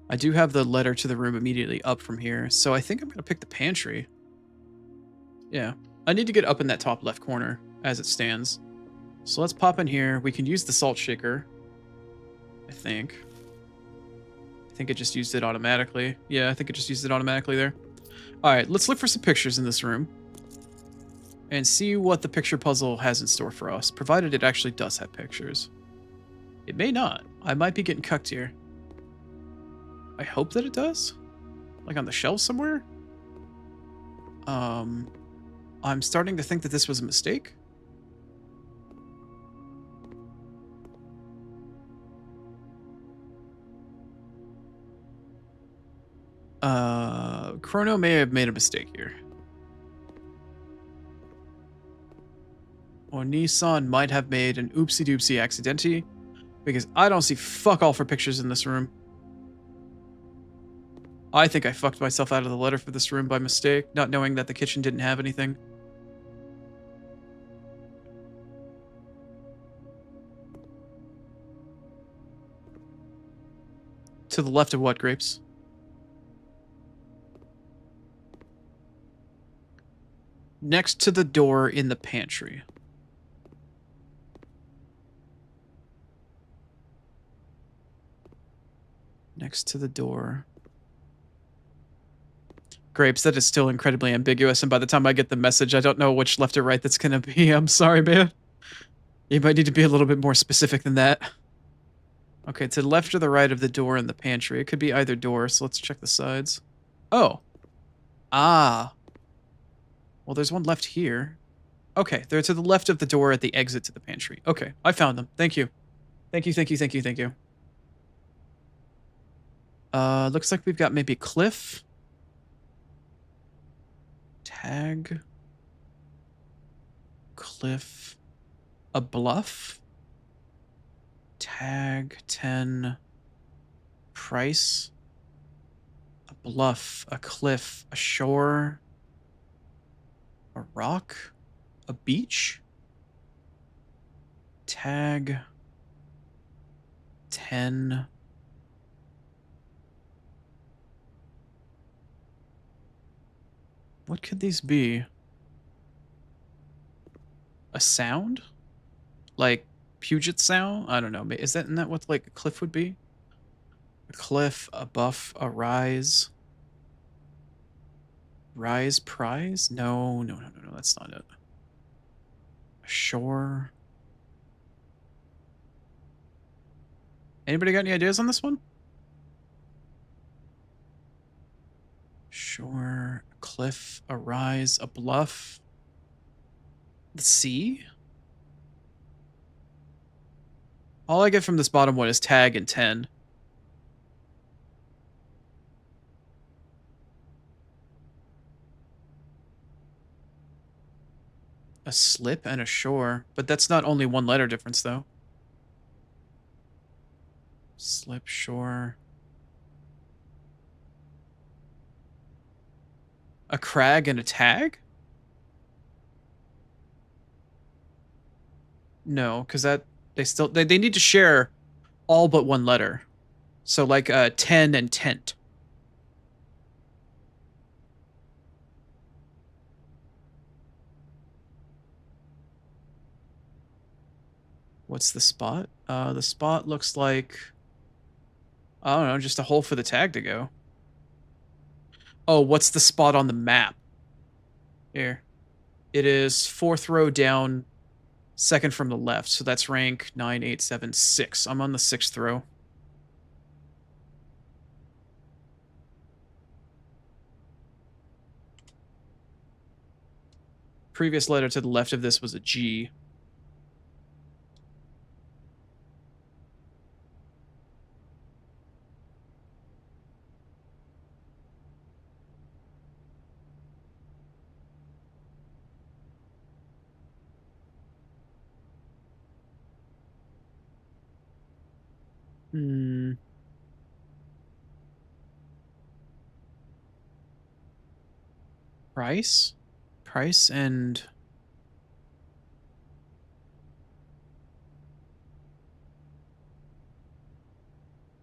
I do have the letter to the room immediately up from here, so I think I'm going to pick the pantry. Yeah. I need to get up in that top left corner as it stands. So let's pop in here. We can use the salt shaker. I think it just used it automatically. Yeah, I think it just used it automatically there. All right, let's look for some pictures in this room and see what the picture puzzle has in store for us, provided it actually does have pictures. It may not. I might be getting cucked here. I hope that it does. Like on the shelf somewhere? I'm starting to think that this was a mistake. Chrono may have made a mistake here. Or Nissan might have made an oopsie-doopsie accidenti, because I don't see fuck all for pictures in this room. I think I fucked myself out of the letter for this room by mistake, not knowing that the kitchen didn't have anything. To the left of what, Grapes? Next to the door in the pantry. Next to the door. Grapes, that is still incredibly ambiguous, and by the time I get the message, I don't know which left or right that's gonna be. I'm sorry, man. You might need to be a little bit more specific than that. Okay, to the left or the right of the door in the pantry. It could be either door, so let's check the sides. Oh. Ah. Well, there's one left here. Okay, they're to the left of the door at the exit to the pantry. Okay, I found them. Thank you. Thank you, thank you, thank you, thank you. Looks like we've got maybe Cliff. Tag. Cliff. A bluff. Tag 10. Price. A bluff. A cliff. A shore. A rock. A beach. Tag 10. What could these be? A sound? Like Puget Sound? I don't know. Isn't that what like a cliff would be? A cliff, a buff, a rise. Rise prize? No, no, no, no, no, that's not it. A shore. Anybody got any ideas on this one? Shore, a cliff, a rise, a bluff. The C? All I get from this bottom one is tag and 10. A slip and a shore. But that's not only one letter difference, though. Slip, shore. A crag and a tag? No, because that they need to share all but one letter. So like 10 and tent. What's the spot? The spot looks like, I don't know, just a hole for the tag to go. Oh, what's the spot on the map? Here. It is 4th row down, 2nd from the left. So that's rank 9, 8, 7, 6. I'm on the 6th row. Previous letter to the left of this was a G. Hmm. Price? Price and...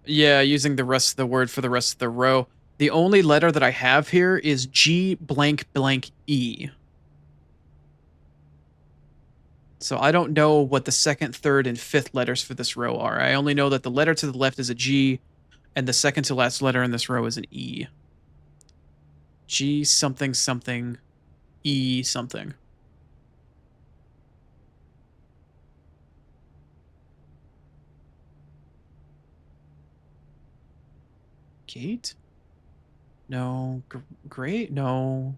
Yeah, using the rest of the word for the rest of the row. The only letter that I have here is G blank blank E. So I don't know what the 2nd, 3rd, and 5th letters for this row are. I only know that the letter to the left is a G, and the 2nd to last letter in this row is an E. G something something, E something. Gate? No. Great? No.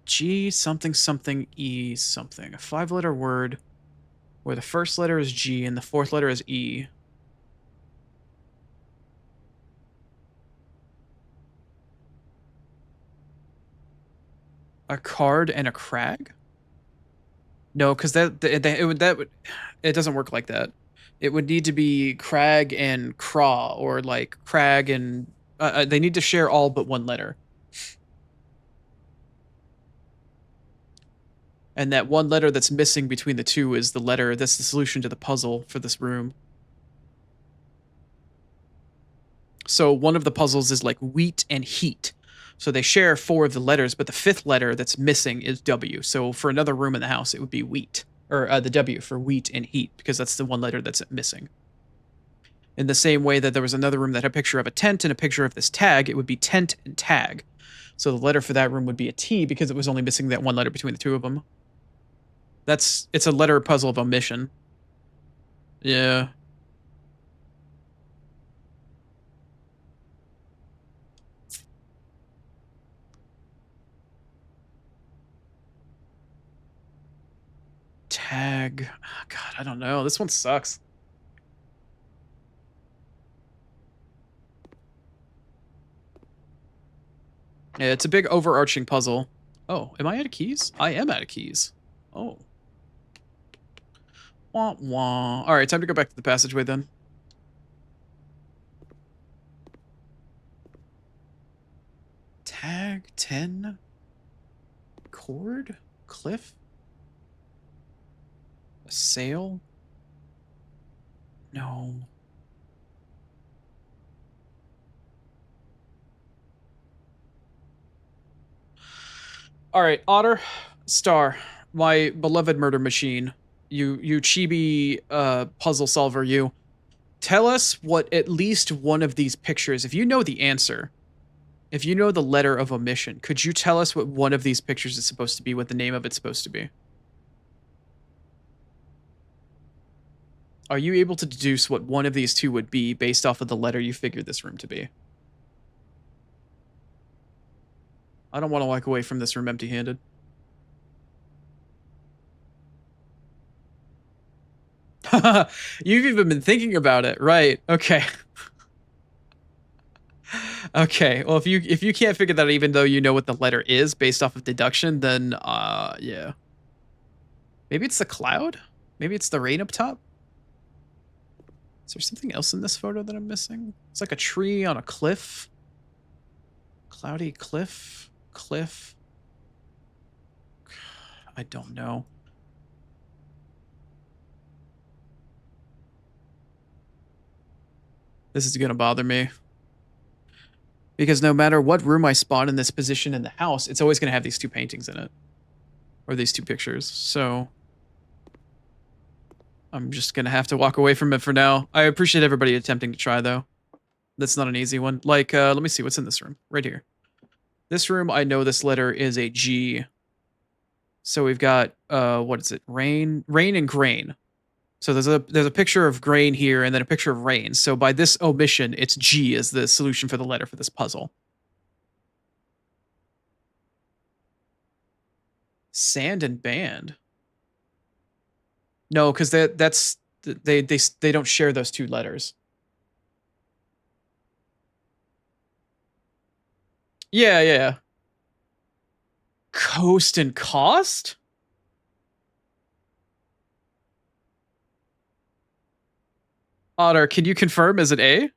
G something something, E something. A 5-letter word where the first letter is G and the 4th letter is E. A card and a crag? No, because it doesn't work like that. It would need to be crag and craw, or like crag and they need to share all but one letter. And that one letter that's missing between the two is the letter that's the solution to the puzzle for this room. So one of the puzzles is like wheat and heat. So they share 4 of the letters, but the 5th letter that's missing is W. So for another room in the house, it would be wheat. Or the W for wheat and heat, because that's the one letter that's missing. In the same way that there was another room that had a picture of a tent and a picture of this tag, it would be tent and tag. So the letter for that room would be a T because it was only missing that one letter between the two of them. It's a letter puzzle of omission. Yeah. Tag. Oh, God, I don't know. This one sucks. Yeah, it's a big overarching puzzle. Oh, am I out of keys? I am out of keys. Oh. Wah, wah. All right, time to go back to the passageway then. Tag 10. Cord? Cliff? A sail? No. All right, Otter, Star, my beloved murder machine. You chibi puzzle solver, you. Tell us what at least one of these pictures, if you know the answer, if you know the letter of omission, could you tell us what one of these pictures is supposed to be, what the name of it's supposed to be? Are you able to deduce what one of these two would be based off of the letter you figured this room to be? I don't want to walk away from this room empty-handed. You've even been thinking about it, right? Okay. Okay. Well, if you can't figure that out, even though you know what the letter is based off of deduction, then yeah. Maybe it's the cloud. Maybe it's the rain up top. Is there something else in this photo that I'm missing? It's like a tree on a cliff. Cloudy cliff. Cliff. I don't know. This is gonna bother me. Because no matter what room I spawn in this position in the house, it's always gonna have these two paintings in it. Or these two pictures. So I'm just gonna have to walk away from it for now. I appreciate everybody attempting to try though. That's not an easy one. Like, let me see what's in this room. Right here. This room, I know this letter is a G. So we've got what is it? Rain and grain. So there's a picture of grain here and then a picture of rain. So by this omission, it's G is the solution for the letter for this puzzle. Sand and band. No, because they don't share those two letters. Yeah. Coast and cost? Otter, can you confirm? Is it A?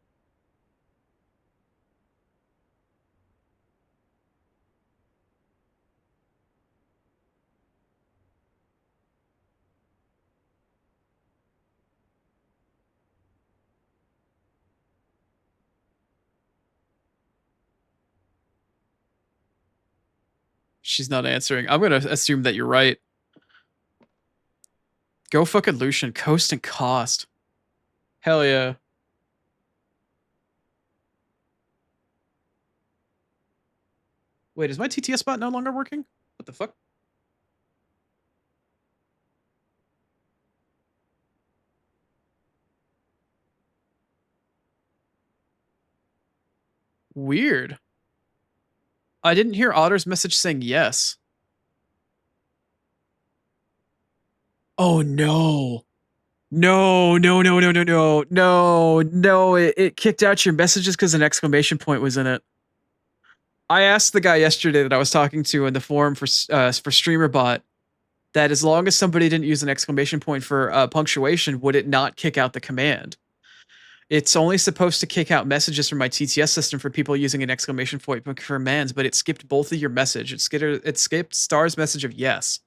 She's not answering. I'm gonna assume that you're right. Go fucking Lucian. Coast and cost. Hell yeah. Wait, is my TTS bot no longer working? What the fuck? Weird. I didn't hear Otter's message saying yes. Oh no. No. It kicked out your messages because an exclamation point was in it. I asked the guy yesterday that I was talking to in the forum for StreamerBot that as long as somebody didn't use an exclamation point for punctuation, would it not kick out the command? It's only supposed to kick out messages from my TTS system for people using an exclamation point for commands, but it skipped both of your message. It skipped Star's message of yes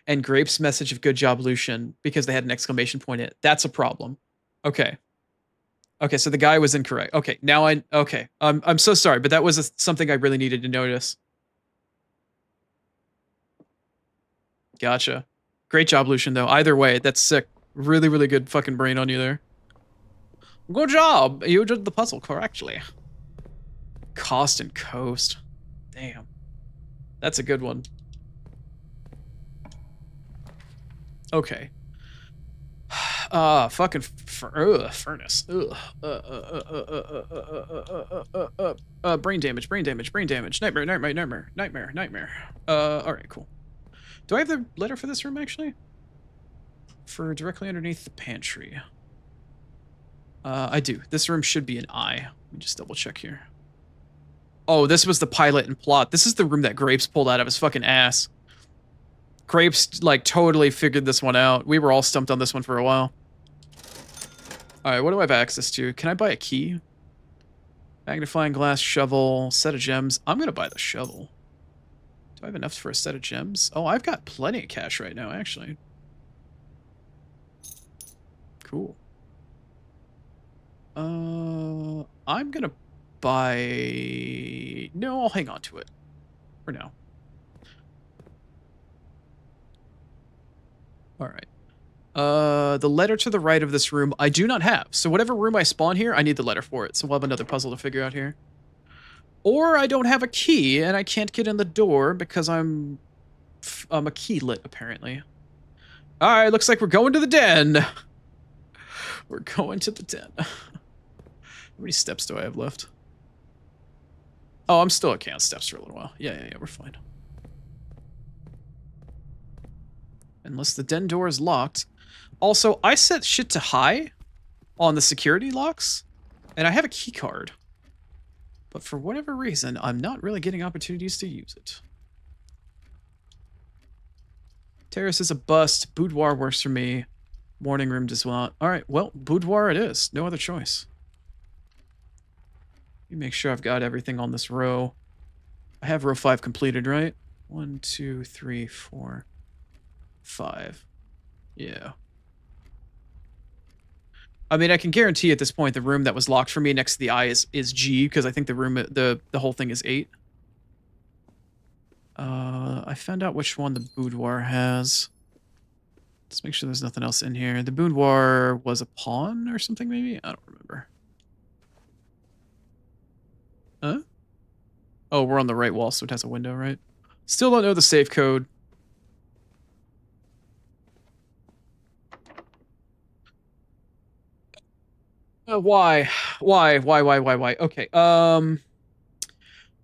and Grape's message of good job, Lucian, because they had an exclamation point in it. That's a problem. Okay. Okay, so the guy was incorrect. Okay, now okay. I'm so sorry, but that was something I really needed to notice. Gotcha. Great job, Lucian, though. Either way, that's sick. Really, really good fucking brain on you there. Good job. You did the puzzle correctly. Cost and coast. Damn. That's a good one. Okay. Fucking furnace. Brain damage. Nightmare. Alright, cool. Do I have the letter for this room, actually? For directly underneath the pantry. I do. This room should be an I. Let me just double check here. Oh, this was the pilot and plot. This is the room that Grapes pulled out of his fucking ass. Grapes, like, totally figured this one out. We were all stumped on this one for a while. Alright, what do I have access to? Can I buy a key? Magnifying glass, shovel, set of gems. I'm gonna buy the shovel. Do I have enough for a set of gems? Oh, I've got plenty of cash right now, actually. Cool. I'm gonna buy... No, I'll hang on to it. For now. Alright. The letter to the right of this room, I do not have. So whatever room I spawn here, I need the letter for it. So we'll have another puzzle to figure out here. Or I don't have a key, and I can't get in the door because I'm a key lit, apparently. Alright, looks like we're going to the den. We're going to the den. How many steps do I have left? Oh, I'm still okay on steps for a little while. Yeah, we're fine. Unless the den door is locked. Also, I set shit to high on the security locks, and I have a key card. But for whatever reason, I'm not really getting opportunities to use it. Terrace is a bust. Boudoir works for me. Morning room does not. Alright, well, boudoir it is. No other choice. Let me make sure I've got everything on this row. I have row 5 completed, right? 1, 2, 3, 4, 5. Yeah. I mean, I can guarantee at this point the room that was locked for me next to the eye is G, because I think the room, the whole thing is 8. I found out which one the boudoir has. Let's make sure there's nothing else in here. The boudoir was a pawn or something, maybe? I don't remember. Huh? Oh, we're on the right wall, so it has a window, right? Still don't know the safe code. Why? Why? Okay,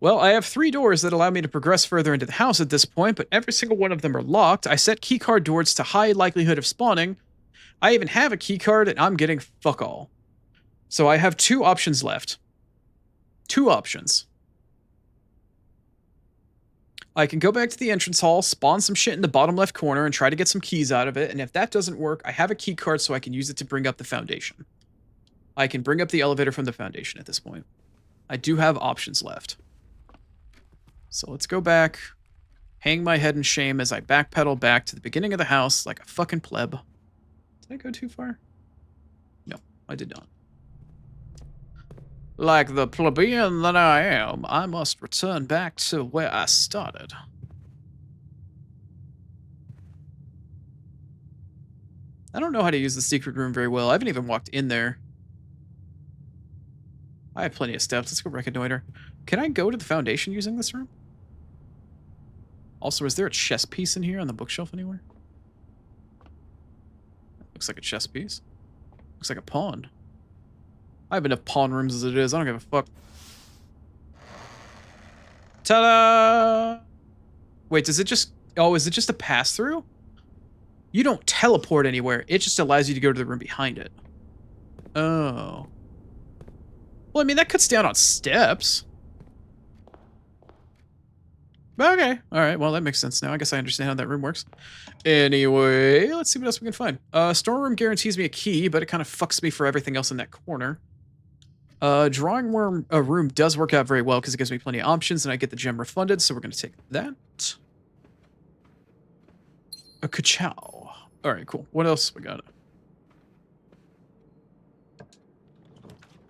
well, I have 3 doors that allow me to progress further into the house at this point, but every single one of them are locked. I set keycard doors to high likelihood of spawning. I even have a keycard, and I'm getting fuck all. So I have 2 options left. 2 options. I can go back to the entrance hall, spawn some shit in the bottom left corner, and try to get some keys out of it, and if that doesn't work, I have a keycard so I can use it to bring up the foundation. I can bring up the elevator from the foundation at this point. I do have options left. So let's go back, hang my head in shame as I backpedal back to the beginning of the house like a fucking pleb. Did I go too far? No, I did not. Like the plebeian that I am, I must return back to where I started. I don't know how to use the secret room very well. I haven't even walked in there. I have plenty of steps. Let's go reconnoiter. Can I go to the foundation using this room? Also, is there a chess piece in here on the bookshelf anywhere? Looks like a chess piece. Looks like a pawn. I have enough pawn rooms as it is. I don't give a fuck. Ta-da! Wait, does it just... Oh, is it just a pass-through? You don't teleport anywhere. It just allows you to go to the room behind it. Oh. Well, I mean, that cuts down on steps. Okay. Alright, well, that makes sense now. I guess I understand how that room works. Anyway, let's see what else we can find. Storeroom guarantees me a key, but it kind of fucks me for everything else in that corner. Drawing room does work out very well because it gives me plenty of options and I get the gem refunded, so we're going to take that. A ka-chow. Alright, cool. What else we got?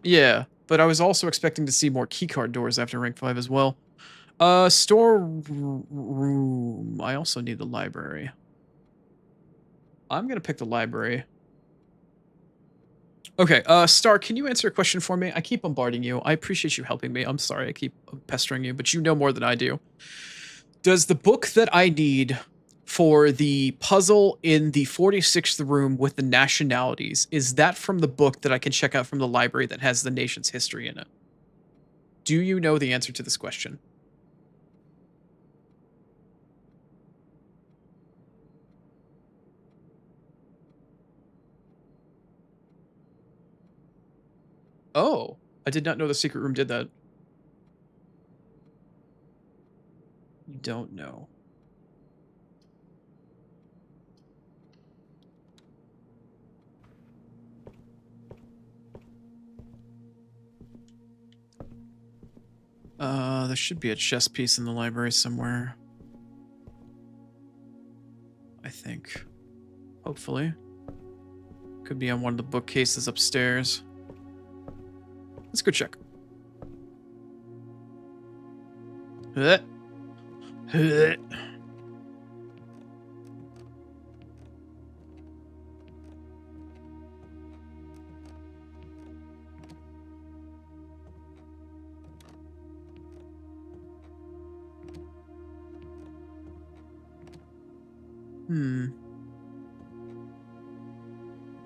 Yeah, but I was also expecting to see more keycard doors after rank 5 as well. Storeroom. I also need the library. I'm going to pick the library. Okay, Star, can you answer a question for me? I keep bombarding you. I appreciate you helping me. I'm sorry I keep pestering you, but you know more than I do. Does the book that I need for the puzzle in the 46th room with the nationalities, is that from the book that I can check out from the library that has the nation's history in it? Do you know the answer to this question? Oh, I did not know the secret room did that. You don't know. There should be a chess piece in the library somewhere. I think. Hopefully. Could be on one of the bookcases upstairs. Let's go check.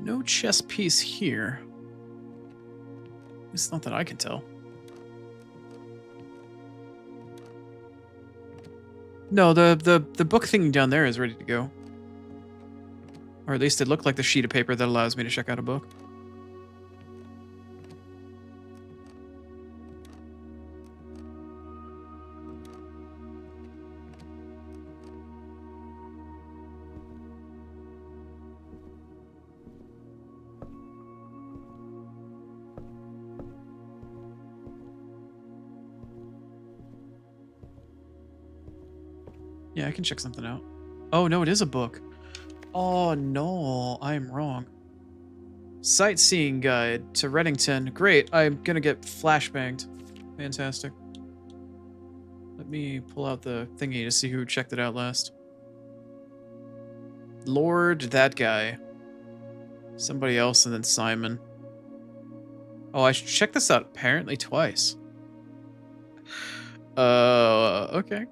No chess piece here. It's not that I can tell. No, the book thing down there is ready to go. Or at least it looked like the sheet of paper that allows me to check out a book. Yeah, I can check something out. Oh, no, it is a book. Oh, no, I'm wrong. Sightseeing guide to Reddington. Great, I'm gonna get flashbanged. Fantastic. Let me pull out the thingy to see who checked it out last. Lord, that guy. Somebody else, and then Simon. Oh, I should check this out apparently twice. Okay.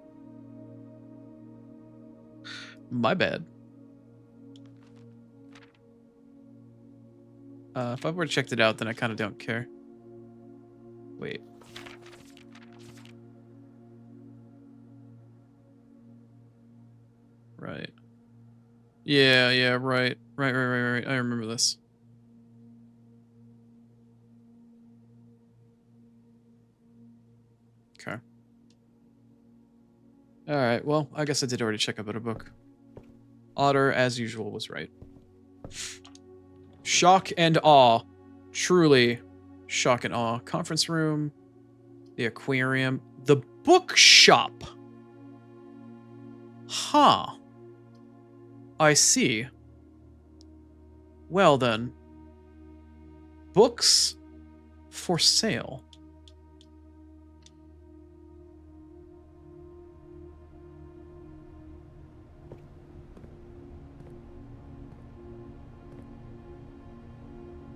My bad. If I would have checked it out, then I kind of don't care. Wait. Right. Yeah, right. Right. I remember this. Okay. Alright, well, I guess I did already check out a book. Otter, as usual, was right. Shock and awe. Truly, shock and awe. Conference room. The aquarium. The bookshop. Huh. I see. Well then. Books for sale.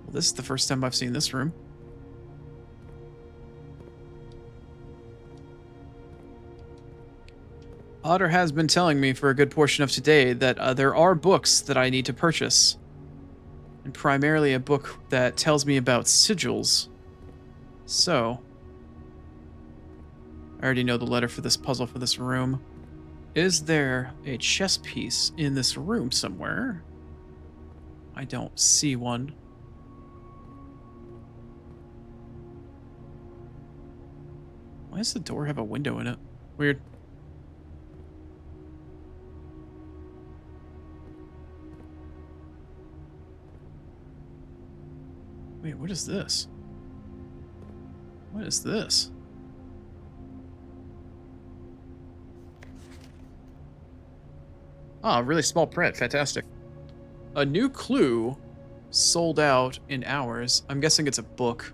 Well, this is the first time I've seen this room. Otter has been telling me for a good portion of today that there are books that I need to purchase. And primarily a book that tells me about sigils. So, I already know the letter for this puzzle for this room. Is there a chess piece in this room somewhere? I don't see one. Why does the door have a window in it? Weird. Wait, what is this? What is this? Ah, really small print. Fantastic. A new clue sold out in hours. I'm guessing it's a book.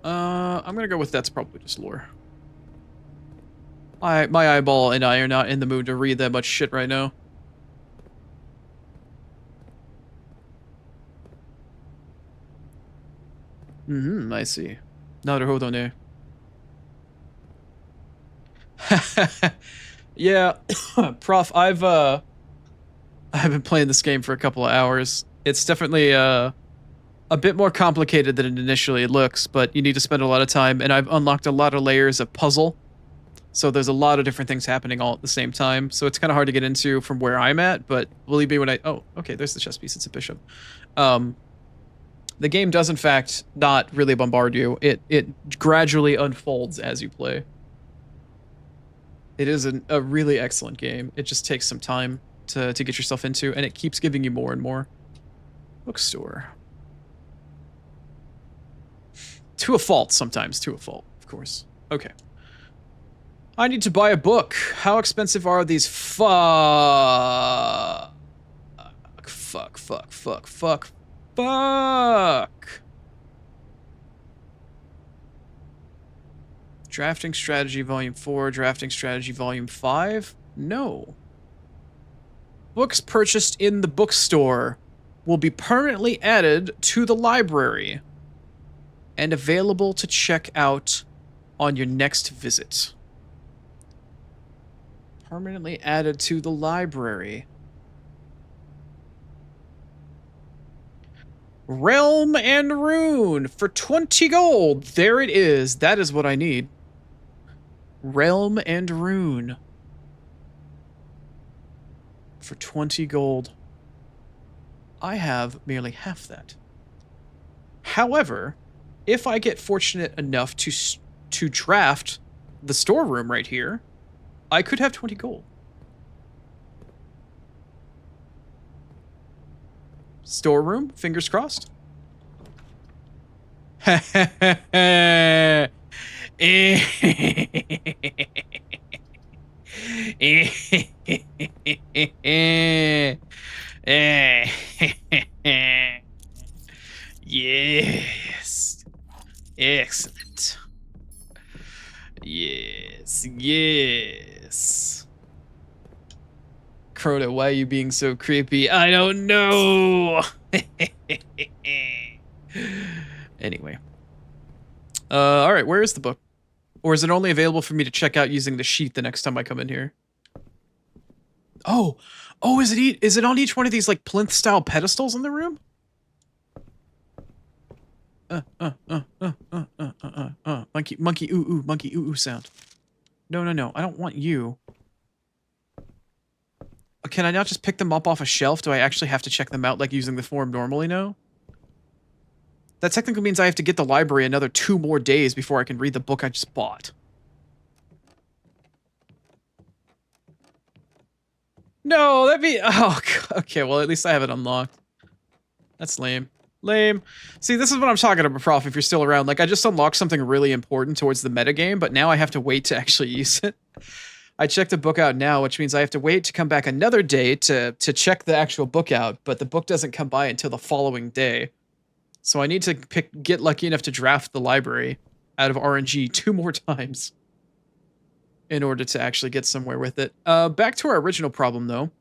I'm gonna go with that's probably just lore. My eyeball and I are not in the mood to read that much shit right now. I see. Naruhodo ne. Yeah, Prof, I've been playing this game for a couple of hours. It's definitely a bit more complicated than it initially looks, but you need to spend a lot of time, and I've unlocked a lot of layers of puzzle. So there's a lot of different things happening all at the same time. So it's kind of hard to get into from where I'm at, but believe me when I... Oh, okay, there's the chess piece. It's a bishop. The game does, in fact, not really bombard you. It gradually unfolds as you play. It is a really excellent game. It just takes some time to get yourself into, and it keeps giving you more and more. Bookstore. To a fault, sometimes. To a fault, of course. Okay. I need to buy a book. How expensive are these? Fuck. Drafting Strategy Volume 4, Drafting Strategy Volume 5? No. Books purchased in the bookstore will be permanently added to the library and available to check out on your next visit. Permanently added to the library. Realm and Rune for 20 gold. There it is. That is what I need. Realm and Rune for 20 gold. I have merely half that. However, if I get fortunate enough to draft the storeroom right here, I could have 20 gold. Storeroom, fingers crossed. Yes. Excellent. Yes. Yes. Crota, why are you being so creepy? I don't know. Anyway. All right, where is the book? Or is it only available for me to check out using the sheet the next time I come in here? Oh, is it on each one of these like plinth style pedestals in the room? Monkey monkey ooh sound. No, I don't want you. Can I not just pick them up off a shelf? Do I actually have to check them out like using the form normally now? That technically means I have to get the library another 2 more days before I can read the book I just bought. No, that'd be... Oh, okay, well, at least I have it unlocked. That's lame. Lame. See, this is what I'm talking about, Prof, if you're still around. Like, I just unlocked something really important towards the metagame, but now I have to wait to actually use it. I checked the book out now, which means I have to wait to come back another day to check the actual book out, but the book doesn't come by until the following day. So I need to get lucky enough to draft the library out of RNG 2 more times in order to actually get somewhere with it. Back to our original problem, though.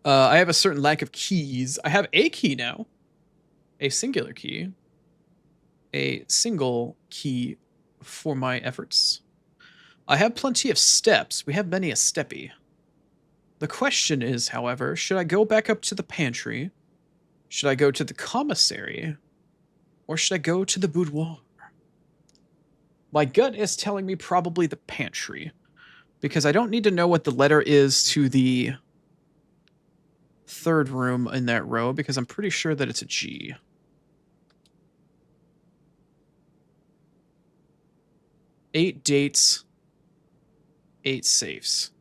I have a certain lack of keys. I have a key now. A singular key. A single key for my efforts. I have plenty of steps. We have many a steppy. The question is, however, should I go back up to the pantry? Should I go to the commissary? Or should I go to the boudoir? My gut is telling me probably the pantry. Because I don't need to know what the letter is to the 3rd room in that row, because I'm pretty sure that it's a G. Eight dates, 8 safes.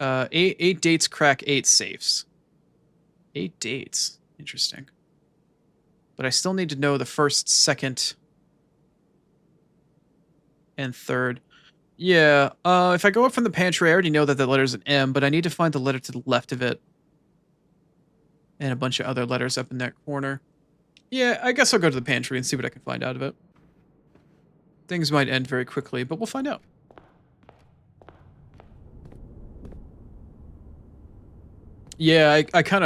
Eight dates crack 8 safes. 8 dates. Interesting. But I still need to know the 1st, 2nd, and 3rd. Yeah, if I go up from the pantry, I already know that the letter's an M, but I need to find the letter to the left of it. And a bunch of other letters up in that corner. Yeah, I guess I'll go to the pantry and see what I can find out of it. Things might end very quickly, but we'll find out. Yeah, I kind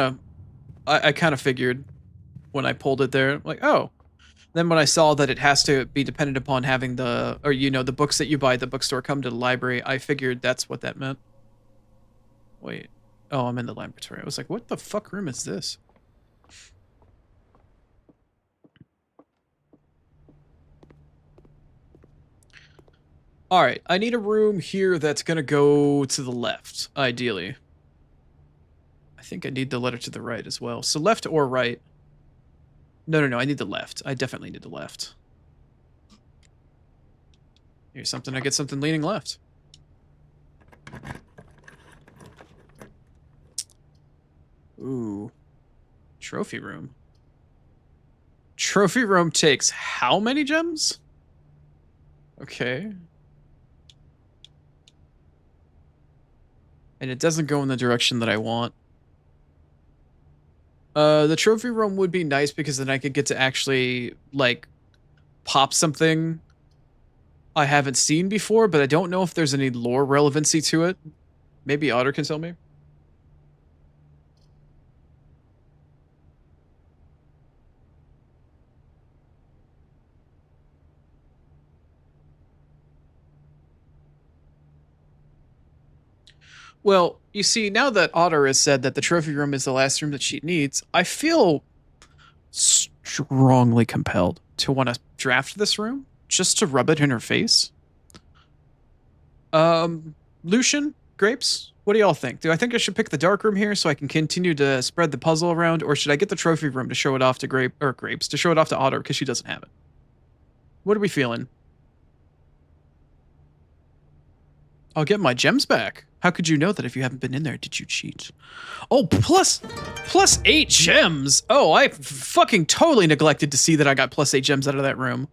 of figured when I pulled it there, like, oh. Then when I saw that it has to be dependent upon having the, or you know, the books that you buy at the bookstore come to the library, I figured that's what that meant. Wait. Oh, I'm in the laboratory. I was like, what the fuck room is this? Alright, I need a room here that's gonna go to the left, ideally. I think I need the letter to the right as well. So left or right? No, I need the left. I definitely need the left. Here's something, I get something leaning left. Ooh. Trophy room. Trophy room takes how many gems? Okay. And it doesn't go in the direction that I want. The trophy room would be nice because then I could get to actually, like, pop something I haven't seen before, but I don't know if there's any lore relevancy to it. Maybe Otter can tell me. Well, you see, now that Otter has said that the trophy room is the last room that she needs, I feel strongly compelled to want to draft this room just to rub it in her face. Lucian, Grapes, What do y'all think? Do I think I should pick the dark room here so I can continue to spread the puzzle around, or should I get the trophy room to show it off to Grapes to show it off to Otter because she doesn't have it? What are we feeling? I'll get my gems back. How could you know that if you haven't been in there? Did you cheat? Oh, plus 8 gems. Oh, I fucking totally neglected to see that I got plus 8 gems out of that room.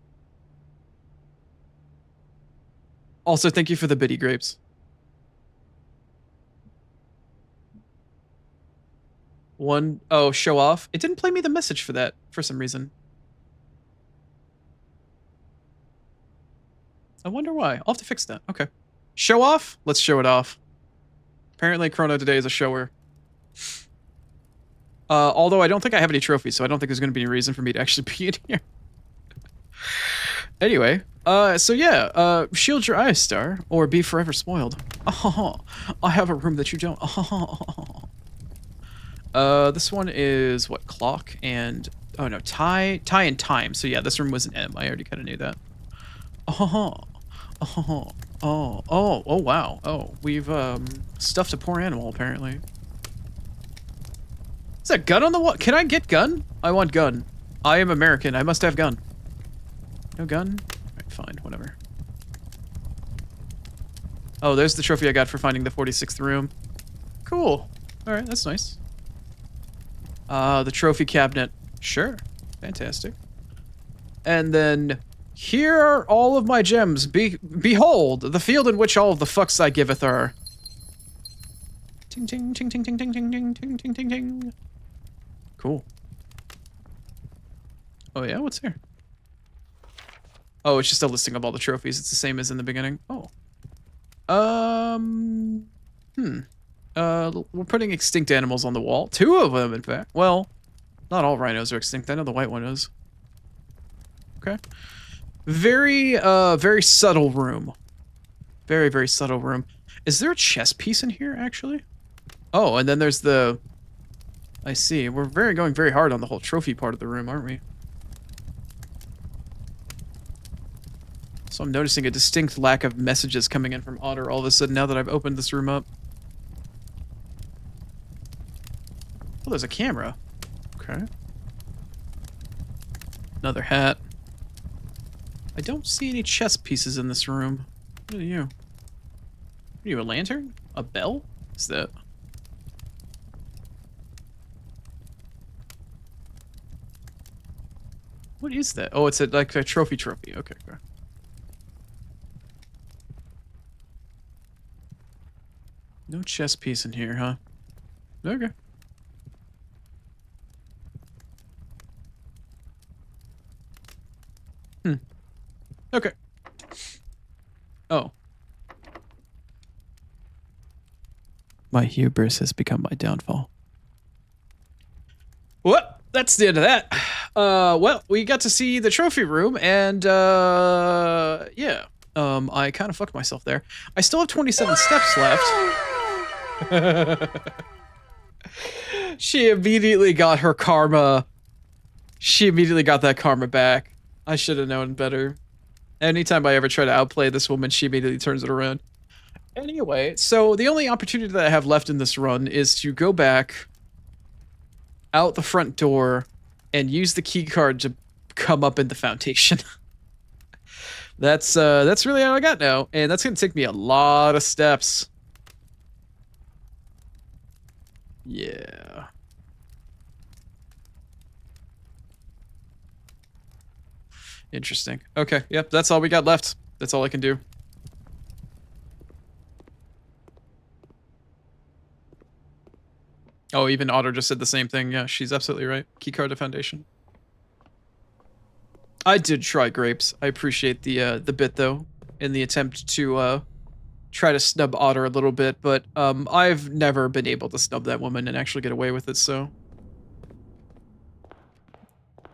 Also, thank you for the biddy, Grapes. Oh, show off. It didn't play me the message for that for some reason. I wonder why. I'll have to fix that. Okay. Show off? Let's show it off. Apparently Chrono today is a shower. Although I don't think I have any trophies, so I don't think there's going to be any reason for me to actually be in here. Anyway, so yeah, shield your eyes, Star, or be forever spoiled. Oh, I have a room that you don't. This one is what, clock and oh no, tie and time. So yeah, this room was an M. I already kind of knew that. Oh wow. Oh, we've stuffed a poor animal apparently. Is that gun on the wall? Can I get gun? I want gun. I am American. I must have gun. No gun? Alright, fine, whatever. Oh, there's the trophy I got for finding the 46th room. Cool. Alright, that's nice. The trophy cabinet. Sure. Fantastic. And then here are all of my gems. Behold, the field in which all of the fucks I giveth are. Ting ting ting ting ting ting ting ting ting ting ting ting. Cool. Oh yeah, what's here? Oh, it's just a listing of all the trophies. It's the same as in the beginning. Oh. We're putting extinct animals on the wall. 2 of them, in fact. Well, not all rhinos are extinct. I know the white one is. Okay. Very, very subtle room. Very, very subtle room. Is there a chess piece in here, actually? Oh, and then there's the... I see. We're going very hard on the whole trophy part of the room, aren't we? So I'm noticing a distinct lack of messages coming in from Otter all of a sudden now that I've opened this room up. Oh, there's a camera. Okay. Another hat. I don't see any chess pieces in this room. What are you? What are you, a lantern? A bell? What's that? What is that? Oh, it's like a trophy. Okay, okay. No chess piece in here, huh? Okay. Okay. Oh. My hubris has become my downfall. Well, that's the end of that. Well, we got to see the trophy room, and yeah. I kind of fucked myself there. I still have 27 steps left. She immediately got her karma. She immediately got that karma back. I should have known better. Anytime I ever try to outplay this woman, she immediately turns it around. Anyway, so the only opportunity that I have left in this run is to go back out the front door and use the key card to come up in the foundation. That's really all I got now, and that's gonna take me a lot of steps. Yeah. Interesting. Okay, yep, that's all we got left. That's all I can do. Oh, even Otter just said the same thing. Yeah, she's absolutely right. Keycard to foundation. I did try Grapes. I appreciate the bit though, in the attempt to try to snub Otter a little bit, but I've never been able to snub that woman and actually get away with it, so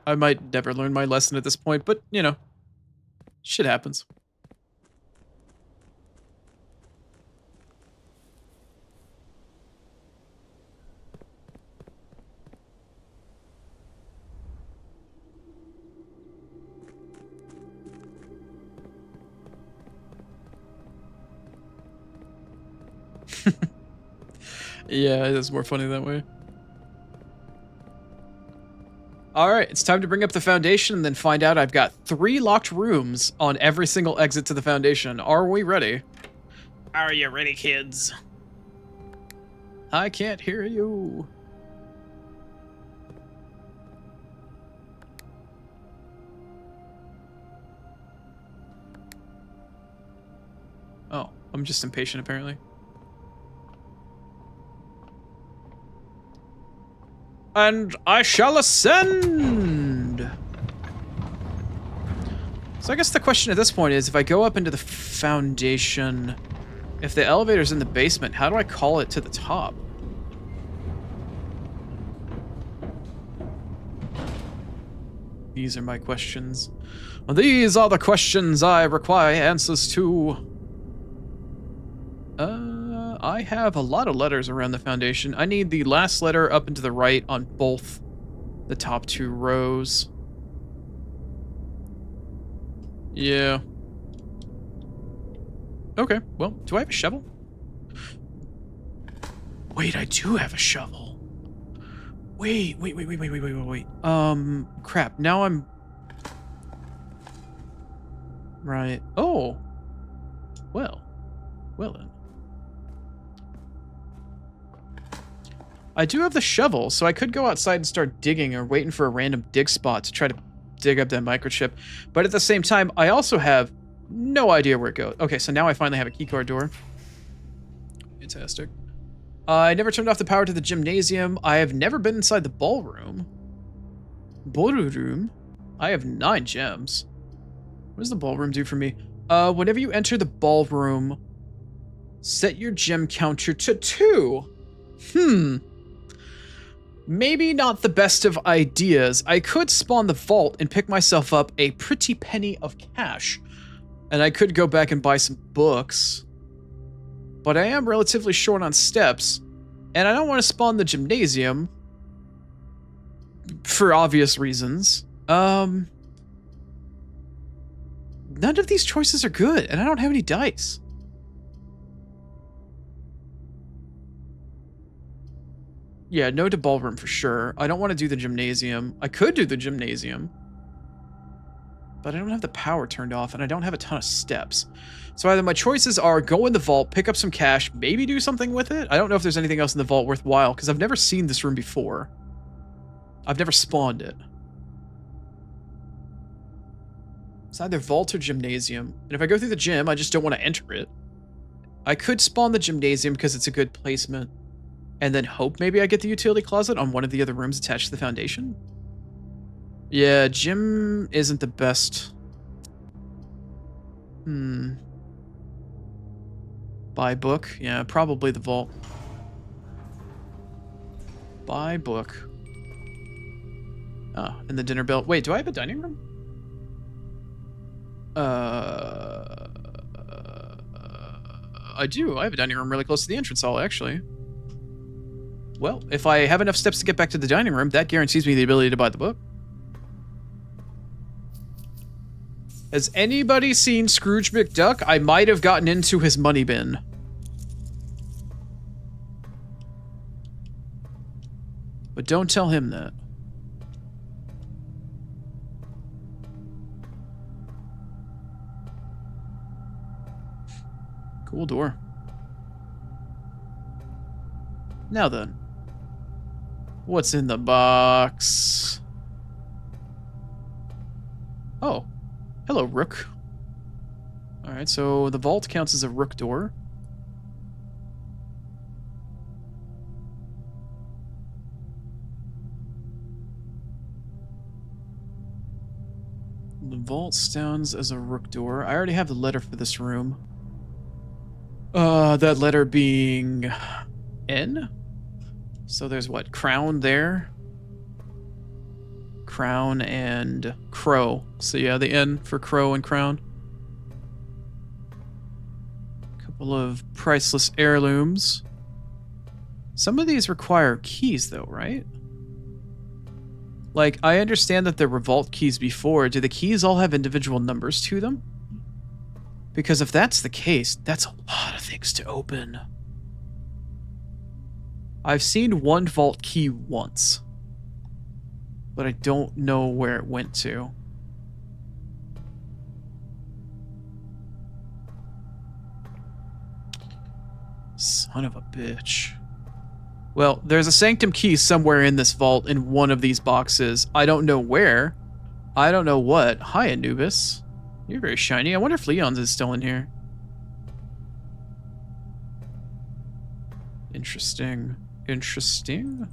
I might never learn my lesson at this point, but you know, shit happens. Yeah, it is more funny that way. Alright, it's time to bring up the foundation and then find out I've got 3 locked rooms on every single exit to the foundation. Are we ready? Are you ready, kids? I can't hear you. Oh, I'm just impatient apparently. And I shall ascend! So I guess the question at this point is, if I go up into the foundation, if the elevator's in the basement, how do I call it to the top? These are my questions. These are the questions I require answers to. I have a lot of letters around the foundation. I need the last letter up and to the right on both the top 2 rows. Yeah. Okay, well, do I have a shovel? Wait, I do have a shovel. Wait. Crap, now I'm... Right. Oh. Well then. I do have the shovel, so I could go outside and start digging or waiting for a random dig spot to try to dig up that microchip. But at the same time, I also have no idea where it goes. Okay, so now I finally have a keycard door. Fantastic. I never turned off the power to the gymnasium. I have never been inside the ballroom. Ballroom? I have 9 gems. What does the ballroom do for me? Whenever you enter the ballroom, set your gem counter to 2. Maybe not the best of ideas. I could spawn the vault and pick myself up a pretty penny of cash. And I could go back and buy some books. But I am relatively short on steps. And I don't want to spawn the gymnasium. For obvious reasons. None of these choices are good. And I don't have any dice. Yeah, no to ballroom for sure. I don't want to do the gymnasium. I could do the gymnasium. But I don't have the power turned off, and I don't have a ton of steps. So either my choices are go in the vault, pick up some cash, maybe do something with it. I don't know if there's anything else in the vault worthwhile, because I've never seen this room before. I've never spawned it. It's either vault or gymnasium. And if I go through the gym, I just don't want to enter it. I could spawn the gymnasium because it's a good placement. And then hope maybe I get the utility closet on one of the other rooms attached to the foundation. Yeah, gym isn't the best. Buy book? Yeah, probably the vault. Buy book. Ah, and the dinner bell. Wait, do I have a dining room? I do. I have a dining room really close to the entrance hall, actually. Well, if I have enough steps to get back to the dining room, that guarantees me the ability to buy the book. Has anybody seen Scrooge McDuck? I might have gotten into his money bin. But don't tell him that. Cool door. Now then. What's in the box? Oh. Hello, Rook. Alright, so the vault counts as a Rook door. The vault stands as a Rook door. I already have the letter for this room. That letter being N? So there's what? Crown there? Crown and Crow. So yeah, the N for Crow and Crown. Couple of priceless heirlooms. Some of these require keys though, right? Like, I understand that there were vault keys before. Do the keys all have individual numbers to them? Because if that's the case, that's a lot of things to open. I've seen one vault key once, but I don't know where it went to. Son of a bitch. Well, there's a sanctum key somewhere in this vault in one of these boxes. I don't know where. I don't know what. Hi, Anubis. You're very shiny. I wonder if Leon's is still in here. Interesting. Interesting.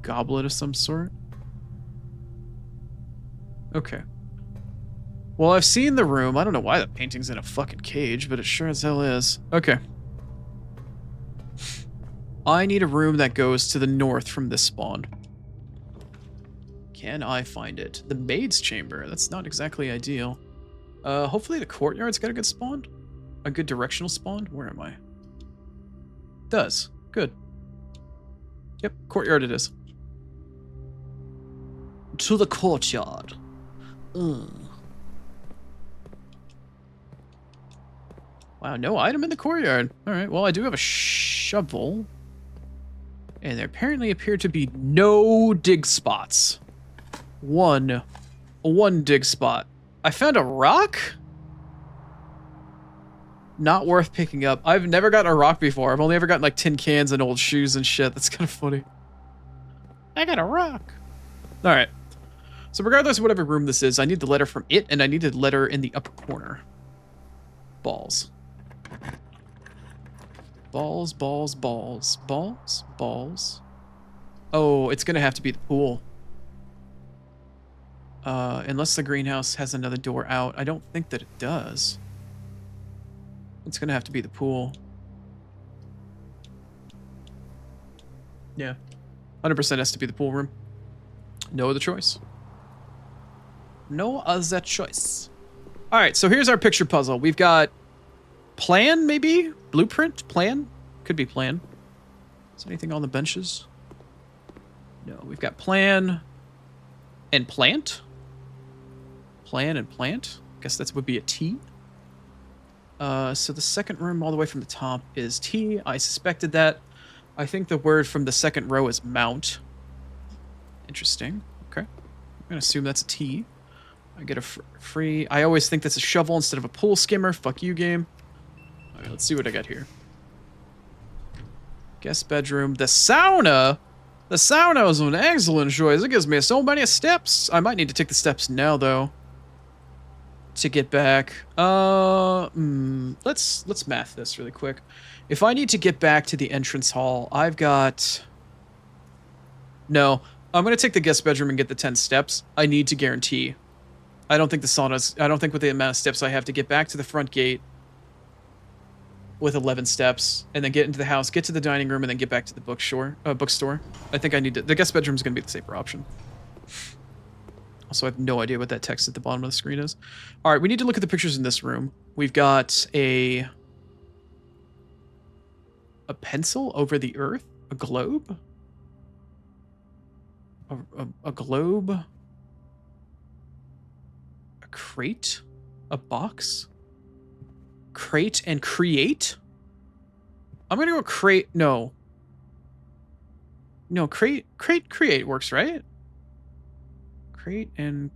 Goblet of some sort. Okay. Well, I've seen the room. I don't know why the painting's in a fucking cage, but it sure as hell is. Okay. I need a room that goes to the north from this spawn. Can I find it? The maid's chamber. That's not exactly ideal. Hopefully the courtyard's got a good spawn. A good directional spawn. Where am I? Does. Good. Yep, courtyard it is. To the courtyard. Wow, no item in the courtyard. Alright, well, I do have a shovel. And there apparently appear to be no dig spots. One dig spot. I found a rock? Not worth picking up. I've never gotten a rock before. I've only ever gotten like tin cans and old shoes and shit. That's kind of funny. I got a rock. Alright. So regardless of whatever room this is, I need the letter from it, and I need the letter in the upper corner. Balls. Balls, balls, balls. Balls, balls. Oh, it's gonna have to be the pool. Unless the greenhouse has another door out. I don't think that it does. It's gonna have to be the pool. Yeah. 100% has to be the pool room. No other choice. No other choice. Alright, so here's our picture puzzle. We've got plan, maybe? Blueprint? Plan? Could be plan. Is there anything on the benches? No, we've got plan and plant. Plan and plant. Guess that would be a T. So the second room all the way from the top is T. I suspected that. I think the word from the second row is mount. Interesting. Okay. I'm going to assume that's a T. I get a free... I always think that's a shovel instead of a pool skimmer. Fuck you, game. Alright, let's see what I got here. Guest bedroom. The sauna! The sauna is an excellent choice. It gives me so many steps. I might need to take the steps now, though. To get back. Let's math this really quick. If I need to get back to the entrance hall, I've got... No. I'm going to take the guest bedroom and get the 10 steps. I need to guarantee. I don't think the sauna's... I don't think with the amount of steps I have to get back to the front gate with 11 steps, and then get into the house, get to the dining room, and then get back to the bookstore. I think I need to... The guest bedroom's going to be the safer option. Also, I have no idea what that text at the bottom of the screen is. All right, we need to look at the pictures in this room. We've got a pencil over the earth, a globe, a globe, a crate, a box, crate and create. I'm gonna go crate. No, crate create works, right? Crate and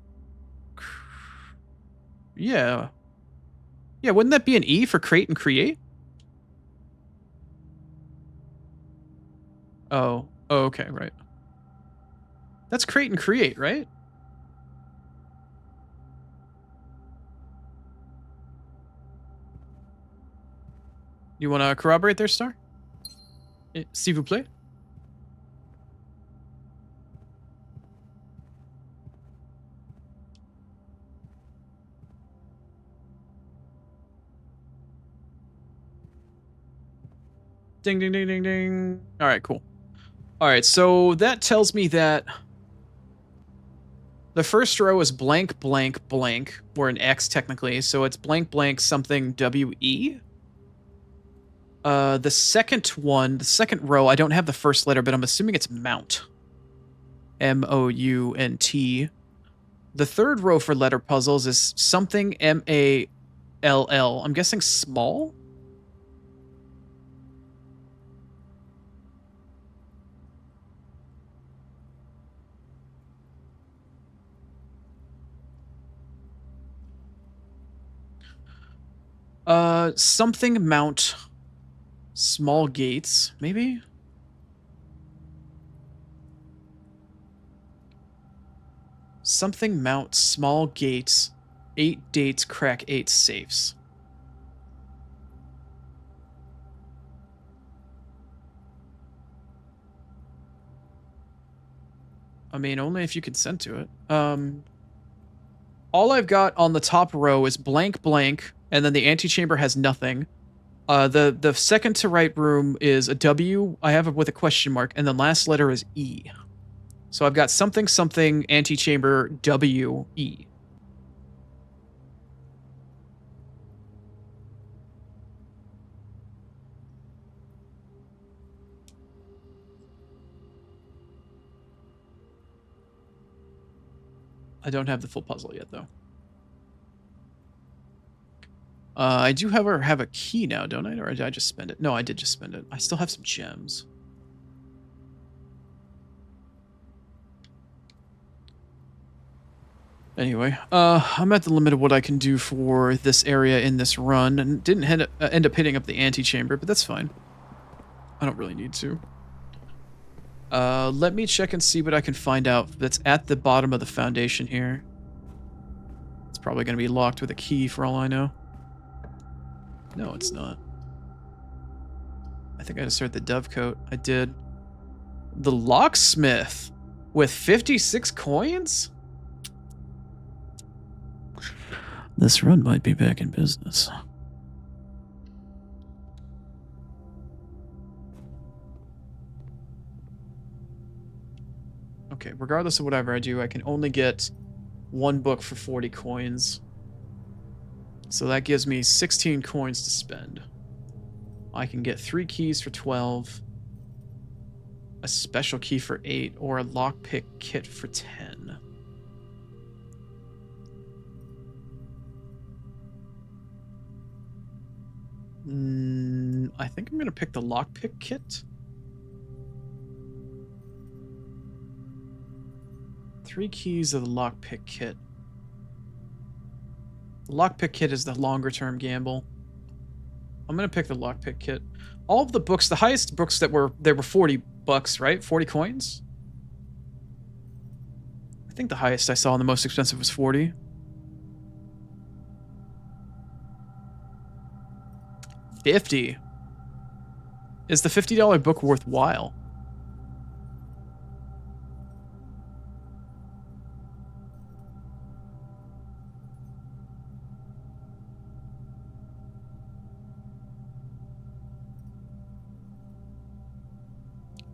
yeah, wouldn't that be an E for crate and create? Oh, okay, right. That's crate and create, right? You want to corroborate there, Star? S'il vous plaît? Ding, ding, ding, ding, ding. All right, cool. All right, so that tells me that the first row is blank, blank, blank, or an X technically, so it's blank, blank, something W-E. The second one, the second row, I don't have the first letter, but I'm assuming it's mount. M-O-U-N-T. The third row for letter puzzles is something M-A-L-L. I'm guessing small? Something mount small gates, maybe? Something mount small gates, 8 dates, crack 8 safes. I mean, only if you consent to it. All I've got on the top row is blank blank, and then the antechamber has nothing. The second to right room is a W. I have it with a question mark, and the last letter is E. So I've got something something antechamber W E. I don't have the full puzzle yet, though. I do have a key now, don't I? Or did I just spend it? No, I did just spend it. I still have some gems. Anyway, I'm at the limit of what I can do for this area in this run, and didn't end up hitting up the antechamber, but that's fine. I don't really need to. Let me check and see what I can find out that's at the bottom of the foundation here. It's probably going to be locked with a key for all I know. No, it's not. I think I just heard the dovecoat. I did. The locksmith with 56 coins? This run might be back in business. Okay, regardless of whatever I do, I can only get one book for 40 coins. So that gives me 16 coins to spend. I can get 3 keys for 12, a special key for 8, or a lockpick kit for 10. I think I'm going to pick the lockpick kit. 3 keys of the lockpick kit. The lockpick kit is the longer term gamble. I'm going to pick the lockpick kit. All of the books, the highest books that were 40 bucks, right? 40 coins? I think the highest I saw and the most expensive was 40. $50. Is the $50 book worthwhile?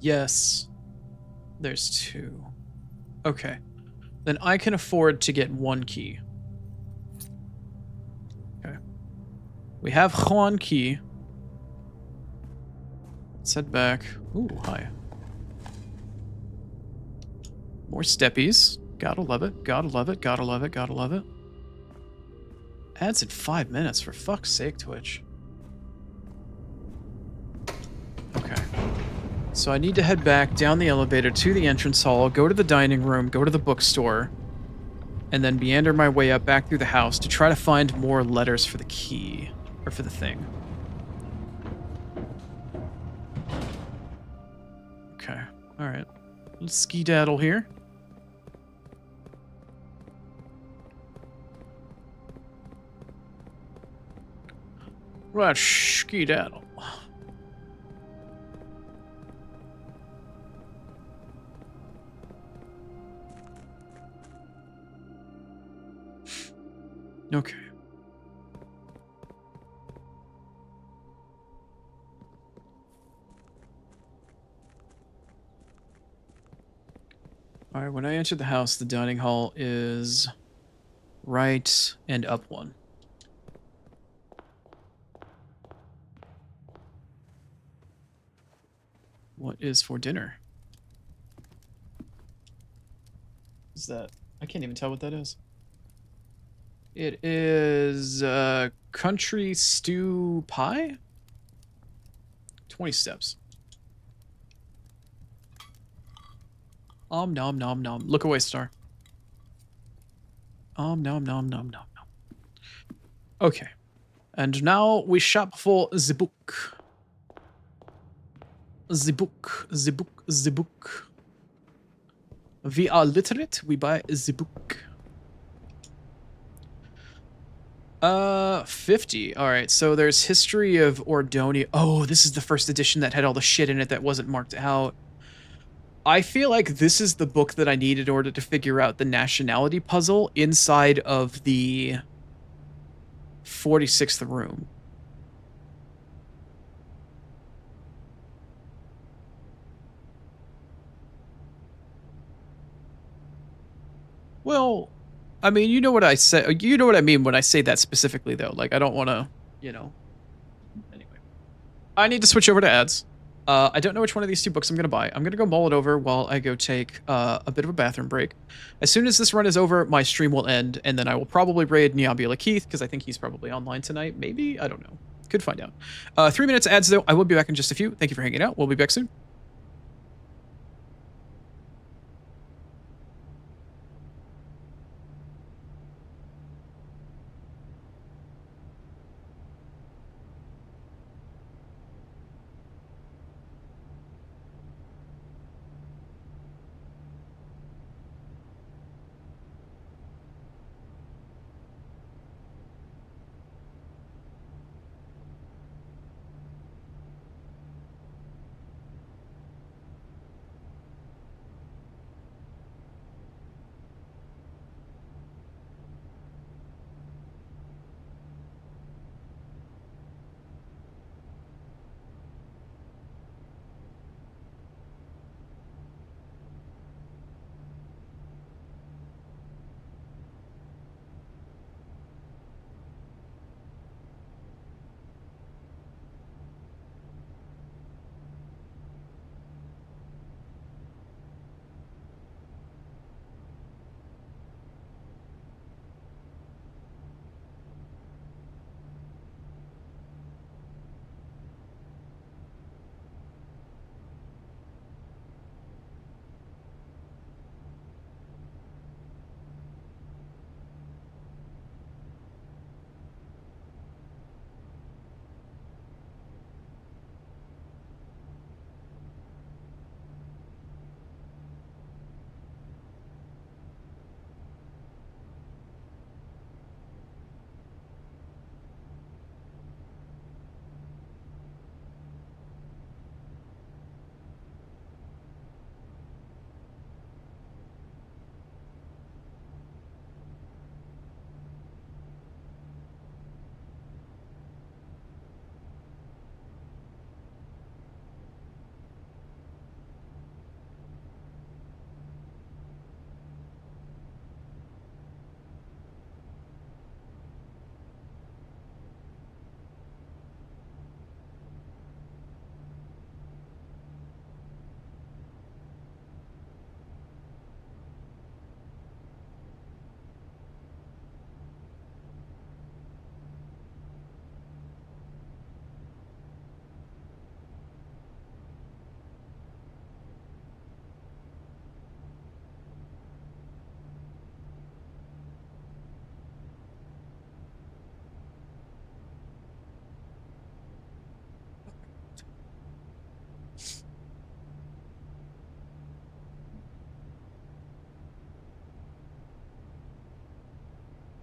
Yes. There's 2. Okay. Then I can afford to get 1 key. Okay. We have 1 key. Let's head back. Ooh, hi. More steppies. Gotta love it. Gotta love it. Gotta love it. Gotta love it. Ads in 5 minutes, for fuck's sake, Twitch. Okay. So I need to head back down the elevator to the entrance hall, go to the dining room, go to the bookstore, and then meander my way up back through the house to try to find more letters for the key. Or for the thing. Okay. Alright. Let's skedaddle here. Right, skedaddle. Okay. Alright, when I entered the house, the dining hall is right and up 1. What is for dinner? Is that... I can't even tell what that is. It is country stew pie? 20 steps. Nom nom nom. Look away, Star. Nom nom nom nom nom. Okay. And now we shop for the book. The book, the book, the book. We are literate, we buy the book. 50. Alright, so there's History of Ordonia. Oh, this is the first edition that had all the shit in it that wasn't marked out. I feel like this is the book that I need in order to figure out the nationality puzzle inside of the 46th room. Well, I mean, you know what I say. You know what I mean when I say that specifically, though. Like, I don't want to, you know. Anyway, I need to switch over to ads. I don't know which one of these two books I'm going to buy. I'm going to go mull it over while I go take a bit of a bathroom break. As soon as this run is over, my stream will end, and then I will probably raid Niabula Keith, because I think he's probably online tonight. Maybe? I don't know. Could find out. 3 minutes ads, though. I will be back in just a few. Thank you for hanging out. We'll be back soon.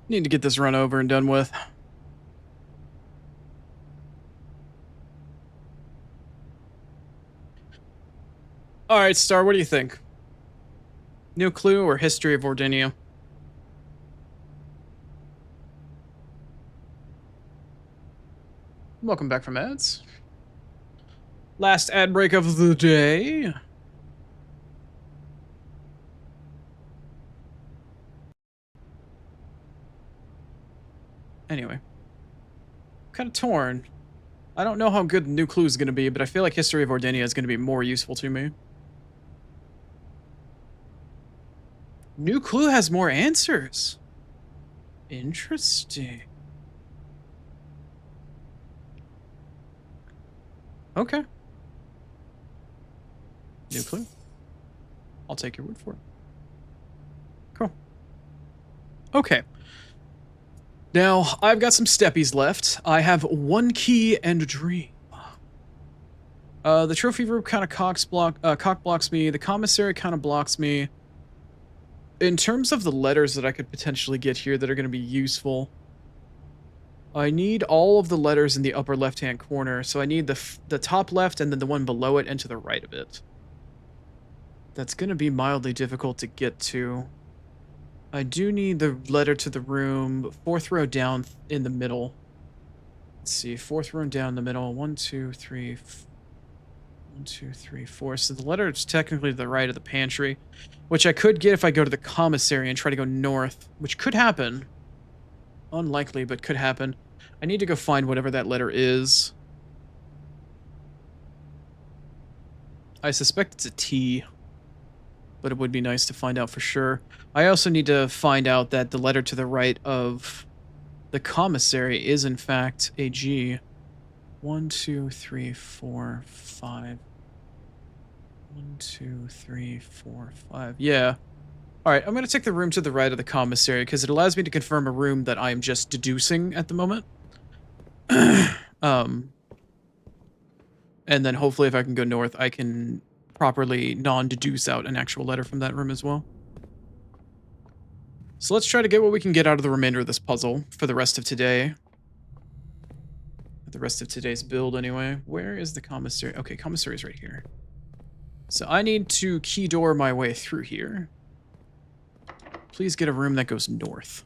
Need to get this run over and done with. All right, Star, what do you think? New Clue or History of Ordinia? Welcome back from ads. Last ad break of the day. Anyway. Kind of torn. I don't know how good New Clue is going to be, but I feel like History of Ordinia is going to be more useful to me. New Clue has more answers. Interesting. Okay. New Clue. I'll take your word for it. Cool. Okay. Now, I've got some steppies left. I have one key and a dream. The trophy room kind of cock blocks me. The commissary kind of blocks me. In terms of the letters that I could potentially get here that are going to be useful, I need all of the letters in the upper left-hand corner. So I need the top left and then the one below it and to the right of it. That's going to be mildly difficult to get to. I do need the letter to the room, 4th row down in the middle. Let's see, 4th row down the middle. 1, 2, 3, 1, 2, 3, 4. So the letter is technically to the right of the pantry, which I could get if I go to the commissary and try to go north, which could happen. Unlikely, but could happen. I need to go find whatever that letter is. I suspect it's a T, but it would be nice to find out for sure. I also need to find out that the letter to the right of the commissary is in fact a G. 1, 2, 3, 4, 5. 1, 2, 3, 4, 5. Yeah. Alright, I'm going to take the room to the right of the commissary because it allows me to confirm a room that I'm just deducing at the moment. And then hopefully if I can go north, I can properly non-deduce out an actual letter from that room as well. So let's try to get what we can get out of the remainder of this puzzle for the rest of today. The rest of today's build anyway. Where is the commissary? Okay, commissary is right here. So I need to key door my way through here. Please get a room that goes north.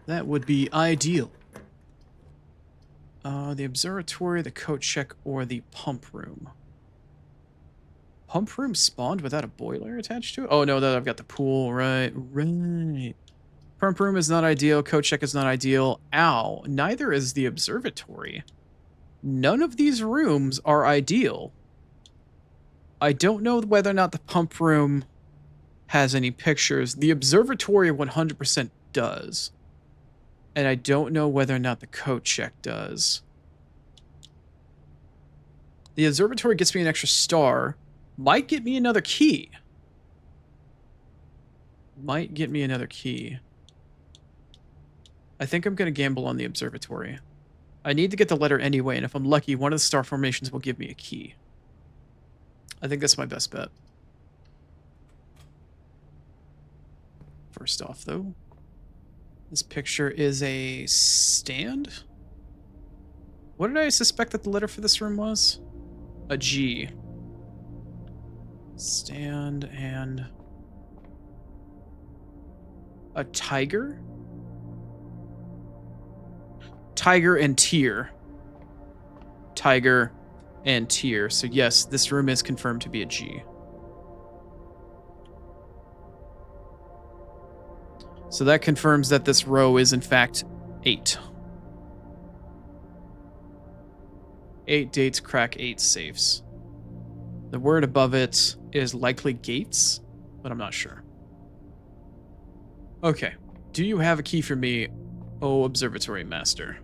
That would be ideal. The observatory, the coat check, or the pump room. Pump room spawned without a boiler attached to it? Oh no, that I've got the pool, right. Pump room is not ideal, coat check is not ideal. Ow, neither is the observatory. None of these rooms are ideal. I don't know whether or not the pump room has any pictures. The observatory 100% does. And I don't know whether or not the coat check does. The observatory gets me an extra star. Might get me another key. Might get me another key. I think I'm going to gamble on the observatory. I need to get the letter anyway, and if I'm lucky, one of the star formations will give me a key. I think that's my best bet. First off, though, this picture is a stand? What did I suspect that the letter for this room was? A G. Stand and... a tiger? Tiger and tier. Tiger and tier. So yes, this room is confirmed to be a G. So that confirms that this row is in fact 8. 8 dates crack 8 safes. The word above it is likely gates, but I'm not sure. Okay. Do you have a key for me, oh observatory master?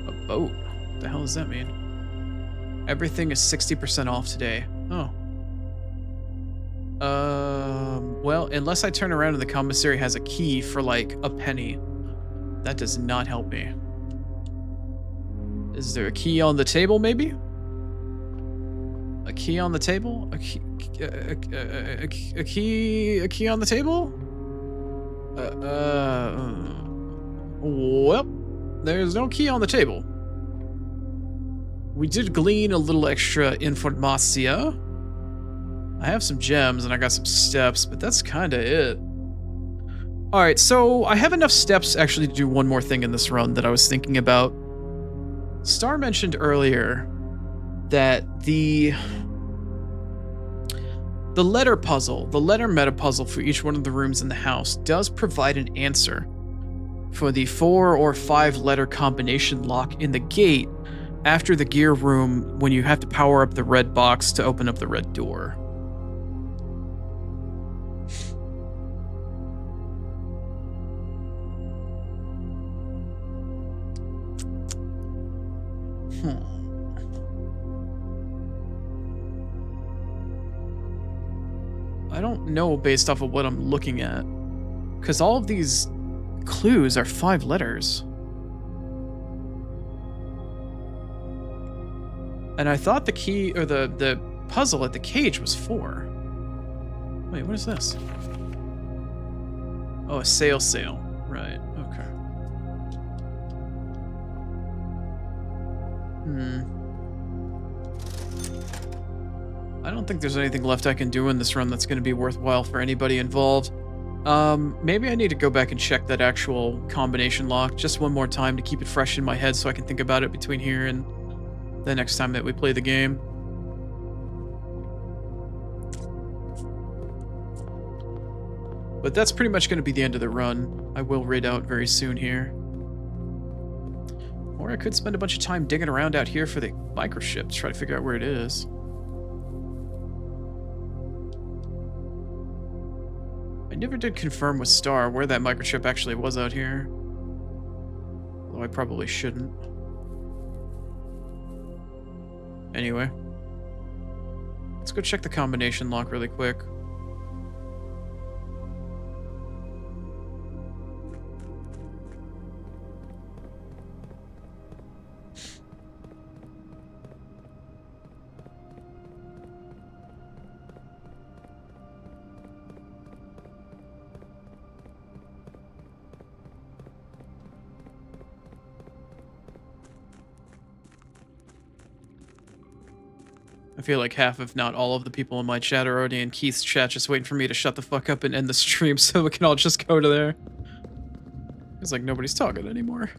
A boat? What the hell does that mean? Everything is 60% off today. Oh. Well, unless I turn around and the commissary has a key for like a penny. That does not help me. Is there a key on the table, maybe? A key on the table? A key on the table? Well, there's no key on the table. We did glean a little extra informatia. I have some gems and I got some steps, but that's kind of it. Alright, so I have enough steps actually to do one more thing in this run that I was thinking about. Star mentioned earlier that the letter puzzle, the letter meta puzzle for each one of the rooms in the house does provide an answer for the 4 or 5 letter combination lock in the gate after the gear room when you have to power up the red box to open up the red door. I don't know based off of what I'm looking at. Because all of these clues are 5 letters. And I thought the key, or the puzzle at the cage was 4. Wait, what is this? Oh, a sail. Right, okay. I don't think there's anything left I can do in this run that's going to be worthwhile for anybody involved. Maybe I need to go back and check that actual combination lock just one more time to keep it fresh in my head so I can think about it between here and the next time that we play the game. But that's pretty much going to be the end of the run. I will raid out very soon here. Or I could spend a bunch of time digging around out here for the microchip to try to figure out where it is. I never did confirm with Star where that microchip actually was out here. Although I probably shouldn't. Anyway. Let's go check the combination lock really quick. I feel like half, if not all of the people in my chat are already in Keith's chat just waiting for me to shut the fuck up and end the stream so we can all just go to there. It's like nobody's talking anymore.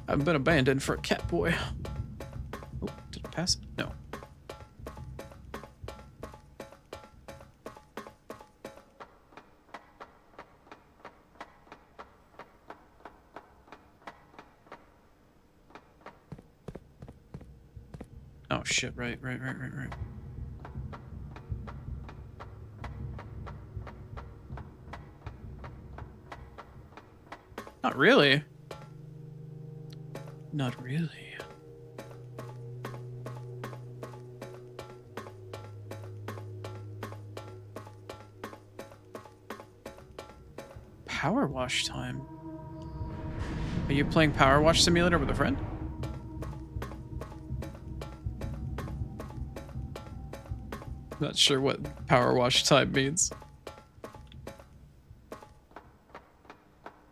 I've been abandoned for a cat boy. Oh, did it pass? No. Oh shit, right. Not really. Not really. Power wash time. Are you playing Power Wash Simulator with a friend? Not sure what power wash time means.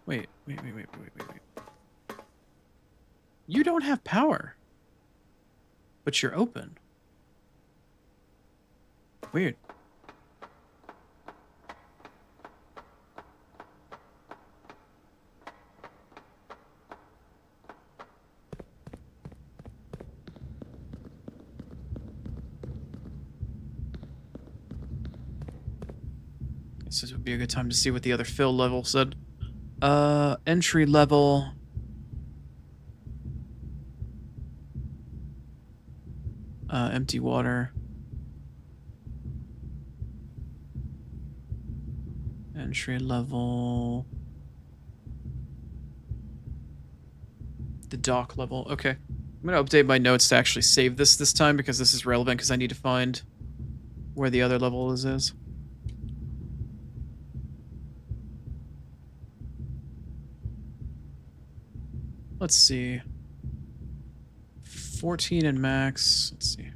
Wait. You don't have power. But you're open. Weird. This would be a good time to see what the other fill level said. Entry level. Empty water. Entry level. The dock level. Okay. I'm gonna update my notes to actually save this time because this is relevant because I need to find where the other level is. Let's see. 14 and max. Let's see.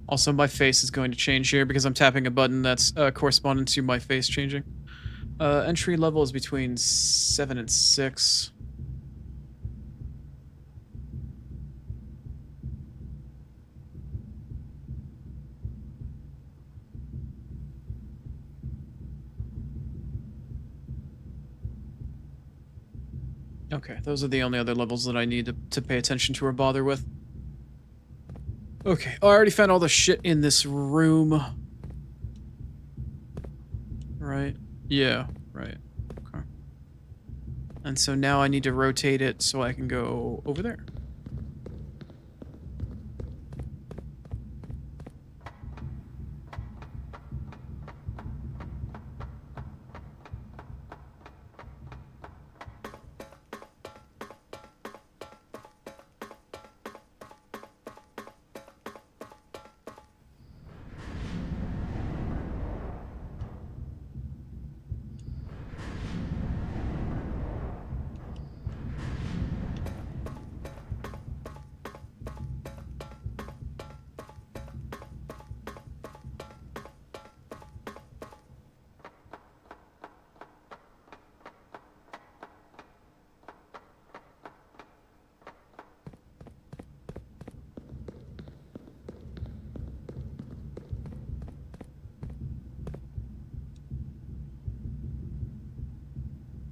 Also, my face is going to change here because I'm tapping a button that's corresponding to my face changing. Entry level is between 7 and 6. Okay, those are the only other levels that I need to pay attention to or bother with. Okay, oh, I already found all the shit in this room. Right? Yeah, right. Okay. And so now I need to rotate it so I can go over there.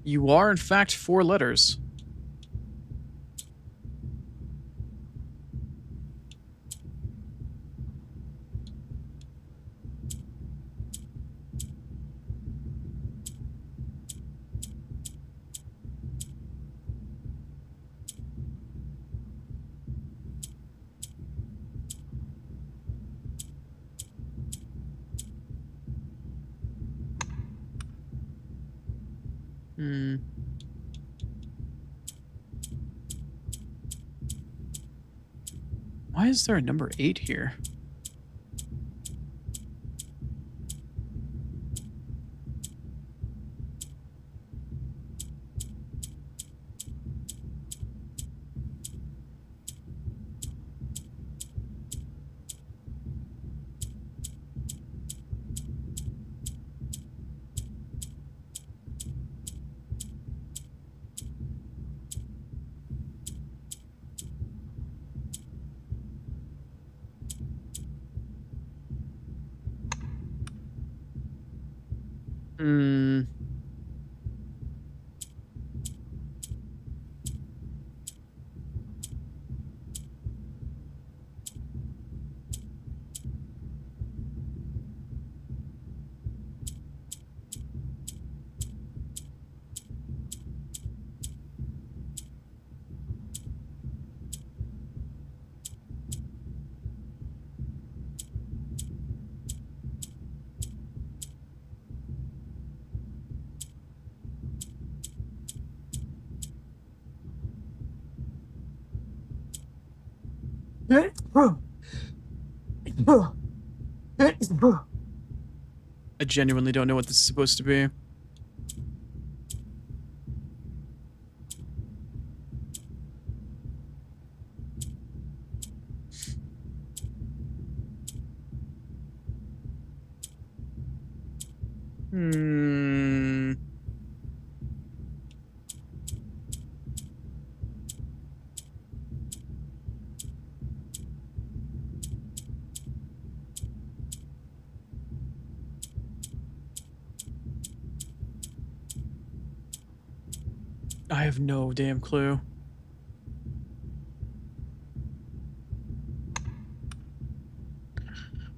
You are, in fact, 4 letters. Hmm. Why is there a number 8 here? Hmm. I genuinely don't know what this is supposed to be. Hmm. I have no damn clue.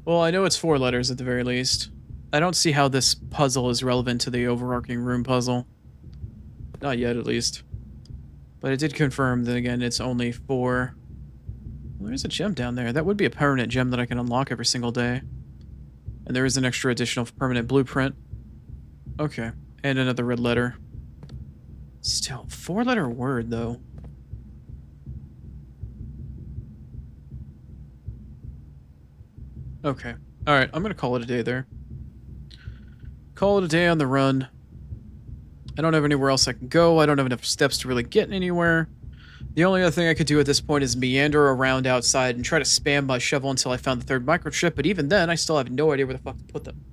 Well, I know it's 4 letters at the very least. I don't see how this puzzle is relevant to the overarching room puzzle. Not yet, at least. But it did confirm that, again, it's only 4. Well, there's a gem down there. That would be a permanent gem that I can unlock every single day. And there is an extra additional permanent blueprint. Okay. And another red letter. Still, 4-letter word, though. Okay. Alright, I'm gonna call it a day there. Call it a day on the run. I don't have anywhere else I can go. I don't have enough steps to really get anywhere. The only other thing I could do at this point is meander around outside and try to spam my shovel until I found the 3rd microchip, but even then, I still have no idea where the fuck to put them.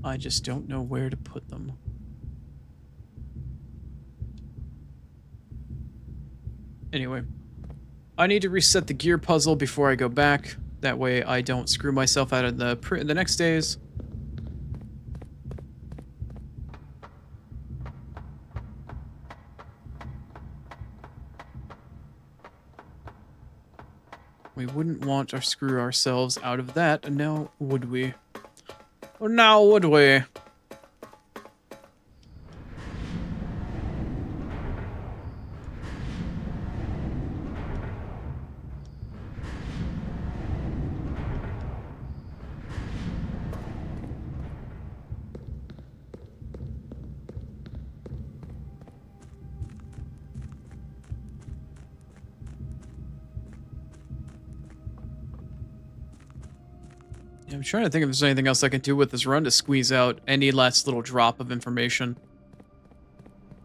I just don't know where to put them. Anyway, I need to reset the gear puzzle before I go back. That way I don't screw myself out in the next days. We wouldn't want to screw ourselves out of that, now would we? Oh, now would we? Yeah, I'm trying to think if there's anything else I can do with this run to squeeze out any last little drop of information.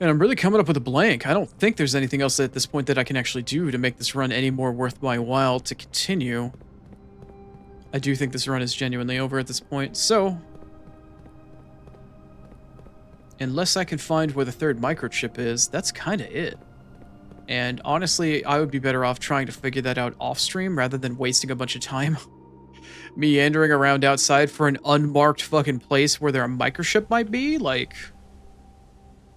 And I'm really coming up with a blank. I don't think there's anything else at this point that I can actually do to make this run any more worth my while to continue. I do think this run is genuinely over at this point, so... unless I can find where the 3rd microchip is, that's kind of it. And honestly, I would be better off trying to figure that out off-stream rather than wasting a bunch of time. meandering around outside for an unmarked fucking place where their microchip might be? Like,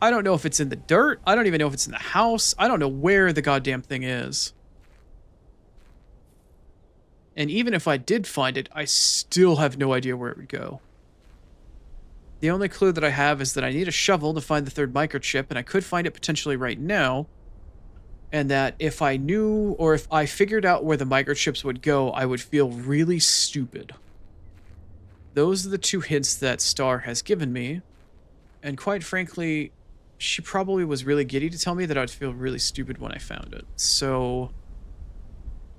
I don't know if it's in the dirt. I don't even know if it's in the house. I don't know where the goddamn thing is. And even if I did find it, I still have no idea where it would go. The only clue that I have is that I need a shovel to find the third microchip, and I could find it potentially right now. And that if I knew, or if I figured out where the microchips would go, I would feel really stupid. Those are the two hints that Star has given me. And quite frankly, she probably was really giddy to tell me that I'd feel really stupid when I found it. So,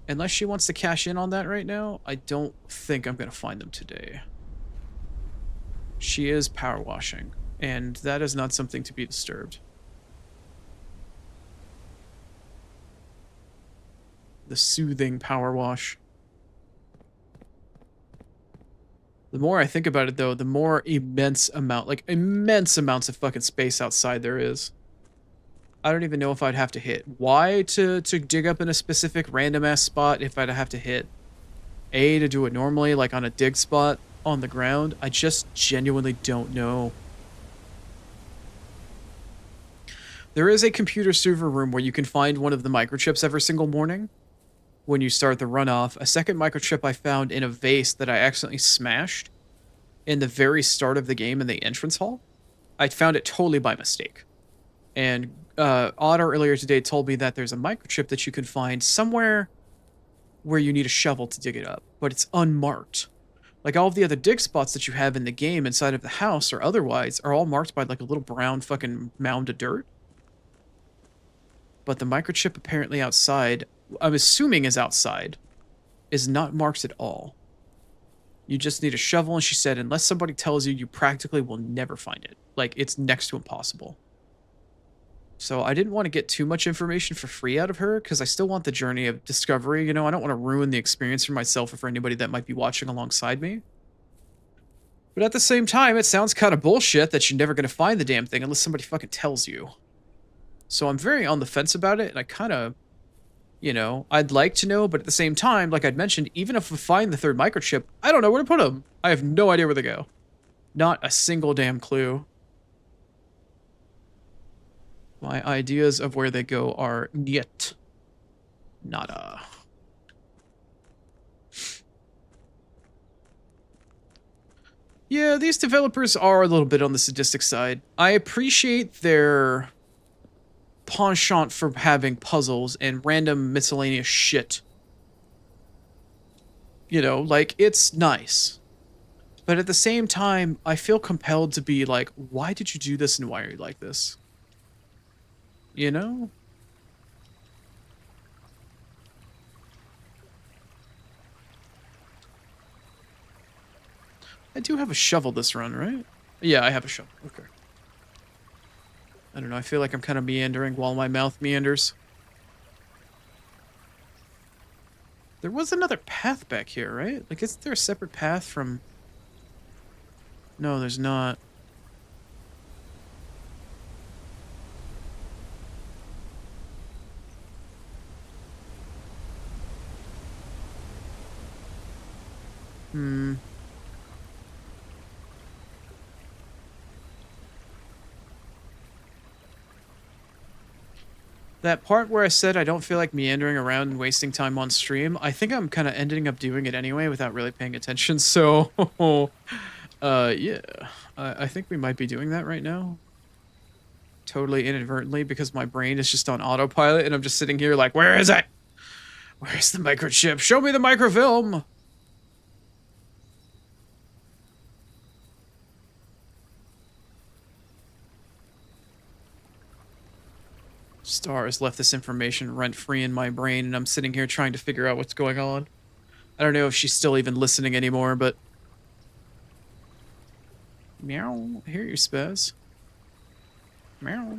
unless she wants to cash in on that right now, I don't think I'm going to find them today. She is power washing, and that is not something to be disturbed. The soothing power wash. The more I think about it, though, the more immense amounts of fucking space outside there is. I don't even know if I'd have to hit Y to dig up in a specific random-ass spot, if I'd have to hit A to do it normally, like on a dig spot on the ground. I just genuinely don't know. There is a computer server room where you can find one of the microchips every single morning. When you start the runoff, a second microchip I found in a vase that I accidentally smashed in the very start of the game in the entrance hall. I found it totally by mistake. And Otter earlier today told me that there's a microchip that you can find somewhere where you need a shovel to dig it up, but it's unmarked. Like all of the other dig spots that you have in the game inside of the house or otherwise are all marked by like a little brown fucking mound of dirt. But the microchip apparently outside, I'm assuming is outside, is not marked at all. You just need a shovel, and she said unless somebody tells you, you practically will never find it. Like, it's next to impossible. So I didn't want to get too much information for free out of her, because I still want the journey of discovery, you know? I don't want to ruin the experience for myself or for anybody that might be watching alongside me. But at the same time, it sounds kind of bullshit that you're never going to find the damn thing unless somebody fucking tells you. So I'm very on the fence about it, and I kind of... You know, I'd like to know, but at the same time, like I'd mentioned, even if we find the third microchip, I don't know where to put them. I have no idea where they go. Not a single damn clue. My ideas of where they go are niet. Nada. Yeah, these developers are a little bit on the sadistic side. I appreciate their penchant for having puzzles and random miscellaneous shit. You know, like, it's nice. But at the same time, I feel compelled to be like, why did you do this and why are you like this? You know? I do have a shovel this run, right? Yeah, I have a shovel. Okay. I don't know, I feel like I'm kind of meandering while my mouth meanders. There was another path back here, right? Like, isn't there a separate path from... No, there's not. That part where I said I don't feel like meandering around and wasting time on stream, I think I'm kind of ending up doing it anyway without really paying attention, so... yeah. I think we might be doing that right now. Totally inadvertently, because my brain is just on autopilot, and I'm just sitting here like, where is it? Where's the microchip? Show me the microfilm! Star has left this information rent-free in my brain, and I'm sitting here trying to figure out what's going on. I don't know if she's still even listening anymore, but... Meow. I hear you, Spaz. Meow.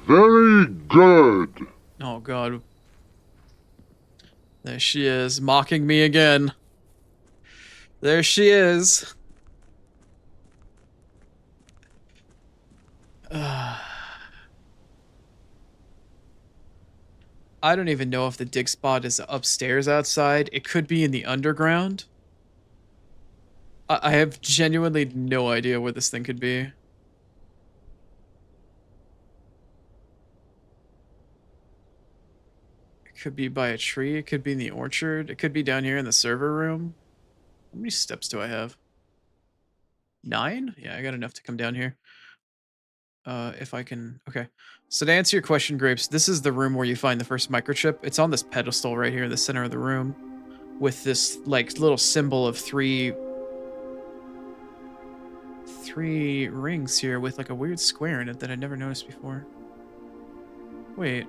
Very good. Oh, God. There she is, mocking me again. There she is. I don't even know if the dig spot is upstairs outside. It could be in the underground. I have genuinely no idea where this thing could be. It could be by a tree. It could be in the orchard. It could be down here in the server room. How many steps do I have? 9? Yeah, I got enough to come down here. If I can... Okay. So to answer your question, Grapes, this is the room where you find the first microchip. It's on this pedestal right here in the center of the room with this, like, little symbol of three rings here with, like, a weird square in it that I'd never noticed before. Wait.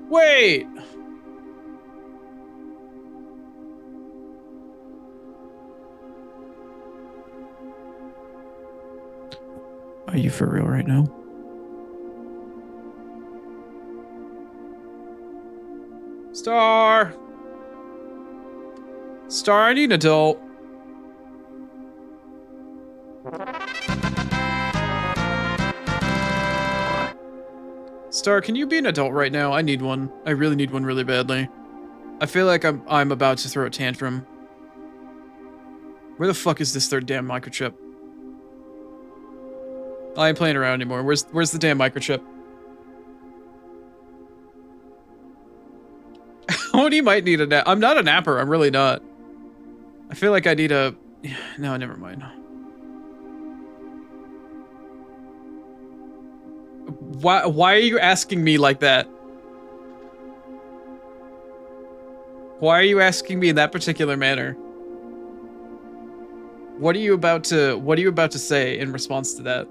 Wait! Are you for real right now? Star, I need an adult. Star, can you be an adult right now? I need one. I really need one really badly. I feel like I'm about to throw a tantrum. Where the fuck is this third damn microchip? I ain't playing around anymore. Where's the damn microchip? Oni might need a nap. I'm not a napper. I'm really not. I feel like I need a... No, never mind. Why are you asking me like that? Why are you asking me in that particular manner? What are you about to say in response to that?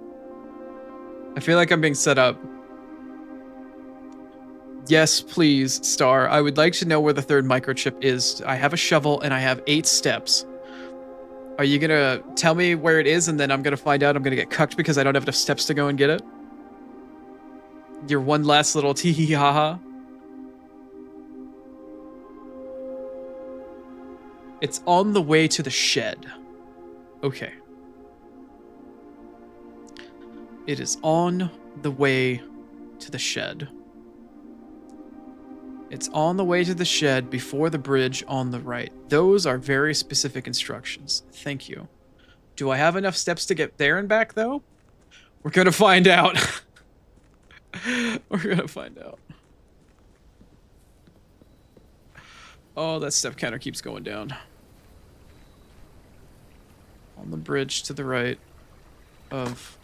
I feel like I'm being set up. Yes, please, Star. I would like to know where the third microchip is. I have a shovel and I have 8 steps. Are you gonna tell me where it is and then I'm gonna find out I'm gonna get cucked because I don't have enough steps to go and get it? Your one last little tee-hee-ha-ha. It's on the way to the shed. Okay. It is on the way to the shed. It's on the way to the shed before the bridge on the right. Those are very specific instructions. Thank you. Do I have enough steps to get there and back, though? We're gonna find out. We're gonna find out. Oh, that step counter keeps going down. On the bridge to the right of...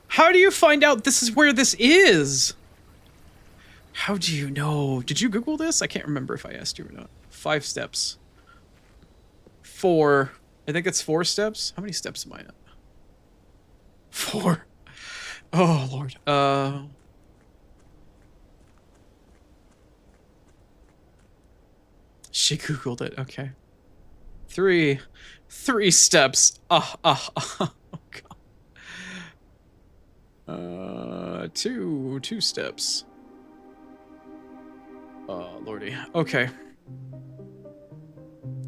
how do you find out this is where this is? How do you know? Did you Google this? I can't remember if I asked you or not. 5 steps. 4. I think it's 4 steps. How many steps am I at? 4. Oh, Lord. She Googled it. Okay. 3 steps. Oh, God. 2 steps. Oh, Lordy. Okay.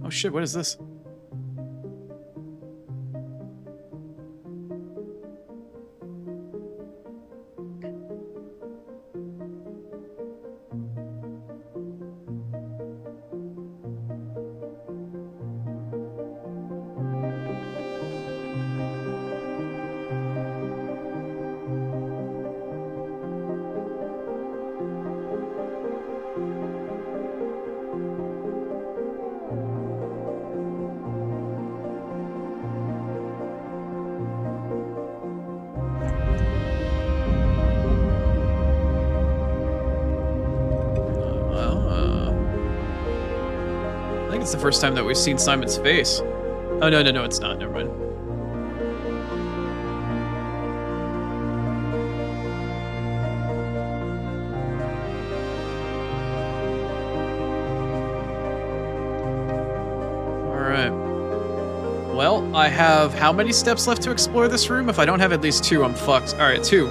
Oh, shit. What is this? It's the first time that we've seen Simon's face. Oh, no, it's not. Never mind. Alright. Well, I have how many steps left to explore this room? If I don't have at least 2, I'm fucked. Alright, 2.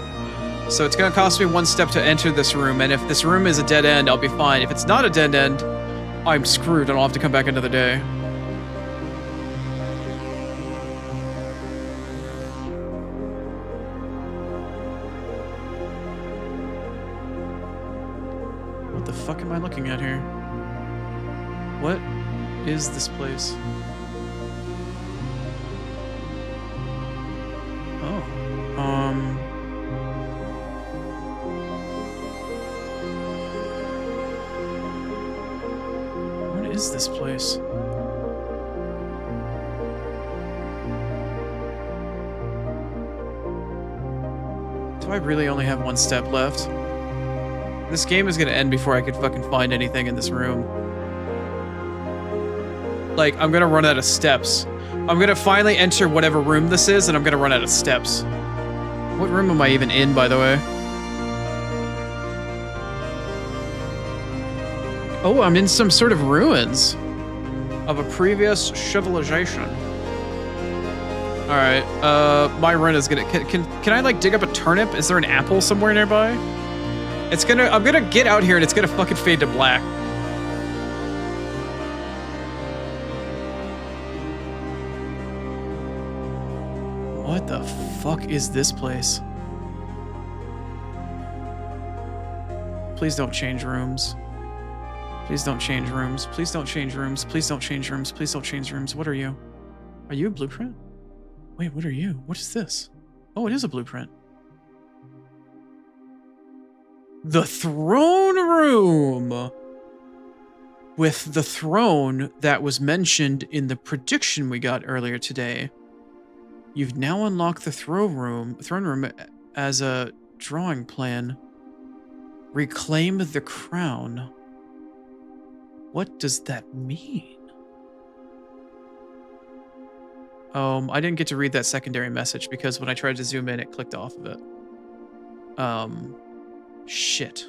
So it's gonna cost me 1 step to enter this room, and if this room is a dead end, I'll be fine. If it's not a dead end, I'm screwed and I'll have to come back another day. What the fuck am I looking at here? What is this place? Oh. What is this place? Do I really only have one step left? This game is gonna end before I could fucking find anything in this room. Like, I'm gonna run out of steps. I'm gonna finally enter whatever room this is, and I'm gonna run out of steps. What room am I even in, by the way? Oh, I'm in some sort of ruins of a previous civilization. All right, my run is gonna. Can I like dig up a turnip? Is there an apple somewhere nearby? I'm gonna get out here and it's gonna fucking fade to black. What the fuck is this place? Please don't change rooms. Please don't change rooms. Please don't change rooms. Please don't change rooms. Please don't change rooms. What are you? Are you a blueprint? Wait, what are you? What is this? Oh, it is a blueprint. The throne room! With the throne that was mentioned in the prediction we got earlier today. You've now unlocked the throne room as a drawing plan. Reclaim the crown. What does that mean? I didn't get to read that secondary message because when I tried to zoom in, it clicked off of it. Shit.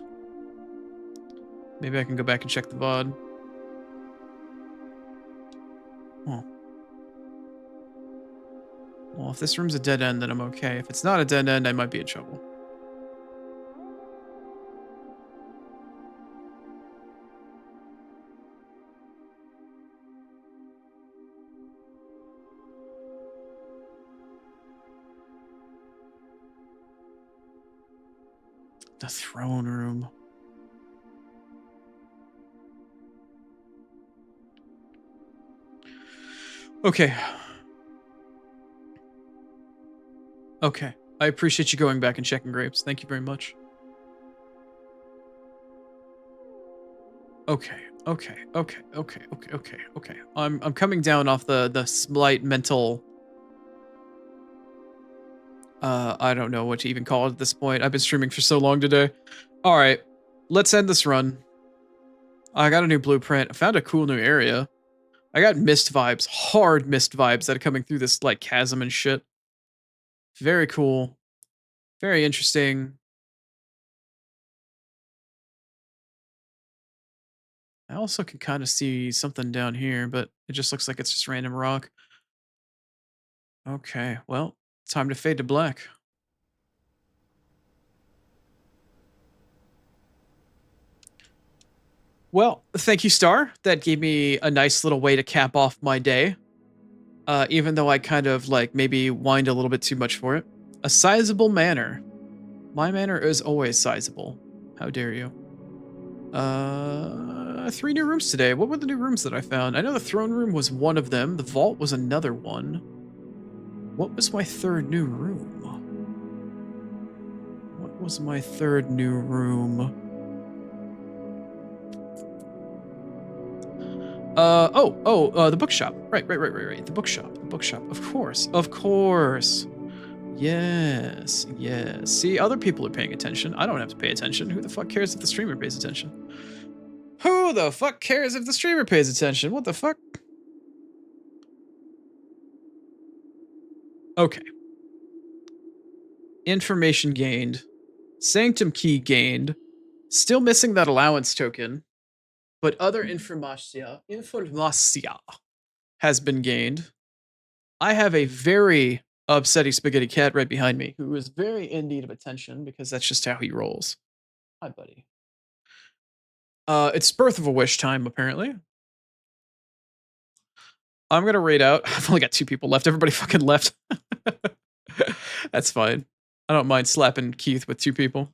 Maybe I can go back and check the VOD. Oh. Well, if this room's a dead end, then I'm okay. If it's not a dead end, I might be in trouble. The throne room. Okay. Okay. I appreciate you going back and checking grapes. Thank you very much. Okay. Okay. I'm coming down off the slight mental I don't know what to even call it at this point. I've been streaming for so long today. All right. Let's end this run. I got a new blueprint. I found a cool new area. I got mist vibes, hard mist vibes that are coming through this like chasm and shit. Very cool. Very interesting. I also can kind of see something down here, but it just looks like it's just random rock. Okay, well, time to fade to black. Well, thank you, Star. That gave me a nice little way to cap off my day. Even though I kind of like maybe whined a little bit too much for it. A sizable manor. My manor is always sizable. How dare you? 3 new rooms today. What were the new rooms that I found? I know the throne room was one of them. The vault was another one. What was my third new room? What was my third new room? The bookshop. Right. The bookshop. Of course. Yes. See, other people are paying attention. I don't have to pay attention. Who the fuck cares if the streamer pays attention? Who the fuck cares if the streamer pays attention? What the fuck? Okay. Information gained. Sanctum key gained. Still missing that allowance token. But other informatia has been gained. I have a very upsetty spaghetti cat right behind me who is very in need of attention because that's just how he rolls. Hi, buddy. It's Birth of a Wish time, apparently. I'm gonna raid out. I've only got 2 people left. Everybody fucking left. That's fine. I don't mind slapping Keith with 2 people.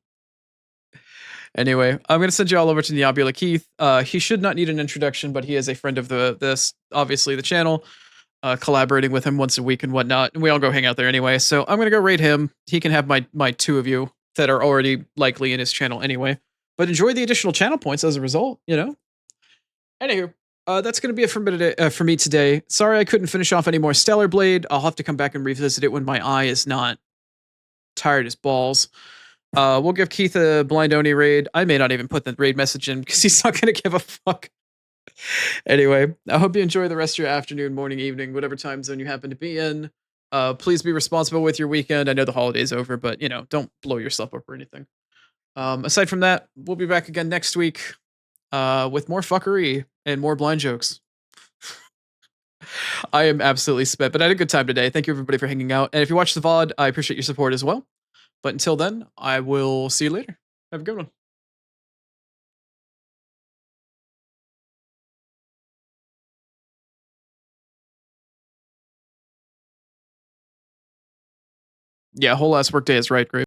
Anyway, I'm gonna send you all over to Neobula Keith. He should not need an introduction, but he is a friend of this obviously the channel. Collaborating with him once a week and whatnot, and we all go hang out there anyway. So I'm gonna go raid him. He can have my two of you that are already likely in his channel anyway. But enjoy the additional channel points as a result, you know. Anywho, that's gonna be it for me today. Sorry I couldn't finish off any more Stellar Blade. I'll have to come back and revisit it when my eye is not tired as balls. We'll give Keith a blind Oni raid. I may not even put the raid message in because he's not gonna give a fuck. Anyway, I hope you enjoy the rest of your afternoon, morning, evening, whatever time zone you happen to be in. Please be responsible with your weekend. I know the holiday's over, but you know, don't blow yourself up or anything. Aside from that, we'll be back again next week with more fuckery and more blind jokes. I am absolutely spent, but I had a good time today. Thank you everybody for hanging out. And if you watch the VOD, I appreciate your support as well. But until then, I will see you later. Have a good one. Yeah, whole last workday is right, great.